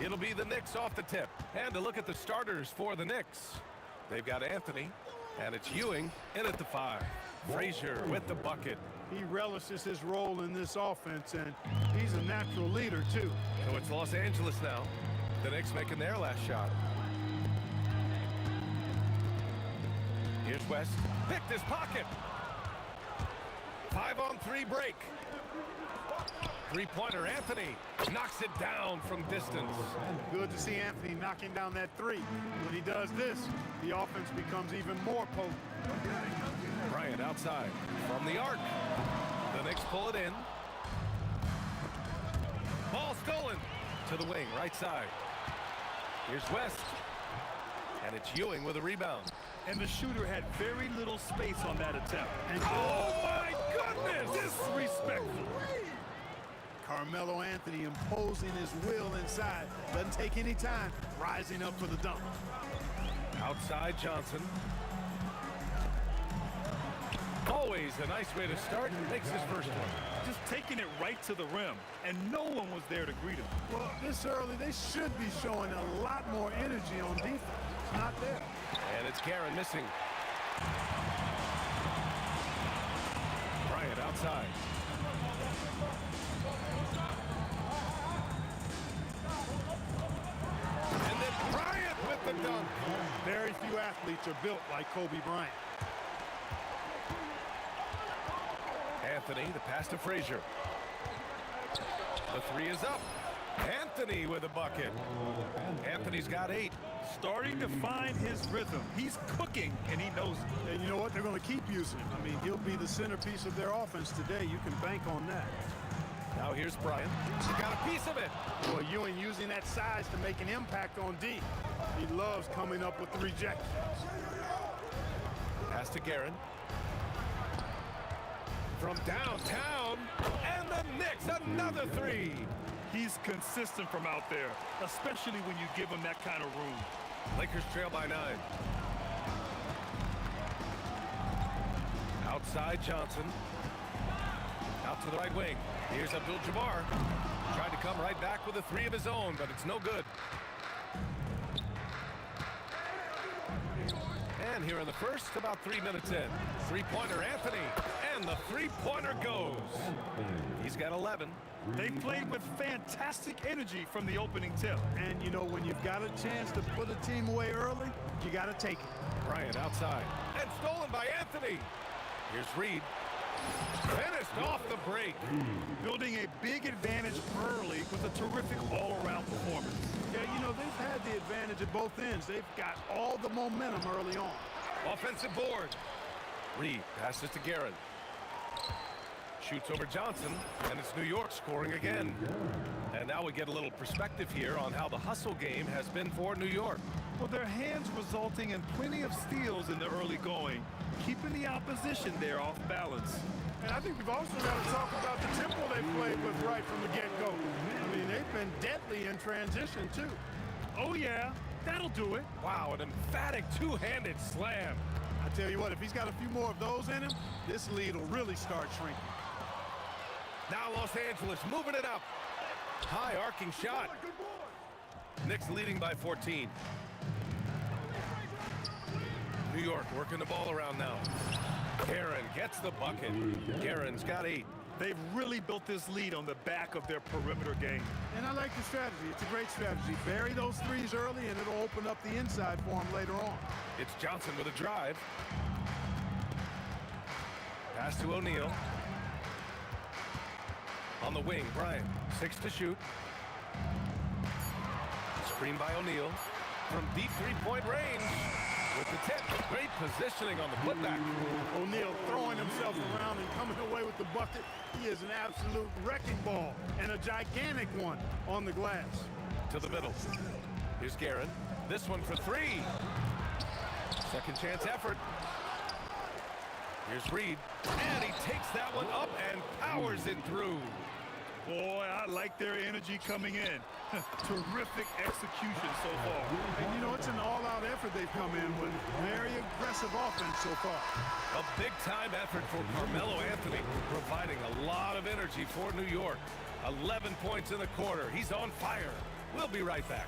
It'll be the Knicks off the tip. And to look at the starters for the Knicks. They've got Anthony, and it's Ewing in at the 5. Frazier with the bucket. He relishes his role in this offense, and he's a natural leader, too. So it's Los Angeles now. The Knicks making their last shot. Here's West. Picked his pocket. 5-on-3 break. Three-pointer, Anthony knocks it down from distance. Good to see Anthony knocking down that three. When he does this, the offense becomes even more potent. Bryant outside from the arc. The Knicks pull it in. Ball stolen to the wing, right side. Here's West. And it's Ewing with a rebound. And the shooter had very little space on that attempt. And oh, my goodness! Disrespectful. Carmelo Anthony imposing his will inside. Doesn't take any time. Rising up for the dunk. Outside Johnson. Always a nice way to start. Makes his first one. Just taking it right to the rim, and no one was there to greet him. Well, this early, they should be showing a lot more energy on defense. It's not there. And it's Garren missing. Bryant outside. And then Bryant with the dunk. Very few athletes are built like Kobe Bryant. Anthony, the pass to Frazier. The three is up. Anthony with a bucket. Anthony's got 8. Starting to find his rhythm. He's cooking, and he knows it. And you know what? They're going to keep using him. I mean, he'll be the centerpiece of their offense today. You can bank on that. Now here's Bryant. He got a piece of it. Well, Ewing using that size to make an impact on D. He loves coming up with the rejections. Pass to Garren. From downtown, and the Knicks another 3. He's consistent from out there, especially when you give him that kind of room. Lakers trail by 9. Outside Johnson. Out to the right wing. Here's Abdul-Jabbar. Tried to come right back with a 3 of his own, but it's no good. And here in the first, about 3 minutes in. Three-pointer Anthony. And And the three-pointer goes. He's got 11. They played with fantastic energy from the opening tip. And, you know, when you've got a chance to put a team away early, you got to take it. Bryant outside. And stolen by Anthony. Here's Reed. Finished off the break. Building a big advantage early with a terrific all-around performance. Yeah, you know, they've had the advantage at both ends. They've got all the momentum early on. Offensive board. Reed passes to Guerin. Shoots over Johnson, and it's New York scoring again. And now we get a little perspective here on how the hustle game has been for New York. Well, their hands resulting in plenty of steals in the early going, keeping the opposition there off balance. And I think we've also got to talk about the tempo they played with right from the get-go. I mean, they've been deadly in transition, too. Oh, yeah, that'll do it. Wow, an emphatic two-handed slam. I tell you what, if he's got a few more of those in him, this lead will really start shrinking. Now Los Angeles moving it up. High arcing shot. Knicks leading by 14. New York working the ball around now. Guerin gets the bucket. Guerin's got 8. They've really built this lead on the back of their perimeter game. And I like the strategy. It's a great strategy. Bury those threes early, and it'll open up the inside for them later on. It's Johnson with a drive. Pass to O'Neal. On the wing, Bryant. 6 to shoot. Screen by O'Neal. From deep three-point range. With the tip. Great positioning on the putback. O'Neal throwing himself around and coming away with the bucket. He is an absolute wrecking ball. And a gigantic one on the glass. To the middle. Here's Guerin. This one for 3. Second chance effort. Here's Reed. And he takes that one up and powers it through. Boy, I like their energy coming in. Terrific execution so far. And, you know, it's an all-out effort they've come in with. Very aggressive offense so far. A big-time effort for Carmelo Anthony, providing a lot of energy for New York. 11 points in the quarter. He's on fire. We'll be right back.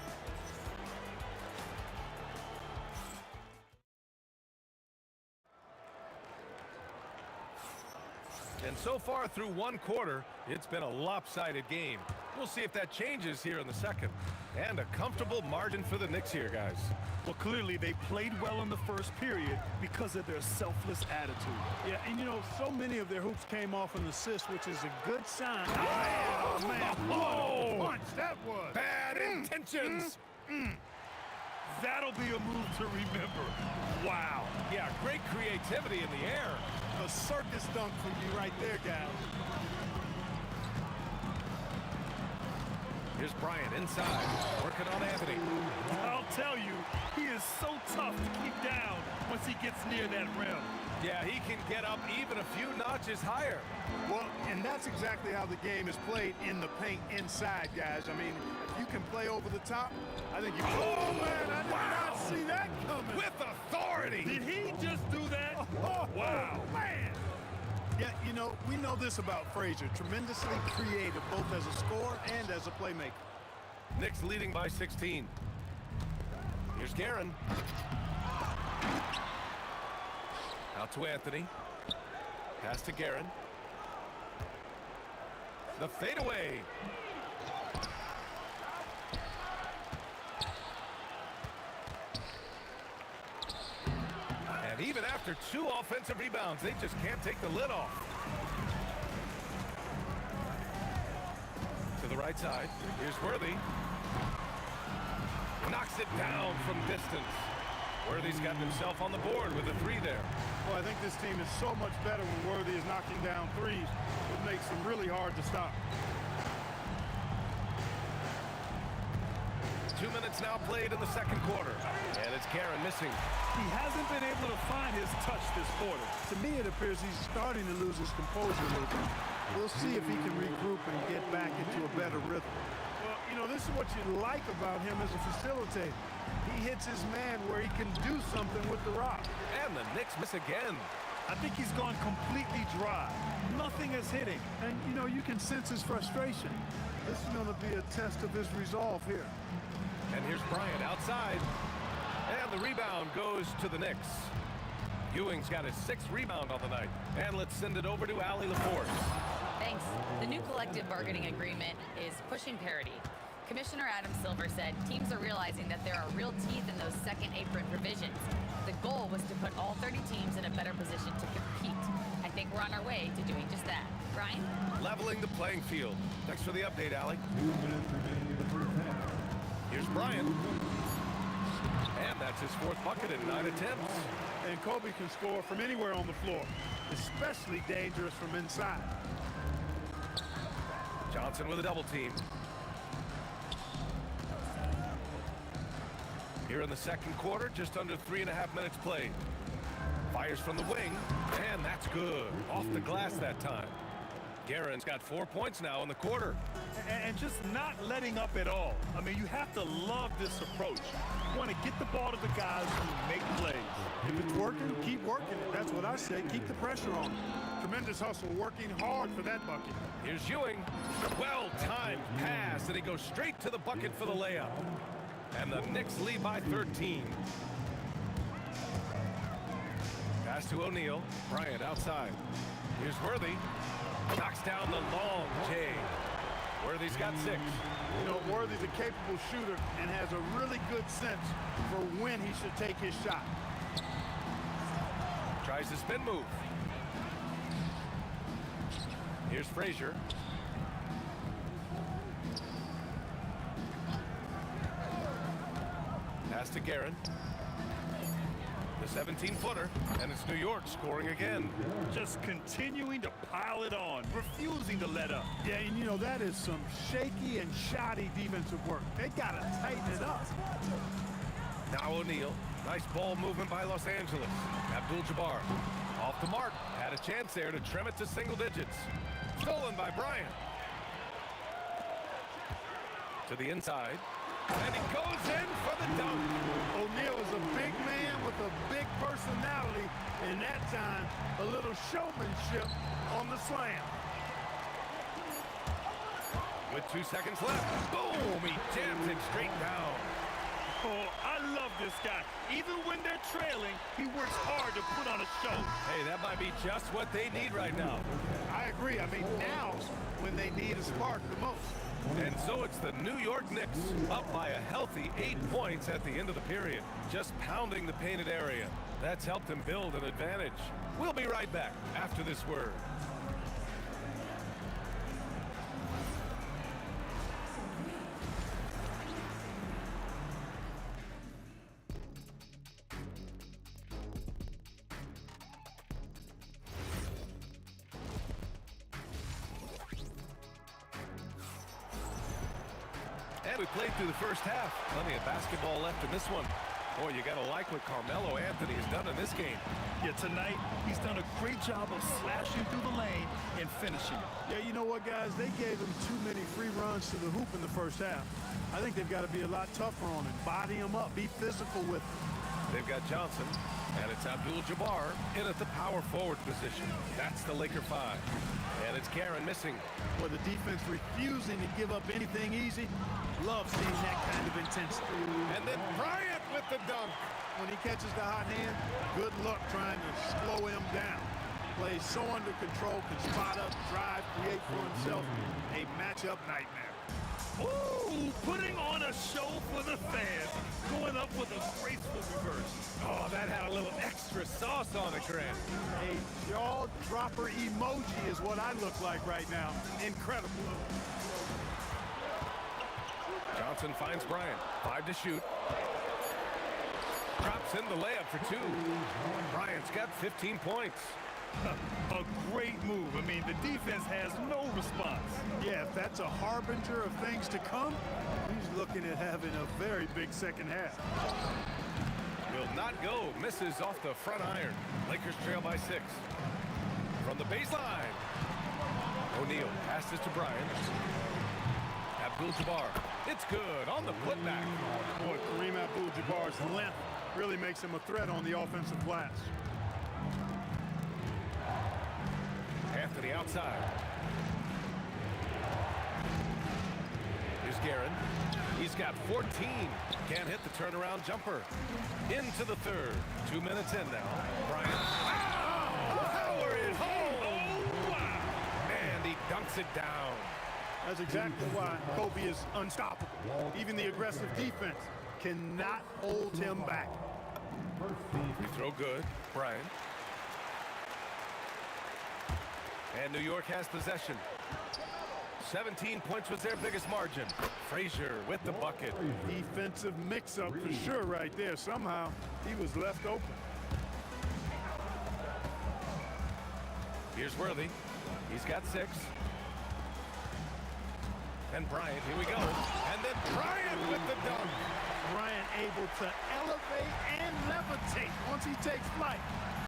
And so far through one quarter, it's been a lopsided game. We'll see if that changes here in the second. And a comfortable margin for the Knicks here, guys. Well, clearly they played well in the first period because of their selfless attitude. Yeah, and you know, so many of their hoops came off an assist, which is a good sign. Oh, man, what a punch that was. Bad intentions. That'll be a move to remember. Wow. Yeah, great creativity in the air. A circus dunk for you right there, guys. Here's Bryant inside, working on Anthony. I'll tell you, he is so tough to keep down once he gets near that rim. Yeah, he can get up even a few notches higher. Well, and that's exactly how the game is played in the paint inside, guys. I mean, if you can play over the top, I think you can. Oh, man, I did not see that coming. With authority. Did he just do that? Wow. Man. Yeah, you know, we know this about Frazier. Tremendously creative, both as a scorer and as a playmaker. Knicks leading by 16. Here's Guerin. Out to Anthony. Pass to Guerin. The fadeaway. And even after 2 offensive rebounds, they just can't take the lid off. To the right side. Here's Worthy. Knocks it down from distance. Worthy's got himself on the board with a 3 there. Well, I think this team is so much better when Worthy is knocking down threes. It makes them really hard to stop. 2 minutes now played in the second quarter. And it's Guerin missing. He hasn't been able to find his touch this quarter. To me, it appears he's starting to lose his composure a little bit. We'll see if he can regroup and get back into a better rhythm. Well, you know, this is what you like about him as a facilitator. He hits his man where he can do something with the rock. And the Knicks miss again. I think he's gone completely dry. Nothing is hitting. And, you know, you can sense his frustration. This is going to be a test of his resolve here. And here's Bryant outside. And the rebound goes to the Knicks. Ewing's got his 6th rebound on the night. And let's send it over to Allie LaForce. Thanks. The new collective bargaining agreement is pushing parity. Commissioner Adam Silver said teams are realizing that there are real teeth in those second apron provisions. The goal was to put all 30 teams in a better position to compete. I think we're on our way to doing just that. Brian? Leveling the playing field. Thanks for the update, Allie. Here's Brian. And that's his 4th bucket in 9 attempts. And Kobe can score from anywhere on the floor, especially dangerous from inside. Johnson with a double team. Here in the second quarter, just under 3.5 minutes played. Fires from the wing, and that's good. Off the glass that time. Guerin's got 4 points now in the quarter. And just not letting up at all. I mean, you have to love this approach. You want to get the ball to the guys who make plays. If it's working, keep working it. That's what I say. Keep the pressure on. Tremendous hustle, working hard for that bucket. Here's Ewing. Well-timed pass, and he goes straight to the bucket for the layup. And the Knicks lead by 13. Pass to O'Neal. Bryant outside. Here's Worthy. Knocks down the long J. Worthy's got 6. You know, Worthy's a capable shooter and has a really good sense for when he should take his shot. Tries the spin move. Here's Frazier. Pass to Guerin. The 17-footer, and it's New York scoring again. Just continuing to pile it on, refusing to let up. Yeah, and you know, that is some shaky and shoddy defensive work. They got to tighten it up. Now O'Neal. Nice ball movement by Los Angeles. Abdul-Jabbar. Off the mark. Had a chance there to trim it to single digits. Stolen by Bryant. To the inside. And he goes in for the dunk. O'Neal is a big man with a big personality, and that time, a little showmanship on the slam. With 2 seconds left, boom, he jams it straight down. Oh, I love this guy. Even when they're trailing, he works hard to put on a show. Hey, that might be just what they need right now. I agree. I mean, now's when they need a spark the most. And so it's the New York Knicks up by a healthy 8 points at the end of the period, just pounding the painted area. That's helped them build an advantage. We'll be right back after this word. And we played through the first half. Plenty of basketball left in this one. Boy, you got to like what Carmelo Anthony has done in this game. Yeah, tonight, he's done a great job of slashing through the lane and finishing. Yeah, you know what, guys? They gave him too many free runs to the hoop in the first half. I think they've got to be a lot tougher on him. Body him up. Be physical with him. They've got Johnson, and it's Abdul-Jabbar in at the power forward position. That's the Laker 5. And it's Guerin missing. Well, the defense refusing to give up anything easy. Love seeing that kind of intensity. And then Bryant with the dunk. When he catches the hot hand, good luck trying to slow him down. Plays so under control, can spot up, drive, create for himself. A matchup nightmare. Ooh, putting on a show for the fans. Going up with a graceful reverse. Oh, that had a little extra sauce on it, Grant. A jaw-dropper emoji is what I look like right now. Incredible. Johnson finds Bryant. 5 to shoot. Drops in the layup for 2. Bryant's got 15 points. A great move. I mean, the defense has no response. Yeah, if that's a harbinger of things to come, he's looking at having a very big second half. Will not go. Misses off the front iron. Lakers trail by 6. From the baseline. O'Neal passes to Bryant. Abdul-Jabbar. It's good on the putback. Boy, Kareem Abdul-Jabbar's length really makes him a threat on the offensive glass. Anthony outside. Here's Guerin. He's got 14. Can't hit the turnaround jumper. Into the third. 2 minutes in now. Bryant. Power it home. Oh, wow. And he dunks it down. That's exactly why Kobe is unstoppable. Even the aggressive defense cannot hold him back. Free throw good. Bryant. And New York has possession. 17 points was their biggest margin. Frazier with the bucket. Defensive mix-up for sure right there. Somehow he was left open. Here's Worthy. He's got 6. And Bryant, here we go. And then Bryant with the dunk. Bryant able to elevate and levitate once he takes flight.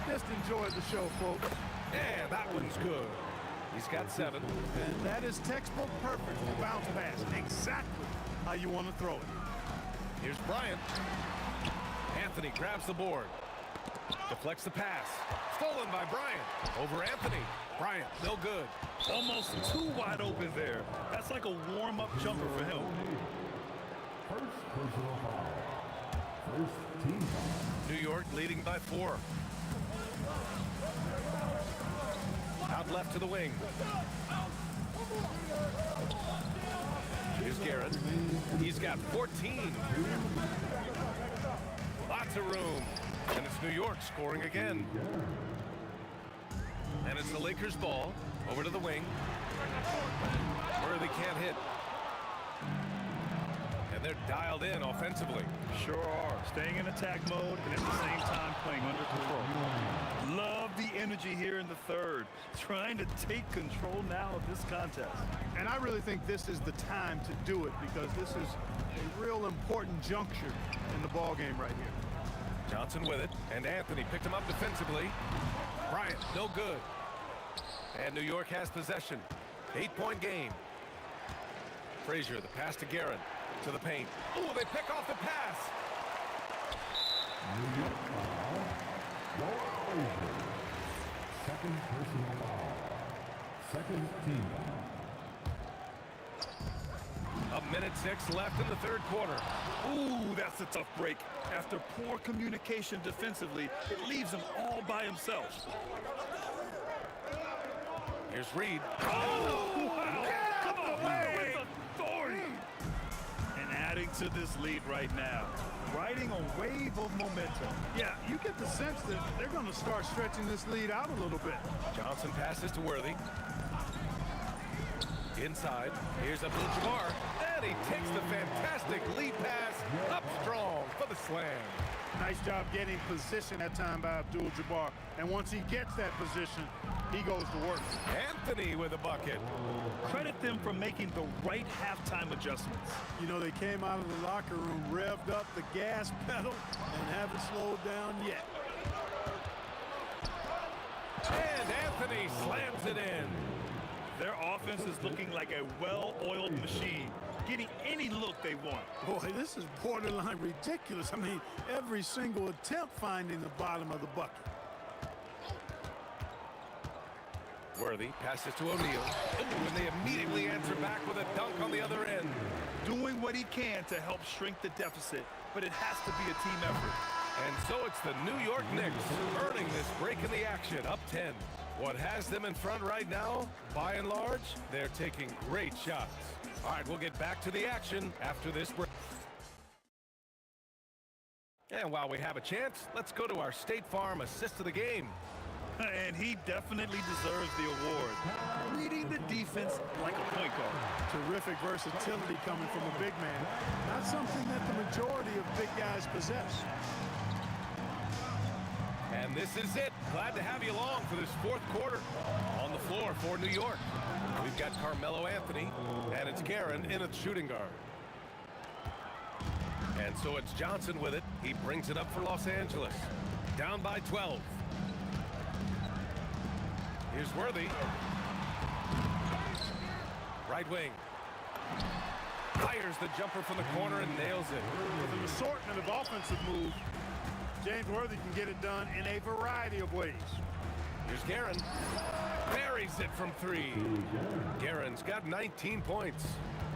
Just enjoy the show, folks. Yeah, that one's good. He's got 7. And that is textbook perfect for bounce pass. Exactly how you want to throw it. Here's Bryant. Anthony grabs the board. Deflects the pass. Stolen by Bryant. Over Anthony. Bryant, no good. Almost too wide open there. That's like a warm-up jumper for him. First personal foul. First team foul. New York leading by 4. Out left to the wing. Here's Garrett. He's got 14. Lots of room. And it's New York scoring again. And it's the Lakers ball. Over to the wing. Worthy can't hit. And they're dialed in offensively. Sure are. Staying in attack mode and at the same time playing under control. Love the energy here in the third. Trying to take control now of this contest. And I really think this is the time to do it because this is a real important juncture in the ball game right here. Johnson with it, and Anthony picked him up defensively. Bryant, no good. And New York has possession. 8-point game. Frazier, the pass to Garrett. To the paint. Oh, they pick off the pass. New York foul. Walt Frazier. Second personal foul. Second team foul. 1:06 left in the third quarter. Ooh, that's a tough break. After poor communication defensively, it leaves him all by himself. Here's Reed. Oh, wow. Come away with authority. And adding to this lead right now. Riding a wave of momentum. Yeah, you get the sense that they're going to start stretching this lead out a little bit. Johnson passes to Worthy. Inside. Here's Abdul-Jabbar. And he takes the fantastic lead pass up strong for the slam. Nice job getting position that time by Abdul-Jabbar. And once he gets that position, he goes to work. Anthony with a bucket. Credit them for making the right halftime adjustments. You know, they came out of the locker room, revved up the gas pedal, and haven't slowed down yet. And Anthony slams it in. Their offense is looking like a well-oiled machine, getting any look they want. Boy, this is borderline ridiculous. I mean, every single attempt finding the bottom of the bucket. Worthy passes to O'Neal. And they immediately answer back with a dunk on the other end. Doing what he can to help shrink the deficit, but it has to be a team effort. And so it's the New York Knicks earning this break in the action, up 10. What has them in front right now, by and large, they're taking great shots. All right, we'll get back to the action after this break. And while we have a chance, let's go to our State Farm assist of the game. And he definitely deserves the award. Reading the defense like a point guard. Terrific versatility coming from a big man. Not something that the majority of big guys possess. And this is it. Glad to have you along for this fourth quarter. On the floor for New York, we've got Carmelo Anthony, and it's Guerin in at shooting guard. And so it's Johnson with it. He brings it up for Los Angeles. Down by 12. Here's Worthy. Right wing. Fires the jumper from the corner and nails it. With an assortment of offensive moves, James Worthy can get it done in a variety of ways. Here's Guerin. Buries it from 3. Guerin's got 19 points.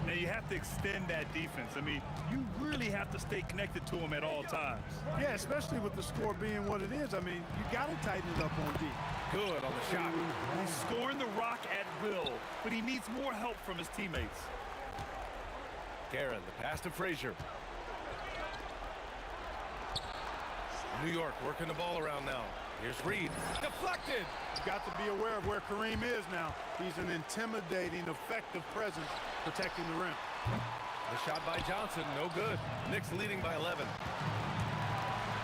Now, you have to extend that defense. I mean, you really have to stay connected to them at all times. Yeah, especially with the score being what it is. I mean, you got to tighten it up on D. Good on the shot. He's scoring the rock at will, but he needs more help from his teammates. Guerin, the pass to Frazier. New York working the ball around now. Here's Reed. Deflected. You've got to be aware of where Kareem is now. He's an intimidating, effective presence protecting the rim. The shot by Johnson, no good. Knicks leading by 11.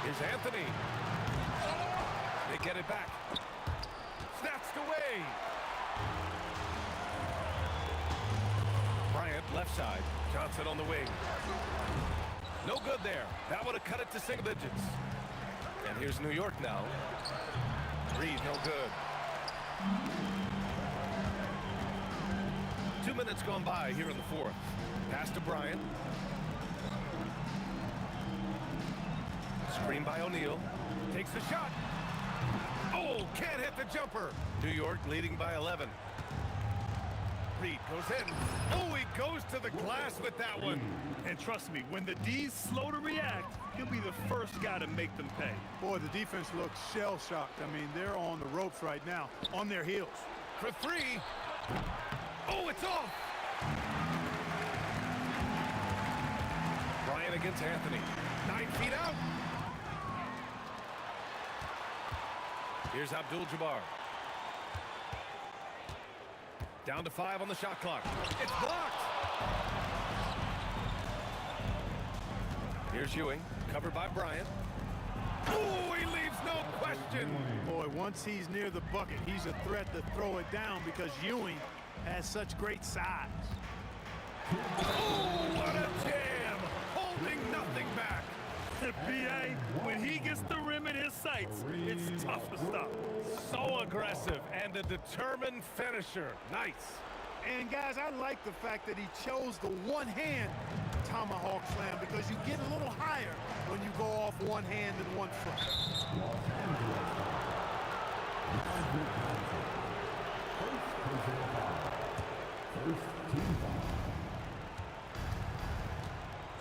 Here's Anthony. They get it back. Snatched away. Bryant, left side. Johnson on the wing. No good there. That would have cut it to single digits. And here's New York now. Reed, no good. 2 minutes gone by here in the fourth. Pass to Bryant. Screen by O'Neal. Takes the shot. Oh, can't hit the jumper. New York leading by 11. Reed goes in. Oh, he goes to the glass with that one. And trust me, when the D's slow to react, he'll be the first guy to make them pay. Boy, the defense looks shell-shocked. I mean, they're on the ropes right now, on their heels. For three. Oh, it's off. Bryant against Anthony. 9 feet out. Here's Abdul-Jabbar. Down to 5 on the shot clock. It's blocked. Here's Ewing, covered by Bryant. Oh, he leaves no question. Boy, once he's near the bucket, he's a threat to throw it down because Ewing has such great size. Oh, what a jam! Holding nothing back. B.A., when he gets the rim in his sights, it's tough to stop. So aggressive and a determined finisher. Nice. And guys, I like the fact that he chose the one-hand tomahawk slam because you get a little higher when you go off one hand and one foot.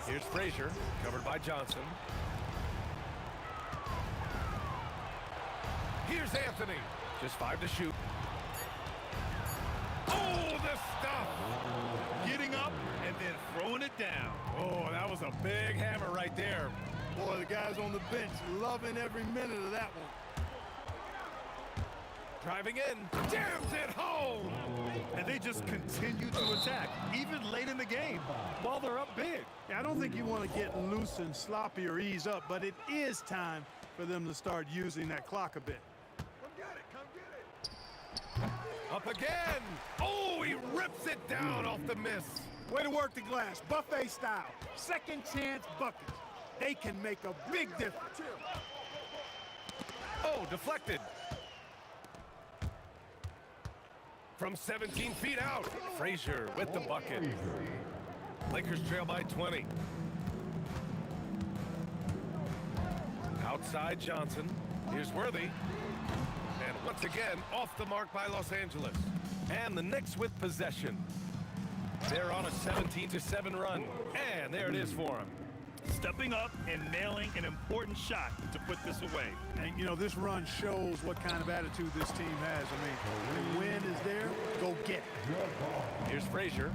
Here's Frazier, covered by Johnson. Here's Anthony. Just 5 to shoot. Oh, the stuff! Getting up and then throwing it down. Oh, that was a big hammer right there. Boy, the guys on the bench loving every minute of that one. Driving in, jams it home! And they just continue to attack, even late in the game, while they're up big. Yeah, I don't think you want to get loose and sloppy or ease up, but it is time for them to start using that clock a bit. Up again! Oh, he rips it down off the miss. Way to work the glass, buffet style. Second chance buckets. They can make a big difference. Oh, deflected. From 17 feet out, Frazier with the bucket. Lakers trail by 20. Outside Johnson. Here's Worthy. And once again, off the mark by Los Angeles. And the Knicks with possession. They're on a 17-7 run. And there it is for them. Stepping up and nailing an important shot to put this away. And, you know, this run shows what kind of attitude this team has. I mean, the win is there, go get it. Here's Frazier.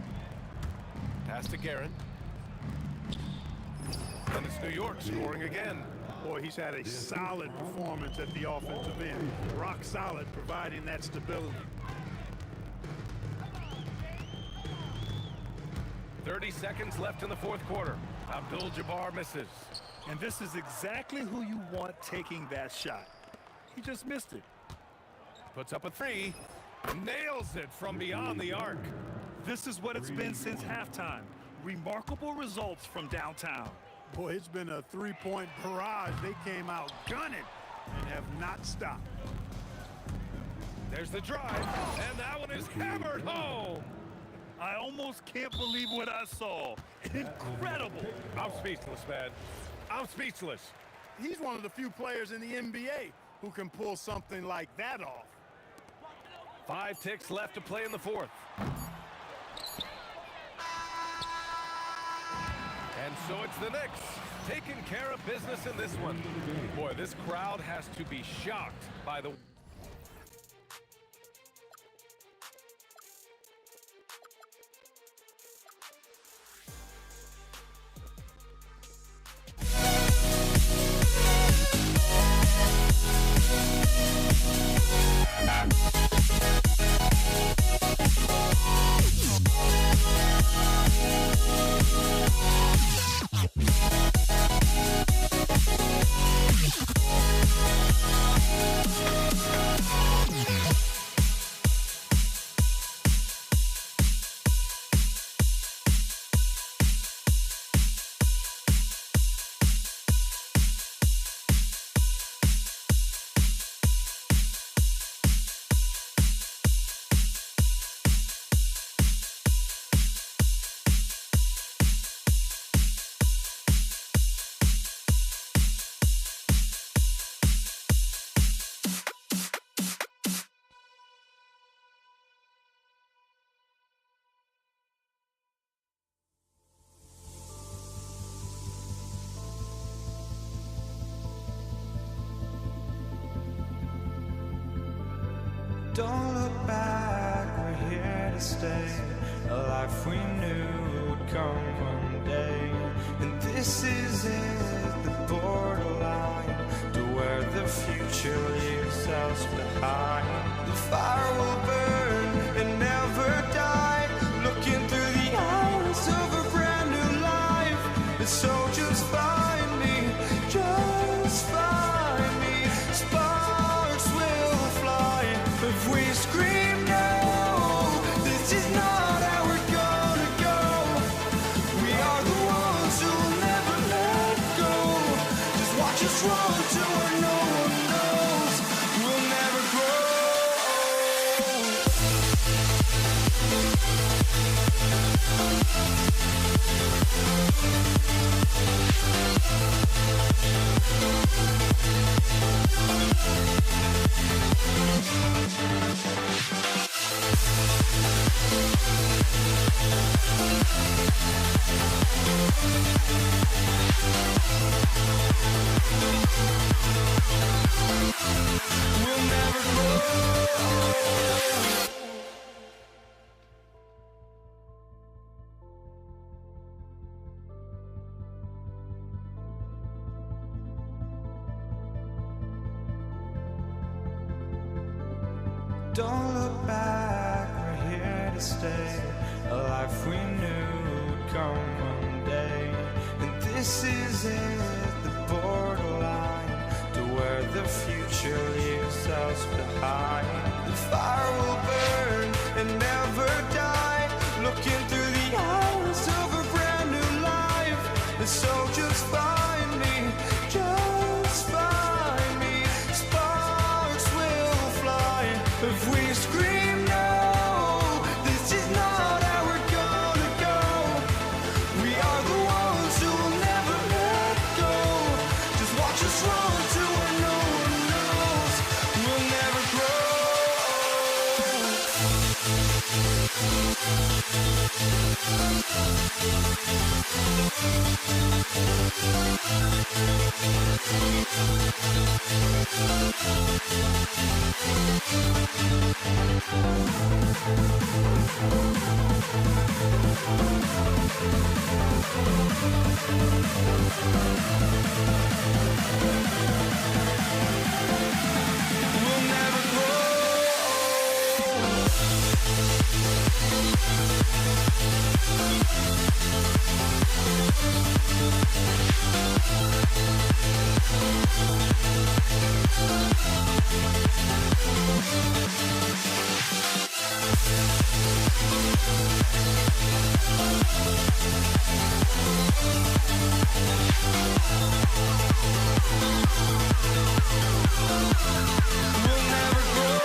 Pass to Guerin. And it's New York scoring again. Boy, he's had a solid performance at the offensive end. Rock solid, providing that stability. 30 seconds left in the fourth quarter. Abdul-Jabbar misses. And this is exactly who you want taking that shot. He just missed it. Puts up a 3. Nails it from beyond the arc. This is what it's been since halftime. Remarkable results from downtown. Boy, it's been a three-point barrage. They came out gunning and have not stopped. There's the drive, and that one is hammered home. I almost can't believe what I saw. Incredible. I'm speechless, man. I'm speechless. He's one of the few players in the NBA who can pull something like that off. 5 ticks left to play in the fourth. So it's the Knicks taking care of business in this one. Boy, this crowd has to be shocked by the... Don't look back, we're here to stay. A life we knew would come one day. And this is it, the borderline to where the future leaves us behind. The fire will burn and never die. Looking through the eyes of a brand new life. And so just find me, just find me. Sparks will fly if we scream no. This is not how we're gonna go. We are the ones who will never let go. Just watch us run to where no one knows. We'll never grow. We'll never grow. Don't look back, we're here to stay. A life we knew would come one day. And this is it, the borderline to where the future leaves us behind. The fire will burn and never die. Looking through the eyes of a brand new life. And so just find me, just find me. Sparks will fly if we scream no. This is not how we're gonna go. We are the ones who will never let go. Just watch us run to where no one knows. We'll never grow. We'll never grow. We'll never grow.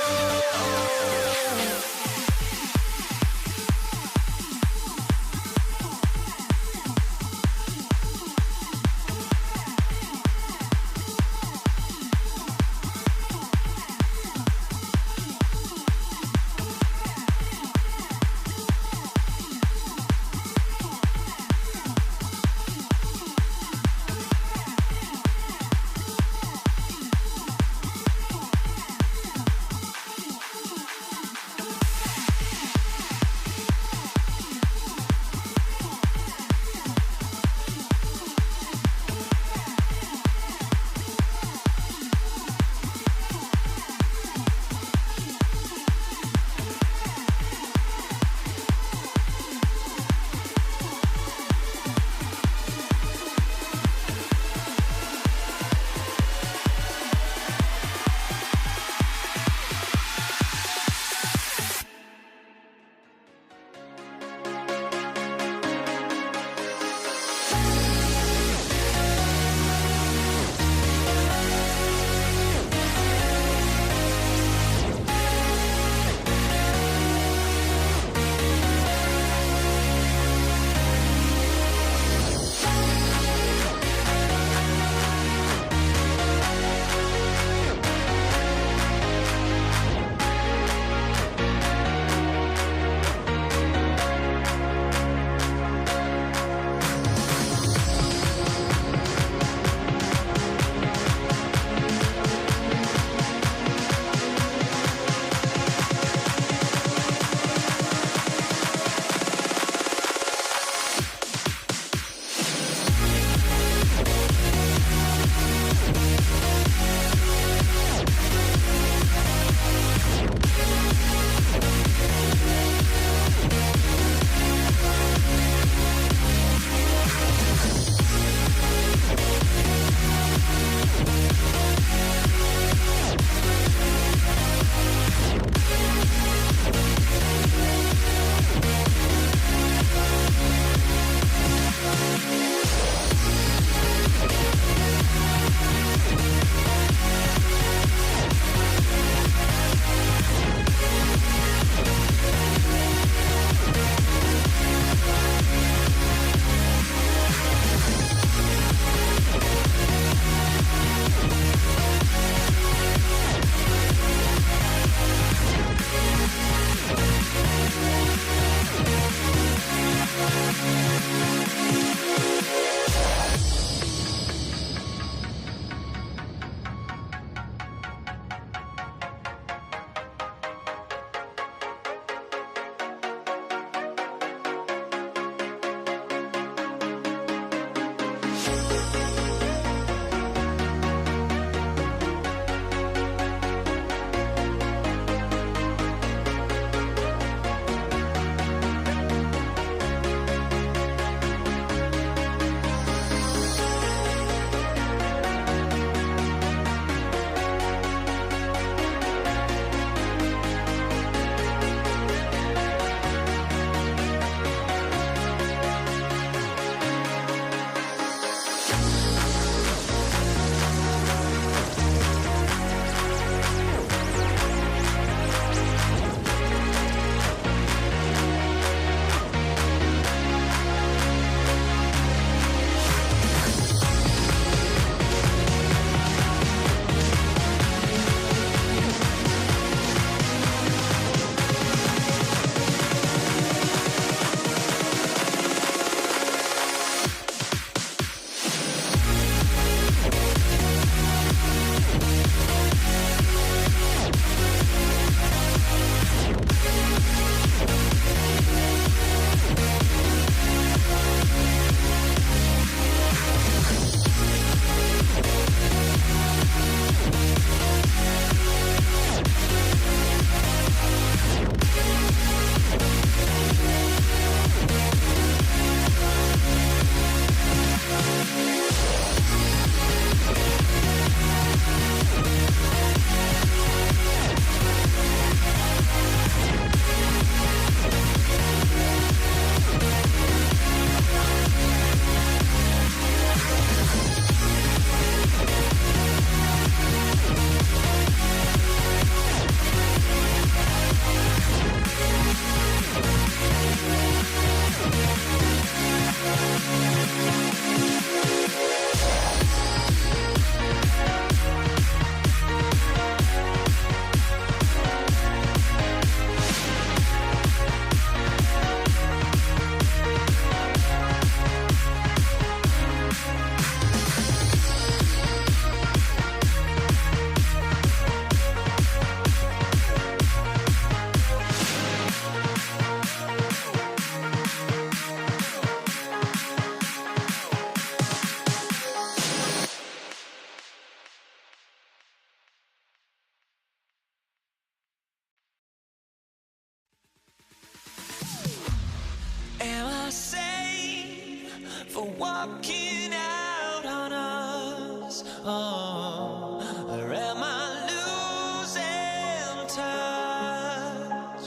walking out on us. Oh, or am I losing touch?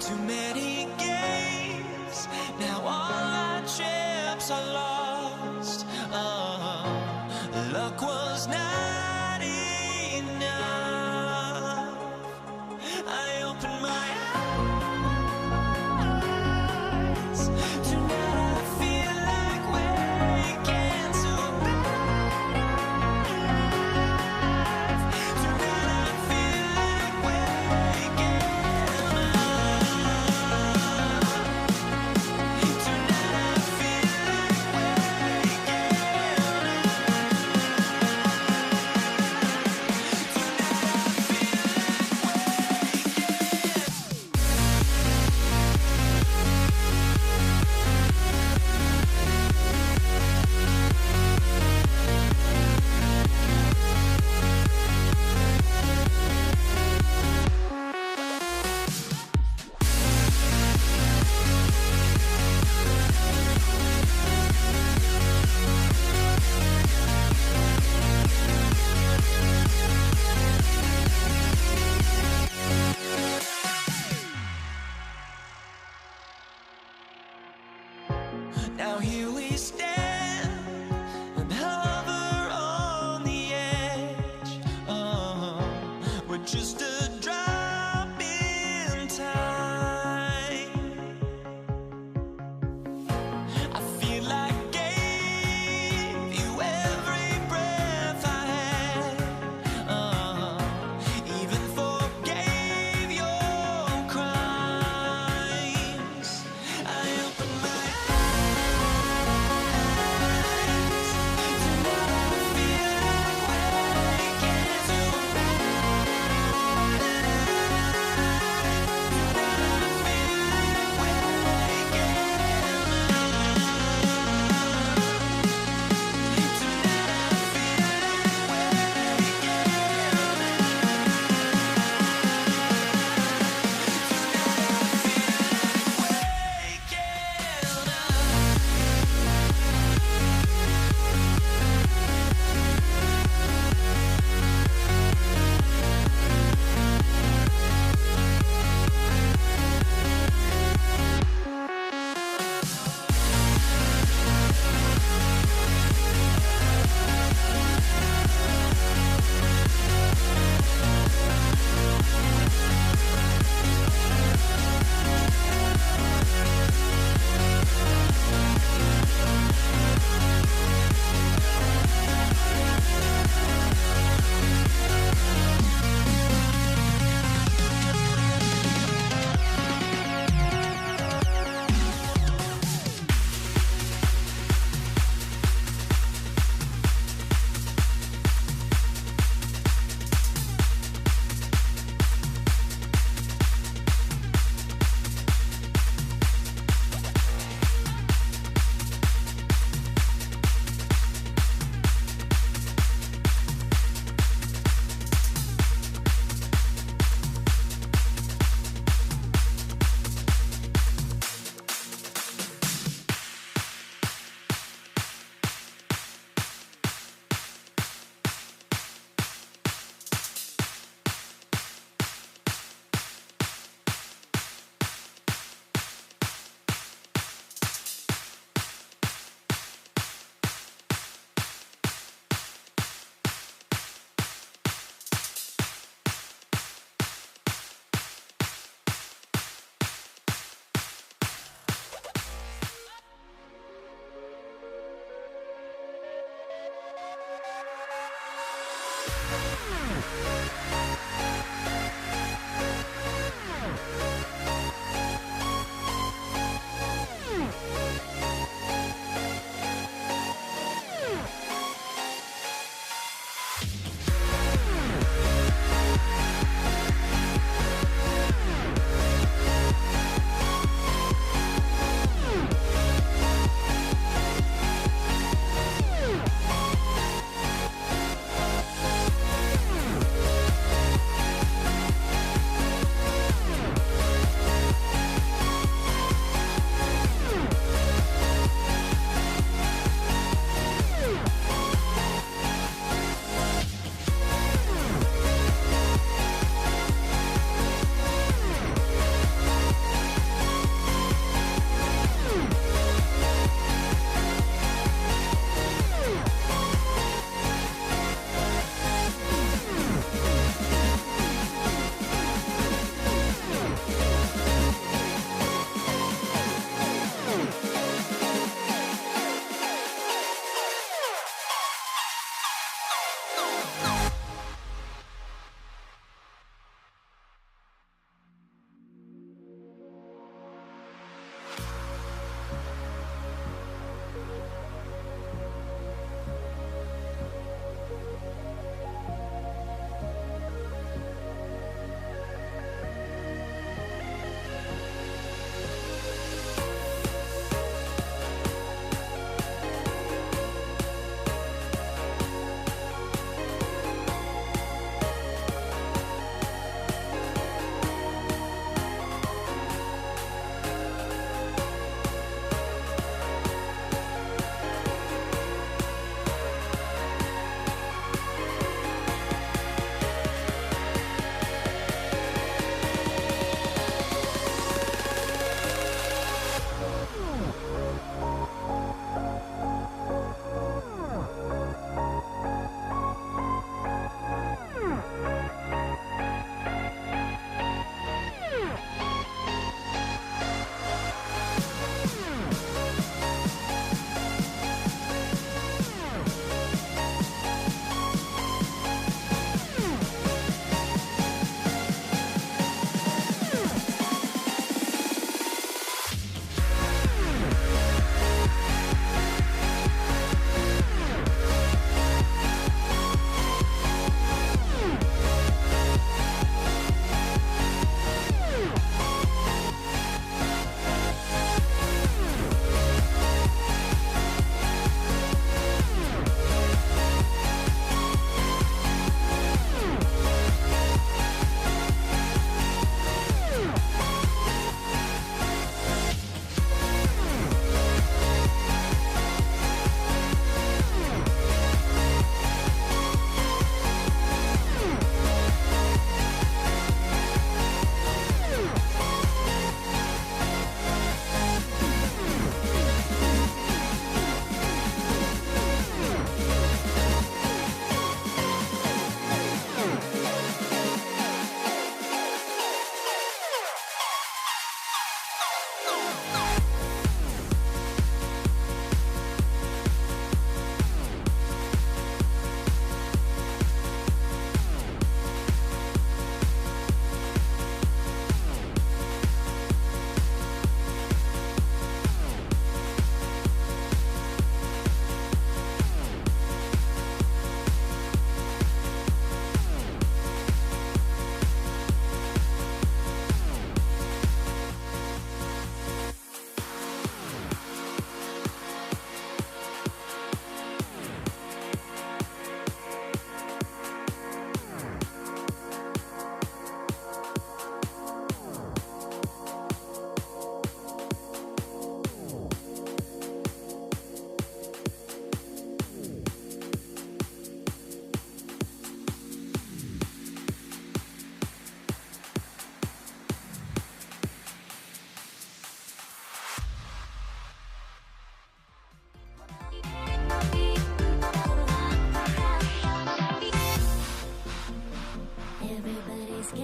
Too many games, now all our chips are lost. Oh, luck was not enough. I opened my eyes. Tonight I feel like waking to life. Tonight I feel like waking up.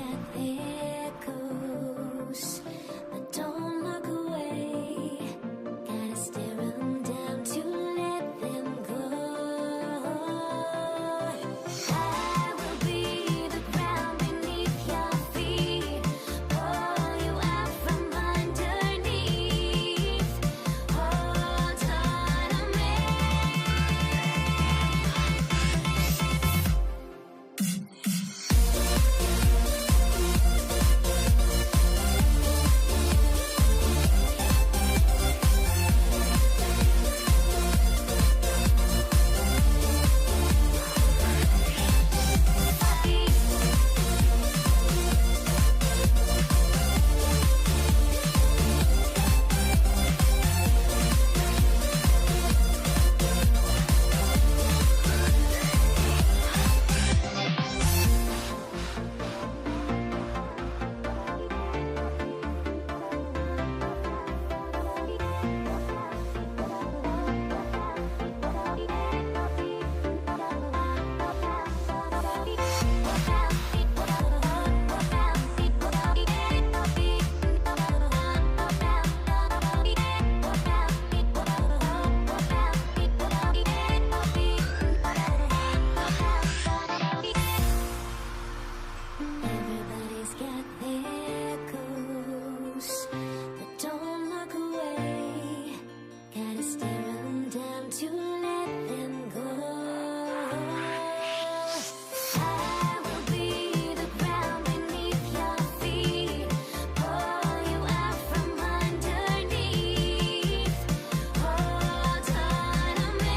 get there goes, but don't look away. Gotta stare them down to let them go. I will be the ground beneath your feet, pull you out from underneath. Hold on to me. Everybody's got their goals, but don't look away. Gotta stare them down to let them go. I will be the ground beneath your feet, pull you out from underneath. Hold on to me.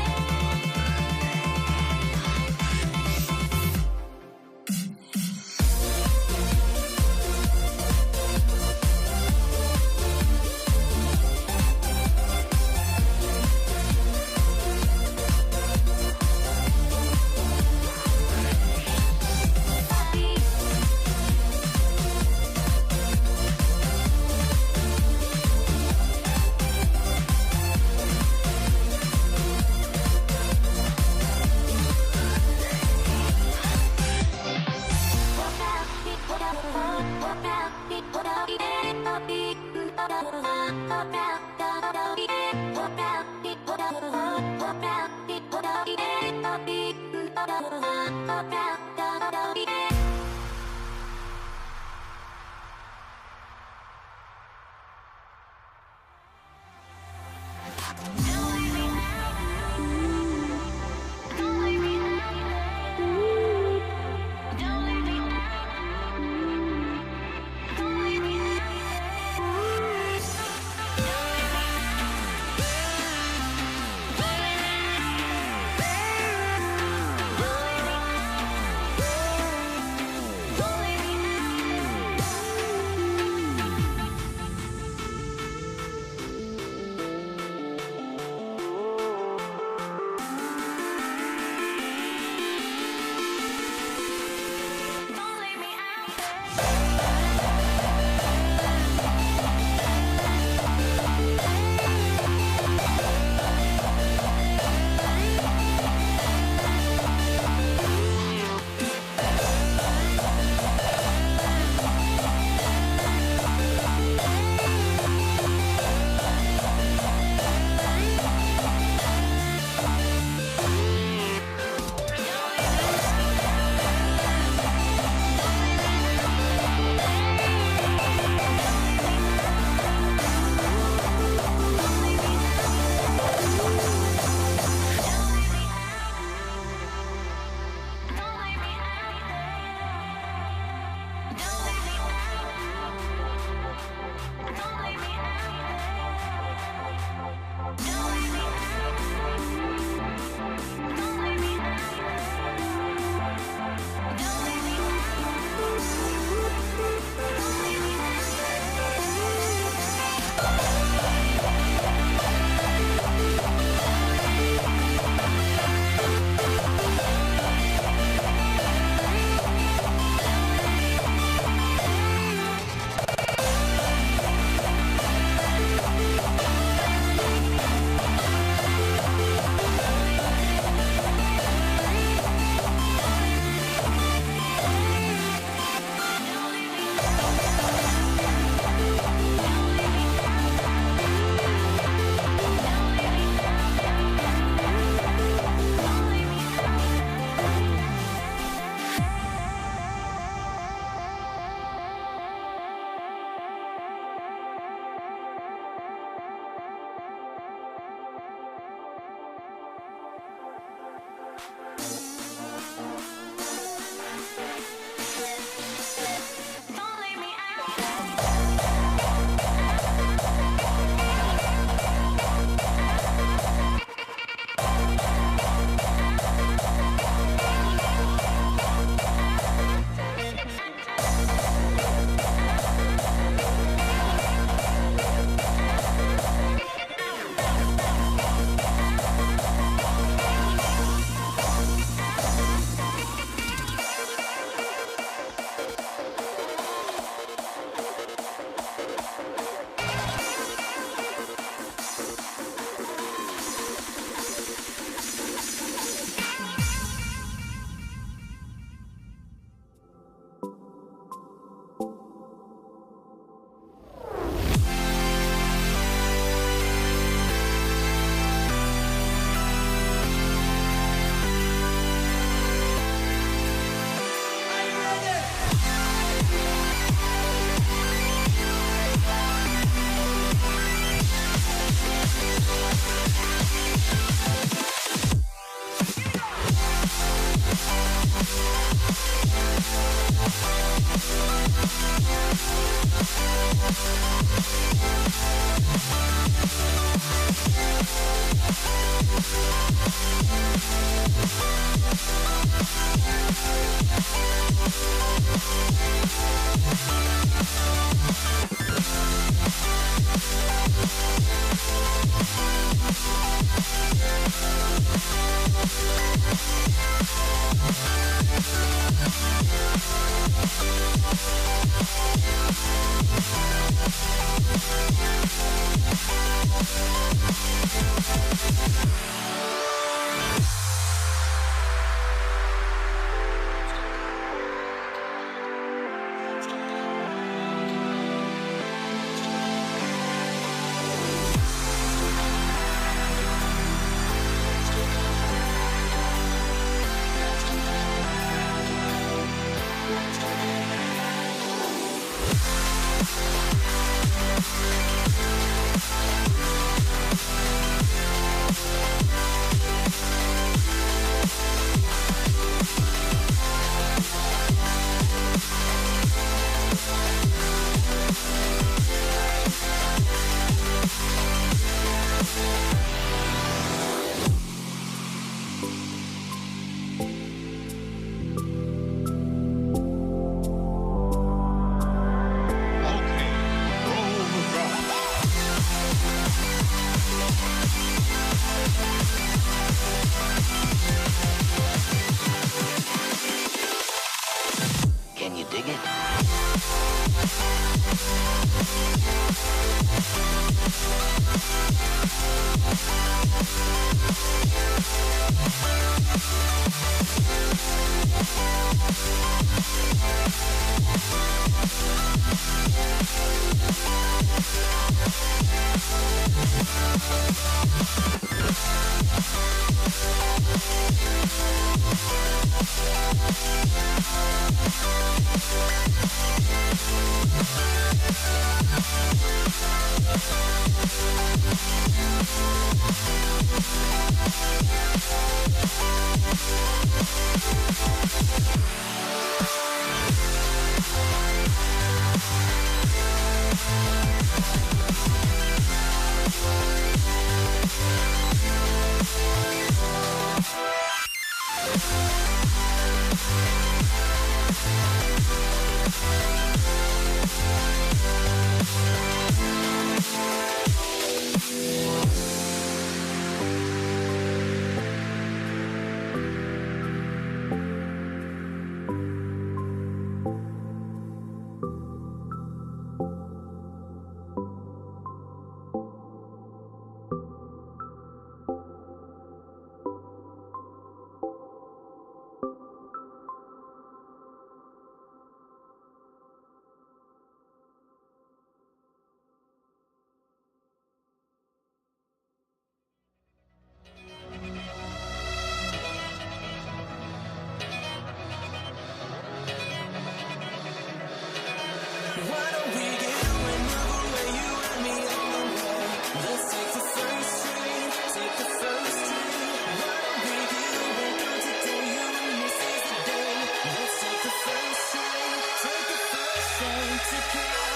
Take the first train to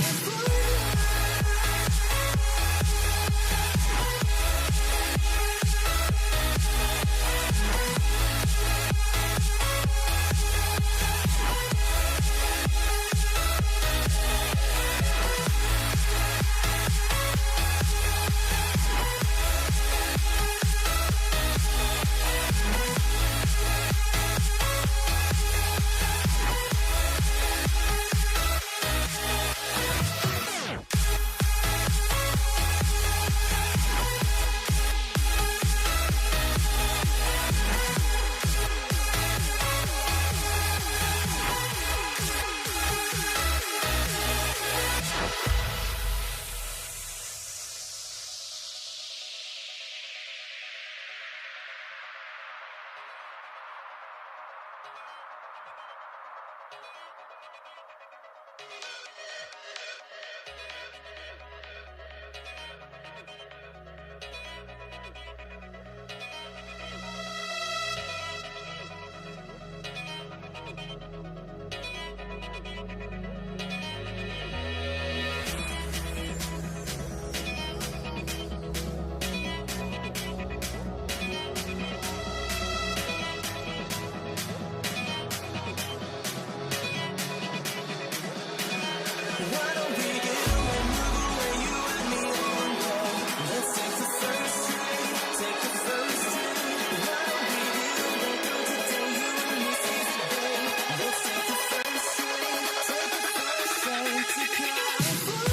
Why don't we get away, move away, you and me on way. Let's take the first train, take the first train. Why don't we get away, go today, you and me seize the day. Let's take the first train, take the first train to California.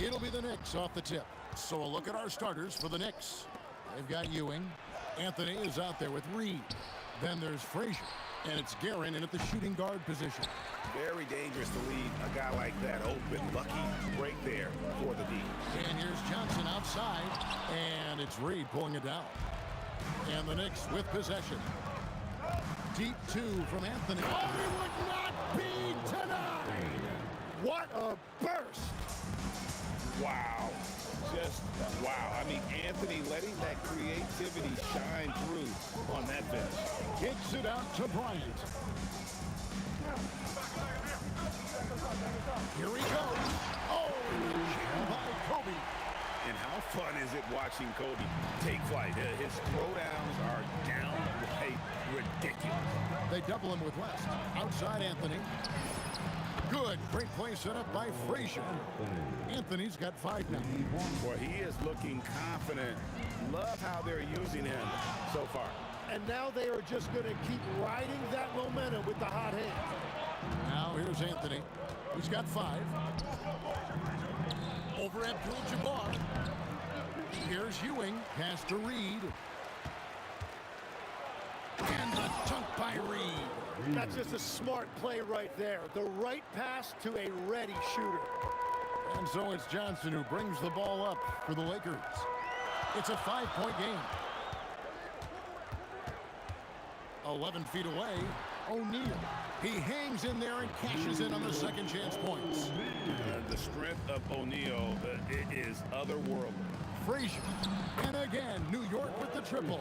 It'll be the Knicks off the tip. So a look at our starters for the Knicks. They've got Ewing. Anthony is out there with Reed. Then there's Frazier. And it's Guerin in at the shooting guard position. Very dangerous to leave a guy like that open. Lucky break there for the D. And here's Johnson outside. And it's Reed pulling it down. And the Knicks with possession. Deep two from Anthony. Oh, it would not be tonight! What a burst! Wow. Just wow. I mean, Anthony letting that creativity shine through on that bench. Kicks it out to Bryant. Here he goes. Oh, jam by Kobe. And how fun is it watching Kobe take flight? His throwdowns are downright ridiculous. They double him with West. Outside Anthony. Good. Great play set up by Frazier. Anthony's got 5 now. Boy, he is looking confident. Love how they're using him so far. And now they are just going to keep riding that momentum with the hot hand. Now here's Anthony. He's got 5. Over Abdul-Jabbar. Here's Ewing. Pass to Reed. And the dunk by Reed. That's just a smart play right there. The right pass to a ready shooter. And so it's Johnson who brings the ball up for the Lakers. It's a 5-point game. 11 feet away, O'Neal. He hangs in there and cashes in on the second chance points. The strength of O'Neal is otherworldly. Frazier. And again, New York with the triple.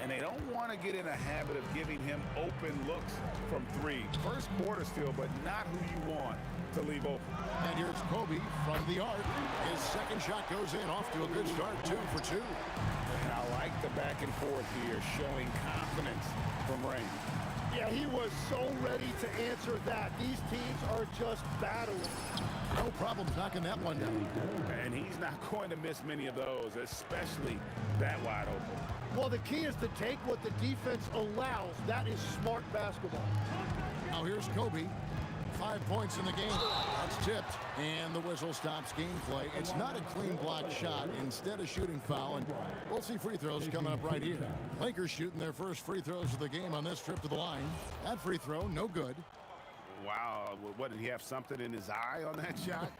And they don't want to get in a habit of giving him open looks from 3. First quarter still, but not who you want to leave open. And here's Kobe from the arc. His second shot goes in, off to a good start, 2 for 2. And I like the back and forth here, showing confidence from Rain. Yeah, he was so ready to answer that. These teams are just battling. No problems knocking that one down. And he's not going to miss many of those, especially that wide open. Well, the key is to take what the defense allows. That is smart basketball. Now here's Kobe. 5 points in the game. That's tipped. And the whistle stops gameplay. It's not a clean block shot. Instead, a shooting foul. And we'll see free throws coming up right here. Lakers shooting their first free throws of the game on this trip to the line. That free throw, no good. Wow. What, did he have something in his eye on that shot?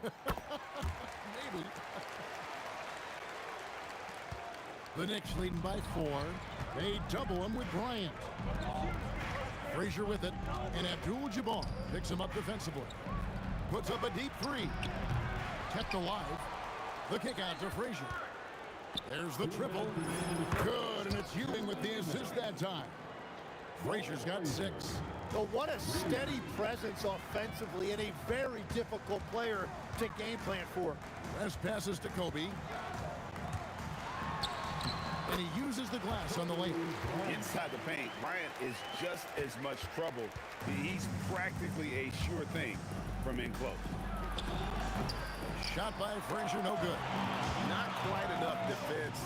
Maybe. The Knicks leading by 4. They double him with Bryant. Frazier with it, and Abdul-Jabbar picks him up defensively. Puts up a deep 3. Kept alive. The kick out to Frazier. There's the triple. Good, and it's Ewing with the assist that time. Frazier's got 6. So what a steady presence offensively and a very difficult player to game plan for. West passes to Kobe. And he uses the glass on the lane. Inside the paint, Bryant is just as much trouble. He's practically a sure thing from in close. Shot by Frazier, no good. Not quite enough defense.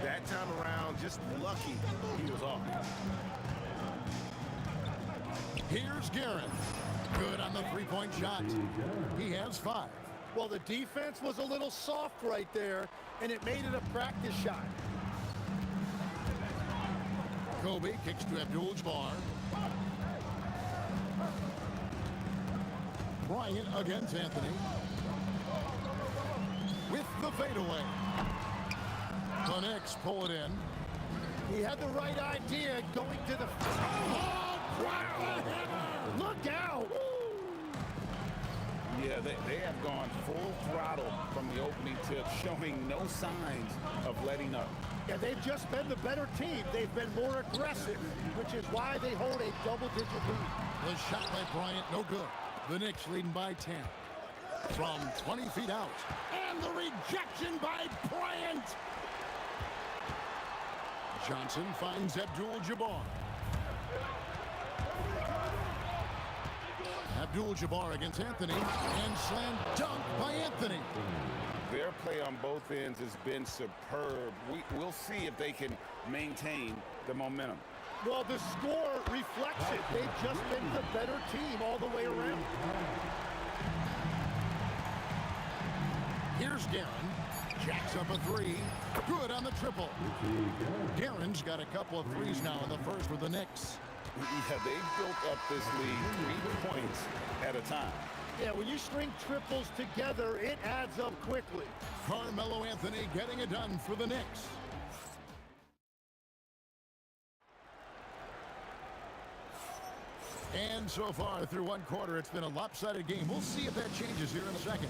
That time around, just lucky he was off. Here's Guerin. Good on the 3-point shot. He has 5. Well, the defense was a little soft right there, and it made it a practice shot. Kobe kicks to Abdul-Jabbar. Bryant against Anthony. With the fadeaway. The Knicks pull it in. He had the right idea going to the... Oh, have gone full throttle from the opening tip, showing no signs of letting up. Yeah, they've just been the better team. They've been more aggressive, which is why they hold a double-digit lead. The shot by Bryant, no good. The Knicks leading by 10. From 20 feet out. And the rejection by Bryant. Johnson finds Abdul-Jabbar. Abdul-Jabbar against Anthony. And slam dunk by Anthony. Their play on both ends has been superb. We'll see if they can maintain the momentum. Well, the score reflects it. They've just been the better team all the way around. Here's Guerin. Jacks up a three. Good on the triple. Guerin's got a couple of threes now in the first with the Knicks. Yeah, they've built up this lead 3 points at a time. Yeah, when you string triples together, it adds up quickly. Carmelo Anthony getting it done for the Knicks. And so far through one quarter, it's been a lopsided game. We'll see if that changes here in a second.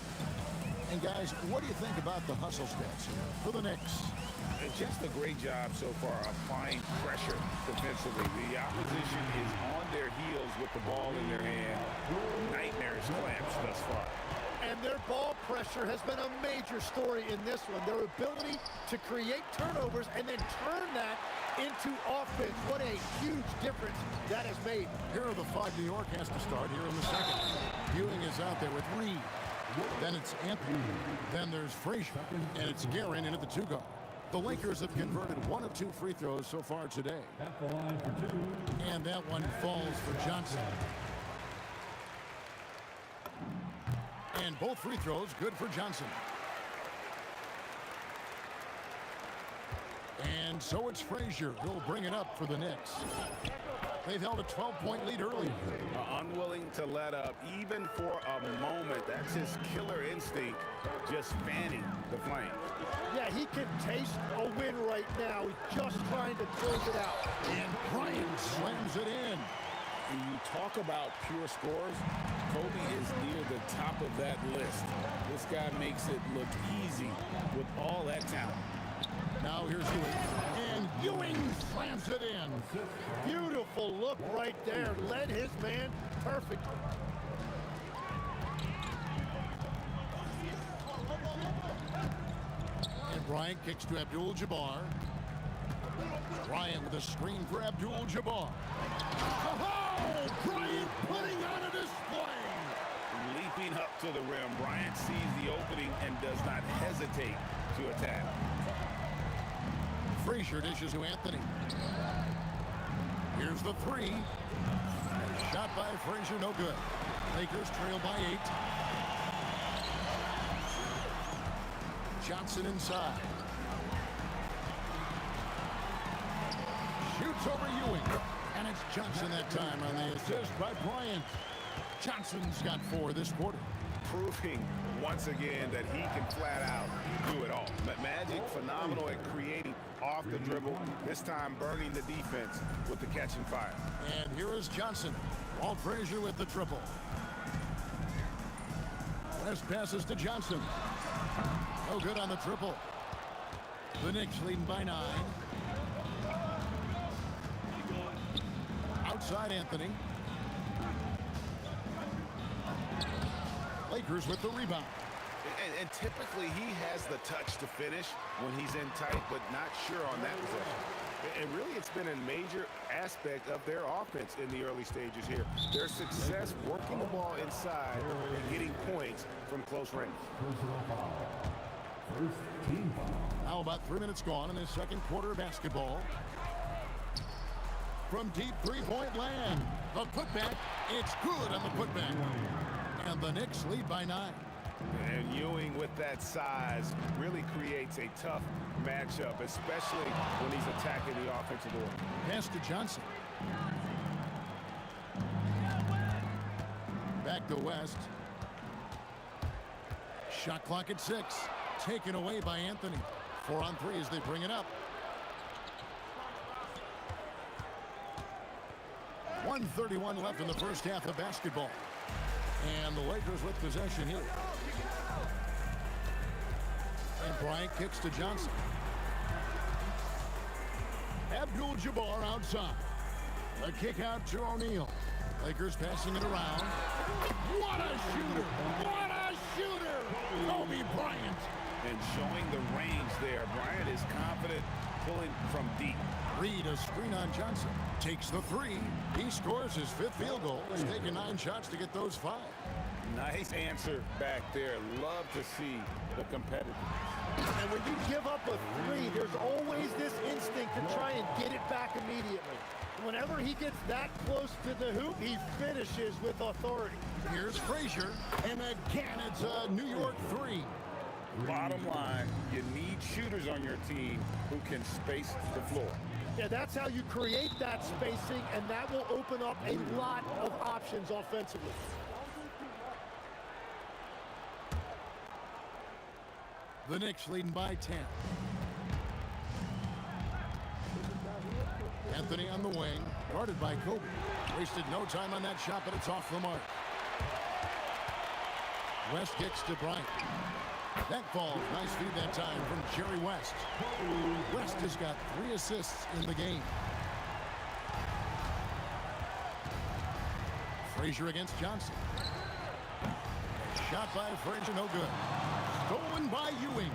And guys, what do you think about the hustle stats here for the Knicks? Just a great job so far applying pressure defensively. The opposition is on their heels with the ball in their hand. Nightmarish clamps thus far. And their ball pressure has been a major story in this one. Their ability to create turnovers and then turn that into offense. What a huge difference that has made. Here are the 5 New York has to start here in the second. Ewing is out there with Reed. Then it's Anthony. Then there's Frazier. And it's Guerin in at the 2-guard. The Lakers have converted 1 of 2 free throws so far today. And that one falls for Johnson. And both free throws good for Johnson. And so it's Frazier who'll bring it up for the Knicks. They've held a 12-point lead earlier. Unwilling to let up, even for a moment. That's his killer instinct, just fanning the flame. Yeah, he can taste a win right now. He's just trying to close it out. And Bryant slams it in. When you talk about pure scores, Kobe is near the top of that list. This guy makes it look easy with all that talent. Now here's Ewing. And Ewing slams it in. Beautiful look right there. Led his man perfectly. And Bryant kicks to Abdul-Jabbar. Bryant with a screen for Abdul-Jabbar. Oh, Bryant putting on a display. Leaping up to the rim, Bryant sees the opening and does not hesitate to attack. Frazier dishes to Anthony. Here's the 3. Shot by Frazier, no good. Lakers trail by 8. Johnson inside. Shoots over Ewing. And it's Johnson that time on the assist by Bryant. Johnson's got 4 this quarter. Proving once again that he can flat out do it all. Magic phenomenal at creating off the dribble, this time burning the defense with the catch and fire. And here is Johnson. Walt Frazier with the triple. West passes to Johnson. No good on the triple. The Knicks leading by 9. Outside Anthony. Lakers with the rebound. And typically he has the touch to finish when he's in tight, but not sure on that possession. And really it's been a major aspect of their offense in the early stages here. Their success working the ball inside and getting points from close range. Now about 3 minutes gone in the second quarter of basketball. From deep three-point land. The putback, it's good on the putback. And the Knicks lead by 9. And Ewing with that size really creates a tough matchup, especially when he's attacking the offensive board. Pass to Johnson. Back to West. Shot clock at 6. Taken away by Anthony. 4 on 3 as they bring it up. 1:31 left in the first half of basketball. And the Lakers with possession here. And Bryant kicks to Johnson. Abdul-Jabbar outside. A kick out to O'Neal. Lakers passing it around. What a shooter! What a shooter! Kobe Bryant. And showing the range there. Bryant is confident pulling from deep. Reed, a screen on Johnson. Takes the three. He scores his 5th field goal. He's taken 9 shots to get those 5. Nice answer back there. Love to see the competitiveness. And when you give up a 3, there's always this instinct to try and get it back immediately. Whenever he gets that close to the hoop, he finishes with authority. Here's Frazier, and again it's a New York 3. Bottom line, you need shooters on your team who can space the floor. Yeah, that's how you create that spacing, and that will open up a lot of options offensively. The Knicks leading by 10. Anthony on the wing, guarded by Kobe. Wasted no time on that shot, but it's off the mark. West kicks to Bryant. That falls. Nice feed that time from Jerry West. West has got 3 assists in the game. Frazier against Johnson. Shot by Frazier, no good. Stolen by Ewing.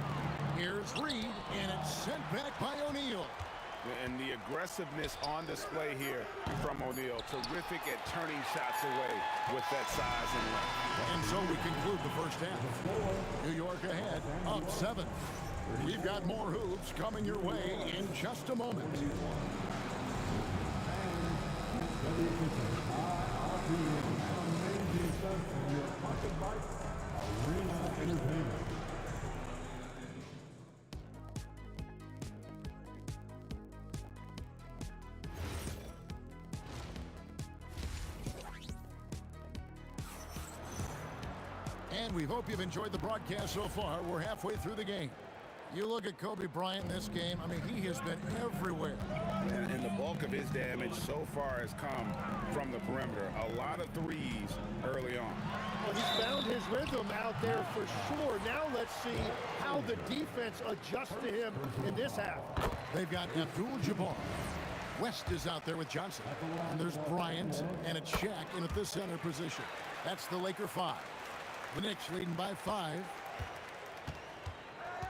Here's Reed, and it's sent back by O'Neal. And the aggressiveness on display here from O'Neal. Terrific at turning shots away with that size and length. And so we conclude the first half. New York ahead, up 7. We've got more hoops coming your way in just a moment. And we hope you've enjoyed the broadcast so far. We're halfway through the game. You look at Kobe Bryant in this game, I mean, he has been everywhere. And the bulk of his damage so far has come from the perimeter. A lot of threes early on. Well, he's found his rhythm out there for sure. Now let's see how the defense adjusts to him in this half. They've got Abdul-Jabbar. West is out there with Johnson. And there's Bryant, and it's Shaq in at the center position. That's the Laker 5. The Knicks leading by 5.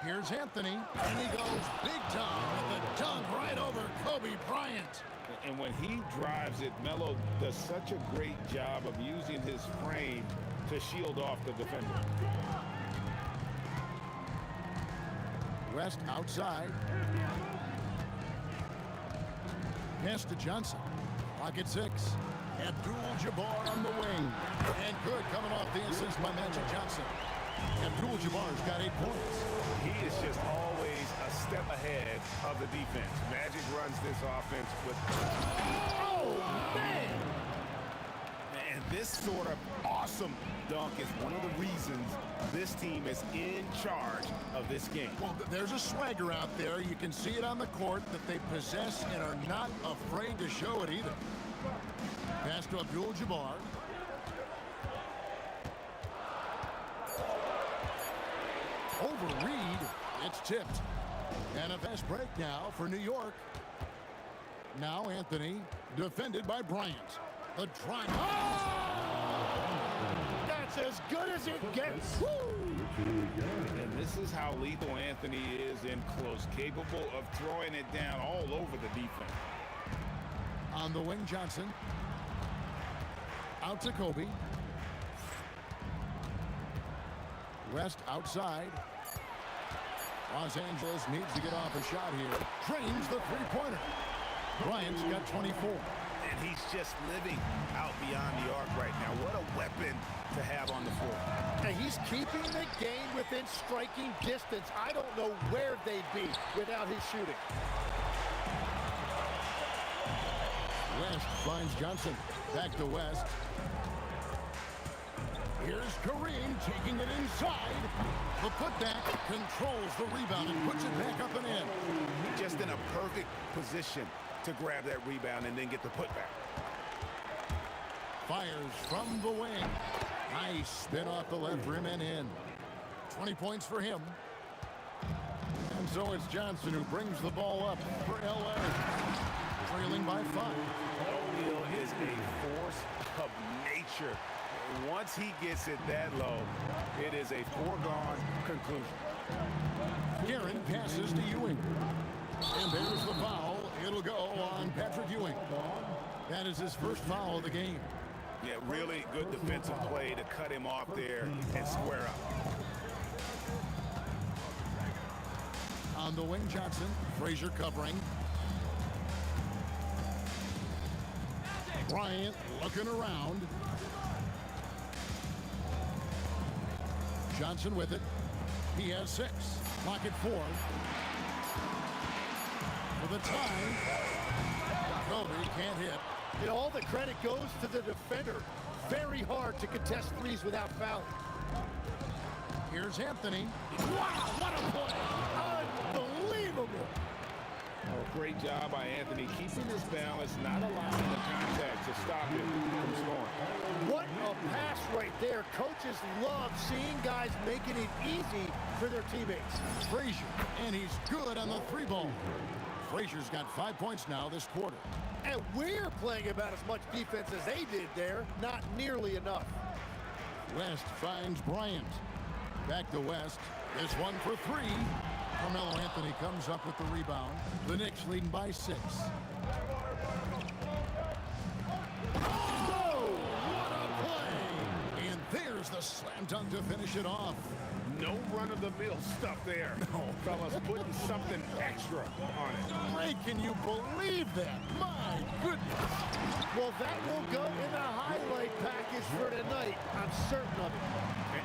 Here's Anthony, and he goes big time with a dunk right over Kobe Bryant. And when he drives it, Melo does such a great job of using his frame to shield off the defender. West outside. Pass to Johnson. Pocket 6. Abdul-Jabbar on the wing. And good coming off the assist by Magic Johnson. Abdul-Jabbar's got 8 points. He is just always a step ahead of the defense. Magic runs this offense with... Oh, man! And this sort of awesome dunk is one of the reasons this team is in charge of this game. Well, there's a swagger out there. You can see it on the court that they possess and are not afraid to show it either. Pass to Abdul-Jabbar. Over Reed. It's tipped. And a fast break now for New York. Now Anthony, defended by Bryant. The drive. Oh! That's as good as it gets. Woo! And this is how lethal Anthony is in close, capable of throwing it down all over the defense. On the wing, Johnson. Out to Kobe. West outside. Los Angeles needs to get off a shot here. Trains the three-pointer. Bryant's got 24. And he's just living out beyond the arc right now. What a weapon to have on the floor. And he's keeping the game within striking distance. I don't know where they'd be without his shooting. West finds Johnson. Back to West. Here's Kareem taking it inside. The putback controls the rebound and puts it back up and in. Just in a perfect position to grab that rebound and then get the putback. Fires from the wing. Nice spin off the left rim and in. 20 points for him. so it's Johnson who brings the ball up for L.A. Trailing by 5. O'Neal is a force of nature. Once he gets it that low, it is a foregone conclusion. Guerin passes to Ewing. And there's the foul. It'll go on Patrick Ewing. That is his first foul of the game. Yeah, really good defensive play to cut him off there and square up. On the wing, Johnson. Frazier covering. Bryant looking around. Johnson with it. He has 6. Clock at 4. For the tie. Kobe can't hit. And all the credit goes to the defender. Very hard to contest threes without fouling. Here's Anthony. Wow, what a play! Unbelievable! Oh, great job by Anthony keeping his balance, not allowing the contact to stop him from scoring. What a pass right there. Coaches love seeing guys making it easy for their teammates. Frazier, and he's good on the 3-ball. Frazier's got 5 points now this quarter. And we're playing about as much defense as they did there. Not nearly enough. West finds Bryant. Back to West. This one for 3. Carmelo Anthony comes up with the rebound. The Knicks leading by 6. Oh, what a play! And there's the slam dunk to finish it off. No run-of-the-mill stuff there. No, fellas, putting something extra on it. Ray, can you believe that? My goodness. Well, that will go in the highlight package for tonight. I'm certain of it.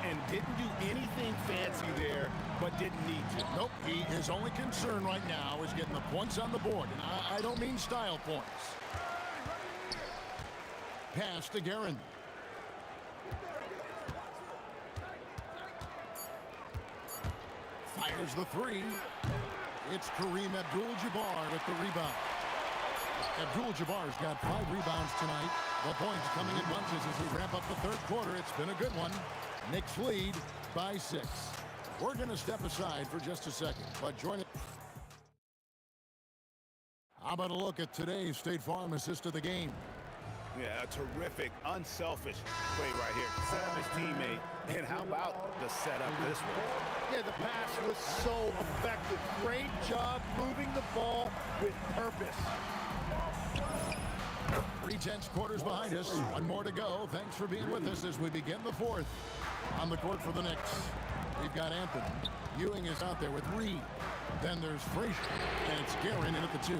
And didn't do anything fancy there, but didn't need to. Nope, his only concern right now is getting the points on the board. And I don't mean style points. Pass to Guerin. Fires the 3. It's Kareem Abdul-Jabbar with the rebound. Abdul-Jabbar's got 5 rebounds tonight. The points coming in bunches as we wrap up the third quarter. It's been a good one. Knicks lead by 6. We're going to step aside for just a second, but join it. How about a look at today's State Farm assist of the game? Yeah, a terrific, unselfish play right here. Set up his teammate. And how about the setup this way? Yeah, the pass was so effective. Great job moving the ball with purpose. 3/10 quarters behind us. One more to go. Thanks for being with us as we begin the fourth. On the court for the Knicks, we've got Anthony. Ewing is out there with Reed. Then there's Frazier, and it's Guerin in at the 2.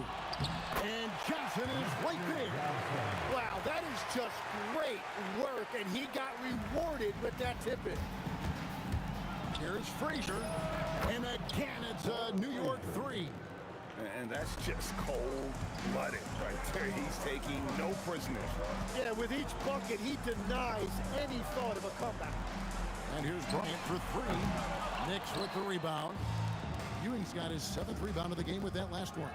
And Johnson is right there. Wow, that is just great work, and he got rewarded with that tip-in. Here's Frazier, and again it's a New York 3. And that's just cold-blooded right there. He's taking no prisoners. Yeah, with each bucket, he denies any thought of a comeback. And here's Bryant for 3. Knicks with the rebound. Ewing's got his 7th rebound of the game with that last one.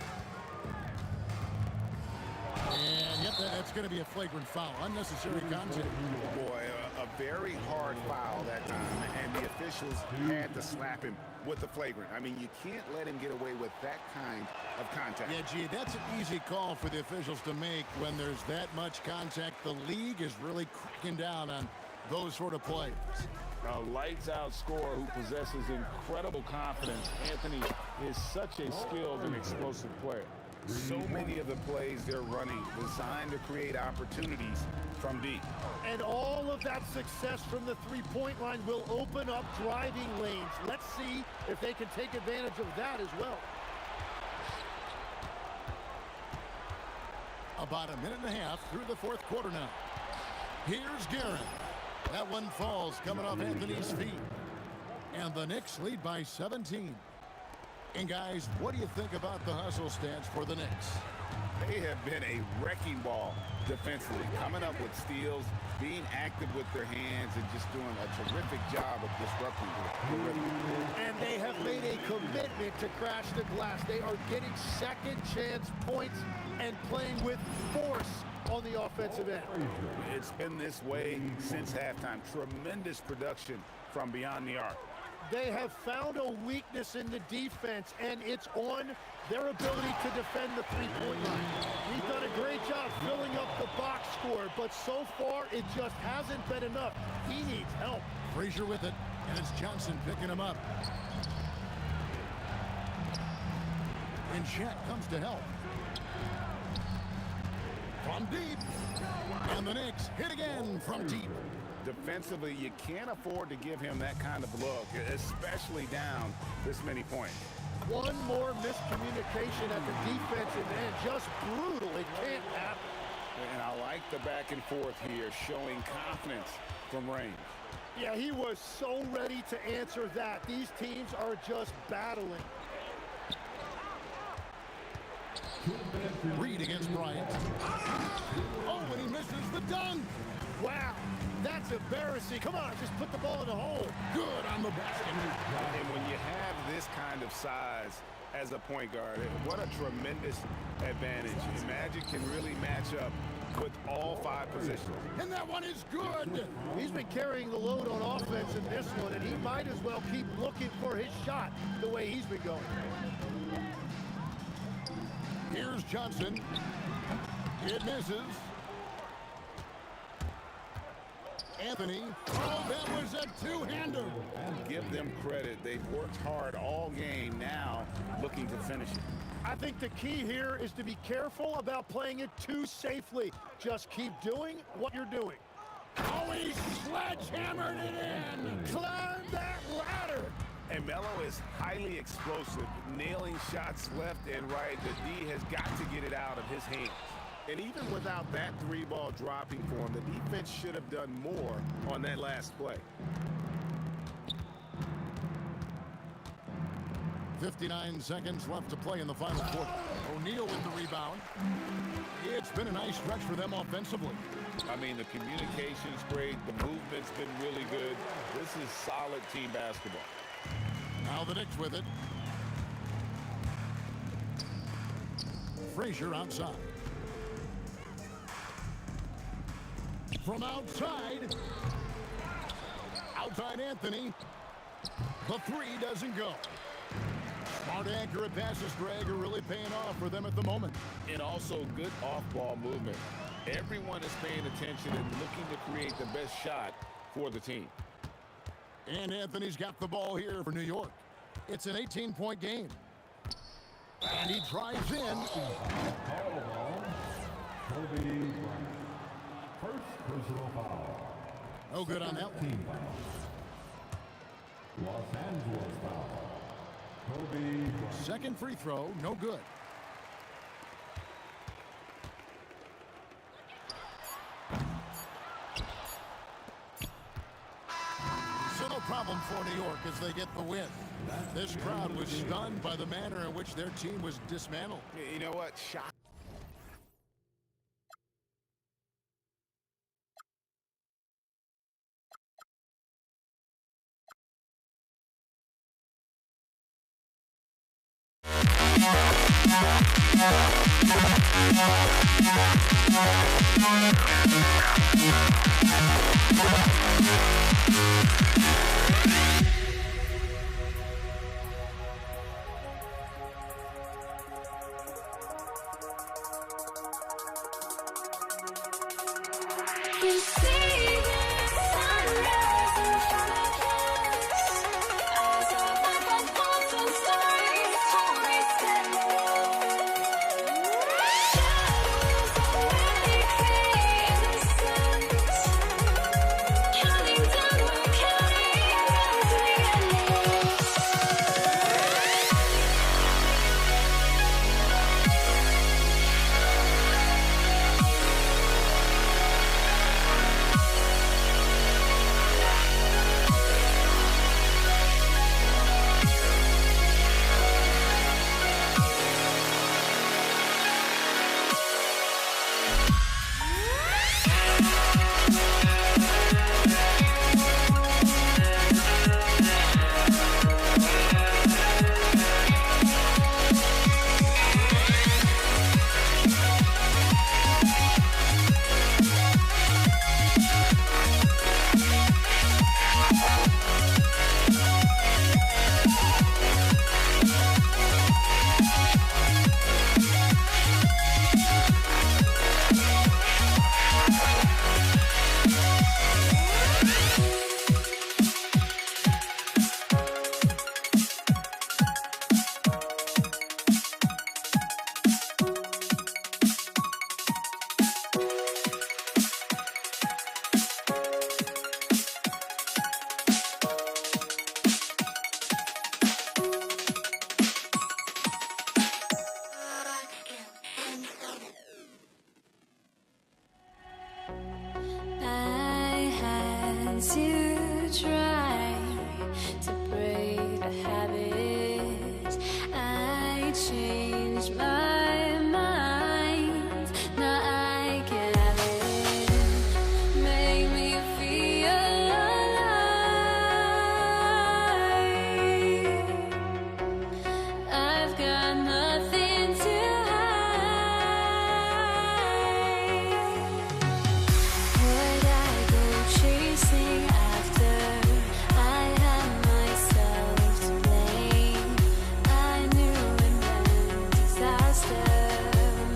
And yep, that's going to be a flagrant foul. Unnecessary contact. Boy, a very hard foul that time, and the officials had to slap him with the flagrant. I mean, you can't let him get away with that kind of contact. Yeah, gee, that's an easy call for the officials to make when there's that much contact. The league is really cracking down on those sort of plays. A lights-out scorer who possesses incredible confidence. Anthony is such a skilled and explosive player. So many of the plays they're running designed to create opportunities from deep. And all of that success from the three-point line will open up driving lanes. Let's see if they can take advantage of that as well. About a minute and a half through the fourth quarter now. Here's Guerin. That one falls coming off Anthony's feet. And the Knicks lead by 17. And guys, what do you think about the hustle stats for the Knicks? They have been a wrecking ball defensively, coming up with steals, being active with their hands, and just doing a terrific job of disrupting the rhythm. And they have made a commitment to crash the glass. They are getting second chance points and playing with force on the offensive end. It's been this way since halftime. Tremendous production from beyond the arc. They have found a weakness in the defense, and it's on their ability to defend the three-point line. He's done a great job filling up the box score, but so far it just hasn't been enough. He needs help. Frazier with it, and it's Johnson picking him up. And Shaq comes to help. From deep. And the Knicks hit again from deep. Defensively, you can't afford to give him that kind of look, especially down this many points. One more miscommunication at the defensive end. Just brutal. It can't happen. And I like the back and forth here, showing confidence from range. Yeah, he was so ready to answer that. These teams are just battling. Reed against Bryant. Oh, and he misses the dunk. Wow, that's embarrassing. Come on, just put the ball in the hole. Good on the basket. And when you have this kind of size as a point guard, what a tremendous advantage. Magic can really match up with all 5 positions. And that one is good. He's been carrying the load on offense in this one, and he might as well keep looking for his shot the way he's been going. Here's Johnson. It misses. Anthony. Oh, that was a two-hander. Give them credit. They've worked hard all game, now looking to finish it. I think the key here is to be careful about playing it too safely. Just keep doing what you're doing. Oh, he sledgehammered it in. Climb that ladder. And Melo is highly explosive, nailing shots left and right. The D has got to get it out of his hands. And even without that 3-ball dropping for him, the defense should have done more on that last play. 59 seconds left to play in the final quarter. O'Neal with the rebound. It's been a nice stretch for them offensively. I mean, the communication's great. The movement's been really good. This is solid team basketball. Now the Knicks with it. Frazier outside. From outside. Outside Anthony. The 3 doesn't go. Smart, accurate passes, Greg, are really paying off for them at the moment. And also good off-ball movement. Everyone is paying attention and looking to create the best shot for the team. And Anthony's got the ball here for New York. It's an 18-point game. And he drives in. First personal foul. No good on that one. Los Angeles foul. Kobe. Second free throw, no good. So no problem for New York as they get the win. This crowd was stunned by the manner in which their team was dismantled. You know what? Shock. to try to break the habit. I changed my mind. Now I can have it. Make me feel alive. I've got nothing to would I go chasing after? I had myself to blame. I knew it meant disaster.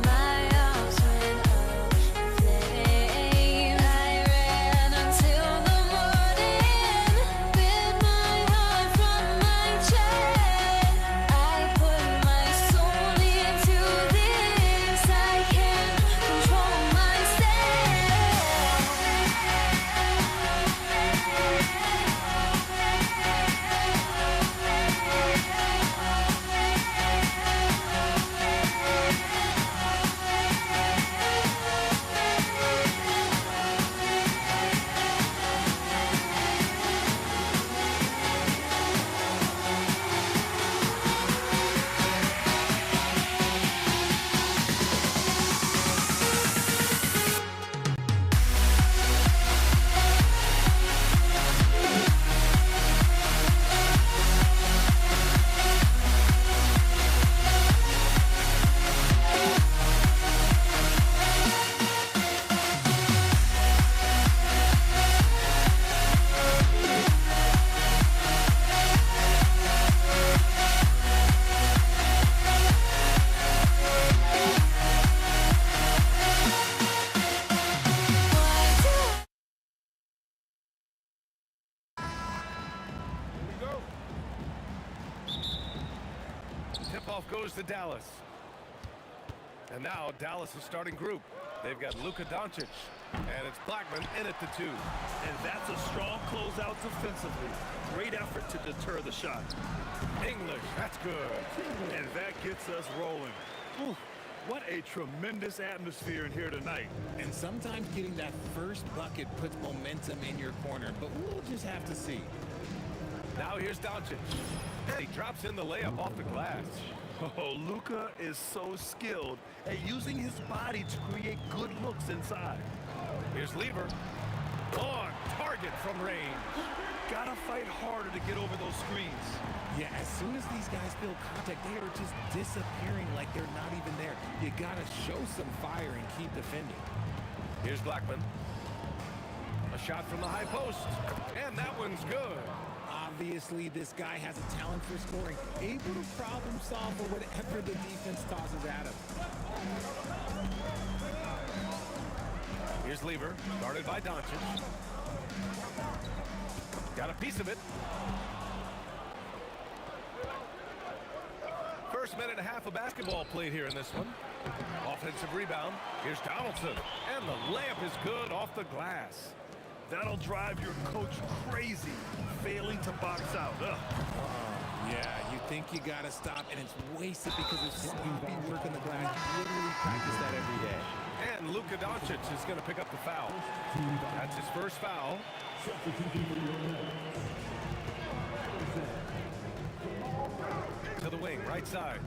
My arms went up in flame. I ran until the morning. Bit my heart from my chest. I put my soul into this. I can't control myself. Tip-off goes to Dallas. And now Dallas is starting group. They've got Luka Doncic, and it's Blackman in at the 2. And that's a strong closeout defensively. Great effort to deter the shot. English, that's good. And that gets us rolling. Ooh, what a tremendous atmosphere in here tonight. And sometimes getting that first bucket puts momentum in your corner, but we'll just have to see. Now here's Doncic. And he drops in the layup off the glass. Oh, Luka is so skilled at using his body to create good looks inside. Here's Lever. On target from range. Gotta fight harder to get over those screens. Yeah, as soon as these guys feel contact, they are just disappearing like they're not even there. You gotta show some fire and keep defending. Here's Blackman. A shot from the high post. And that one's good. Obviously, this guy has a talent for scoring, able to problem solve for whatever the defense tosses at him. Here's Lever, guarded by Doncic. Got a piece of it. First minute and a half of basketball played here in this one. Offensive rebound. Here's Donaldson. And the layup is good off the glass. That'll drive your coach crazy, failing to box out. Yeah, you think you gotta stop, and it's wasted because of sloppy work on the glass. You literally practice that every day. And Luka Doncic is going to pick up the foul. That's his first foul. To the wing, right side.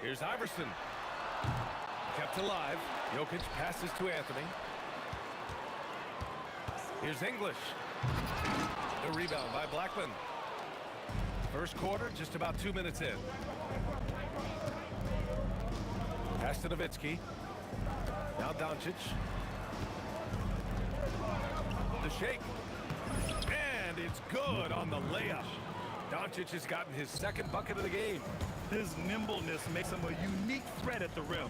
Here's Iverson. Kept alive. Jokic passes to Anthony. Here's English. The rebound by Blackman. First quarter, just about 2 minutes in. Pass to Nowitzki. Now Doncic. The shake. And it's good on the layup. Doncic has gotten his second bucket of the game. His nimbleness makes him a unique threat at the rim.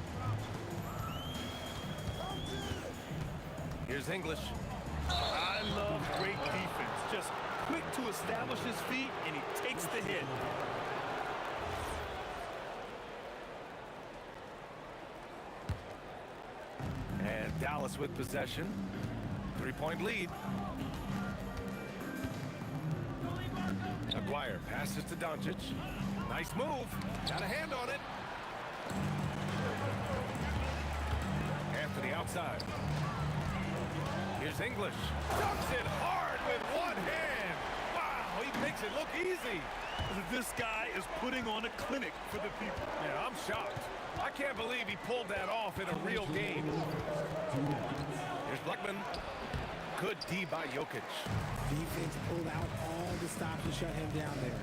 Here's English. I love great defense. Just quick to establish his feet, and he takes the hit. And Dallas with possession. 3-point lead. Aguirre passes to Doncic. Nice move. Got a hand on it. Anthony outside. Here's English. Dumps it hard with one hand. Wow, he makes it look easy. This guy is putting on a clinic for the people. Yeah, I'm shocked. I can't believe he pulled that off in a real game. Here's Blackman. Good D by Jokic. Defense pulled out all the stops to shut him down there.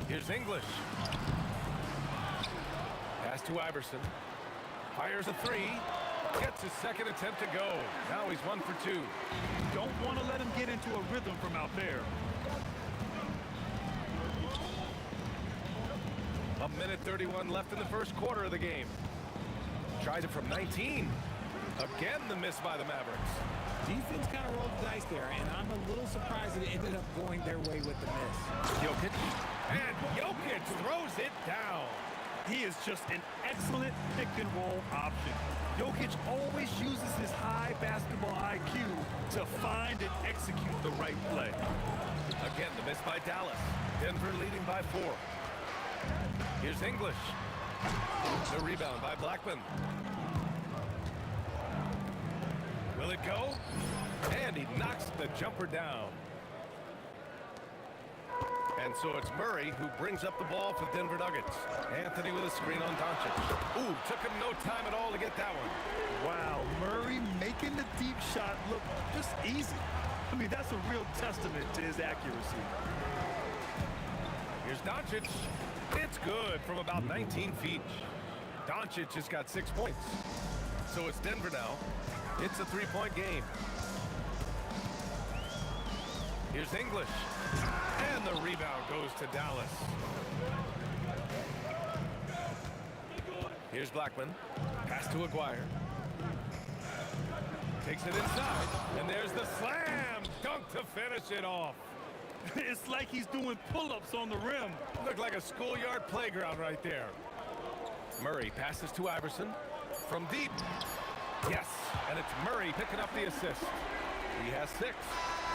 Here's English. Pass to Iverson. Fires a three. Gets his second attempt to go. Now he's 1 for 2. Don't want to let him get into a rhythm from out there. A minute 31 left in the first quarter of the game. Tries it from 19. Again, the miss by the Mavericks. Defense kind of rolled the dice there, and I'm a little surprised that it ended up going their way with the miss. Jokic. And Jokic throws it down. He is just an excellent pick-and-roll option. Jokic always uses his high basketball IQ to find and execute the right play. Again, the miss by Dallas. Denver leading by 4. Here's English. The rebound by Blackman. Will it go? And he knocks the jumper down. And so it's Murray who brings up the ball for Denver Nuggets. Anthony with a screen on Doncic. Ooh, took him no time at all to get that one. Wow, Murray making the deep shot look just easy. I mean, that's a real testament to his accuracy. Here's Doncic. It's good from about 19 feet. Doncic has got 6 points. So it's Denver now. It's a 3-point game. Here's English. And the rebound goes to Dallas. Here's Blackman. Pass to Aguirre. Takes it inside. And there's the slam dunk to finish it off. It's like he's doing pull-ups on the rim. Looked like a schoolyard playground right there. Murray passes to Iverson from deep. Yes, and it's Murray picking up the assist. He has 6.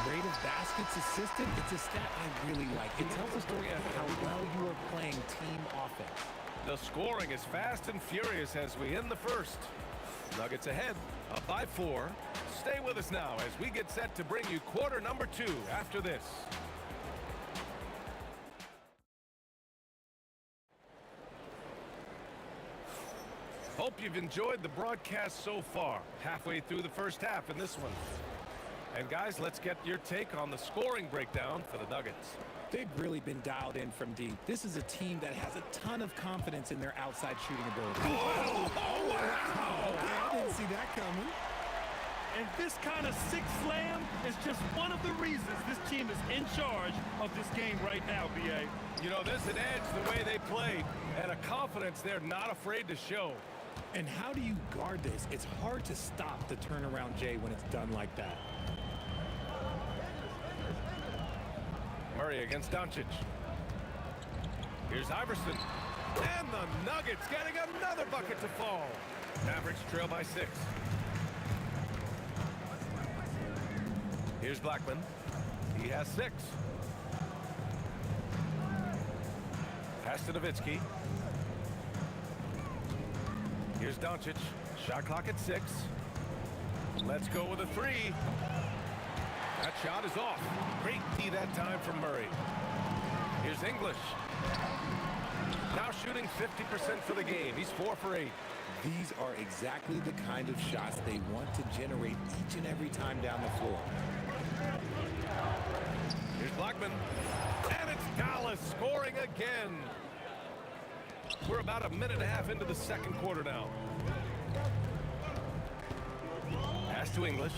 Rate of baskets assisted, it's a stat I really like. It tells a story of how well you are playing team offense. The scoring is fast and furious as we end the first. Nuggets ahead, up by 4. Stay with us now as we get set to bring you quarter number 2 after this. Hope you've enjoyed the broadcast so far. Halfway through the first half in this one. And guys, let's get your take on the scoring breakdown for the Nuggets. They've really been dialed in from deep. This is a team that has a ton of confidence in their outside shooting ability. Oh, wow! I didn't see that coming. And this kind of sick slam is just one of the reasons this team is in charge of this game right now, B.A. You know, there's an edge the way they played and a confidence they're not afraid to show. And how do you guard this? It's hard to stop the turnaround Jay when it's done like that. Murray against Doncic. Here's Iverson. And the Nuggets getting another bucket to fall. Mavericks trail by 6. Here's Blackman. He has 6. Pass to Nowitzki. Here's Doncic. Shot clock at 6. Let's go with a 3. That shot is off. Great D that time from Murray. Here's English. Now shooting 50% for the game. He's 4 for 8. These are exactly the kind of shots they want to generate each and every time down the floor. Here's Blackman. And it's Dallas scoring again. We're about a minute and a half into the second quarter now. Pass to English.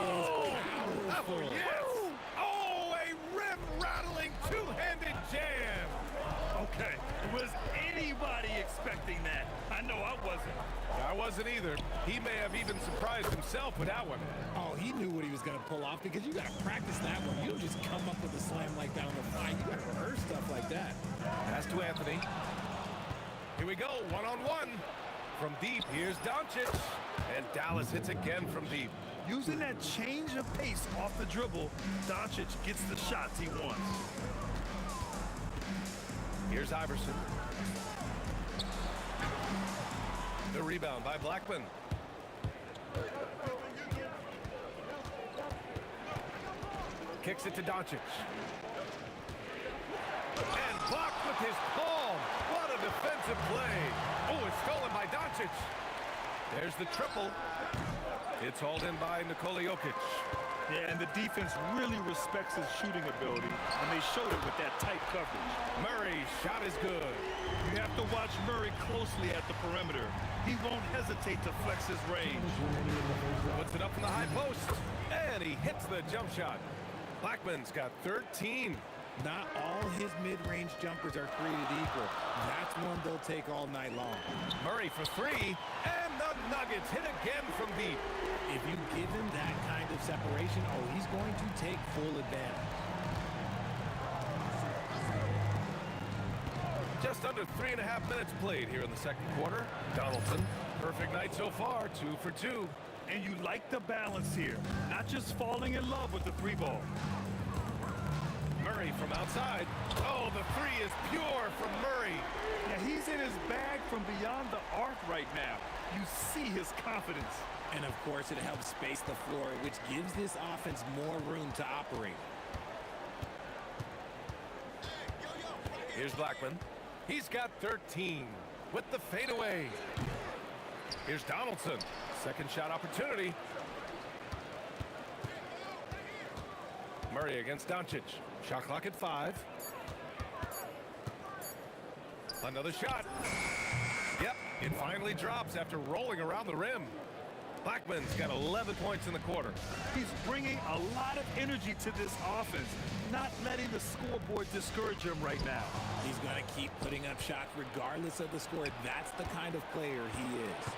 Oh, yes! Oh, a rim-rattling two-handed jam! Okay, was anybody expecting that? I know I wasn't. I wasn't either. He may have even surprised himself with that one. Oh, he knew what he was going to pull off because you got to practice that one. You don't just come up with a slam like that on the fly. You got to rehearse stuff like that. Pass to Anthony. Here we go, one-on-one. From deep, here's Doncic. And Dallas hits again from deep. Using that change of pace off the dribble, Doncic gets the shots he wants. Here's Iverson. The rebound by Blackman. Kicks it to Doncic. And blocked with his palm. What a defensive play. Oh, it's stolen by Doncic. There's the triple. It's hauled in by Nikola Jokic. Yeah, and the defense really respects his shooting ability, and they showed it with that tight coverage. Murray's shot is good. You have to watch Murray closely at the perimeter. He won't hesitate to flex his range. Puts it up in the high post, and he hits the jump shot. Blackman's got 13. Not all his mid-range jumpers are created equal. That's one they'll take all night long. Murray for three, and the Nuggets hit again from deep. If you give him that kind of separation, oh, he's going to take full advantage. Just under 3.5 minutes played here in the second quarter. Donaldson, perfect night so far, 2 for 2. And you like the balance here, not just falling in love with the three ball. Murray from outside. Oh, the three is pure from Murray. Yeah, he's in his bag from beyond the arc right now. You see his confidence. And of course, it helps space the floor, which gives this offense more room to operate. Here's Blackman. He's got 13 with the fadeaway. Here's Donaldson. Second shot opportunity. Murray against Doncic. Shot clock at 5. Another shot. Yep, it finally drops after rolling around the rim. Blackman's got 11 points in the quarter. He's bringing a lot of energy to this offense, not letting the scoreboard discourage him right now. He's going to keep putting up shots regardless of the score. That's the kind of player he is.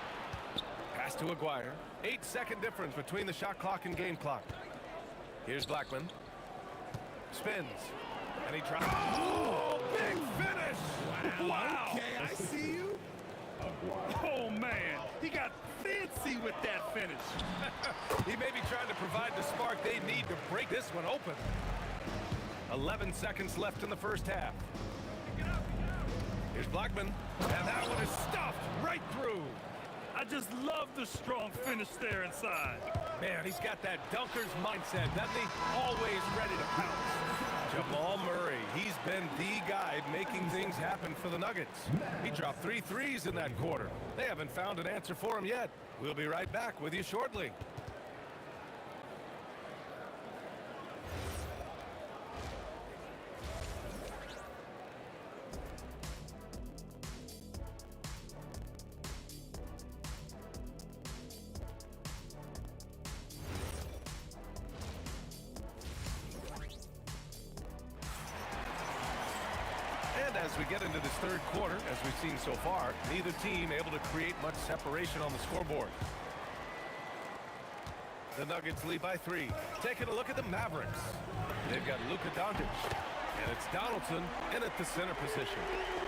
Pass to Aguirre. 8-second difference between the shot clock and game clock. Here's Blackman. Spins. And he tries. Oh, big finish! Wow. Okay, I see you. Oh, man. He got fancy with that finish. He may be trying to provide the spark they need to break this one open. 11 seconds left in the first half. Here's Blackman. And that one is stuffed right through. I just love the strong finish there inside. Man, he's got that dunker's mindset, doesn't he? Always ready to pounce. Jamal Murray, he's been the guy making things happen for the Nuggets. He dropped 3 threes in that quarter. They haven't found an answer for him yet. We'll be right back with you shortly. As we get into this third quarter, as we've seen so far, neither team able to create much separation on the scoreboard. The Nuggets lead by 3. Taking a look at the Mavericks. They've got Luka Doncic, and it's Donaldson in at the center position.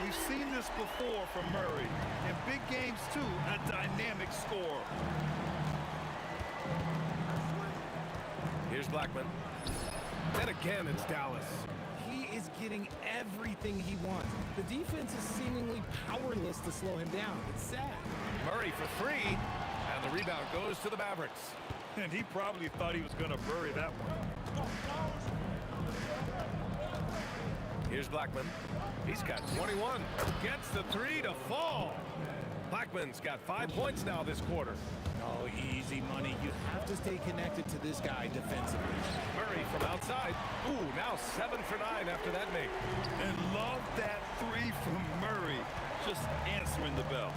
We've seen this before from Murray. In big games, too, a dynamic scorer. Here's Blackman. And again, it's Dallas. He is getting everything he wants. The defense is seemingly powerless to slow him down. It's sad. Murray for 3, and the rebound goes to the Mavericks. And he probably thought he was going to bury that one. Here's Blackman. He's got 21. Gets the 3 to fall. Blackman's got 5 points now this quarter. Oh, easy money. You have to stay connected to this guy defensively. Murray from outside. Ooh, now 7 for 9 after that make. And love that 3 from Murray. Just answering the bell.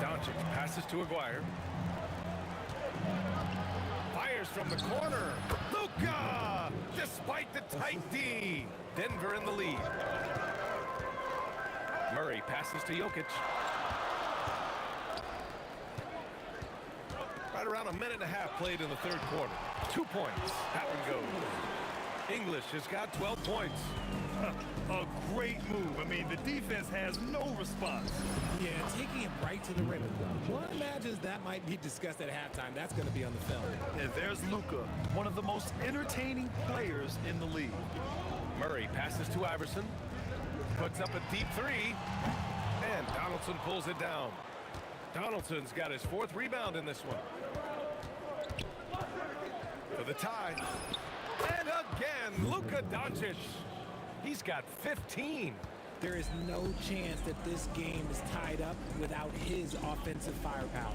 Doncic passes to Aguirre. Fires from the corner. Luka! Despite the tight D. Denver in the lead. Murray passes to Jokic. Right around 1.5 minutes played in the third quarter. 2 points. That one goes. English has got 12 points. A great move. I mean, the defense has no response. Yeah, taking it right to the rim. One imagines that might be discussed at halftime. That's going to be on the film. And there's Luka, one of the most entertaining players in the league. Murray passes to Iverson. Puts up a deep 3. And Donaldson pulls it down. Donaldson's got his 4th rebound in this one. For the tie. And again, Luka Doncic. He's got 15. There is no chance that this game is tied up without his offensive firepower.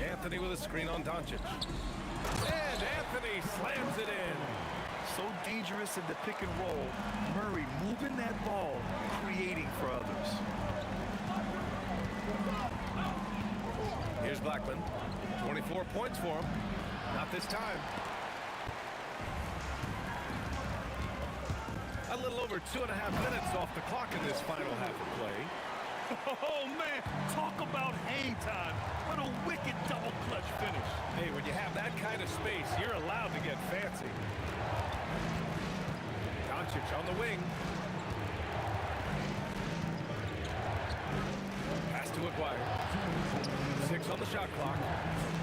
Anthony with a screen on Doncic. And Anthony slams it in. So dangerous in the pick and roll. Murray moving that ball, creating for others. Here's Blackman. 24 points for him. Not this time. A little over 2.5 minutes off the clock in this final half of play. Oh, man, talk about hang time. What a wicked double clutch finish. Hey, when you have that kind of space, you're allowed to get fancy. Doncic on the wing. Pass to Aguirre. 6 on the shot clock.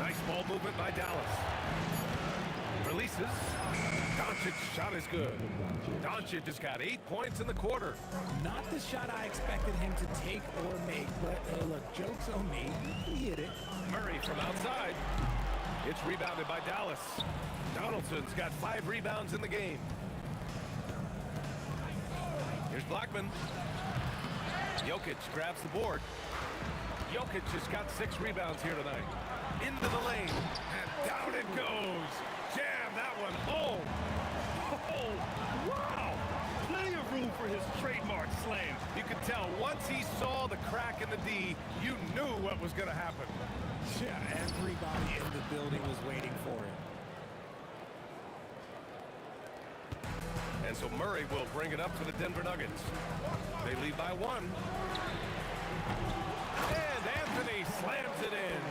Nice ball movement by Dallas. Releases. Doncic's shot is good. Doncic has got 8 points in the quarter. Not the shot I expected him to take or make, but look, joke's on me. He hit it. Murray from outside. It's rebounded by Dallas. Donaldson's got 5 rebounds in the game. Here's Blackman. Jokic grabs the board. Jokic has got 6 rebounds here tonight. Into the lane. And down it goes. Jam that one home. Oh, wow. Plenty of room for his trademark slam. You could tell once he saw the crack in the D, you knew what was going to happen. Yeah, everybody in the building was waiting for him. And so Murray will bring it up for the Denver Nuggets. They lead by 1. And Anthony slams it in.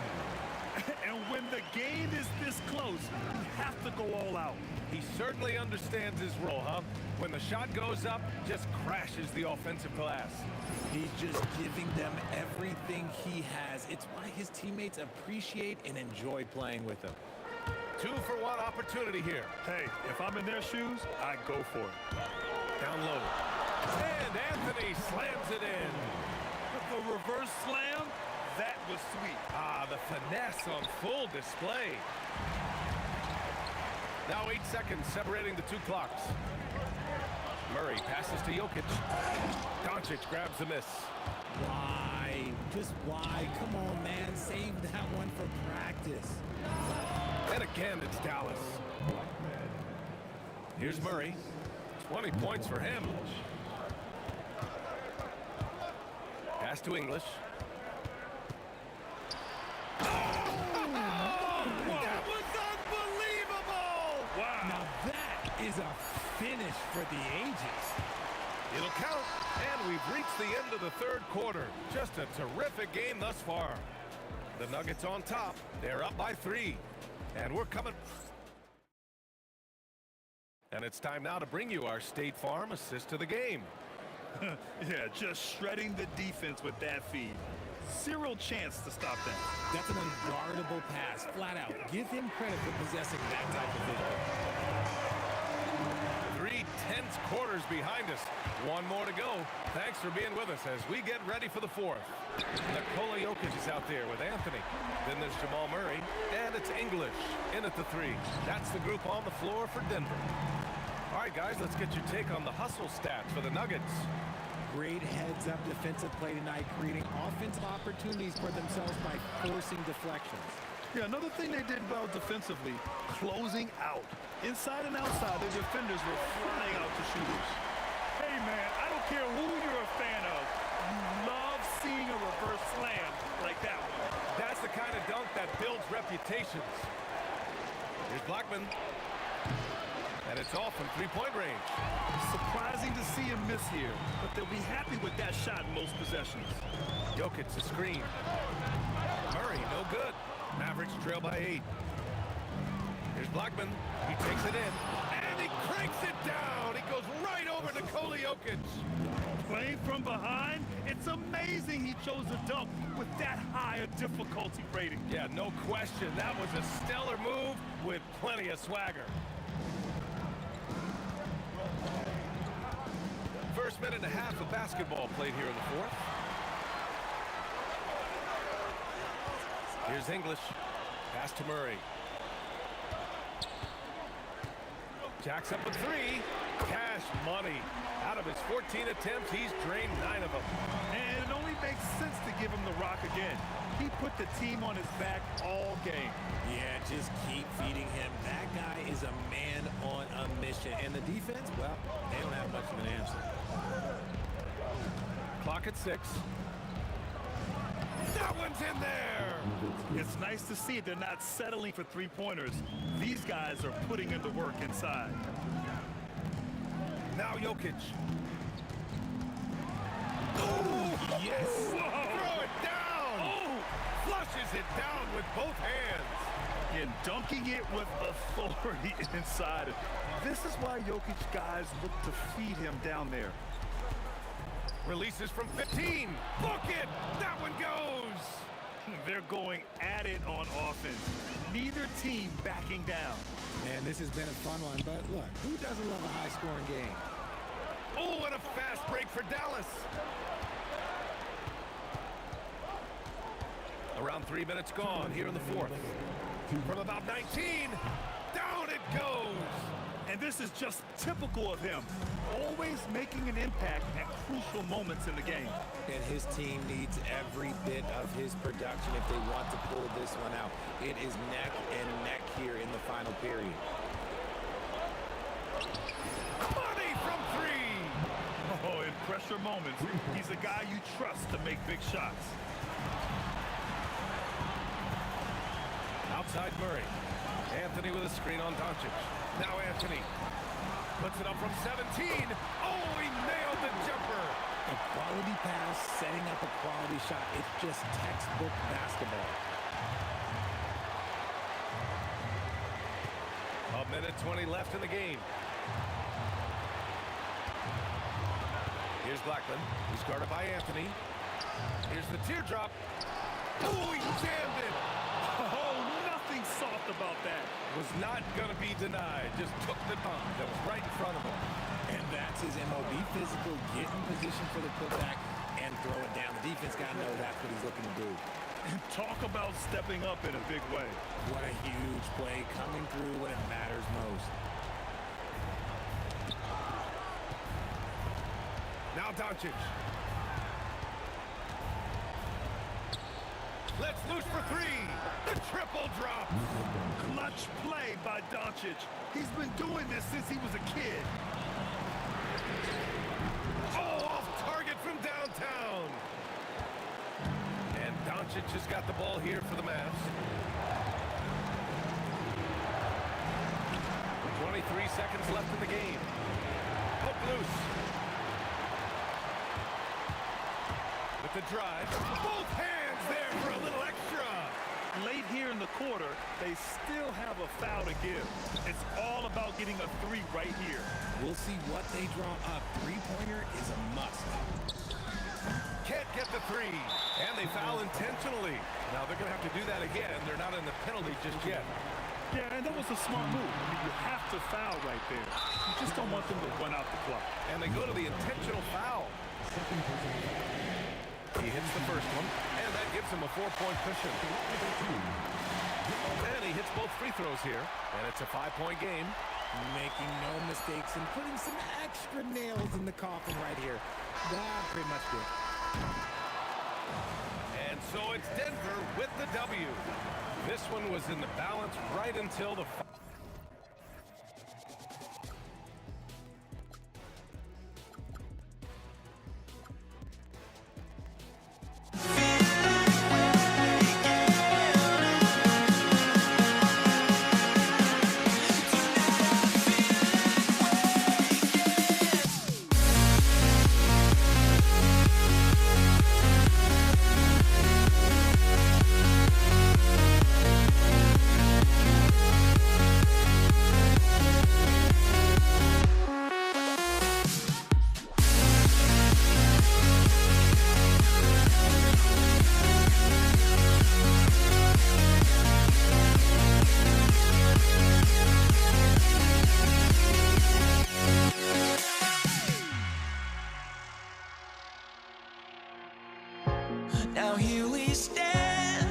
And when the game is this close, you have to go all out. He certainly understands his role, huh? When the shot goes up, just crashes the offensive glass. He's just giving them everything he has. It's why his teammates appreciate and enjoy playing with him. 2-for-1 opportunity here. Hey, if I'm in their shoes, I'd go for it. Down low. And Anthony slams it in. The reverse slam, that was sweet. Ah, the finesse on full display. Now 8 seconds separating the 2 clocks. Murray passes to Jokic. Doncic grabs the miss. Why? Just why? Come on, man. Save that one for practice. And again, it's Dallas. Here's Murray. 20 points for him. Pass to English. That was unbelievable! Wow. Now that is a finish for the ages. It'll count, and we've reached the end of the 3rd quarter. Just a terrific game thus far. The Nuggets on top. They're up by 3. And we're coming. And it's time now to bring you our State Farm assist to the game. Yeah, just shredding the defense with that feed. Zero chance to stop that. That's an unguardable pass, flat out. Give him credit for possessing that type of vision. 3 tense quarters behind us. 1 more to go. Thanks for being with us as we get ready for the 4th. Nikola Jokic is out there with Anthony. Then there's Jamal Murray, and it's English in at the 3. That's the group on the floor for Denver. All right, guys, let's get your take on the hustle stats for the Nuggets. Great heads-up defensive play tonight, creating offensive opportunities for themselves by forcing deflections. Yeah, another thing they did well defensively, closing out. Inside and outside, the defenders were flying out to shooters. Hey, man, I don't care who you're a fan of. You love seeing a reverse slam like that one. That's the kind of dunk that builds reputations. Here's Blackman. And it's off from 3-point range. Surprising to see him miss here, but they'll be happy with that shot in most possessions. Jokic, a screen. Murray, no good. Mavericks trail by 8. Here's Blackman. He takes it in, and he cranks it down. He goes right over Nikola Jokic. Playing from behind, it's amazing he chose a dunk with that high a difficulty rating. Yeah, no question. That was a stellar move with plenty of swagger. First minute and a half of basketball played here in the 4th. Here's English. Pass to Murray. Jacks up a three. Cash money. Out of his 14 attempts, he's drained 9 of them. And it only makes sense to give him the rock again. He put the team on his back all game. Yeah, just keep feeding him. That guy is a man on a mission. And the defense, well, they don't have much of an answer. Clock at 6. That one's in there. It's nice to see they're not settling for three-pointers. These guys are putting in the work inside. Now Jokic. Oh, yes. Whoa. Throw it down. Oh, flushes it down with both hands. And dunking it with authority inside. This is why Jokic guys look to feed him down there. Releases from 15. Book it. That one goes. They're going at it on offense. Neither team backing down. Man, this has been a fun one, but look, who doesn't love a high-scoring game? Oh, and a fast break for Dallas. Around 3 minutes gone here in the fourth. From about 19, down it goes. And this is just typical of him, always making an impact at crucial moments in the game. And his team needs every bit of his production if they want to pull this one out. It is neck and neck here in the final period. Money from 3. Oh, in pressure moments, he's a guy you trust to make big shots. Outside Murray. Anthony with a screen on Doncic. Now Anthony puts it up from 17. Oh, he nailed the jumper. A quality pass, setting up a quality shot. It's just textbook basketball. A minute 20 left in the game. Here's Blackman. He's guarded by Anthony. Here's the teardrop. Oh, he jammed it. Oh, nothing soft about that. Was not going to be denied. Just took the dunk that was right in front of him. And that's his MO. Be physical, get in position for the putback, and throw it down. The defense got to know that's what he's looking to do. And talk about stepping up in a big way. What a huge play coming through when it matters most. Now Doncic. Let's loose for 3. The triple drop. Clutch play by Doncic. He's been doing this since he was a kid. Oh, off target from downtown. And Doncic just got the ball here for the Mavs. 23 seconds left in the game. Hook loose. With the drive. Both hands there for a little extra. Late here in the quarter, they still have a foul to give. It's all about getting a 3 right here. We'll see what they draw up. Three-pointer is a must. Can't get the 3. And they foul intentionally. Now they're going to have to do that again. They're not in the penalty just yet. Yeah, and that was a smart move. I mean, you have to foul right there. You just don't want them to run out the clock. And they go to the intentional foul. He hits the first one, and that gives him a 4-point cushion. And he hits both free throws here, and it's a 5-point game. Making no mistakes and putting some extra nails in the coffin right here. Pretty much good. And so it's Denver with the W. This one was in the balance right until the... Now here we stand,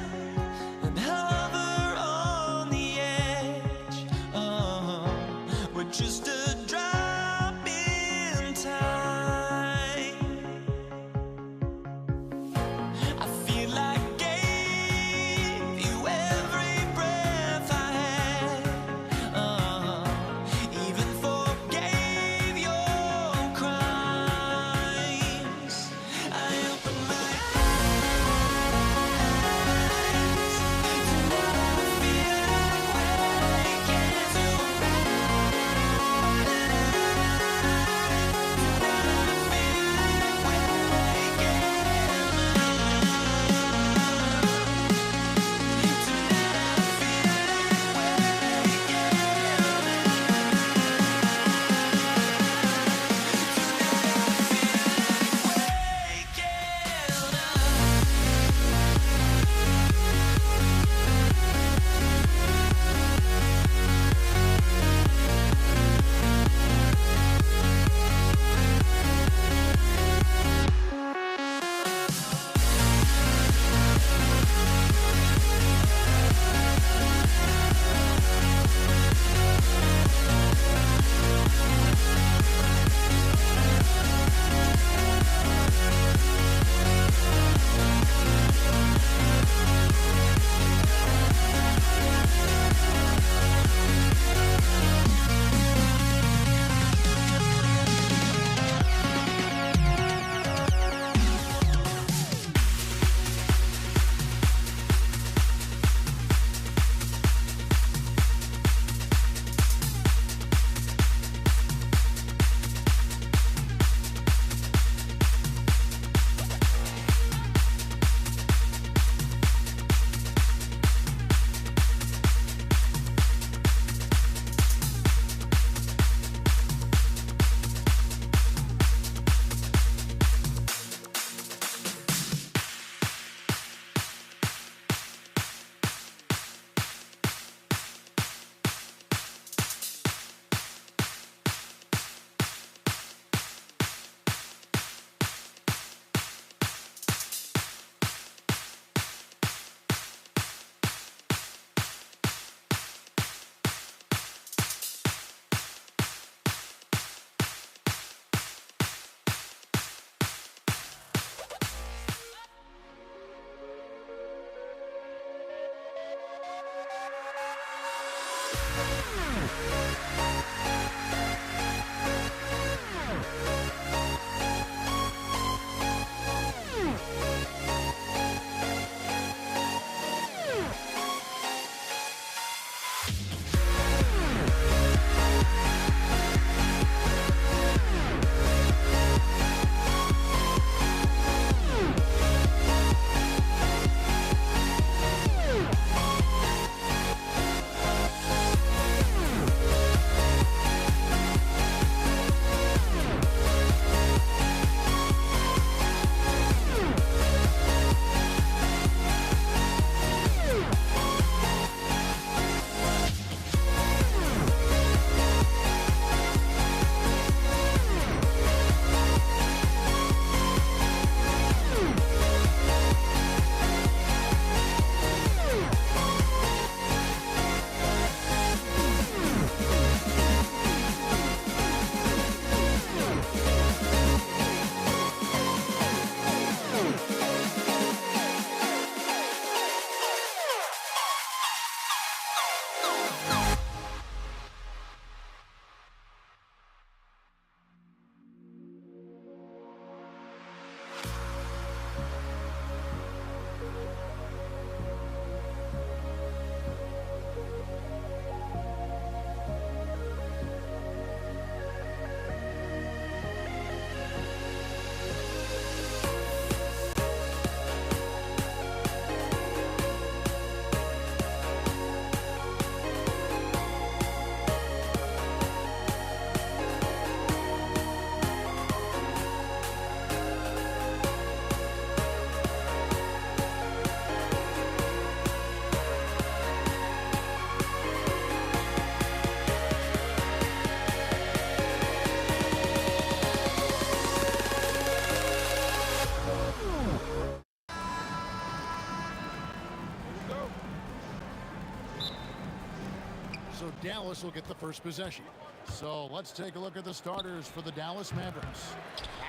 Dallas will get the first possession. So let's take a look at the starters for the Dallas Mavericks.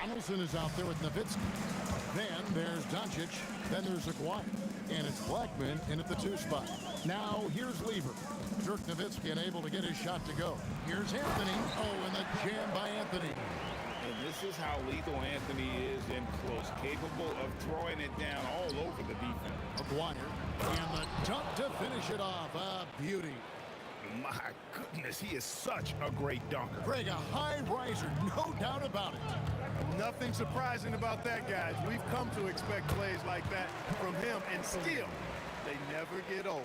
Donaldson is out there with Nowitzki. Then there's Doncic. Then there's Aguirre. And it's Blackman in at the 2 spot. Now here's Lever. Dirk Nowitzki unable to get his shot to go. Here's Anthony. Oh, and the jam by Anthony. And this is how lethal Anthony is in close, capable of throwing it down all over the defense. Aguirre. And the dunk to finish it off. A beauty. My goodness, he is such a great dunker. Greg, a high riser, no doubt about it. Nothing surprising about that, guys. We've come to expect plays like that from him, and still, they never get old.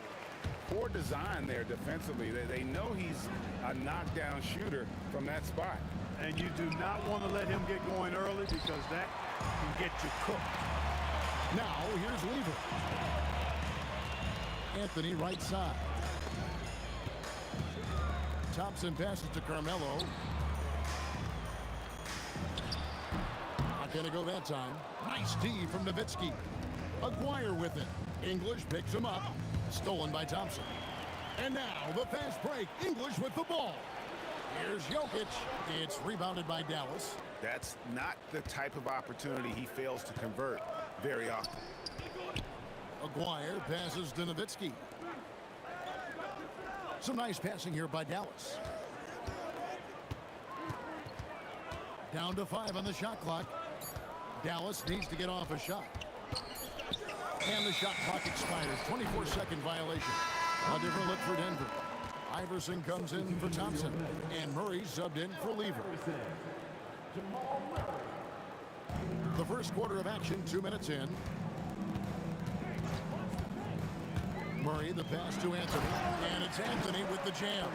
Poor design there defensively. They know he's a knockdown shooter from that spot. And you do not want to let him get going early because that can get you cooked. Now, here's Lever. Anthony right side. Thompson passes to Carmelo. Not going to go that time. Nice D from Nowitzki. Aguirre with it. English picks him up. Stolen by Thompson. And now the fast break. English with the ball. Here's Jokic. It's rebounded by Dallas. That's not the type of opportunity he fails to convert very often. Aguirre passes to Nowitzki. Some nice passing here by Dallas. Down to 5 on the shot clock. Dallas needs to get off a shot. And the shot clock expires. 24-second violation. A different look for Denver. Iverson comes in for Thompson. And Murray subbed in for Lever. The first quarter of action, 2 minutes in. Murray, the pass to Anthony. And it's Anthony with the jam.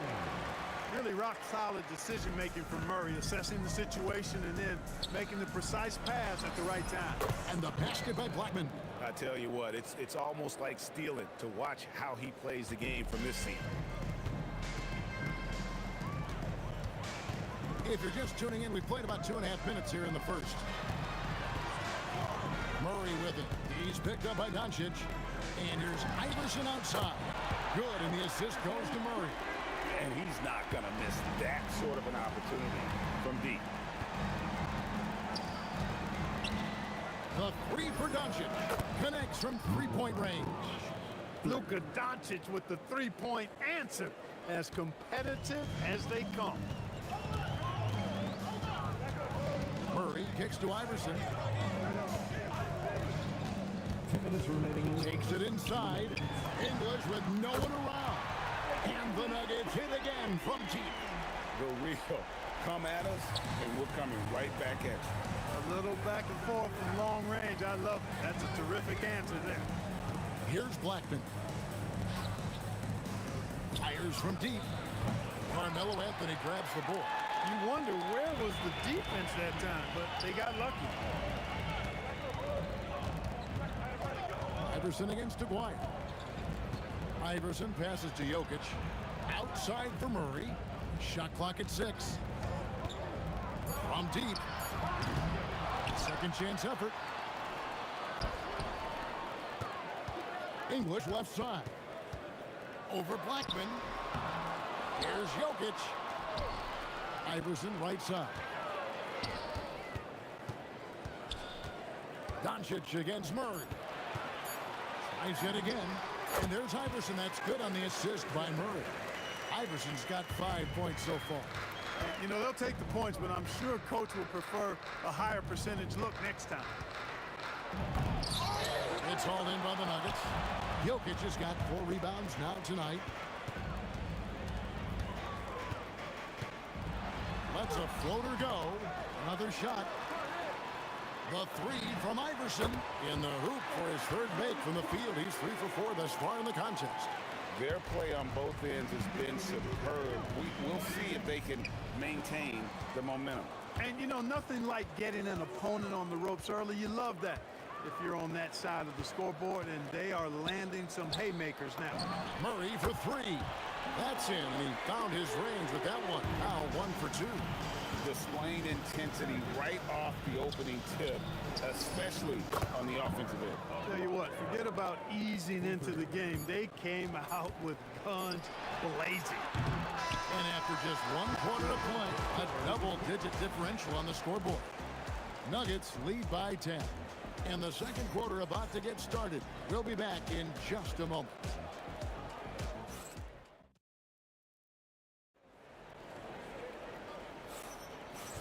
Really rock-solid decision-making from Murray, assessing the situation and then making the precise pass at the right time. And the basket by Blackman. I tell you what, it's almost like stealing to watch how he plays the game from this seat. If you're just tuning in, we've played about 2.5 minutes here in the first. Murray with it. He's picked up by Doncic. And here's Iverson outside. Good, and the assist goes to Murray. And he's not going to miss that sort of an opportunity from deep. The 3 for Doncic. Connects from 3-point range. Luka Doncic with the 3-point answer. As competitive as they come. Murray kicks to Iverson. Takes it inside. English with no one around. And the Nuggets hit again from deep. Go Rico. Come at us, and we're coming right back at you. A little back and forth from long range. I love it. That's a terrific answer there. Here's Blackman. Fires from deep. Carmelo Anthony grabs the ball. You wonder where was the defense that time, but they got lucky. Iverson against Aguirre. Iverson passes to Jokic. Outside for Murray. Shot clock at 6. From deep. Second chance effort. English left side. Over Blackman. Here's Jokic. Iverson right side. Doncic against Murray. Tries it again. And there's Iverson. That's good on the assist by Murray. Iverson's got 5 points so far. You know, they'll take the points, but I'm sure coach will prefer a higher percentage look next time. It's hauled in by the Nuggets. Jokic has got 4 rebounds now tonight. Lets a floater go. Another shot. The 3 from Iverson in the hoop for his 3rd make from the field. He's 3 for 4 thus far in the contest. Their play on both ends has been superb. We'll see if they can maintain the momentum. And, you know, nothing like getting an opponent on the ropes early. You love that if you're on that side of the scoreboard, and they are landing some haymakers now. Murray for 3. That's in, and he found his range with that one. Now 1 for 2. Displaying intensity right off the opening tip, especially on the offensive end. I'll tell you what, forget about easing into the game. They came out with guns blazing. And after just 1 quarter of play, a double-digit differential on the scoreboard. Nuggets lead by 10. And the second quarter about to get started. We'll be back in just a moment.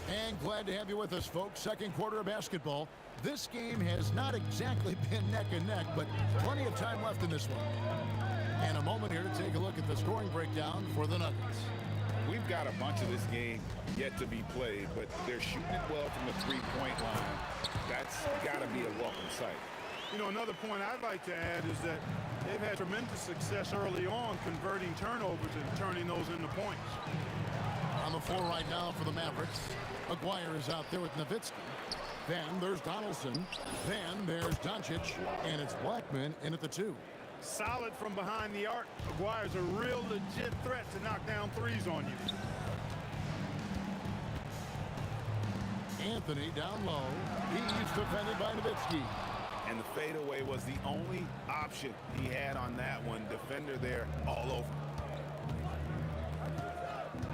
And glad to have you with us, folks. Second quarter of basketball. This game has not exactly been neck and neck, but plenty of time left in this one. And a moment here to take a look at the scoring breakdown for the Nuggets. We've got a bunch of this game yet to be played, but they're shooting it well from the three-point line. That's got to be a welcome sight. You know, another point I'd like to add is that they've had tremendous success early on converting turnovers and turning those into points. On the floor right now for the Mavericks, Aguirre is out there with Nowitzki. Then there's Donaldson. Then there's Doncic. And it's Blackman in at the 2. Solid from behind the arc. Aguirre's a real legit threat to knock down threes on you. Anthony down low. He's defended by Nowitzki. And the fadeaway was the only option he had on that one. Defender there all over.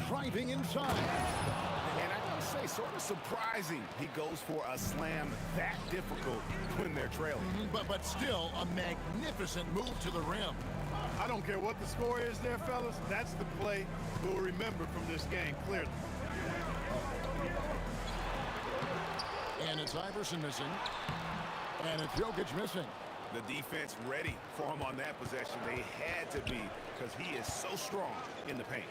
Driving inside. And I gotta say, sort of surprising he goes for a slam that difficult when they're trailing. But still a magnificent move to the rim. I don't care what the score is there, fellas. That's the play we'll remember from this game, clearly. And it's Iverson missing. And it's Jokic missing. The defense ready for him on that possession. They had to be, because he is so strong in the paint.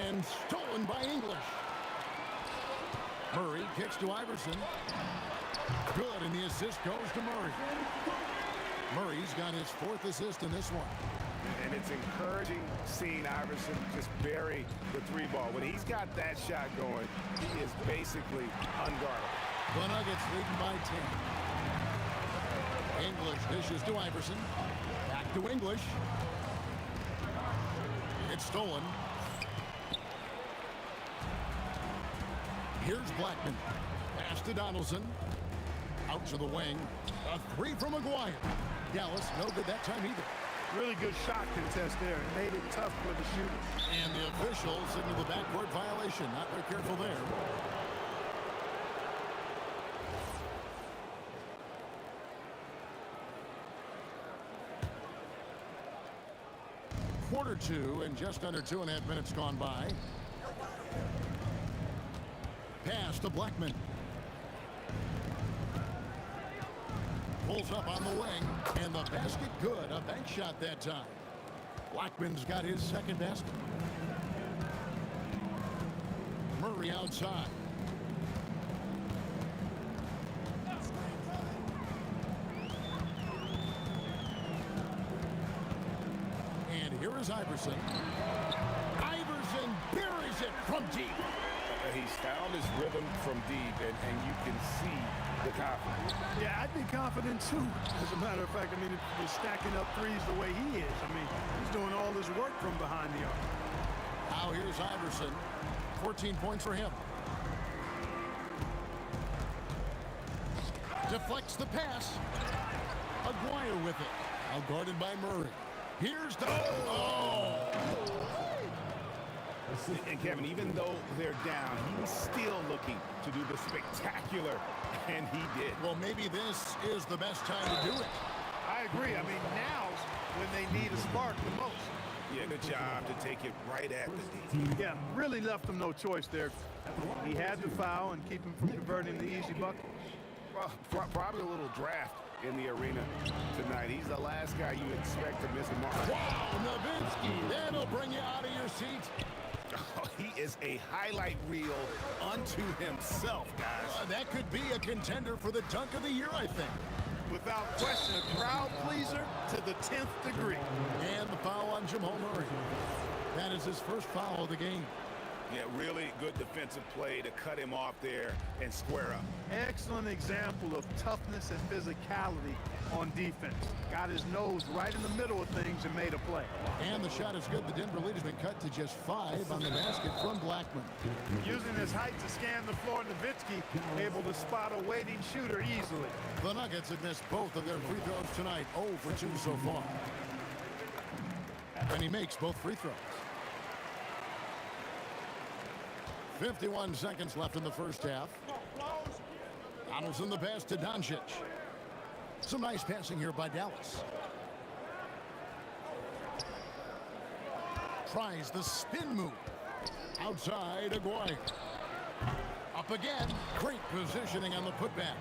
And stolen by English. Murray kicks to Iverson. Good, and the assist goes to Murray. Murray's got his 4th assist in this one. And it's encouraging seeing Iverson just bury the 3 ball. When he's got that shot going, he is basically unguardable. The Nuggets leading by 10. English dishes to Iverson. Back to English. It's stolen. Here's Blackman. Pass to Donaldson. Out to the wing. A 3 from Aguirre. Dallas no good that time either. Really good shot contest there. It made it tough for the shooter. And the officials signal the backcourt violation. Not very careful there. Quarter 2 and just under 2.5 minutes gone by. Pass to Blackman. Pulls up on the wing, and the basket good. A bank shot that time. Blackman's got his 2nd basket. Murray outside. And here is Iverson. Iverson buries it from deep. He's found his rhythm from deep, and you can see the confidence. Yeah, I'd be confident too. As a matter of fact, I mean, if he's stacking up threes the way he is, I mean, he's doing all his work from behind the arc. Now here's Iverson. 14 points for him. Deflects the pass. Aguirre with it. Now guarded by Murray. Here's the... Oh! And Kevin, even though they're down, he's still looking to do the spectacular, and he did. Well, maybe this is the best time to do it. I agree. I mean, now's when they need a spark the most. Yeah, good job to take it right at the D. Yeah, really left him no choice there. He had to foul and keep him from converting the easy bucket. Well, probably a little draft in the arena tonight. He's the last guy you expect to miss the mark. Wow, Nowitzki, that'll bring you out of your seat. Oh, he is a highlight reel unto himself, guys. That could be a contender for the dunk of the year, I think. Without question, a crowd pleaser to the 10th degree. And the foul on Jamal Murray. That is his first foul of the game. Yeah, really good defensive play to cut him off there and square up. Excellent example of toughness and physicality on defense. Got his nose right in the middle of things and made a play. And the shot is good. The Denver lead has been cut to just 5 on the basket from Blackman. Using his height to scan the floor, Nowitzki able to spot a waiting shooter easily. The Nuggets have missed both of their free throws tonight. 0 for 2 so far. And he makes both free throws. 51 seconds left in the first half. Donaldson the pass to Doncic. Some nice passing here by Dallas. Tries the spin move. Outside, Aguirre. Up again. Great positioning on the putback.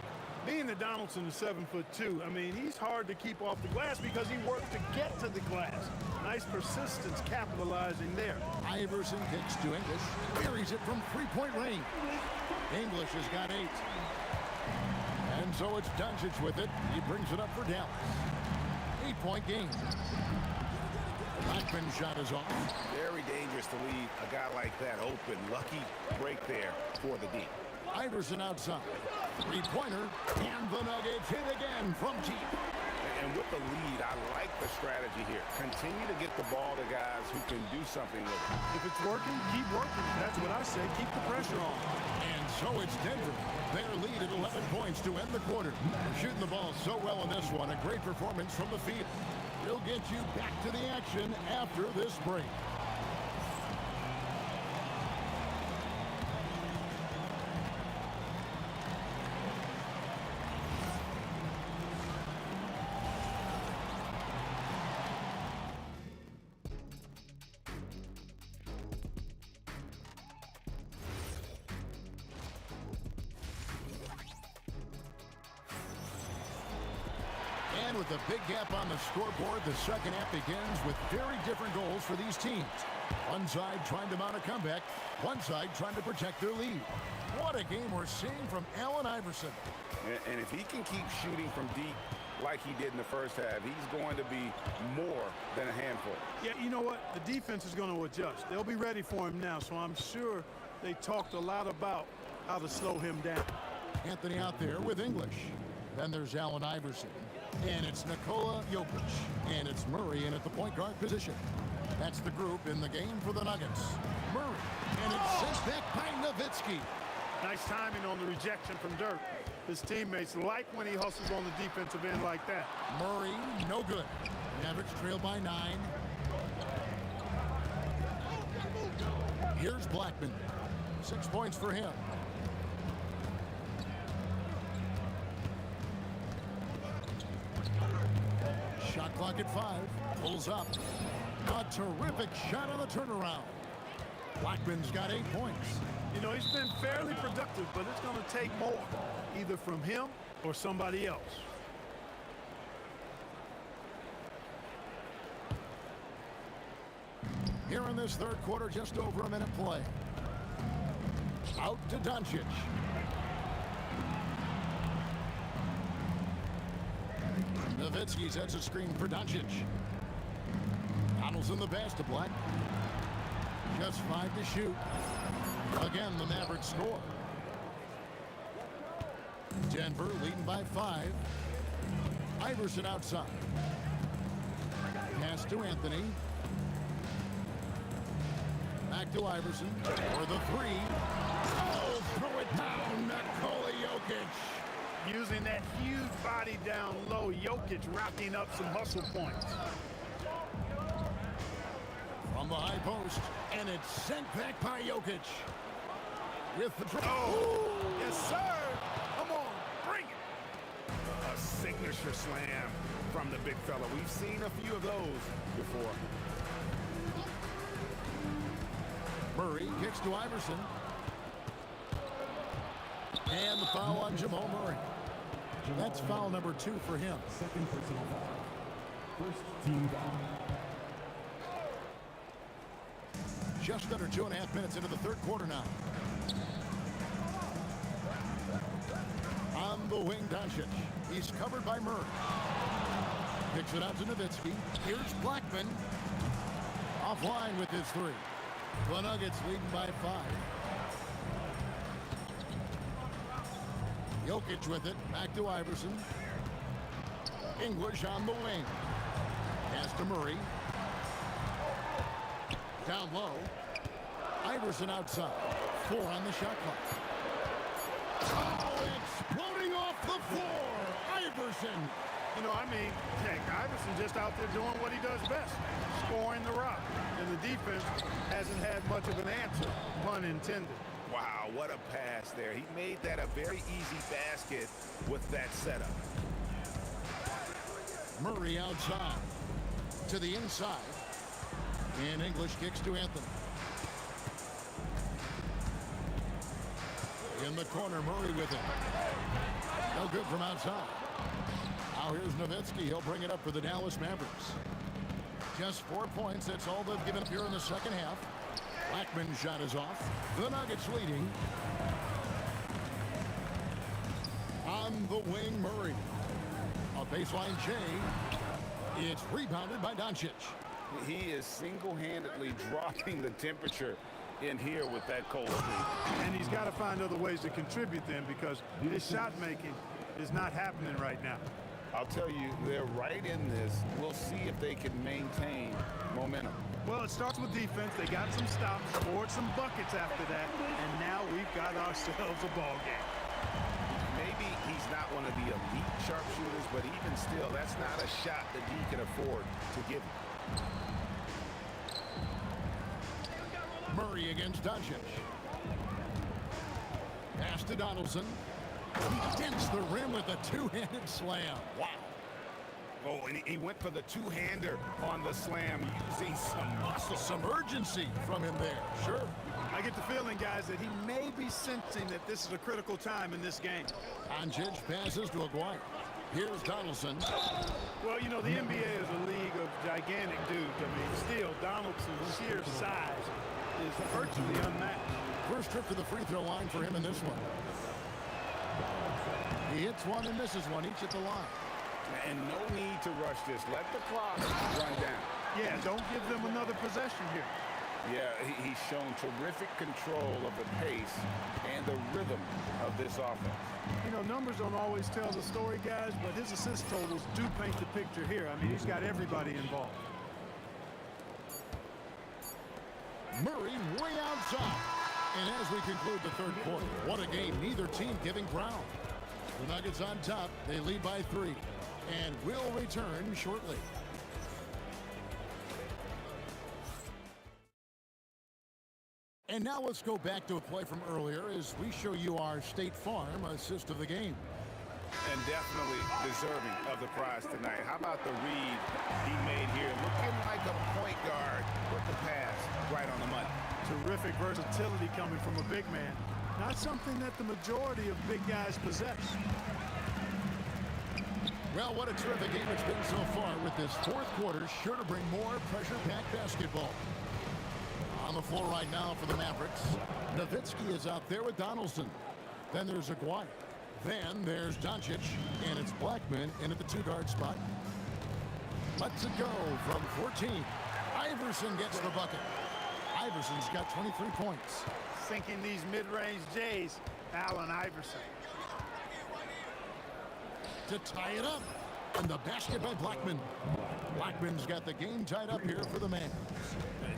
Being that Donaldson is 7'2", I mean, he's hard to keep off the glass because he worked to get to the glass. Nice persistence capitalizing there. Iverson kicks to English. Buries it from three-point range. English has got 8. And so it's Doncic with it. He brings it up for Dallas. 8-point game. Blackman's shot is off. Very dangerous to leave a guy like that open. Lucky break there for the D. Iverson outside. Three-pointer. And the Nuggets hit again from deep. And with the lead, I like the strategy here. Continue to get the ball to guys who can do something with it. If it's working, keep working. That's what I say. Keep the pressure on. And so it's Denver. Their lead at 11 points to end the quarter. They're shooting the ball so well in this one. A great performance from the field. We'll get you back to the action after this break. And with a big gap on the scoreboard, the second half begins with very different goals for these teams. One side trying to mount a comeback, one side trying to protect their lead. What a game we're seeing from Allen Iverson. And if he can keep shooting from deep like he did in the first half, he's going to be more than a handful. Yeah, you know what? The defense is going to adjust. They'll be ready for him now, so I'm sure they talked a lot about how to slow him down. Anthony out there with English. Then there's Allen Iverson. And it's Nikola Jokic. And it's Murray in at the point guard position. That's the group in the game for the Nuggets. Murray. And it's sent back by Nowitzki. Nice timing on the rejection from Dirk. His teammates like when he hustles on the defensive end like that. Murray, no good. Mavericks trail by 9. Here's Blackman. 6 points for him. Shot clock at 5. Pulls up. A terrific shot on the turnaround. Blackman's got 8 points. You know, he's been fairly productive, but it's going to take more, either from him or somebody else. Here in this third quarter, just over a minute play. Out to Doncic. Nowitzki sets a screen for Doncic. Donaldson the pass to Black. Just 5 to shoot. Again, the Mavericks score. Denver leading by 5. Iverson outside. Pass to Anthony. Back to Iverson for the 3. Oh, throw it down, Nikola Jokic. Using that huge body down low, Jokic racking up some hustle points. From the high post, and it's sent back by Jokic. With the oh, yes, sir. Come on, bring it. A signature slam from the big fella. We've seen a few of those before. Murray kicks to Iverson. And the foul on Jamal Murray. That's foul number 2 for him. Second personal foul. First team foul. Just under 2.5 minutes into the third quarter now. On the wing, Doncic. He's covered by Murray. Picks it out to Nowitzki. Here's Blackman. Offline with his 3. The Nuggets leading by 5. Jokic with it. Back to Iverson. English on the wing. Pass to Murray. Down low. Iverson outside. 4 on the shot clock. Oh, exploding off the floor. Iverson You know, I mean, heck, Iverson's just out there doing what he does best, scoring the rock. And the defense hasn't had much of an answer, pun intended. Wow, what a pass there. He made that a very easy basket with that setup. Murray outside to the inside. And English kicks to Anthony. In the corner, Murray with it. No good from outside. Now here's Nowitzki. He'll bring it up for the Dallas Mavericks. Just 4 points. That's all they've given up here in the second half. Blackman's shot is off. The Nuggets leading. On the wing, Murray. A baseline J. It's rebounded by Doncic. He is single-handedly dropping the temperature in here with that cold streak. And he's got to find other ways to contribute then, because his shot making is not happening right now. I'll tell you, they're right in this. We'll see if they can maintain momentum. Well, it starts with defense. They got some stops, scored some buckets after that, and now we've got ourselves a ball game. Maybe he's not one of the elite sharpshooters, but even still, that's not a shot that he can afford to give him. Murray against Doncic. Pass to Donaldson. He dents the rim with a two-handed slam. Wow. Oh, and he went for the two-hander on the slam, using some muscle. Some urgency from him there. Sure. I get the feeling, guys, that he may be sensing that this is a critical time in this game. Doncic passes to Aguirre. Here's Donaldson. Well, you know, the NBA is a league of gigantic dudes. I mean, still, Donaldson's sheer size is virtually unmatched. First trip to the free throw line for him in this one. He hits one and misses one, each at the line. And no need to rush this. Let the clock run down. Yeah, don't give them another possession here. Yeah, he's shown terrific control of the pace and the rhythm of this offense. You know, numbers don't always tell the story, guys, but his assist totals do paint the picture here. I mean, he's got everybody involved. Murray way outside. And as we conclude the third quarter, what a game. Neither team giving ground. The Nuggets on top. They lead by 3. And will return shortly. And now let's go back to a play from earlier as we show you our State Farm assist of the game. And definitely deserving of the prize tonight. How about the read he made here? Looking like a point guard. Put the pass right on the money. Terrific versatility coming from a big man. Not something that the majority of big guys possess. Well, what a terrific game it's been so far, with this fourth quarter sure to bring more pressure-packed basketball. On the floor right now for the Mavericks, Nowitzki is out there with Donaldson. Then there's Aguirre. Then there's Doncic, and it's Blackman in at the two-guard spot. Let's it go from 14. Iverson gets the bucket. Iverson's got 23 points. Sinking these mid-range J's, Allen Iverson. To tie it up, and the basket by Blackman. Blackman's got the game tied up here for the man.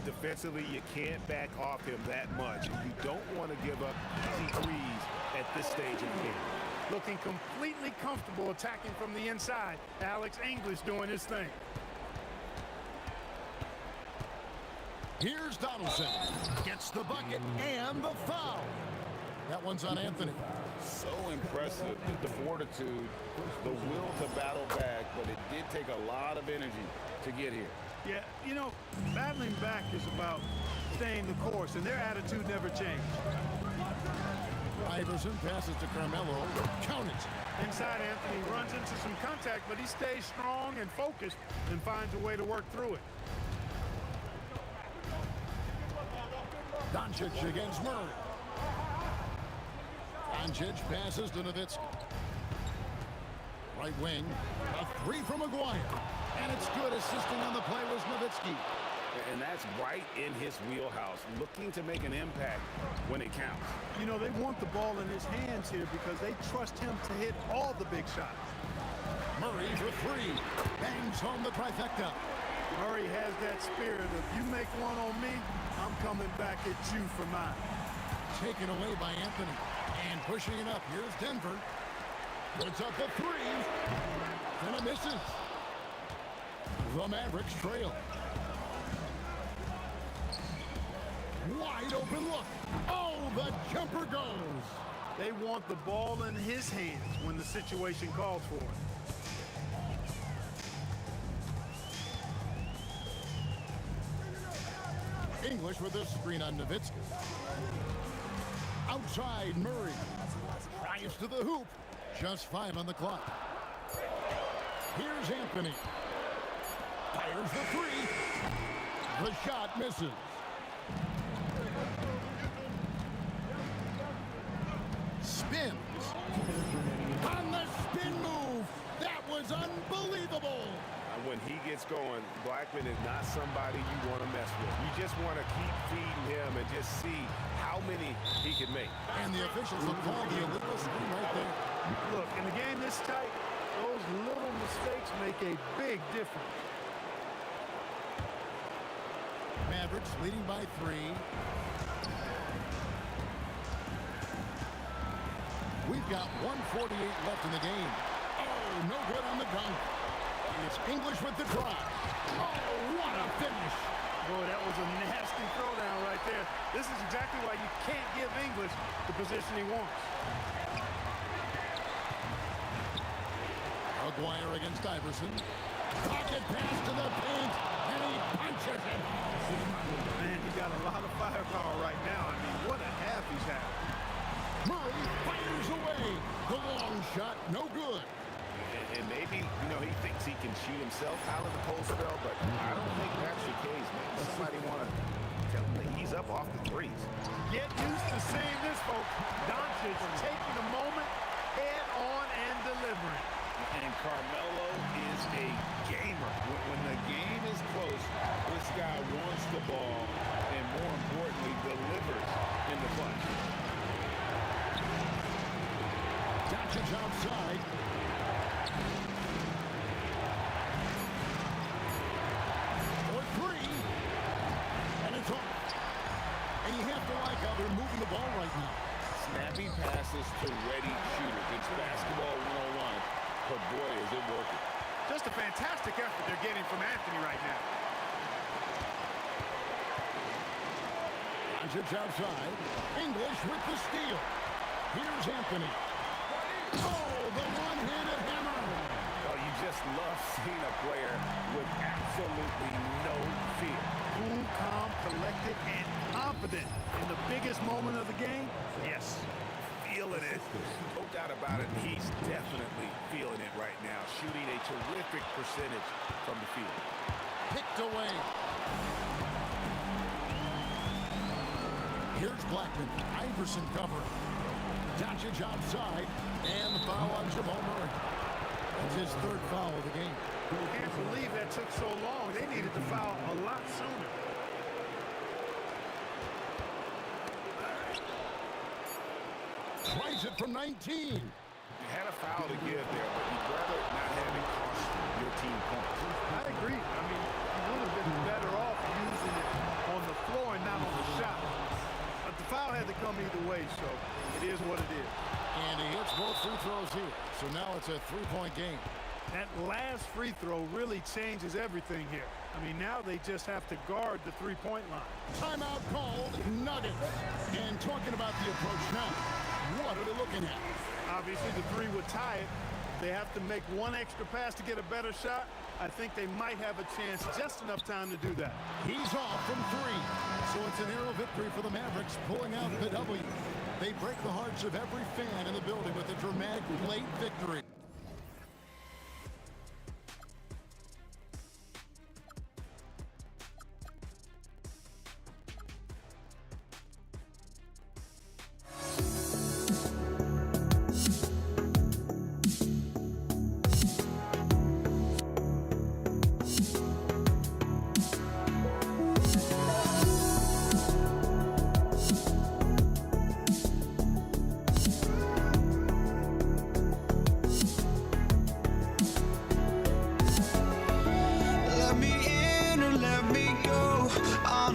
Defensively, you can't back off him that much. You don't want to give up easy threes at this stage of the game. Looking completely comfortable attacking from the inside. Alex English doing his thing. Here's Donaldson. Gets the bucket and the foul. That one's on Anthony. So impressive, the fortitude, the will to battle back, but it did take a lot of energy to get here. Yeah, you know, battling back is about staying the course, and their attitude never changed. Iverson passes to Carmelo. Count it. Inside, Anthony runs into some contact, but he stays strong and focused and finds a way to work through it. Doncic against Murray. Doncic passes to Nowitzki. Right wing. A three from Aguirre. And it's good. Assisting on the play was Nowitzki. And that's right in his wheelhouse, looking to make an impact when it counts. You know, they want the ball in his hands here because they trust him to hit all the big shots. Murray for three. Bangs home the trifecta. Murray has that spirit of, you make one on me, I'm coming back at you for mine. Taken away by Anthony. And pushing it up. Here's Denver. Puts up the three. And it misses. The Mavericks trail. Wide open look. Oh, the jumper goes. They want the ball in his hands when the situation calls for it. English with a screen on Nowitzki. Outside, Murray. Drives to the hoop. Just 5 on the clock. Here's Anthony. Fires the three. The shot misses. Spins. On the spin move. That was unbelievable. When he gets going, Blackman is not somebody you want to mess with. You just want to keep feeding him and just see how many he can make. And the officials will call the illegal screen right there. Look, in a game this tight, those little mistakes make a big difference. Mavericks leading by 3. We've got 1:48 left in the game. Oh, no good on the dunk. It's English with the drive. Oh, what a finish. Boy, that was a nasty throwdown right there. This is exactly why you can't give English the position he wants. Aguirre against Iverson. Pocket pass to the paint, and he punches it. Man, he got a lot of firepower right now. I mean, what a half he's had. Murray fires away. The long shot, no good. And maybe, he thinks he can shoot himself out of the post spell, but I don't think that's the case, man. Somebody want to tell him that he's up off the threes. Get used to seeing this, folks. Doncic taking the moment, head on, and delivering. And Carmelo is a gamer. When the game is close, this guy wants the ball and, more importantly, delivers in the clutch. Doncic outside. For 3. And it's off. And you have to like how they're moving the ball right now. Snappy passes to ready shooters. It's basketball 101. But boy, is it working. Just a fantastic effort they're getting from Anthony right now. Doncic outside. English with the steal. Here's Anthony. Oh, the one-handed hammer. Oh, you just love seeing a player with absolutely no fear. Cool, calm, collected, and confident in the biggest moment of the game. Yes, feeling it. No doubt about it, he's definitely feeling it right now. Shooting a terrific percentage from the field. Picked away. Here's Blackman. Iverson covering. Doncic outside. And the foul on Jamal Murray. That's his 3rd foul of the game. Can't believe that took so long. They needed to foul a lot sooner. Tries it from 19. You had a foul to give there, but you'd rather not have it cost your team points. I agree. I mean, you would have been better off using it on the floor and not on the shot. But the foul had to come either way, so it is what it is. And he hits both free throws here. So now it's a 3-point game. That last free throw really changes everything here. I mean, now they just have to guard the 3-point line. Timeout called, Nuggets. And talking about the approach now, what are they looking at? Obviously, the 3 would tie it. They have to make one extra pass to get a better shot. I think they might have a chance, just enough time to do that. He's off from 3. So it's an narrow victory for the Mavericks, pulling out the W. They break the hearts of every fan in the building with a dramatic late victory.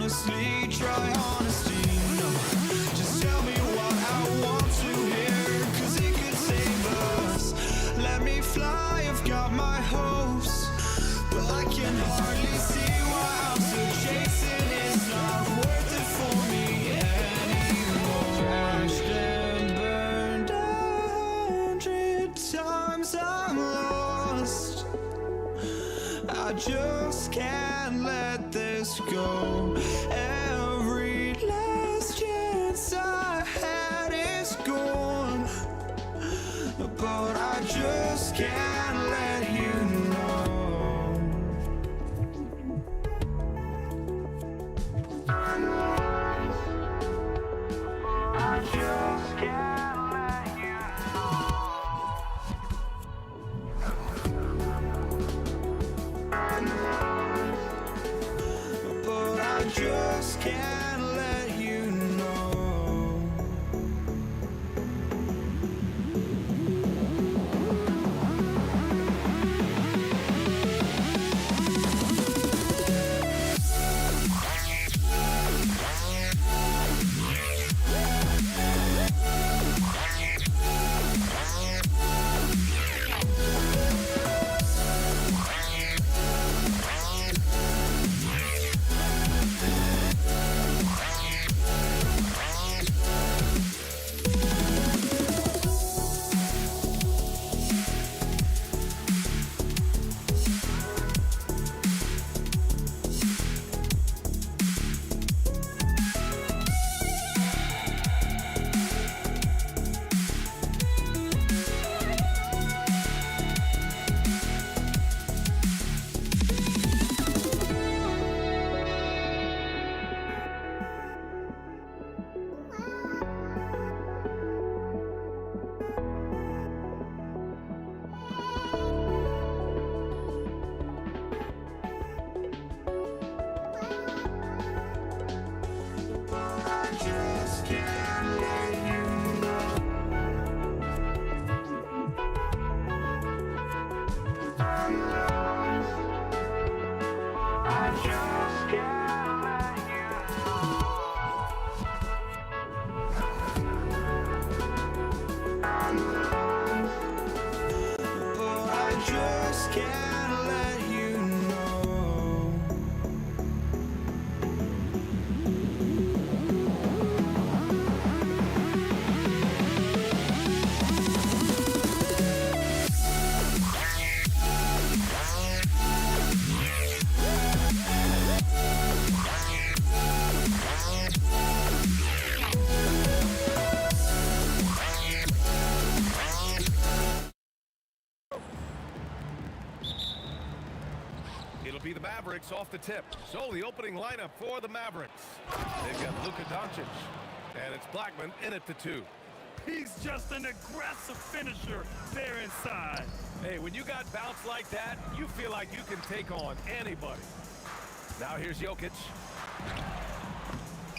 honestly, try honesty, no. Just tell me what I want to hear, 'cause it could save us. my hopes, but I can hardly see why I'm still chasing. It's not worth it for me anymore. Crashed and burned 100 times, I'm lost. I just can't let this go. Every last chance I had is gone, but I just can't let you know. I just can't let you know. But I just can't let you know. It'll be the Mavericks off the tip. So the opening lineup for the Mavericks. They've got Luka Doncic, and it's Blackman in at the 2. He's just an aggressive finisher there inside. Hey, when you got bounce like that, you feel like you can take on anybody. Now here's Jokic.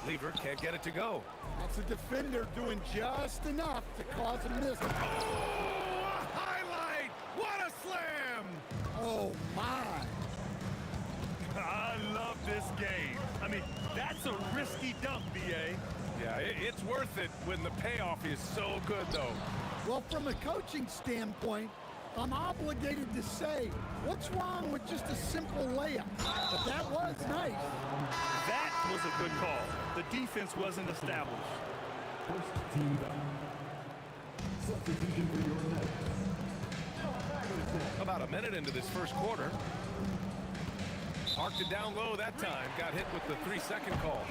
Lever can't get it to go. That's a defender doing just enough to cause a miss. Oh, a highlight! What a slam! Oh, my. I love this game. I mean, that's a risky dunk, B.A. Yeah, it's worth it when the payoff is so good, though. Well, from a coaching standpoint, I'm obligated to say, what's wrong with just a simple layup? But that was nice. That was a good call. The defense wasn't established. First team down. Substitution for your next. About a minute into this first quarter. Parked it down low that time. Got hit with the 3-second call.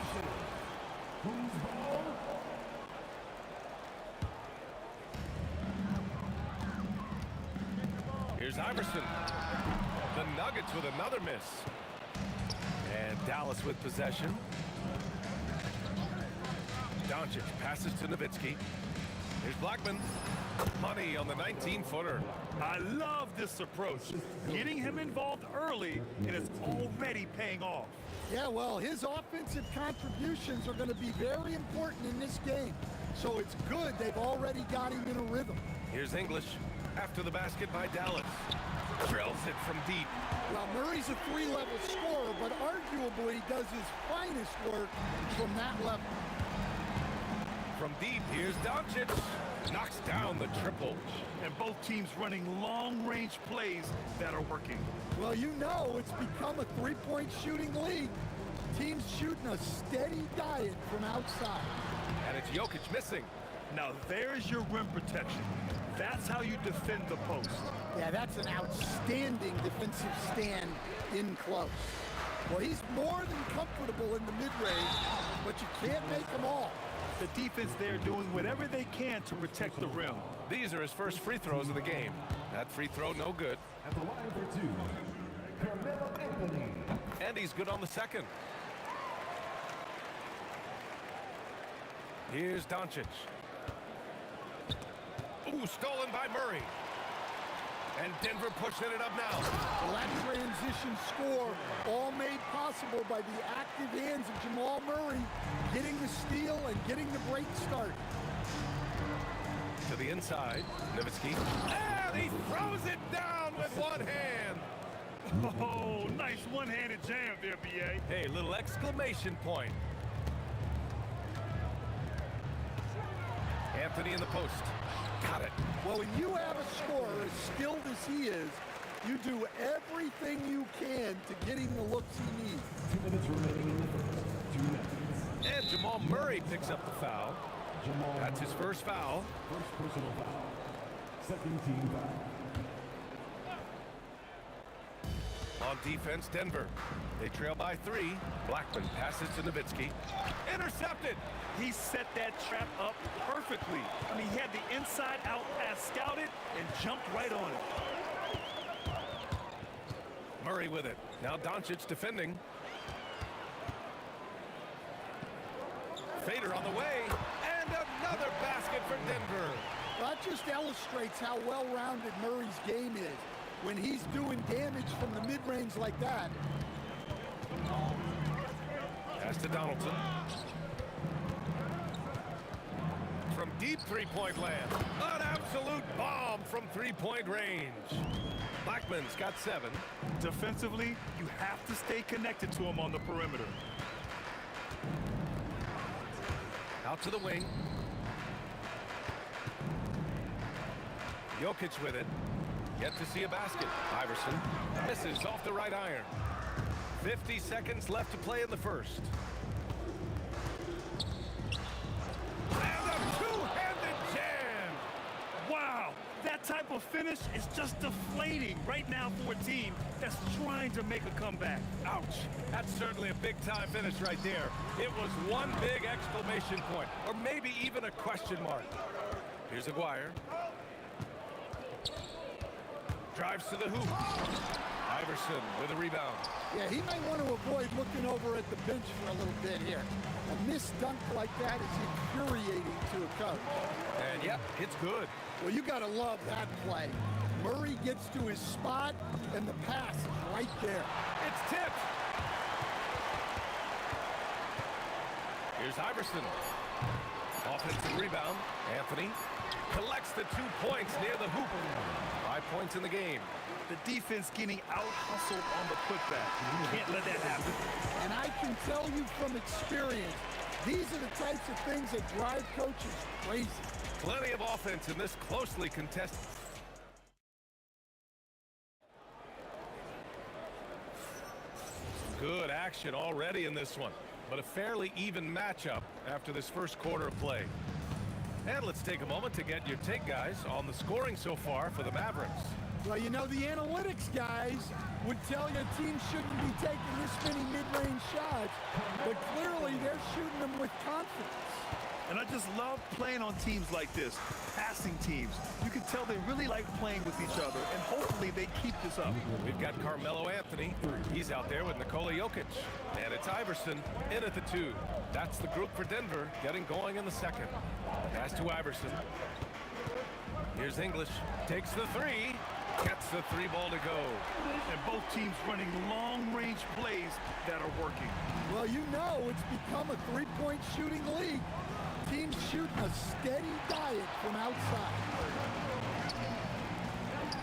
Here's Iverson. The Nuggets with another miss. And Dallas with possession. Doncic passes to Nowitzki. Here's Blackman. Money on the 19-footer. I love this approach. Getting him involved early, and it's already paying off. Yeah, well, his offensive contributions are going to be very important in this game. So it's good they've already got him in a rhythm. Here's English after the basket by Dallas. Drills it from deep. Well, Murray's a 3-level scorer, but arguably does his finest work from that level. From deep, here's Doncic. Knocks down the triple. And And both teams running long-range plays that are working. Well, you know it's become a three-point shooting league. Teams shooting a steady diet from outside. And it's Jokic missing. Now there's your rim protection. That's how you defend the post. Yeah, that's an outstanding defensive stand in close. Well, he's more than comfortable in the mid-range, but you can't make them all. The defense there doing whatever they can to protect the rim. These are his first free throws of the game. That free throw, no good. At the line for two, Carmelo Anthony. And he's good on the second. Here's Doncic. Ooh, stolen by Murray. And Denver pushing it up now. Well, that transition score all made possible by the active hands of Jamal Murray getting the steal and getting the break started. To the inside, Nowitzki. And he throws it down with one hand. Oh, nice one-handed jam there, B.A. Hey, little exclamation point. Anthony in the post. Got it. Well, when you have a scorer as skilled as he is, you do everything you can to get him the looks he needs. 2 minutes remaining in the first. 2 minutes. And Jamal Murray picks up the foul. That's his first foul. First personal foul. Second team foul. On defense, Denver. They trail by 3. Blackman passes to Nowitzki. Intercepted. He set that trap up perfectly. I mean, he had the inside-out pass scouted and jumped right on it. Murray with it. Now Doncic defending. Fader on the way. And another basket for Denver. That just illustrates how well-rounded Murray's game is. When he's doing damage from the mid-range like that. Pass to Donaldson. From deep three-point land. An absolute bomb from three-point range. Blackman's got 7. Defensively, you have to stay connected to him on the perimeter. Out to the wing. Jokic with it. Yet to see a basket. Iverson misses off the right iron. 50 seconds left to play in the first. And a two-handed jam! Wow, that type of finish is just deflating right now for a team that's trying to make a comeback. Ouch! That's certainly a big-time finish right there. It was one big exclamation point, or maybe even a question mark. Here's Aguirre. Drives to the hoop. Iverson with a rebound. Yeah, he might want to avoid looking over at the bench for a little bit here. A missed dunk like that is infuriating to a coach. And yep, it's good. Well, you got to love that play. Murray gets to his spot, and the pass is right there. It's tipped. Here's Iverson. Offensive rebound. Anthony collects the 2 points near the hoop. 5 points in the game. The defense getting out-hustled on the putback. You can't let that happen. And I can tell you from experience, these are the types of things that drive coaches crazy. Plenty of offense in this closely contested. Good action already in this one, but a fairly even matchup after this first quarter of play. And let's take a moment to get your take, guys, on the scoring so far for the Mavericks. Well, you know, the analytics guys would tell you a team shouldn't be taking this many mid-range shots, but clearly they're shooting them with confidence. And I just love playing on teams like this, passing teams. You can tell they really like playing with each other, and hopefully they keep this up. We've got Carmelo Anthony. He's out there with Nikola Jokic. And it's Iverson in at the 2. That's the group for Denver getting going in the second. Pass to Iverson. Here's English. Takes the 3. Gets the 3 ball to go. And both teams running long-range plays that are working. Well, you know it's become a three-point shooting league. Teams shooting a steady diet from outside.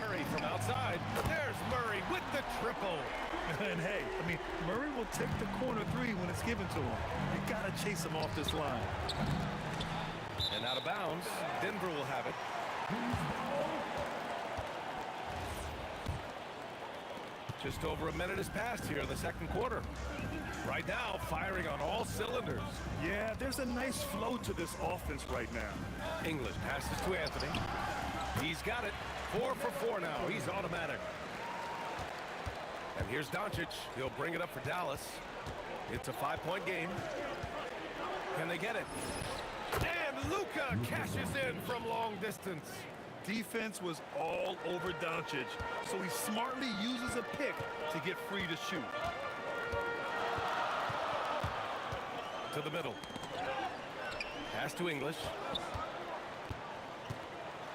Murray from outside. There's Murray with the triple. And hey, I mean, Murray will take the corner 3 when it's given to him. You gotta chase him off this line. And out of bounds, Denver will have it. Just over a minute has passed here in the second quarter. Right now, firing on all cylinders. Yeah, there's a nice flow to this offense right now. English passes to Anthony. He's got it. 4 for 4 now. He's automatic. And here's Doncic. He'll bring it up for Dallas. It's a 5-point game. Can they get it? And Luka cashes in from long distance. Defense was all over Doncic, so he smartly uses a pick to get free to shoot. To the middle. Pass to English.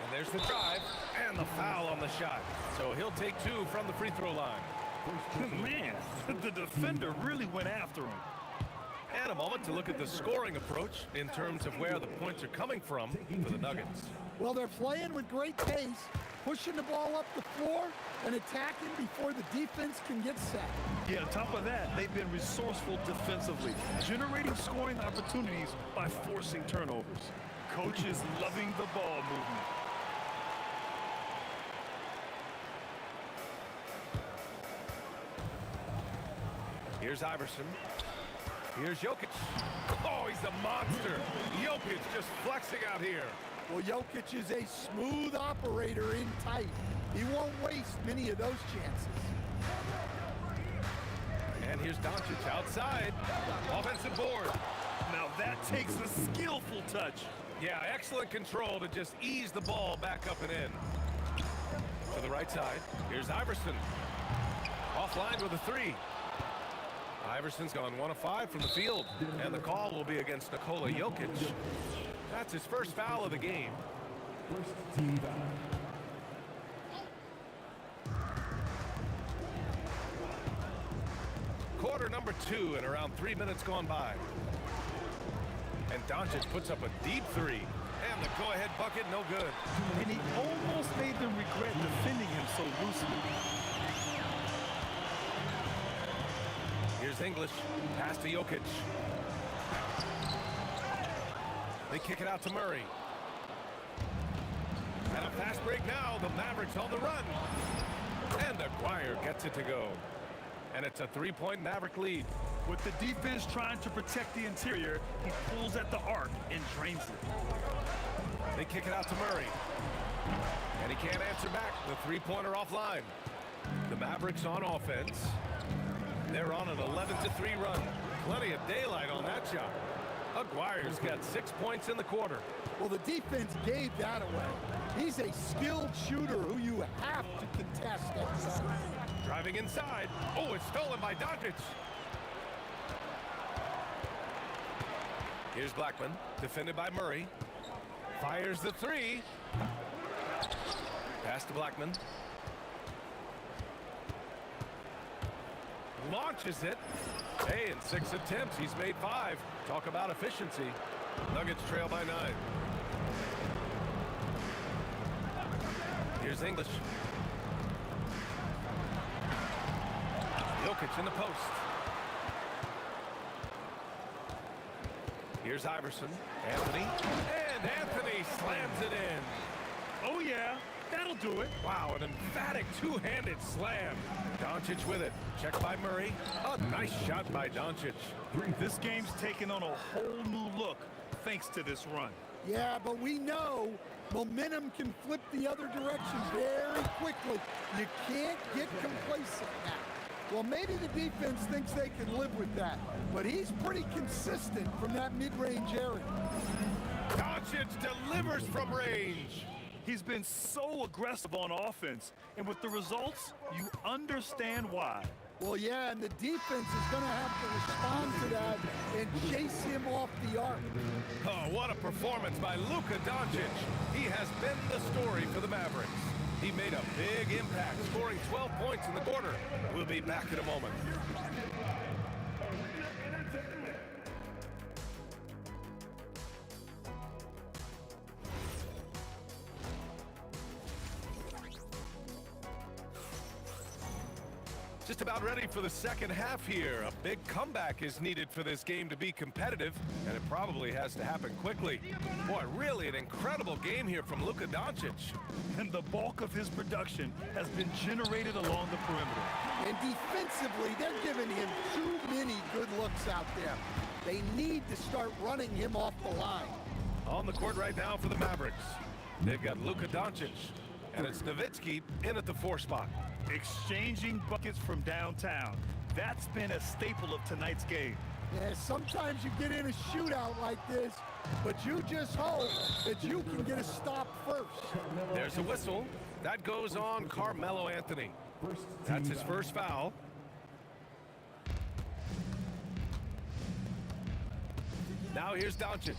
And there's the drive and the foul on the shot. So he'll take 2 from the free throw line. Man, the defender really went after him. And a moment to look at the scoring approach in terms of where the points are coming from for the Nuggets. Well, they're playing with great pace, pushing the ball up the floor and attacking before the defense can get set. Yeah, on top of that, they've been resourceful defensively, generating scoring opportunities by forcing turnovers. Coach is loving the ball movement. Here's Iverson. Here's Jokic. Oh, he's a monster. Jokic just flexing out here. Well, Jokic is a smooth operator in tight. He won't waste many of those chances. And here's Doncic outside. Offensive board. Now that takes a skillful touch. Yeah, excellent control to just ease the ball back up and in. To the right side. Here's Iverson. Offline with a 3. Iverson's gone 1 of 5 from the field, and the call will be against Nikola Jokic. That's his first foul of the game. First team foul. Quarter number 2 and around 3 minutes gone by. And Doncic puts up a deep 3. And the go-ahead bucket, no good. And he almost made them regret defending him so loosely. Here's English. Pass to Jokic. They kick it out to Murray. And a fast break now. The Mavericks on the run. And Aguirre gets it to go. And it's a 3-point Maverick lead. With the defense trying to protect the interior, he pulls at the arc and drains it. They kick it out to Murray. And he can't answer back. The 3-pointer offline. The Mavericks on offense. They're on an 11-3 run. Plenty of daylight on that shot. Aguirre's got 6 points in the quarter. Well, the defense gave that away. He's a skilled shooter who you have to contest at times. Driving inside. Oh, it's stolen by Doncic. Here's Blackman, defended by Murray. Fires the 3. Pass to Blackman. Launches it. Hey, in 6 attempts, he's made 5. Talk about efficiency. Nuggets trail by 9. Here's English. Jokic in the post. Here's Iverson. Anthony. And Anthony slams it in. Oh, yeah. That'll do it. Wow, an emphatic two-handed slam. Doncic with it. Checked by Murray. A nice shot by Doncic. This game's taken on a whole new look thanks to this run. Yeah, but we know momentum can flip the other direction very quickly. You can't get complacent now. Well, maybe the defense thinks they can live with that, but he's pretty consistent from that mid-range area. Doncic delivers from range. He's been so aggressive on offense, and with the results, you understand why. Well, yeah, and the defense is going to have to respond to that and chase him off the arc. Oh, what a performance by Luka Doncic. He has been the story for the Mavericks. He made a big impact, scoring 12 points in the quarter. We'll be back in a moment. Just about ready for the second half here. A big comeback is needed for this game to be competitive, and it probably has to happen quickly. Boy, really an incredible game here from Luka Doncic. And the bulk of his production has been generated along the perimeter. And defensively, they're giving him too many good looks out there. They need to start running him off the line. On the court right now for the Mavericks. They've got Luka Doncic, and it's Nowitzki in at the 4 spot. Exchanging buckets from downtown. That's been a staple of tonight's game. Yeah, sometimes you get in a shootout like this, but you just hope that you can get a stop first. There's a whistle. That goes on Carmelo Anthony. That's his first foul. Now here's Doncic.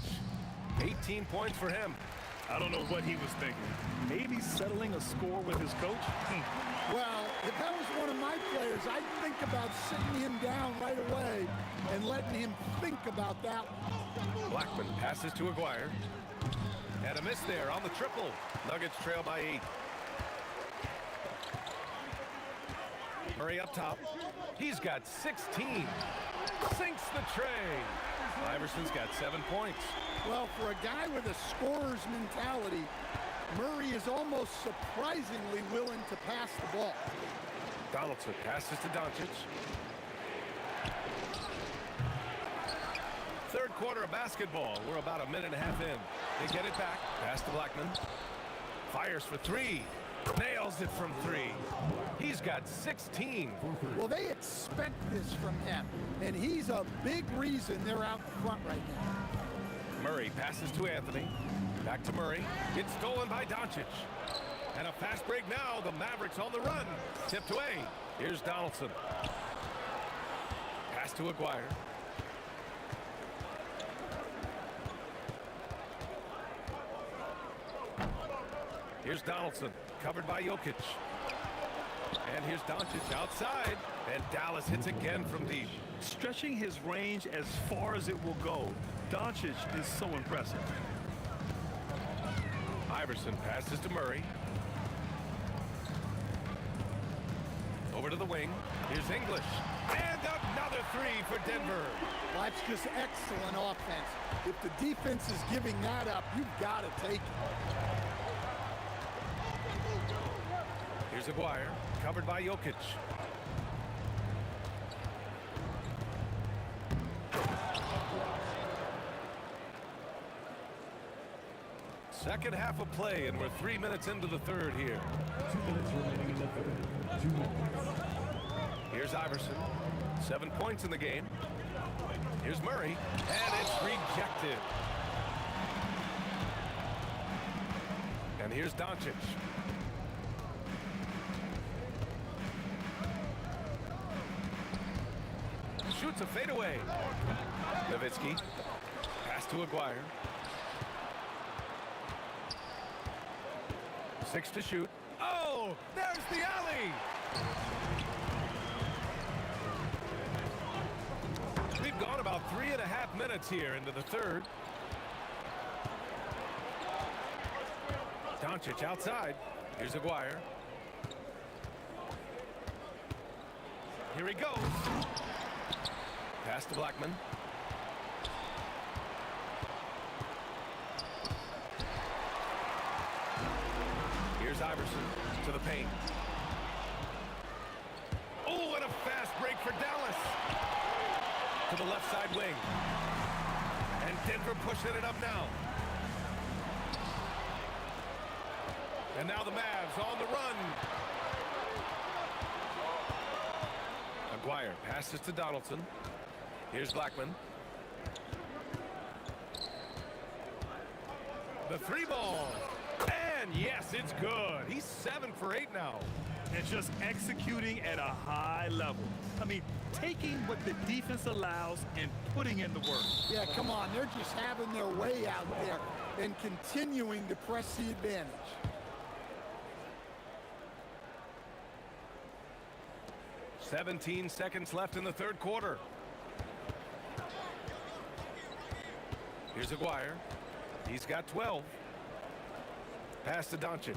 18 points for him. I don't know what he was thinking. Maybe settling a score with his coach? Well, if that was one of my players, I'd think about sitting him down right away and letting him think about that one. Blackman passes to Aguirre. And a miss there on the triple. Nuggets trail by 8. Murray up top. He's got 16. Sinks the tray. Iverson's got 7 points. Well, for a guy with a scorer's mentality, Murray is almost surprisingly willing to pass the ball. Donaldson passes to Doncic. Third quarter of basketball. We're about a minute and a half in. They get it back. Pass to Blackman. Fires for 3. Nails it from 3. He's got 16. Well, they expect this from him, and he's a big reason they're out in front right now. Murray passes to Anthony. Back to Murray. It's stolen by Doncic. And a fast break now. The Mavericks on the run. Tipped away. Here's Donaldson. Pass to Aguirre. Here's Donaldson. Covered by Jokic. And here's Doncic outside. And Dallas hits again from deep. Stretching his range as far as it will go. Doncic is so impressive. Iverson passes to Murray. Over to the wing. Here's English. And another 3 for Denver. That's just excellent offense. If the defense is giving that up, you've got to take it. Here's Aguirre. Covered by Jokic. Second half of play, and we're 3 minutes into the third here. 2 minutes remaining in the third. 2 minutes. Here's Iverson. 7 points in the game. Here's Murray, and it's rejected. And here's Doncic. Shoots a fadeaway. Nowitzki. Pass to Aguirre. 6 to shoot. Oh, there's the alley. We've gone about 3.5 minutes here into the third. Doncic outside. Here's Aguirre. Here he goes. Pass to Blackman. Here's Iverson to the paint. Oh, what a fast break for Dallas. To the left side wing. And Denver pushing it up now. And now the Mavs on the run. Aguirre passes to Donaldson. Here's Blackman. The 3 ball. And yes, it's good. He's 7 for 8 now. And just executing at a high level. I mean, taking what the defense allows and putting in the work. Yeah, come on. They're just having their way out there and continuing to press the advantage. "17 seconds left in the third quarter. Here's Aguirre. He's got 12. Pass to Doncic.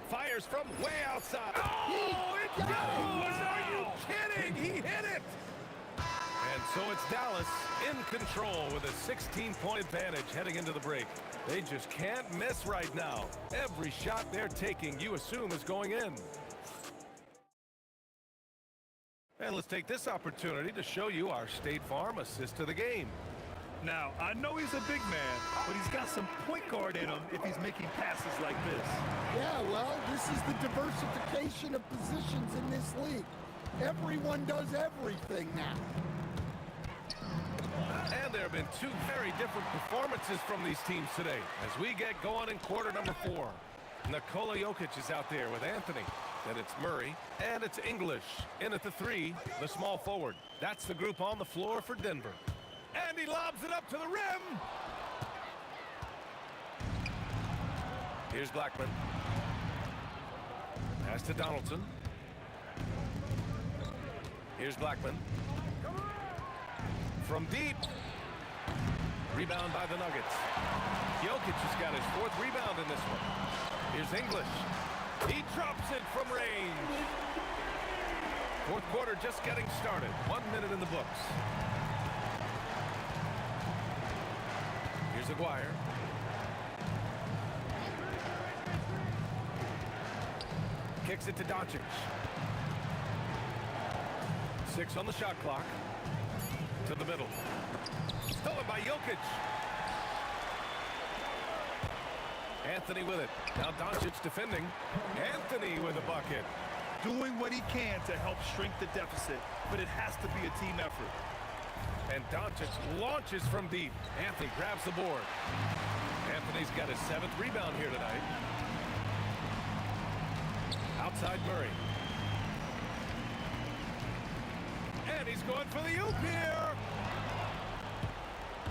Fires fires from way outside. Oh, it goes! Are you kidding? He hit it! And so it's Dallas in control with a 16-point advantage heading into the break. They just can't miss right now. Every shot they're taking, you assume, is going in. And let's take this opportunity to show you our State Farm assist to the game. Now, I know he's a big man, but he's got some point guard in him if he's making passes like this. Yeah, well, this is the diversification of positions in this league. Everyone does everything now. And there have been two very different performances from these teams today as we get going in quarter number 4. Nikola Jokic is out there with Anthony. Then it's Murray, and it's English. In at the 3, the small forward. That's the group on the floor for Denver. And he lobs it up to the rim. Here's Blackman. Pass to Donaldson. Here's Blackman. From deep. Rebound by the Nuggets. Jokic has got his 4th rebound in this one. Here's English. He drops it from range. 4th quarter just getting started. 1 minute in the books. Here's Aguirre. Kicks it to Doncic. 6 on the shot clock. To the middle. Stolen by Jokic. Anthony with it. Now Doncic defending. Anthony with a bucket. Doing what he can to help shrink the deficit, but it has to be a team effort. And Doncic launches from deep. Anthony grabs the board. Anthony's got his 7th rebound here tonight. Outside Murray. And he's going for the oop here.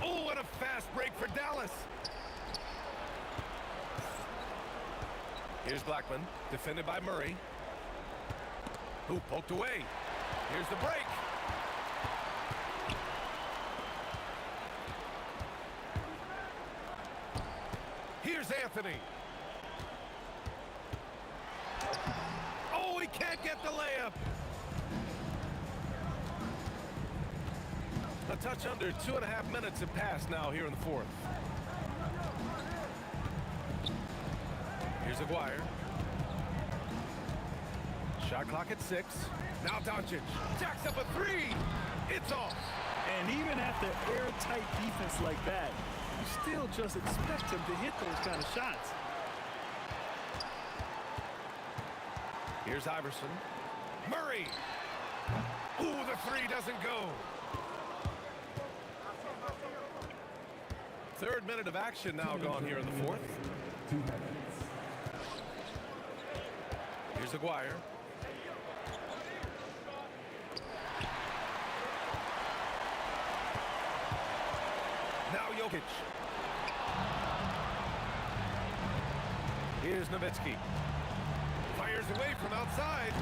Oh, what a fast break for Dallas. Here's Blackman, defended by Murray. Who poked away. Here's the break. Here's Anthony. Oh, he can't get the layup. A touch under 2.5 minutes have passed now here in the 4th. Here's Aguirre. Shot clock at 6. Now Doncic jacks up a 3. It's off. And even after airtight defense like that, you still just expect him to hit those kind of shots. Here's Iverson. Murray. Ooh, the 3 doesn't go. 3rd minute of action now gone here in the 4th. Here's Aguirre. Now Jokic. Here's Nowitzki. Fires away from outside.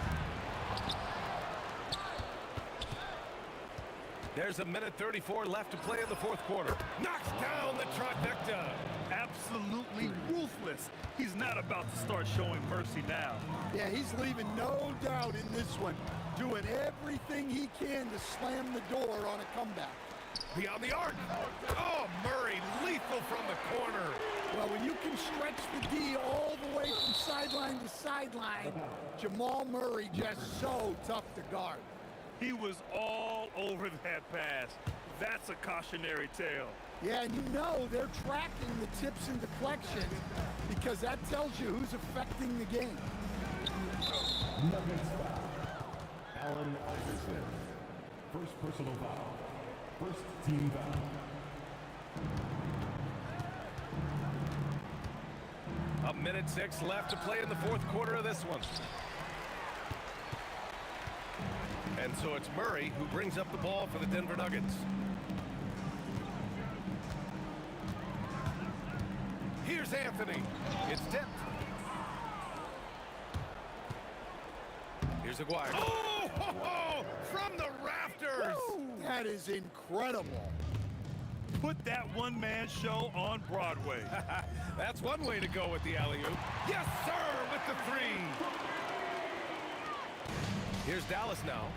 There's 1:34 left to play in the 4th quarter. Knocks down the trifecta. Absolutely ruthless. He's not about to start showing mercy now. Yeah, he's leaving no doubt in this one. Doing everything he can to slam the door on a comeback. Beyond the arc. Oh, Murray, lethal from the corner. Well, when you can stretch the D all the way from sideline to sideline, Jamal Murray just so tough to guard. He was all over that pass. That's a cautionary tale. Yeah, and you know they're tracking the tips and deflections because that tells you who's affecting the game. Nuggets foul. Allen Iverson. First personal foul. First team foul. A 1:06 left to play in the 4th quarter of this one. And so it's Murray who brings up the ball for the Denver Nuggets. Here's Anthony. It's tipped. Here's Aguirre. Oh, from the rafters. Woo, that is incredible. Put that one-man show on Broadway. That's one way to go with the alley-oop. Yes, sir, with the 3. Here's Dallas now.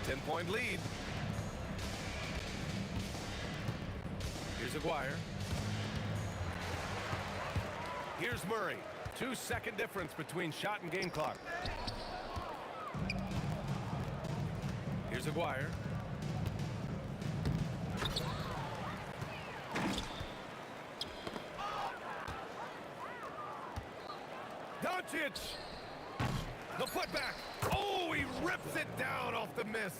10-point lead. Here's Aguirre. Here's Murray. 2-second difference between shot and game clock. Here's Aguirre. Doncic. The putback. Oh, he rips it down off the miss.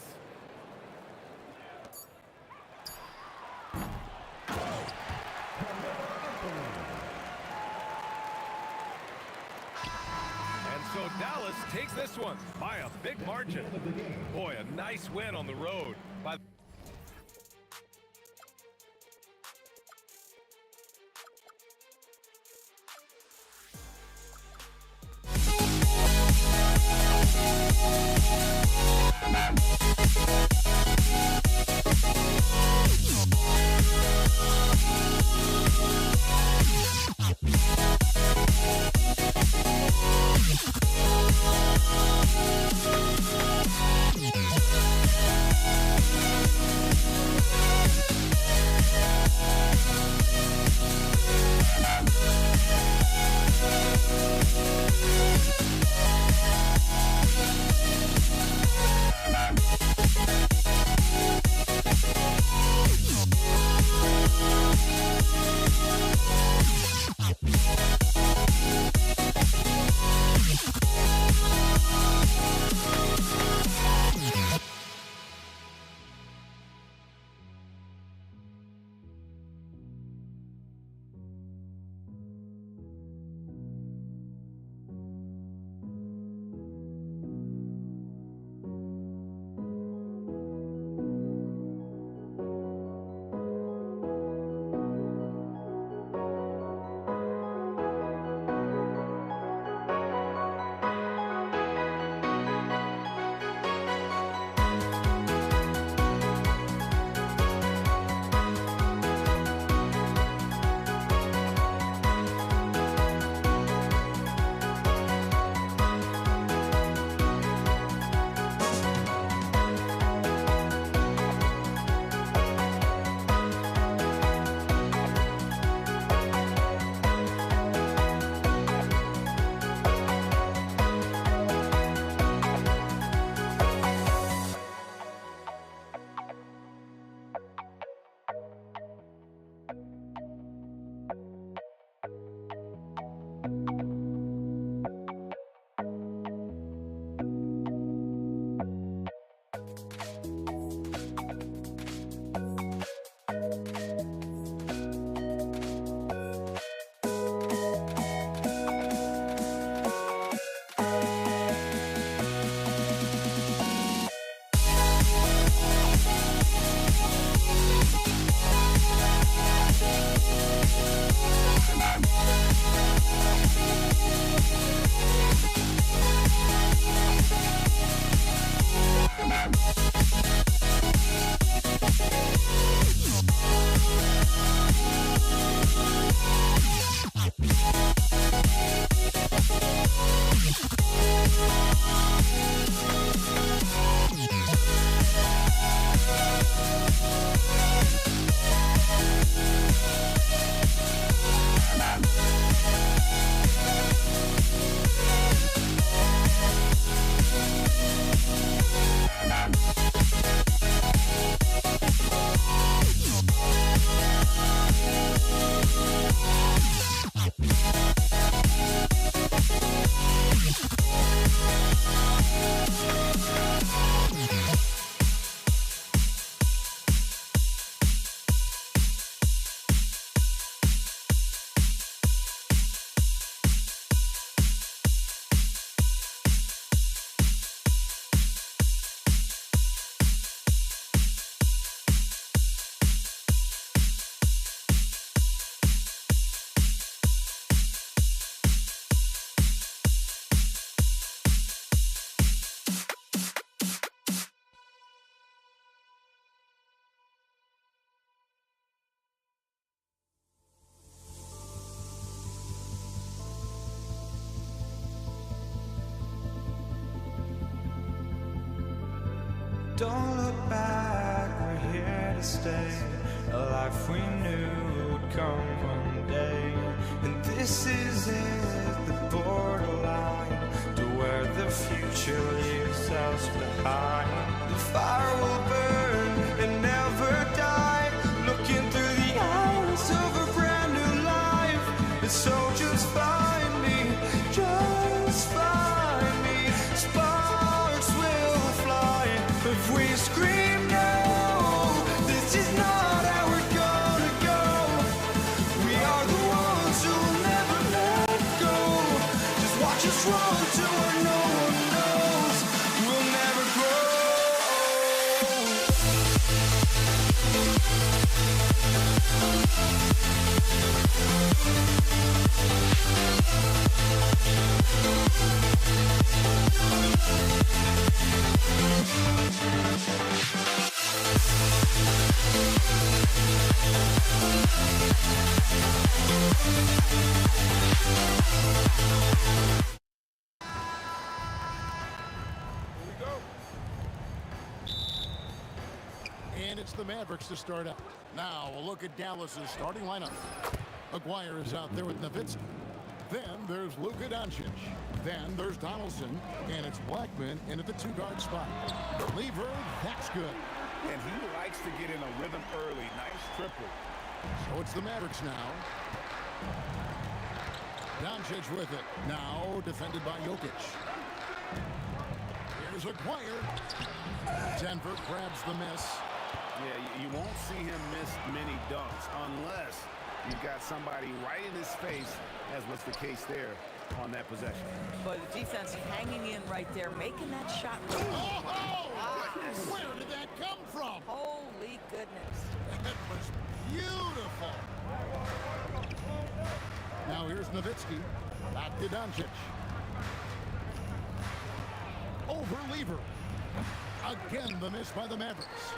And so Dallas takes this one by a big margin. Boy, a nice win on the road by Bye. don't look back, we're here to stay. A life we knew would come one day. And this is it, the borderline, to where the future leaves us behind. The fire will burn and never die, looking through the eyes of a brand new life. And so just find me, just find me. Sparks will fly if we scream no. This is not how we're gonna go. We are the ones who'll never let go. Just watch us run to where no one knows. We'll never grow. And it's the Mavericks to start up. Now we'll look at Dallas's starting lineup. Aguirre is out there with Nowitzki. Then there's Luka Doncic. Then there's Donaldson. And it's Blackman in at the two-guard spot. Lever, that's good. And he likes to get in a rhythm early. Nice triple. So it's the Mavericks now. Doncic with it. Now defended by Jokic. Here's Aguirre. Denver grabs the miss. Yeah, you won't see him miss many dunks unless you've got somebody right in his face, as was the case there on that possession. But the defense hanging in right there, making that shot. Where did that come from? Holy goodness. That was beautiful. Now here's Nowitzki. Back to Doncic. Over Lever. Again, the miss by the Mavericks.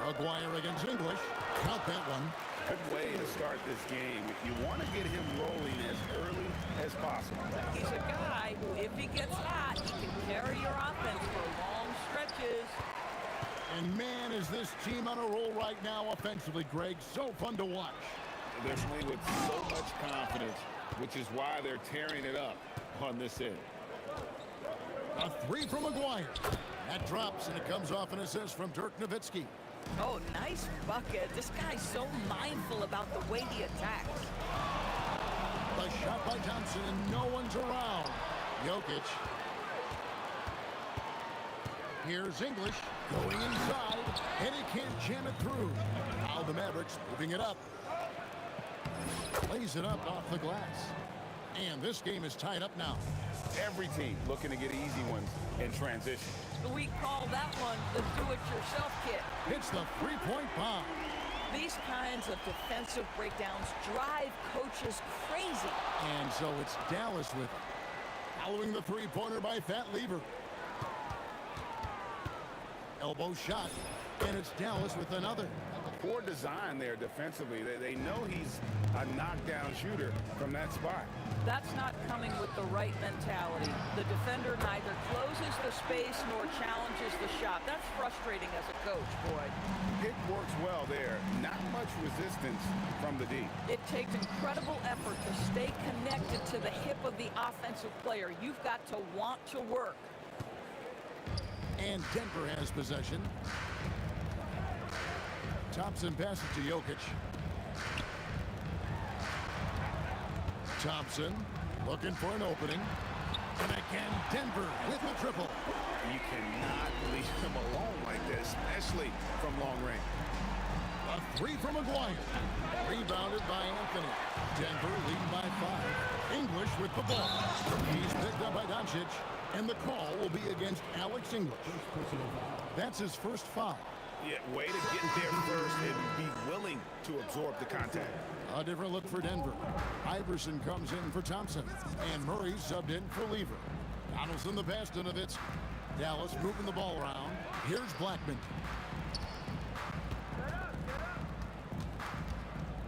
Aguirre against English. Count that one. Good way to start this game. You want to get him rolling as early as possible. He's a guy who, if he gets hot, he can carry your offense for long stretches. And man, is this team on a roll right now offensively, Greg. So fun to watch. They're playing with so much confidence, which is why they're tearing it up on this end. A three from Aguirre. That drops, and it comes off an assist from Dirk Nowitzki. Oh, nice bucket. This guy's so mindful about the way he attacks. The shot by Thompson, and no one's around. Jokic. Here's English going inside, and he can't jam it through. Now the Mavericks moving it up. Lays it up off the glass. And this game is tied up now. Every team looking to get easy ones in transition. We call that one the do-it-yourself kit. It's the three-point bomb. These kinds of defensive breakdowns drive coaches crazy. And so it's Dallas with it. Following the three-pointer by Fat Lever. Elbow shot, and it's Dallas with another. Poor design there defensively. They know he's a knockdown shooter from that spot. That's not coming with the right mentality. The defender neither closes the space nor challenges the shot. That's frustrating as a coach, boy. It works well there. Not much resistance from the D. It takes incredible effort to stay connected to the hip of the offensive player. You've got to want to work. And Denver has possession. Thompson passes to Jokic. Thompson looking for an opening. And again, Denver with the triple. You cannot leave him alone like this, especially from long range. A three from Aguirre. Rebounded by Anthony. Denver leading by 5. English with the ball. He's picked up by Doncic. And the call will be against Alex English. That's his first foul. Yeah, way to get there first and be willing to absorb the contact. A different look for Denver. Iverson comes in for Thompson. And Murray subbed in for Lever. Donaldson the pass to Nowitzki. Dallas moving the ball around. Here's Blackman.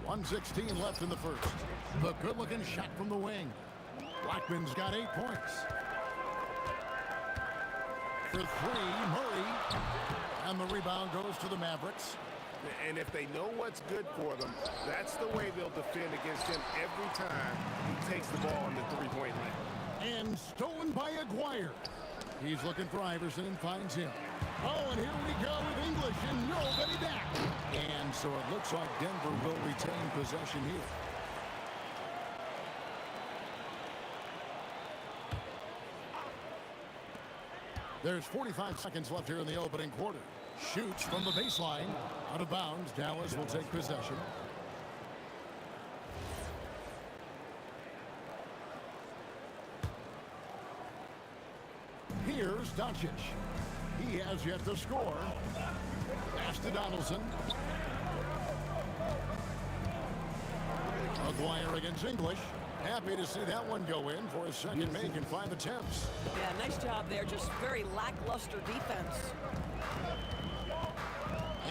1:16 left in the first. The good-looking shot from the wing. Blackman's got 8 points. for three, Murray. And the rebound goes to the Mavericks. And if they know what's good for them, that's the way they'll defend against him every time he takes the ball in the three-point line. And stolen by Aguirre. He's looking for Iverson and finds him. Oh, and here we go with English and nobody back. And so it looks like Denver will retain possession here. There's 45 seconds left here in the opening quarter. Shoots from the baseline. Out of bounds. Dallas will take possession. Here's Doncic. He has yet to score. Pass to Donaldson. Aguirre against English. Happy to see that one go in for his second make in 5 attempts. Yeah, nice job there. Just very lackluster defense.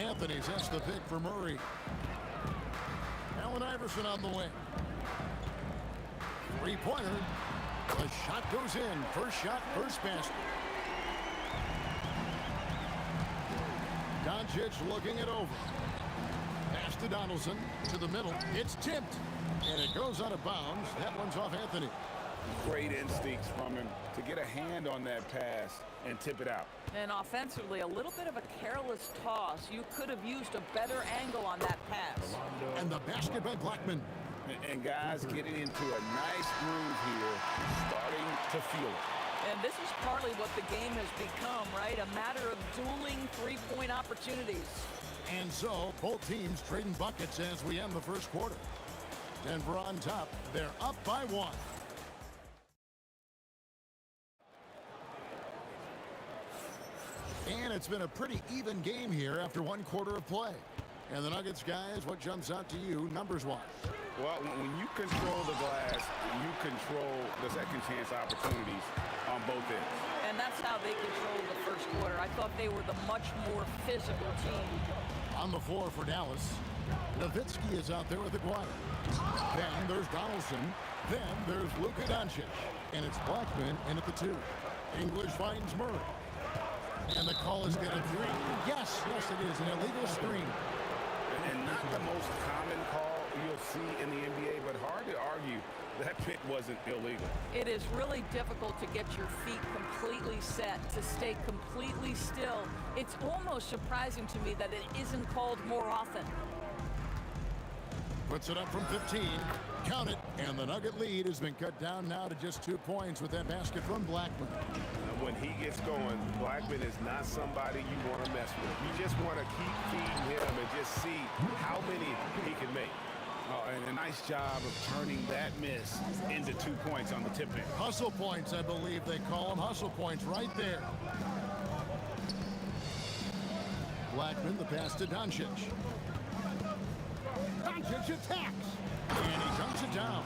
Anthony sets the pick for Murray. Allen Iverson on the wing. Three-pointer. The shot goes in. First shot, first basket. Doncic looking it over. Pass to Donaldson. To the middle. It's tipped. And it goes out of bounds. That one's off Anthony. Great instincts from him to get a hand on that pass and tip it out. And offensively, a little bit of a careless toss. You could have used a better angle on that pass. And the basket by Blackman. And guys getting into a nice groove here, starting to feel it. And this is partly what the game has become, right? A matter of dueling three-point opportunities. And so, both teams trading buckets as we end the first quarter. Denver on top. They're up by 1. And it's been a pretty even game here after 1 quarter of play. And the Nuggets, guys, what jumps out to you numbers-wise? Well, when you control the glass, you control the second chance opportunities on both ends. And that's how they controlled the first quarter. I thought they were the much more physical team. On the floor for Dallas, Nowitzki is out there with Aguirre. Then there's Donaldson. Then there's Luka Doncic. And it's Blackman in at the 2. English finds Murray. And the call is getting 3. Yes, it is an illegal screen. And not the most common call you'll see in the NBA, but hard to argue that pick wasn't illegal. It is really difficult to get your feet completely set, to stay completely still. It's almost surprising to me that it isn't called more often. Puts it up from 15. Count it. And the Nugget lead has been cut down now to just 2 points with that basket from Blackman. When he gets going, Blackman is not somebody you want to mess with. You just want to keep feeding him and just see how many he can make. And a nice job of turning that miss into 2 points on the tip in. Hustle points, I believe they call them. Hustle points right there. Blackman, the pass to Doncic. Doncic attacks. And he dunks it down.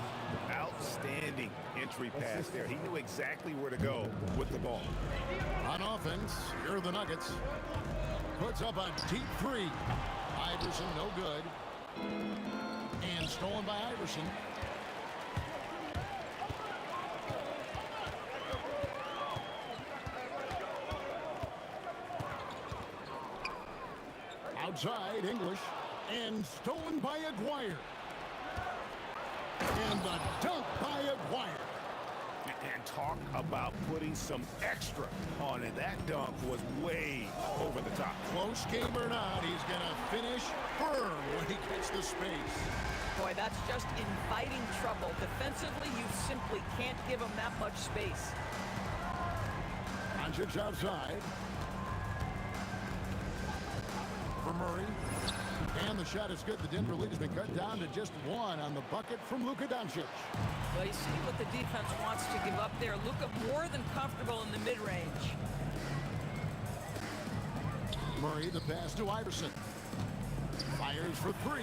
Outstanding entry pass there. He knew exactly where to go with the ball. On offense, here are the Nuggets. Puts up a deep 3. Iverson, no good. And stolen by Iverson. Outside, English. And stolen by Aguirre. And the dunk by Aguirre. And talk about putting some extra on it. That dunk was way over the top. Close game or not, he's going to finish firm when he gets the space. Boy, that's just inviting trouble. Defensively, you simply can't give him that much space. Doncic outside. For Murray. And the shot is good. The Denver lead has been cut down to just 1 on the bucket from Luka Doncic. Well, you see what the defense wants to give up there. Luka more than comfortable in the mid-range. Murray, the pass to Iverson. Fires for 3.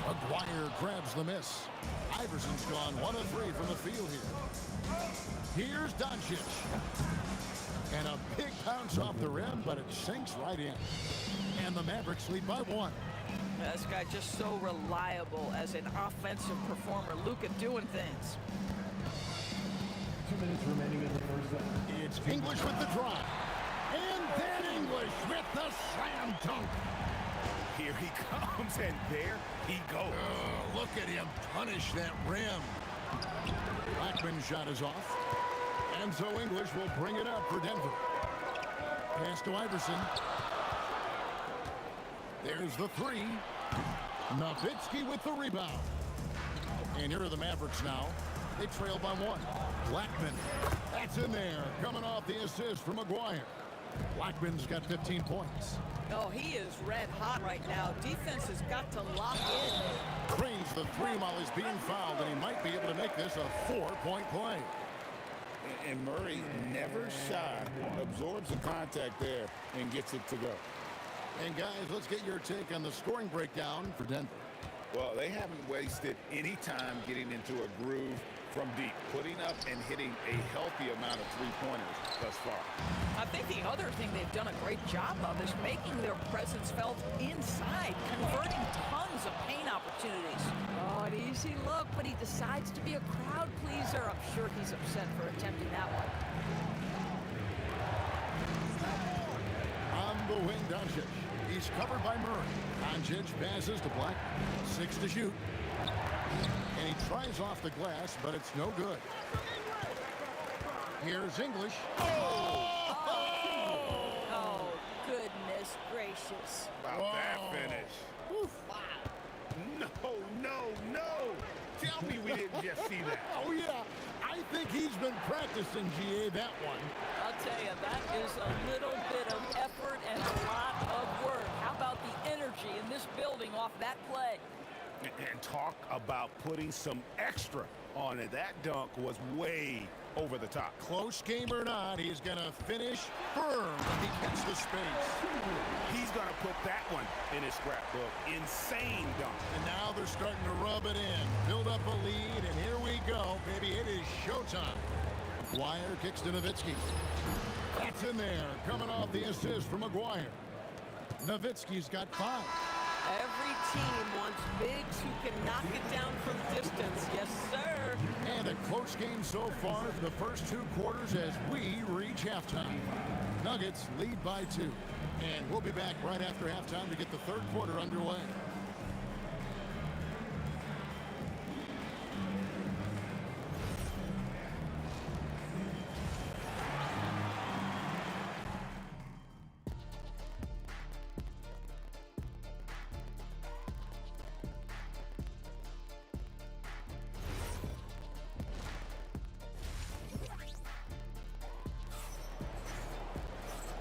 Aguirre grabs the miss. Iverson's gone 1 of 3 from the field here. Here's Doncic. And a big bounce off the rim, but it sinks right in. And the Mavericks lead by 1. This guy just so reliable as an offensive performer. Luka doing things. 2 minutes remaining in the first set. It's English with the drive. Then English with the slam dunk. Here he comes, and there he goes. Look at him punish that rim. Blackman's shot is off. And so English will bring it up for Denver. Pass to Iverson. There's the three. Nowitzki with the rebound. And here are the Mavericks now. They trail by one. Blackman. That's in there. Coming off the assist from McGuire. Blackman's got 15 points. Oh, he is red hot right now. Defense has got to lock in. Drains the three while he's being fouled, and he might be able to make this a 4-point play. And Murray, never shy, absorbs the contact there and gets it to go. And guys, let's get your take on the scoring breakdown for Denver. Well, they haven't wasted any time getting into a groove from deep, putting up and hitting a healthy amount of three-pointers thus far. I think the other thing they've done a great job of is making their presence felt inside, converting tons of paint opportunities. Oh, an easy look, but he decides to be a crowd pleaser. I'm sure he's upset for attempting that one. On the wing, Doncic. He's covered by Murray. Doncic passes to Black. 6 to shoot. And he tries off the glass, but it's no good. Here's English. Oh, goodness gracious. About that finish. Oof. No. Tell me we didn't just see that. Oh, yeah. I think he's been practicing, GA, that one. I'll tell you, that is a little bit of effort and a lot of work. How about the energy in this building off that play? And talk about putting some extra on it. That dunk was way over the top. Close game or not, he's going to finish firm if he gets the space. He's going to put that one in his scrapbook. Insane dunk. And now they're starting to rub it in. Build up a lead, and here we go. Baby, it is showtime. Dwyer kicks to Nowitzki. That's in there. Coming off the assist from McGuire. Nowitzki's got 5. Every team wants bigs who can knock it down from distance. Yes, sir. And a close game so far for the first 2 quarters as we reach halftime. Nuggets lead by 2. And we'll be back right after halftime to get the third quarter underway.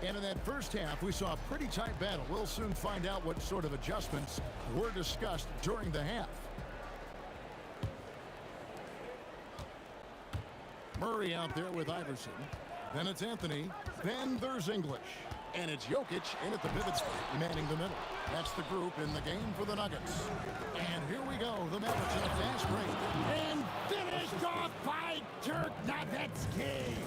And in that first half, we saw a pretty tight battle. We'll soon find out what sort of adjustments were discussed during the half. Murray out there with Iverson. Then it's Anthony. Then there's English. And it's Jokic in at the pivot spot, manning the middle. That's the group in the game for the Nuggets. And here we go. The Mavericks in a fast break. And finished off by Dirk Nowitzki.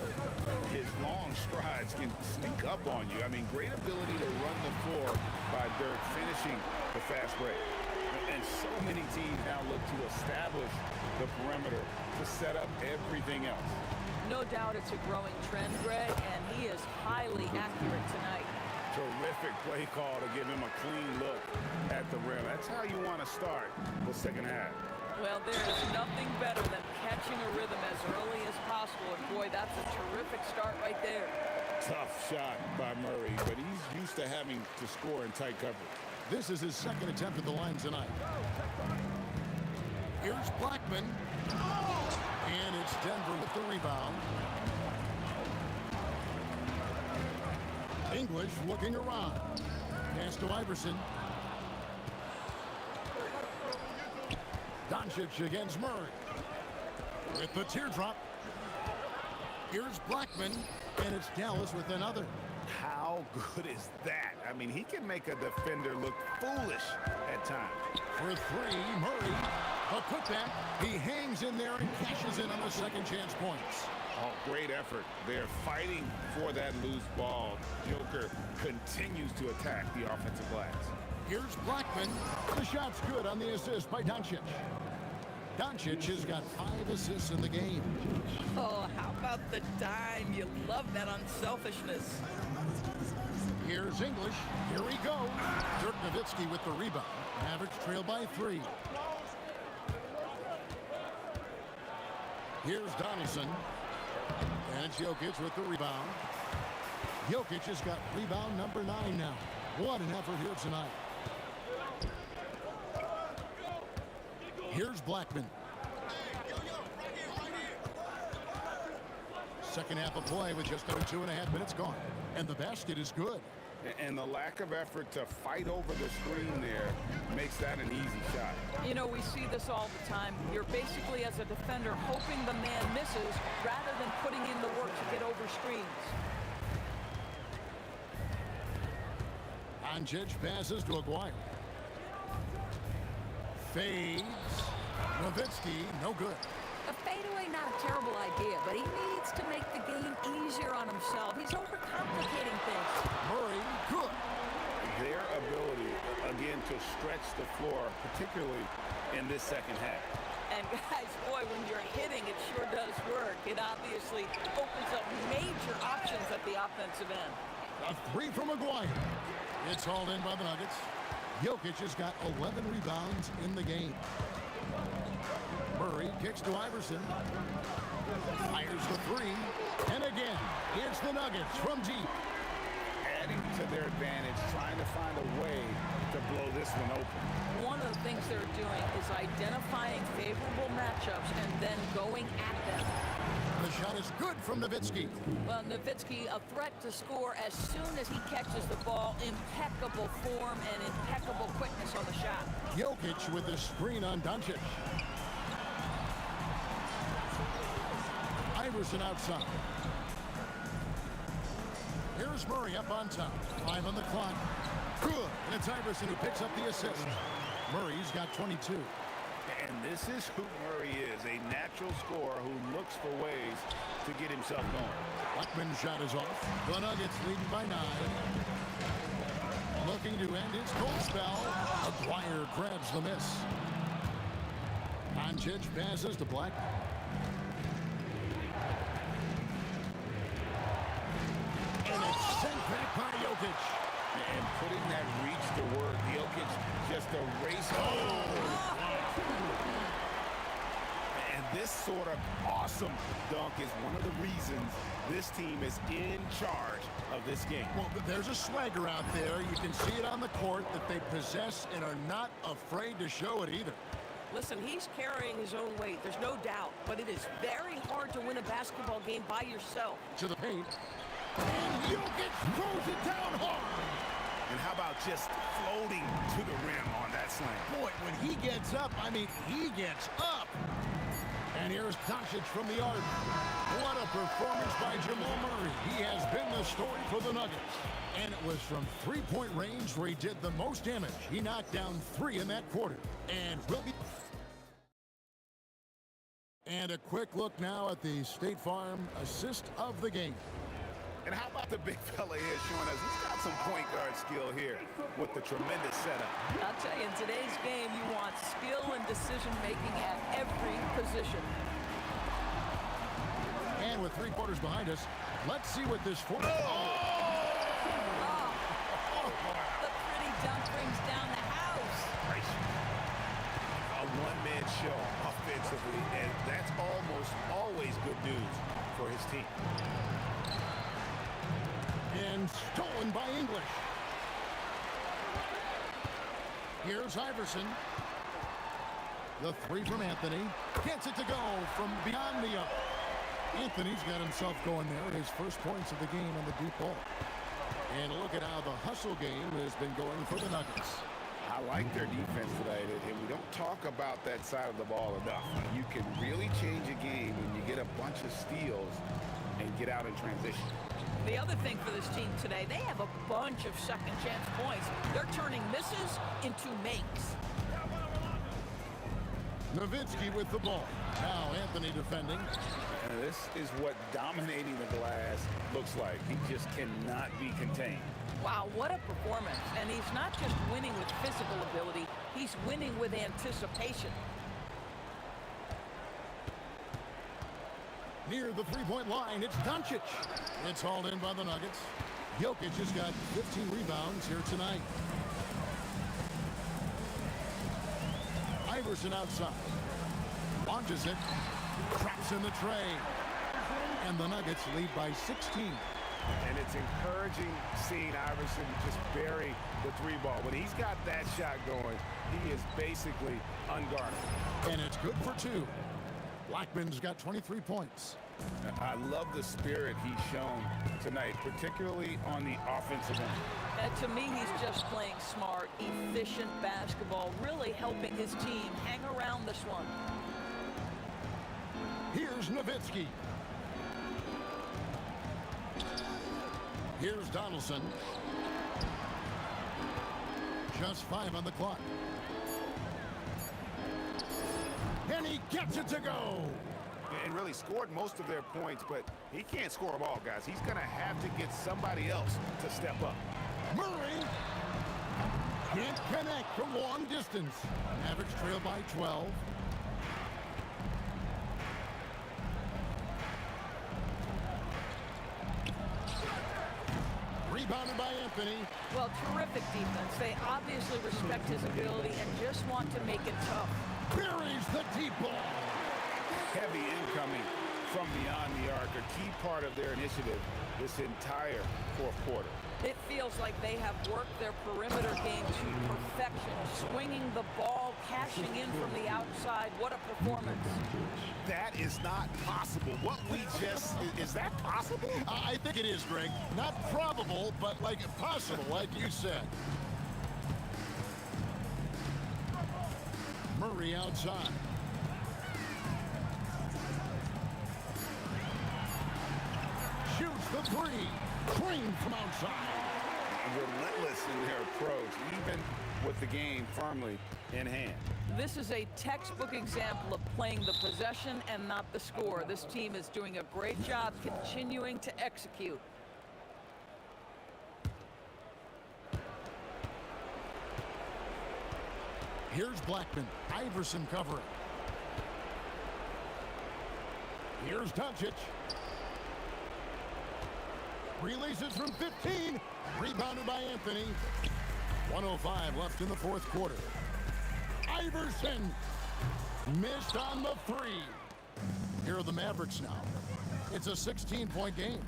His long strides can sneak up on you. I mean, great ability to run the floor by Dirk, finishing the fast break. And so many teams now look to establish the perimeter to set up everything else. No doubt it's a growing trend, Greg, and he is highly accurate tonight. Terrific play call to give him a clean look at the rim. That's how you want to start the second half. Well, there is nothing better than catching a rhythm as early as possible, and boy, that's a terrific start right there. Tough shot by Murray, but he's used to having to score in tight coverage. This is his second attempt at the line tonight. Here's Blackman. And it's Denver with the rebound. English looking around. Pass to Iverson. Doncic against Murray. With the teardrop. Here's Blackman. And it's Dallas with another. How good is that? I mean, he can make a defender look foolish at times. For 3, Murray. A putback. He hangs in there and cashes in on the second chance points. Oh, great effort. They're fighting for that loose ball. Joker continues to attack the offensive glass. Here's Blackman. The shot's good on the assist by Doncic. Doncic has got 5 assists in the game. Oh, how about the dime? You love that unselfishness. Here's English. Here he goes. Dirk Nowitzki with the rebound. Mavericks trail by 3. Here's Donaldson. And it's Jokic with the rebound. Jokic has got rebound number 9 now. What an effort here tonight. Here's Blackman. Second half of play with just under 2.5 minutes gone. And the basket is good. And the lack of effort to fight over the screen there makes that an easy shot. You know, we see this all the time. You're basically, as a defender, hoping the man misses rather than putting in the work to get over screens. Doncic passes to Aguirre. Fades. Nowitzki, no good. A fadeaway, not a terrible idea, but he needs to make the game easier on himself. He's overcomplicating things. Murray, good. Their ability, again, to stretch the floor, particularly in this second half. And guys, boy, when you're hitting, it sure does work. It obviously opens up major options at the offensive end. A 3 from Aguirre. It's hauled in by the Nuggets. Jokic has got 11 rebounds in the game. Murray kicks to Iverson. Fires the 3. And again, it's the Nuggets from deep. Adding to their advantage, trying to find a way to blow this one open. One of the things they're doing is identifying favorable matchups and then going at them. The shot is good from Nowitzki. Well, Nowitzki, a threat to score as soon as he catches the ball. Impeccable form and impeccable quickness on the shot. Jokic with the screen on Doncic. Iverson outside. Here's Murray up on top. 5 on the clock. Good. And it's Iverson who picks up the assist. Murray's got 22. And this is who Murray is, a natural scorer who looks for ways to get himself going. Blackman's shot is off. The Nuggets leading by 9. Looking to end his cold spell. Aguirre grabs the miss. Doncic passes to Blackman. And it's sent back by Jokic. And putting that reach to work, Jokic just erased. And this sort of awesome dunk is one of the reasons this team is in charge of this game. Well, there's a swagger out there. You can see it on the court that they possess and are not afraid to show it either. Listen, he's carrying his own weight, there's no doubt, but it is very hard to win a basketball game by yourself. To the paint. And Jokic throws it down hard. And how about just floating to the rim on that slam? Boy, when he gets up, I mean, he gets up. And here's Doncic from the arc. What a performance by Jamal Murray. He has been the story for the Nuggets. And it was from three-point range where he did the most damage. He knocked down 3 in that quarter. And will be... And a quick look now at the State Farm assist of the game. And how about the big fella here showing us he's got some point guard skill here with the tremendous setup. I'll tell you, in today's game, you want skill and decision-making at every position. And with 3 quarters behind us, let's see what this fourth... The pretty dunk brings down the house. A one-man show offensively, and that's almost always good news for his team. And stolen by English. Here's Iverson. The 3 from Anthony. Gets it to go from beyond the arc. Anthony's got himself going there at his first points of the game on the deep ball. And look at how the hustle game has been going for the Nuggets. I like their defense today, and we don't talk about that side of the ball enough. You can really change a game when you get a bunch of steals and get out in transition. The other thing for this team today, they have a bunch of second chance points. They're turning misses into makes. Nowitzki with the ball. Now Anthony defending. And this is what dominating the glass looks like. He just cannot be contained. Wow, what a performance. And he's not just winning with physical ability, he's winning with anticipation. Near the 3-point line, it's Doncic. It's hauled in by the Nuggets. Jokic has got 15 rebounds here tonight. Iverson outside. Launches it. Traps in the tray. And the Nuggets lead by 16. And it's encouraging seeing Iverson just bury the three ball. When he's got that shot going, he is basically unguardable. And it's good for two. Blackman's got 23 points. I love the spirit he's shown tonight, particularly on the offensive end. And to me, he's just playing smart, efficient basketball, really helping his team hang around this one. Here's Nowitzki. Here's Donaldson. Just 5 on the clock. And he gets it to go. And really scored most of their points, but he can't score them all, guys. He's going to have to get somebody else to step up. Murray can't connect from long distance. Mavericks trail by 12. Rebounded by Anthony. Well, terrific defense. They obviously respect his ability and just want to make it tough. Buries the deep ball. Heavy incoming from beyond the arc, a key part of their initiative this entire fourth quarter. It feels like they have worked their perimeter game to perfection, swinging the ball, cashing in from the outside. What a performance. That is not possible. What we just, is that possible? I think it is, Greg. Not probable, but like possible, like you said. Murray outside. Shoots the three. Green from outside. Relentless in their approach, even with the game firmly in hand. This is a textbook example of playing the possession and not the score. This team is doing a great job continuing to execute. Here's Blackman. Iverson covering. Here's Doncic. Releases from 15. Rebounded by Anthony. 1:05 left in the fourth quarter. Iverson missed on the three. Here are the Mavericks now. It's a 16-point game.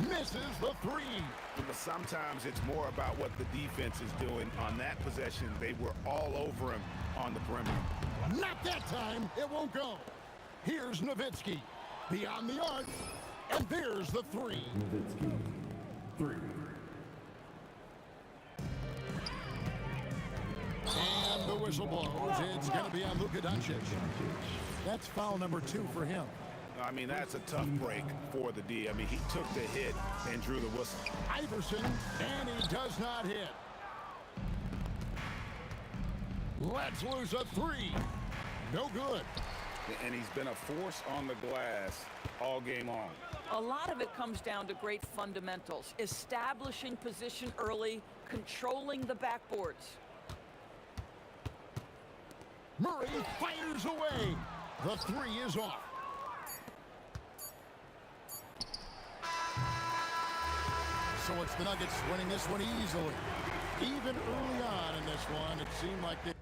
Misses the three. But sometimes it's more about what the defense is doing. On that possession, they were all over him on the perimeter. Not that time. It won't go. Here's Nowitzki. Beyond the arc. And there's the three. Nowitzki, 3. And the whistle blows. It's going to be on Luka Doncic. That's foul number 2 for him. I mean, that's a tough break for the D. I mean, he took the hit and drew the whistle. Iverson, and he does not hit. Let's lose a 3. No good. And he's been a force on the glass all game long. A lot of it comes down to great fundamentals. Establishing position early, controlling the backboards. Murray fires away. The 3 is off. So it's the Nuggets winning this one easily. Even early on in this one, it seemed like they